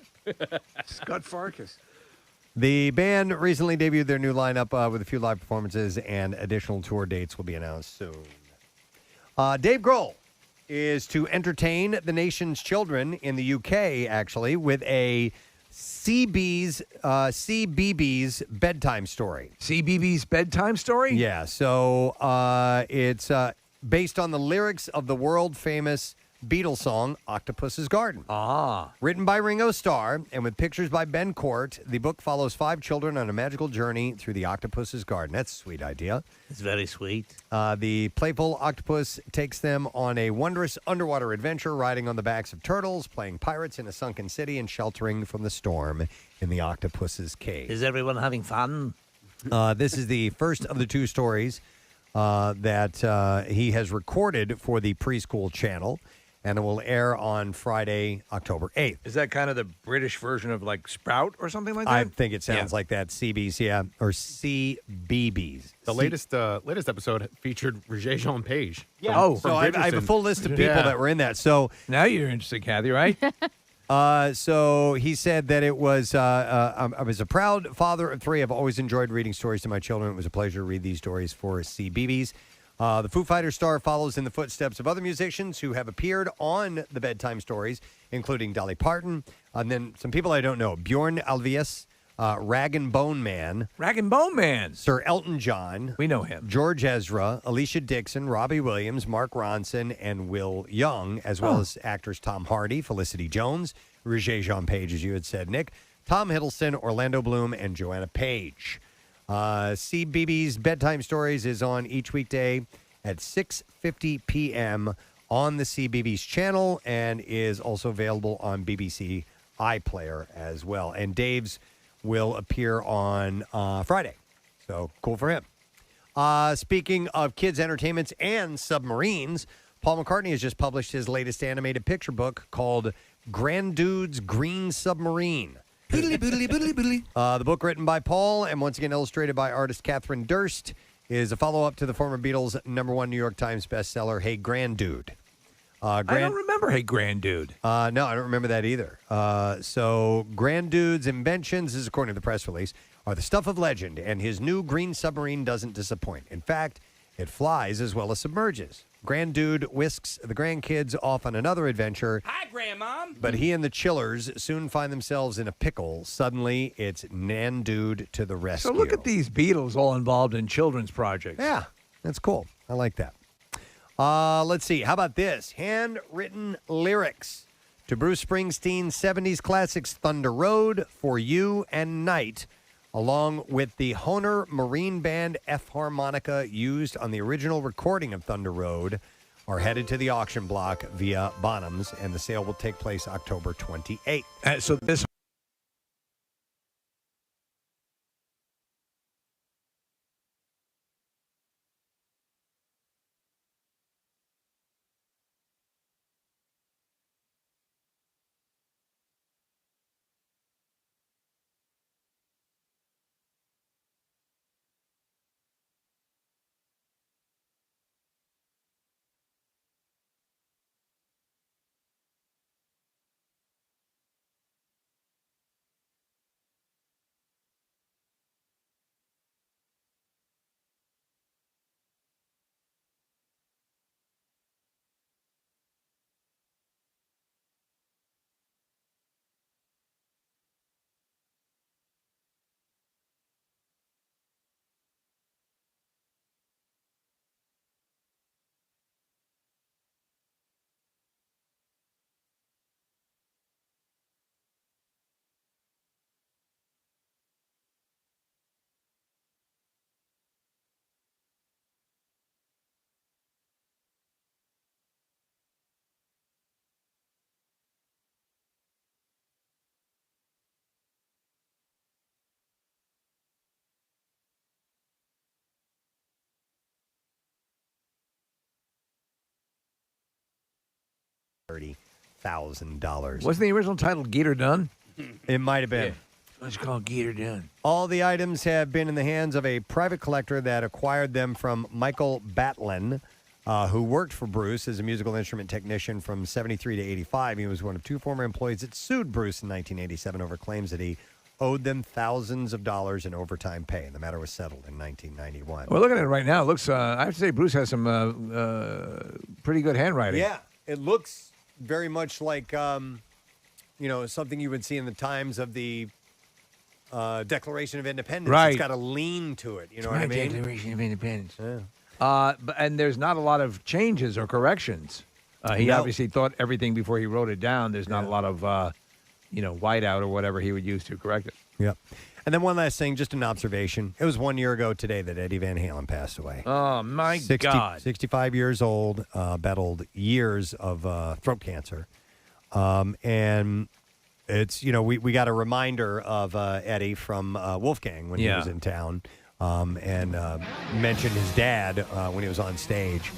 Scott Farkas. The band recently debuted their new lineup with a few live performances, and additional tour dates will be announced soon. Dave Grohl is to entertain the nation's children in the UK, actually, with a CBeebies bedtime story. CBeebies bedtime story? Yeah, so it's based on the lyrics of the world-famous Beatles song, Octopus's Garden. Written by Ringo Starr and with pictures by Ben Court, the book follows 5 children on a magical journey through the Octopus's Garden. That's a sweet idea. It's very sweet. The playful octopus takes them on a wondrous underwater adventure, riding on the backs of turtles, playing pirates in a sunken city, and sheltering from the storm in the octopus's cave. Is everyone having fun? This is the first of the 2 stories that he has recorded for the preschool channel, and it will air on Friday, October 8th. Is that kind of the British version of like Sprout or something like that? I think it sounds like that. CBs, yeah, or CBeebies. The latest episode featured Roger-Jean Page. Yeah. So I have a full list of people that were in that. So now you're interested, Kathy, right? So he said that it was, I was a proud father of 3. I've always enjoyed reading stories to my children. It was a pleasure to read these stories for CBeebies. The Foo Fighters star follows in the footsteps of other musicians who have appeared on the bedtime stories, including Dolly Parton, and then some people I don't know, Bjorn Ulvaeus, Rag and Bone Man. Rag and Bone Man. Sir Elton John. We know him. George Ezra, Alicia Dixon, Robbie Williams, Mark Ronson, and Will Young, as well as actors Tom Hardy, Felicity Jones, Roger-Jean Page, as you had said, Nick, Tom Hiddleston, Orlando Bloom, and Joanna Page. CBeebies Bedtime Stories is on each weekday at 6:50 p.m. on the CBeebies channel and is also available on BBC iPlayer as well. And Dave's will appear on Friday. So cool for him. Speaking of kids' entertainments and submarines, Paul McCartney has just published his latest animated picture book called Granddude's Green Submarine. The book, written by Paul and once again illustrated by artist Catherine Durst, is a follow-up to the former Beatles' #1 New York Times bestseller, Hey Granddude. I don't remember Hey Granddude. No, I don't remember that either. So Granddude's inventions, this is according to the press release, are the stuff of legend, and his new green submarine doesn't disappoint. In fact, it flies as well as submerges. Granddude whisks the grandkids off on another adventure. Hi, Grandma. But he and the chillers soon find themselves in a pickle. Suddenly, it's Nandude to the rescue. So look at these Beatles all involved in children's projects. Yeah, that's cool. I like that. Let's see. How about this? Handwritten lyrics to Bruce Springsteen's 70s classics Thunder Road, For You, and Night, along with the Hohner Marine Band F harmonica used on the original recording of Thunder Road, are headed to the auction block via Bonhams, and the sale will take place October 28th. So this $30,000. Wasn't the original title Get Her Done? It might have been. Let's call it Get Her Done. All the items have been in the hands of a private collector that acquired them from Michael Batlin, who worked for Bruce as a musical instrument technician from 73 to 85. He was one of 2 former employees that sued Bruce in 1987 over claims that he owed them thousands of dollars in overtime pay, and the matter was settled in 1991. Well, looking at it right now, it looks. I have to say, Bruce has some pretty good handwriting. Yeah, it looks very much like something you would see in the times of the Declaration of Independence. Right. It's got a lean to it. You know what I mean? Declaration of Independence. Yeah. And there's not a lot of changes or corrections. He obviously thought everything before he wrote it down. There's not a lot of, whiteout or whatever he would use to correct it. Yep. And then one last thing, just an observation. It was 1 year ago today that Eddie Van Halen passed away. Oh, my God. 65 years old, battled years of throat cancer. And it's, we got a reminder of Eddie from Wolfgang when he was in town and mentioned his dad when he was on stage,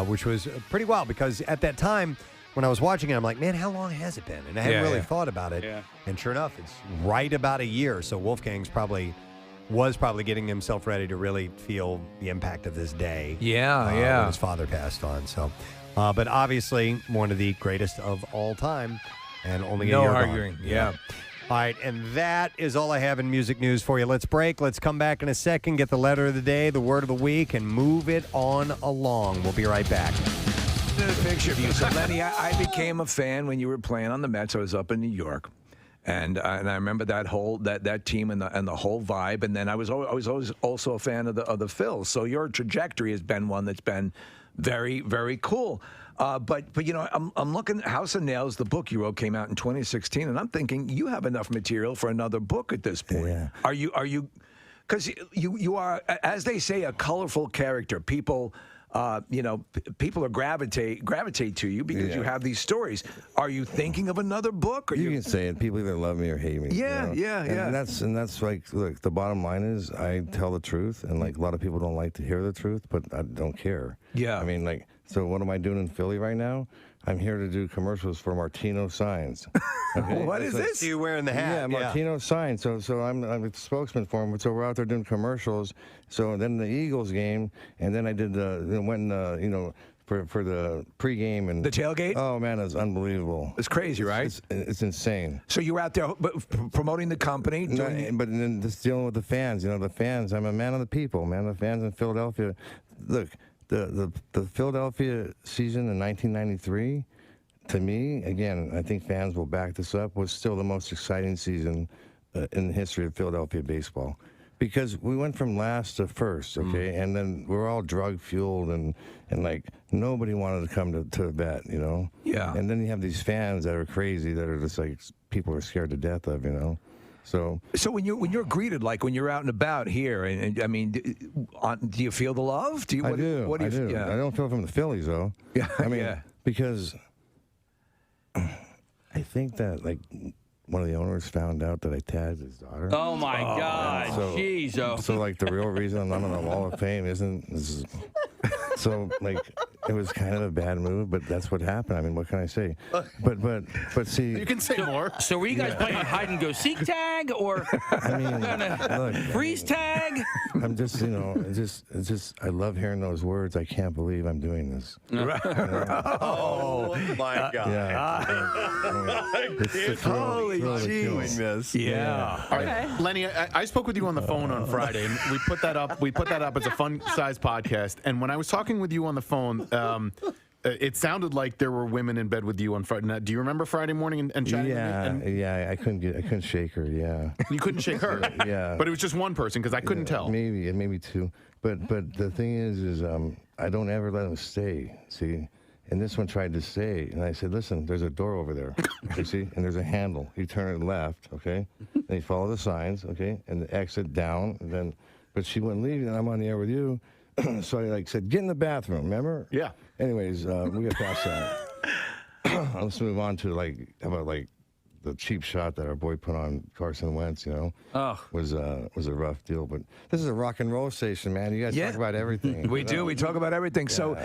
which was pretty wild because at that time, when I was watching it, I'm like, man, how long has it been? And I hadn't really thought about it. Yeah. And sure enough, it's right about a year. So Wolfgang's was probably getting himself ready to really feel the impact of this day. When his father passed on. So, but obviously one of the greatest of all time, and only a year gone. arguing. Yeah. All right, and that is all I have in music news for you. Let's break. Let's come back in a second, get the letter of the day, the word of the week, and move it on along. We'll be right back. A picture of you. So, Lenny, I became a fan when you were playing on the Mets. I was up in New York, and I remember that whole that team and the whole vibe. And then I was always also a fan of the Phils. So your trajectory has been one that's been very, very cool. But I'm looking. House of Nails, the book you wrote, came out in 2016, and I'm thinking you have enough material for another book at this point. Yeah. Are you? Because you are, as they say, a colorful character. People. People are gravitate to you because you have these stories. Are you thinking of another book? You can say it. People either love me or hate me. Yeah. And that's like, look, the bottom line is I tell the truth, and like a lot of people don't like to hear the truth, but I don't care. Yeah. I mean, like, so what am I doing in Philly right now? I'm here to do commercials for Martino Signs. Okay? What is this? So you wearing the hat? Yeah, Martino Signs. So I'm a spokesman for them. So we're out there doing commercials. So then the Eagles game, and then I did for the pregame and the tailgate. Oh man, it's unbelievable. It's crazy, right? It's insane. So you were out there promoting the company, but then just dealing with the fans. The fans. I'm a man of the people, man. The fans in Philadelphia. Look. The Philadelphia season in 1993, to me, again, I think fans will back this up, was still the most exciting season in the history of Philadelphia baseball. Because we went from last to first, okay? And then we're all drug-fueled and like, nobody wanted to come to a bat, Yeah. And then you have these fans that are crazy, that are just like, people are scared to death of, So when you're greeted, like when you're out and about here, and I mean, do you feel the love? I do. What do you? Yeah. I don't feel it from the Phillies though. Yeah. I mean, because I think that like one of the owners found out that I tagged his daughter. Oh my God! Jeez, So like the real reason I'm on the Wall of Fame isn't. So like it was kind of a bad move, but that's what happened. I mean, what can I say? But see, you can say more. So were you guys playing hide and go seek tag, or I mean, freeze tag? I'm just, it's just I love hearing those words. I can't believe I'm doing this. Oh my God! Holy doing this. Yeah. All right, Lenny, I spoke with you on the phone on Friday, and we put that up. We put that up as a fun-sized podcast. And when I was talking with you on the phone, it sounded like there were women in bed with you on Friday night. Do you remember Friday morning and chatting with me? Yeah. I couldn't shake her. Yeah. You couldn't shake her. Yeah. But it was just one person because I couldn't tell. Maybe two. But the thing is I don't ever let them stay. See. And this one tried to stay, and I said, listen, there's a door over there, you see, and there's a handle. You turn it left, okay? Then you follow the signs, okay? And the exit down, and then, but she wouldn't leave, and I'm on the air with you. So I said, get in the bathroom, remember? Yeah. Anyways, we got past that. Let's move on to how about the cheap shot that our boy put on Carson Wentz, was a rough deal. But this is a rock and roll station, man. You guys talk about everything. We do. We talk about everything. Yeah. So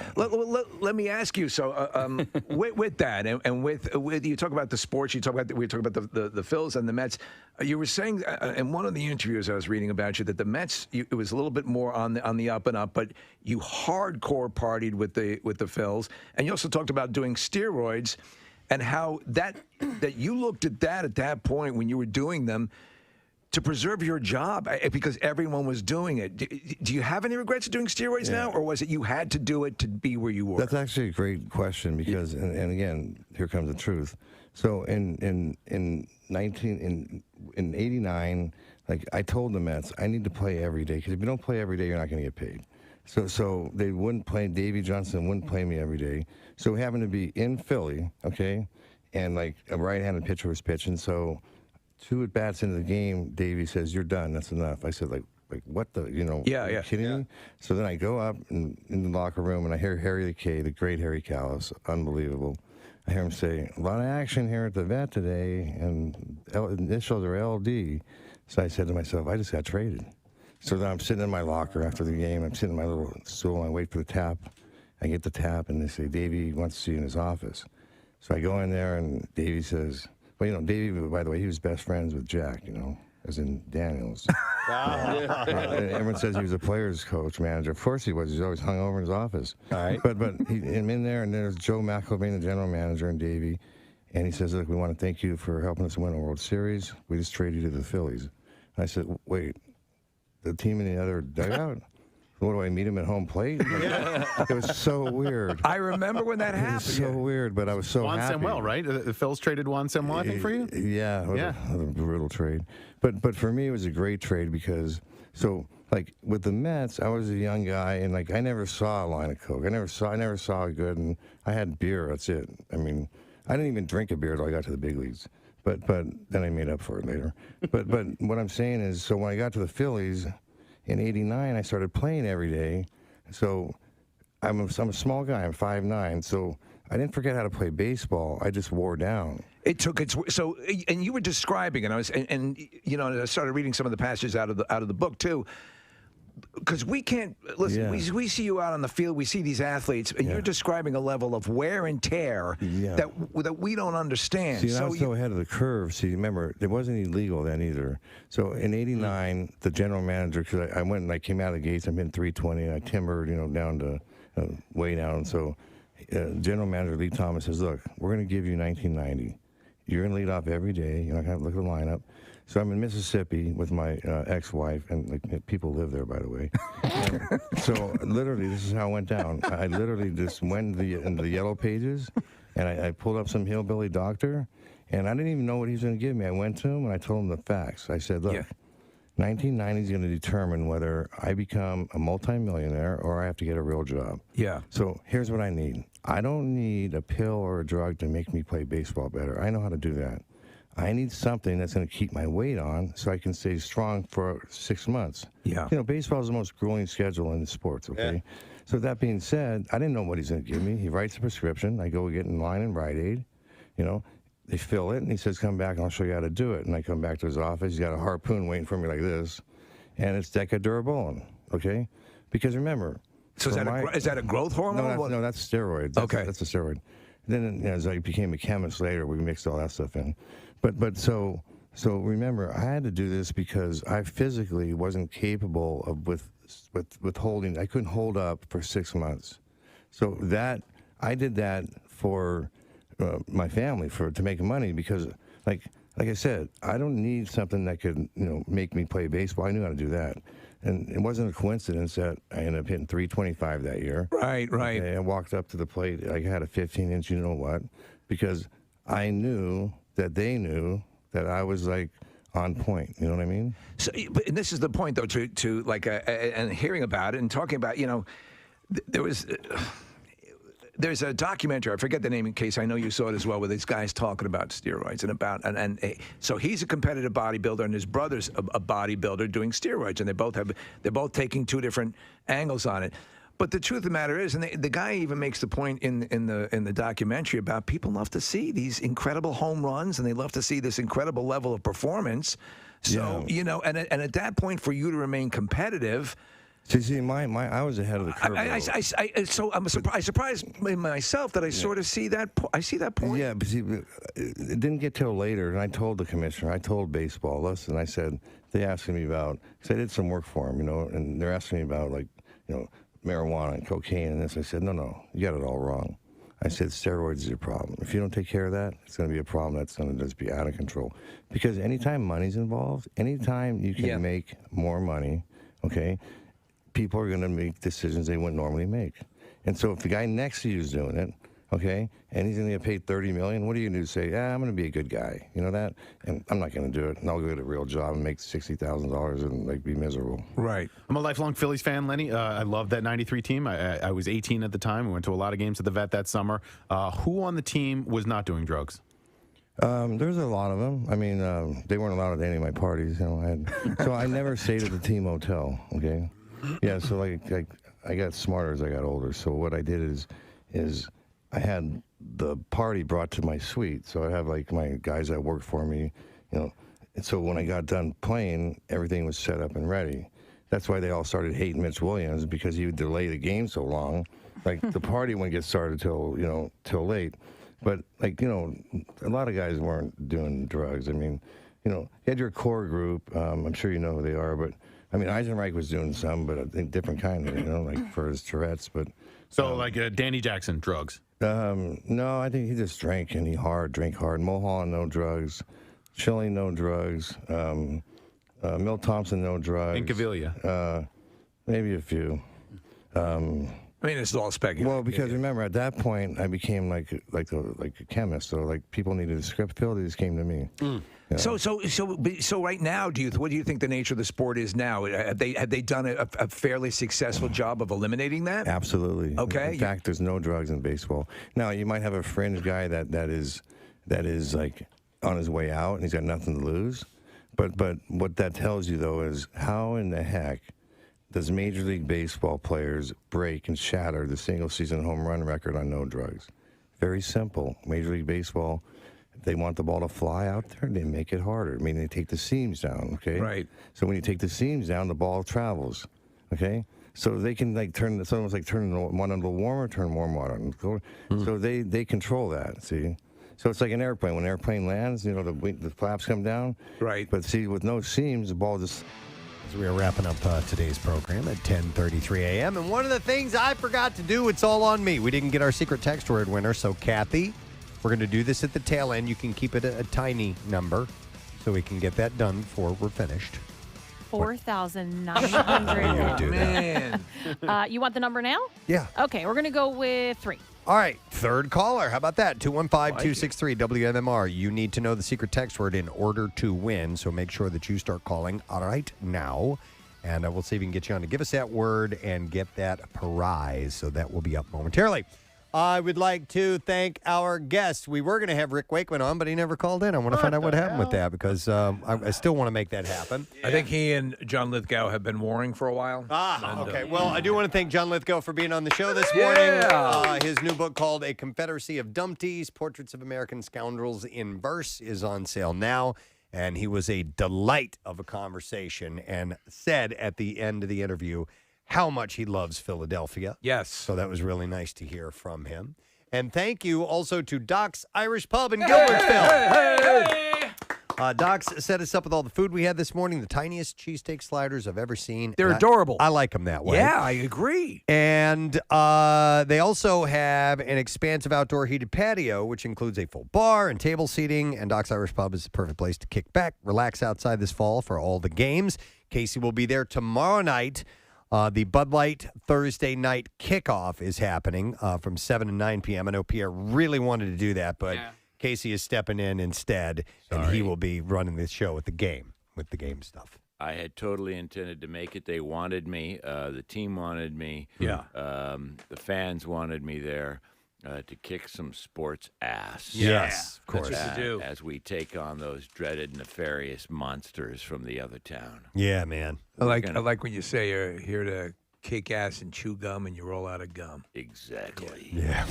let me ask you. So with that, and with you talk about the sports. We talk about the Phils and the Mets. You were saying in one of the interviews I was reading about you that the Mets, it was a little bit more on the up and up, but you hardcore partied with the Phils, and you also talked about doing steroids, and how that you looked at that point when you were doing them to preserve your job because everyone was doing it. Do you have any regrets of doing steroids now, or was it you had to do it to be where you were? That's actually a great question because, and again, here comes the truth. So in 89, like I told the Mets, I need to play every day because if you don't play every day, you're not going to get paid. So they wouldn't play. Davey Johnson wouldn't play me every day. So we happened to be in Philly, okay, and like a right-handed pitcher was pitching. So 2 at-bats into the game, Davey says, "You're done. That's enough." I said, like what the, are you kidding me? So then I go up in the locker room and I hear Harry the K, the great Harry Callis, unbelievable. I hear him say, "A lot of action here at the vet today, and initials are LD." So I said to myself, I just got traded. So then I'm sitting in my locker after the game. I'm sitting in my little stool, and I wait for the tap. I get the tap, and they say, "Davey wants to see you in his office." So I go in there, and Davey says, well, Davey, by the way, he was best friends with Jack, as in Daniels. Everyone says he was a player's coach, manager. Of course he was. He's always hung over in his office. All right. But I'm in there, and there's Joe McElvain, the general manager, and Davey. And he says, "Look, we want to thank you for helping us win a World Series. We just traded you to the Phillies." And I said, "Wait, the team in the other dugout? What, do I meet him at home plate?" It was so weird. I remember when that happened. It was so weird, but I was so Juan happy. Samuel, right? The Phils traded Juan Samuel, I think, for you? Yeah. A brutal trade. But for me, it was a great trade because, with the Mets, I was a young guy, and, I never saw a line of Coke. I never saw a good, and I had beer, that's it. I mean, I didn't even drink a beer until I got to the big leagues. But then I made up for it later. But what I'm saying is, so when I got to the Phillies in '89, I started playing every day. So I'm a small guy. I'm 5'9". So I didn't forget how to play baseball. I just wore down. It took its so, and you were describing, and I started reading some of the passages out of the book too. Because we can't listen. Yeah. We see you out on the field. We see these athletes, and you're describing a level of wear and tear that we don't understand. See, I was so ahead of the curve. See, remember, it wasn't illegal then either. So in '89, the general manager, because I went and I came out of the gates. I'm in 320, and I timbered, down to way down. So general manager Lee Thomas says, "Look, we're going to give you 1990. You're going to lead off every day. You're not going to look at the lineup." So I'm in Mississippi with my ex-wife, and people live there, by the way. So literally, this is how it went down. I literally just went into the yellow pages, and I pulled up some hillbilly doctor, and I didn't even know what he was going to give me. I went to him, and I told him the facts. I said, "Look, 1990 is going to determine whether I become a multimillionaire or I have to get a real job." Yeah. So here's what I need. I don't need a pill or a drug to make me play baseball better. I know how to do that. I need something that's going to keep my weight on so I can stay strong for 6 months. Yeah. Baseball is the most grueling schedule in sports, okay? Yeah. So that being said, I didn't know what he's going to give me. He writes a prescription. I go get in line in Rite Aid. They fill it, and he says, "Come back, and I'll show you how to do it." And I come back to his office. He's got a harpoon waiting for me like this, and it's Decadurabolin, okay? Because remember... So is that a growth hormone? No, that's steroids. That's a steroid. Then as I became a chemist later, we mixed all that stuff in. But so remember, I had to do this because I physically wasn't capable of with holding. I couldn't hold up for 6 months. So that I did that for my family to make money because like I said, I don't need something that could make me play baseball. I knew how to do that. And it wasn't a coincidence that I ended up hitting 325 that year. Right. Okay, I walked up to the plate. I had a 15-inch, because I knew that they knew that I was on point. You know what I mean? So, and this is the point, though, to and hearing about it and talking about, there's a documentary, I forget the name in case I know you saw it as well, where these guys talking about steroids and so he's a competitive bodybuilder and his brother's a bodybuilder doing steroids, and they're both taking 2 different angles on it. But the truth of the matter is, and the guy even makes the point in the documentary about people love to see these incredible home runs, and they love to see this incredible level of performance. So and at that point, for you to remain competitive. See, I was ahead of the curve. So I'm surprised in myself that I sort of see that. I see that point. Yeah, but see, it didn't get till later, and I told the commissioner, I told baseball, listen, I said, they asked me about, because I did some work for them, and they're asking me about, like, marijuana and cocaine and this. I said, no, you got it all wrong. I said, steroids is your problem. If you don't take care of that, it's going to be a problem that's going to just be out of control. Because anytime money's involved, anytime you can make more money, okay, people are going to make decisions they wouldn't normally make. And so if the guy next to you is doing it, okay, and he's going to get paid $30 million, what are you going to do? Say, I'm going to be a good guy. You know that? And I'm not going to do it. And I'll go get a real job and make $60,000 and be miserable. Right. I'm a lifelong Phillies fan, Lenny. I love that 93 team. I was 18 at the time. We went to a lot of games at the Vet that summer. Who on the team was not doing drugs? There's a lot of them. I mean, they weren't allowed at any of my parties. So I never stayed at the team hotel, okay? Yeah, so like I got smarter as I got older. So what I did is I had the party brought to my suite. So I have like my guys that worked for me, And so when I got done playing, everything was set up and ready. That's why they all started hating Mitch Williams, because he would delay the game so long. Like the party wouldn't get started till late. But a lot of guys weren't doing drugs. I mean, you had your core group. I'm sure you know who they are, but I mean, Eisenreich was doing some, but I think different kind of, like for his Tourette's. But so, Danny Jackson, drugs? No, I think he just drank and he drank hard. Mulholland, no drugs. Schilling, no drugs. Milt Thompson, no drugs. And Cavilla? Maybe a few. I mean, it's all speculative. Well, because remember, at that point, I became like a chemist. So like people needed a script pill, they just came to me. So right now, what do you think the nature of the sport is now? Have they done a fairly successful job of eliminating that? Absolutely. Okay. In fact, there's no drugs in baseball. Now you might have a fringe guy that is like on his way out and he's got nothing to lose. But what that tells you though is how in the heck does Major League Baseball players break and shatter the single-season home run record on no drugs? Very simple. Major League Baseball, if they want the ball to fly out there, they make it harder. I mean, they take the seams down, okay? Right. So when you take the seams down, the ball travels, okay? So they can it's almost like turning one on a little warmer, turn warm water on. So they control that, see? So it's like an airplane. When an airplane lands, the flaps come down. Right. But see, with no seams, the ball just... As we are wrapping up today's program at 10:33 a.m. And one of the things I forgot to do, it's all on me. We didn't get our secret text word winner. So, Kathy, we're going to do this at the tail end. You can keep it a tiny number so we can get that done before we're finished. 4,900. Man. You want the number now? Yeah. Okay, we're going to go with 3. All right, third caller. How about that? 215-263-WMMR. You need to know the secret text word in order to win, so make sure that you start calling right now. And we'll see if we can get you on to give us that word and get that prize. So that will be up momentarily. I would like to thank our guests. We were going to have Rick Wakeman on, but he never called in. I want to find out what happened with that because I still want to make that happen. I think he and John Lithgow have been warring for a while. Okay. Well, I do want to thank John Lithgow for being on the show this morning. His new book called A Confederacy of Dumpties, Portraits of American Scoundrels in Verse is on sale now. And he was a delight of a conversation and said at the end of the interview how much he loves Philadelphia. Yes. So that was really nice to hear from him. And thank you also to Doc's Irish Pub in Gilbertsville. Doc's set us up with all the food we had this morning, the tiniest cheesesteak sliders I've ever seen. They're adorable. I like them that way. Yeah, I agree. And they also have an expansive outdoor heated patio, which includes a full bar and table seating. And Doc's Irish Pub is the perfect place to kick back, relax outside this fall for all the games. Casey will be there tomorrow night. The Bud Light Thursday night kickoff is happening from 7 to 9 p.m. I know Pierre really wanted to do that, but Casey is stepping in instead, and he will be running this show with the game stuff. I had totally intended to make it. They wanted me. The team wanted me. Yeah. The fans wanted me there to kick some sports ass. Yes, of course. That's what you do. As we take on those dreaded, nefarious monsters from the other town. Yeah, man. I like when you say you're here to kick ass and chew gum, and you roll out of gum. Exactly. Yeah.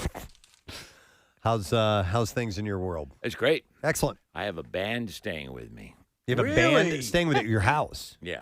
How's things in your world? It's great. Excellent. I have a band staying with me. You have a band staying with you at your house. Yeah.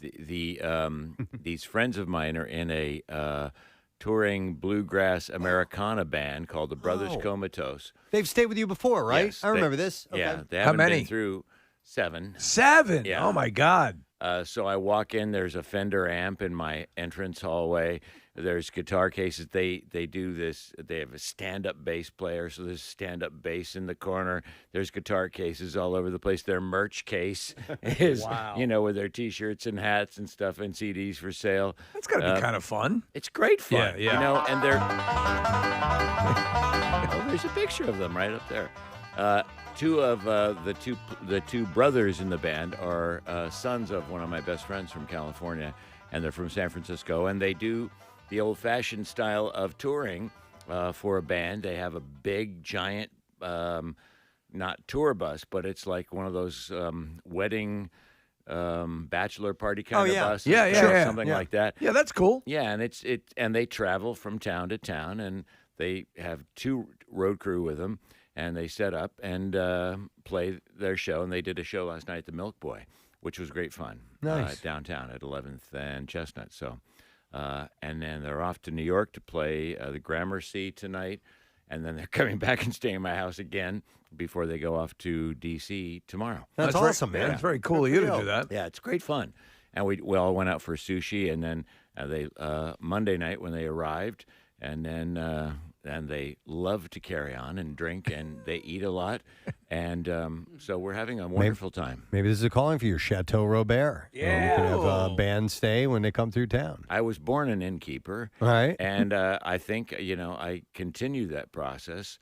These friends of mine are in a touring bluegrass Americana band called the Brothers Comatose. They've stayed with you before, right? Yes, I remember this. Okay. Yeah. They How haven't many? been through 7. 7? Yeah. Oh, my God. So I walk in. There's a Fender amp in my entrance hallway. There's guitar cases. They do this. They have a stand-up bass player, so there's stand-up bass in the corner. There's guitar cases all over the place. Their merch case is, with their T-shirts and hats and stuff and CDs for sale. That's got to be kind of fun. It's great fun. Yeah. And they're. There's a picture of them right up there. Two of the two brothers in the band are sons of one of my best friends from California, and they're from San Francisco, and they do the old-fashioned style of touring for a band. They have a big, giant, not tour bus, but it's like one of those wedding bachelor party kind of buses. Something like that. Yeah, that's cool. Yeah, and and they travel from town to town, and they have 2 road crew with them. And they set up and play their show. And they did a show last night at the Milk Boy, which was great fun. Nice. Downtown at 11th and Chestnut. So, and then they're off to New York to play the Gramercy tonight. And then they're coming back and staying at my house again before they go off to D.C. tomorrow. That's awesome, man. It's very cool of you to do that. Yeah, it's great fun. And we all went out for sushi. And then they Monday night when they arrived, and then they love to carry on and drink, and they eat a lot. And so we're having a wonderful time. Maybe this is a calling for your Chateau Robert. Yeah. You can have a band stay when they come through town. I was born an innkeeper. Right. And I think, I continue that process,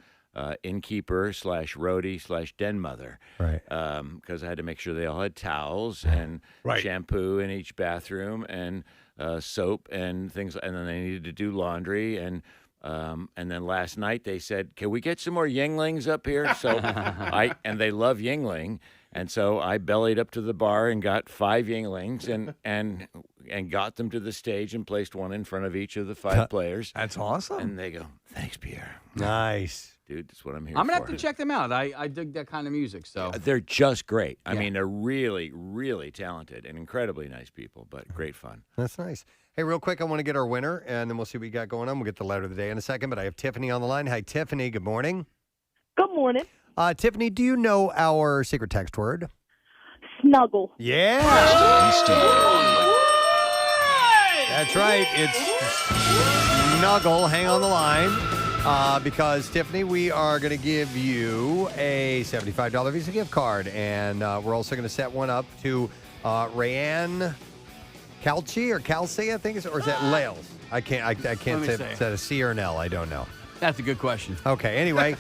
innkeeper/roadie/den mother. Right. Because I had to make sure they all had towels and shampoo in each bathroom and soap and things. And then they needed to do laundry. And then last night they said, "Can we get some more Yinglings up here?" So and they love Yingling, and so I bellied up to the bar and got 5 Yinglings and got them to the stage and placed one in front of each of the 5 players. That's awesome. And they go, "Thanks, Pierre." Nice, dude. That's what I'm here. I'm gonna for. have to check them out. I dig that kind of music. So They're just great. I mean, they're really, really talented and incredibly nice people, but great fun. That's nice. Hey, real quick, I want to get our winner, and then we'll see what we got going on. We'll get the letter of the day in a second, but I have Tiffany on the line. Hi, Tiffany. Good morning. Good morning. Tiffany, do you know our secret text word? Snuggle. Yeah. That's right. It's snuggle. Hang on the line. Because, Tiffany, we are going to give you a $75 Visa gift card, and we're also going to set one up to Rayanne Calci or Calci, I think, or is that Lales? I can't say is that a C or an L? I don't know. That's a good question. Okay, anyway,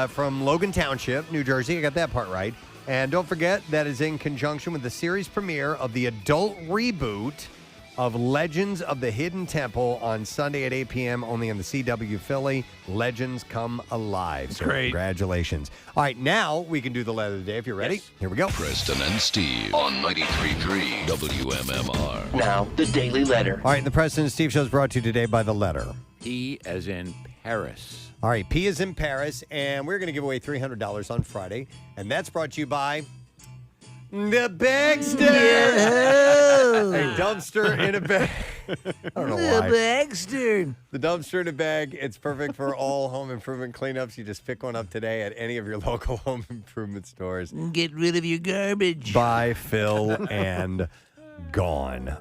from Logan Township, New Jersey. I got that part right. And don't forget, that is in conjunction with the series premiere of the adult reboot of Legends of the Hidden Temple on Sunday at 8 p.m. only on the CW Philly. Legends Come Alive. So Great. Congratulations. All right, now we can do the letter of the day if you're ready. Yes. Here we go. Preston and Steve on 93.3 WMMR. Now, the Daily Letter. All right, the Preston and Steve Show is brought to you today by the letter. P as in Paris. All right, P is in Paris, and we're going to give away $300 on Friday, and that's brought to you by the Bagster. A dumpster in a bag. I don't know why. The Bagster. The dumpster in a bag. It's perfect for all home improvement cleanups. You just pick one up today at any of your local home improvement stores. Get rid of your garbage. Buy, fill, and gone.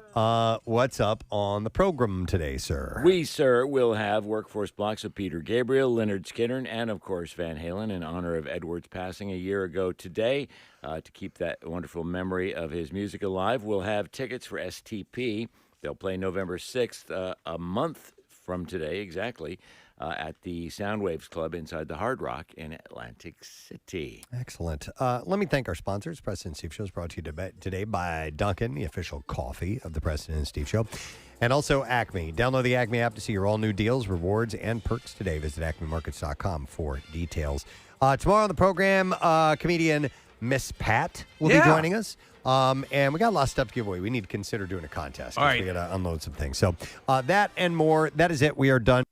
What's up on the program today, sir? We, sir, will have workforce blocks of Peter Gabriel, Leonard Skinner, and, of course, Van Halen in honor of Edward's passing a year ago today. To keep that wonderful memory of his music alive, we'll have tickets for STP. They'll play November 6th, a month from today exactly, at the Soundwaves Club inside the Hard Rock in Atlantic City. Excellent. Let me thank our sponsors. Preston and Steve Show is brought to you today by Dunkin', the official coffee of the Preston and Steve Show. And also Acme. Download the Acme app to see your all-new deals, rewards, and perks today. Visit acmemarkets.com for details. Tomorrow on the program, comedian Miss Pat will be joining us. And we got a lot of stuff to give away. We need to consider doing a contest. All right. We got to unload some things. So that and more. That is it. We are done.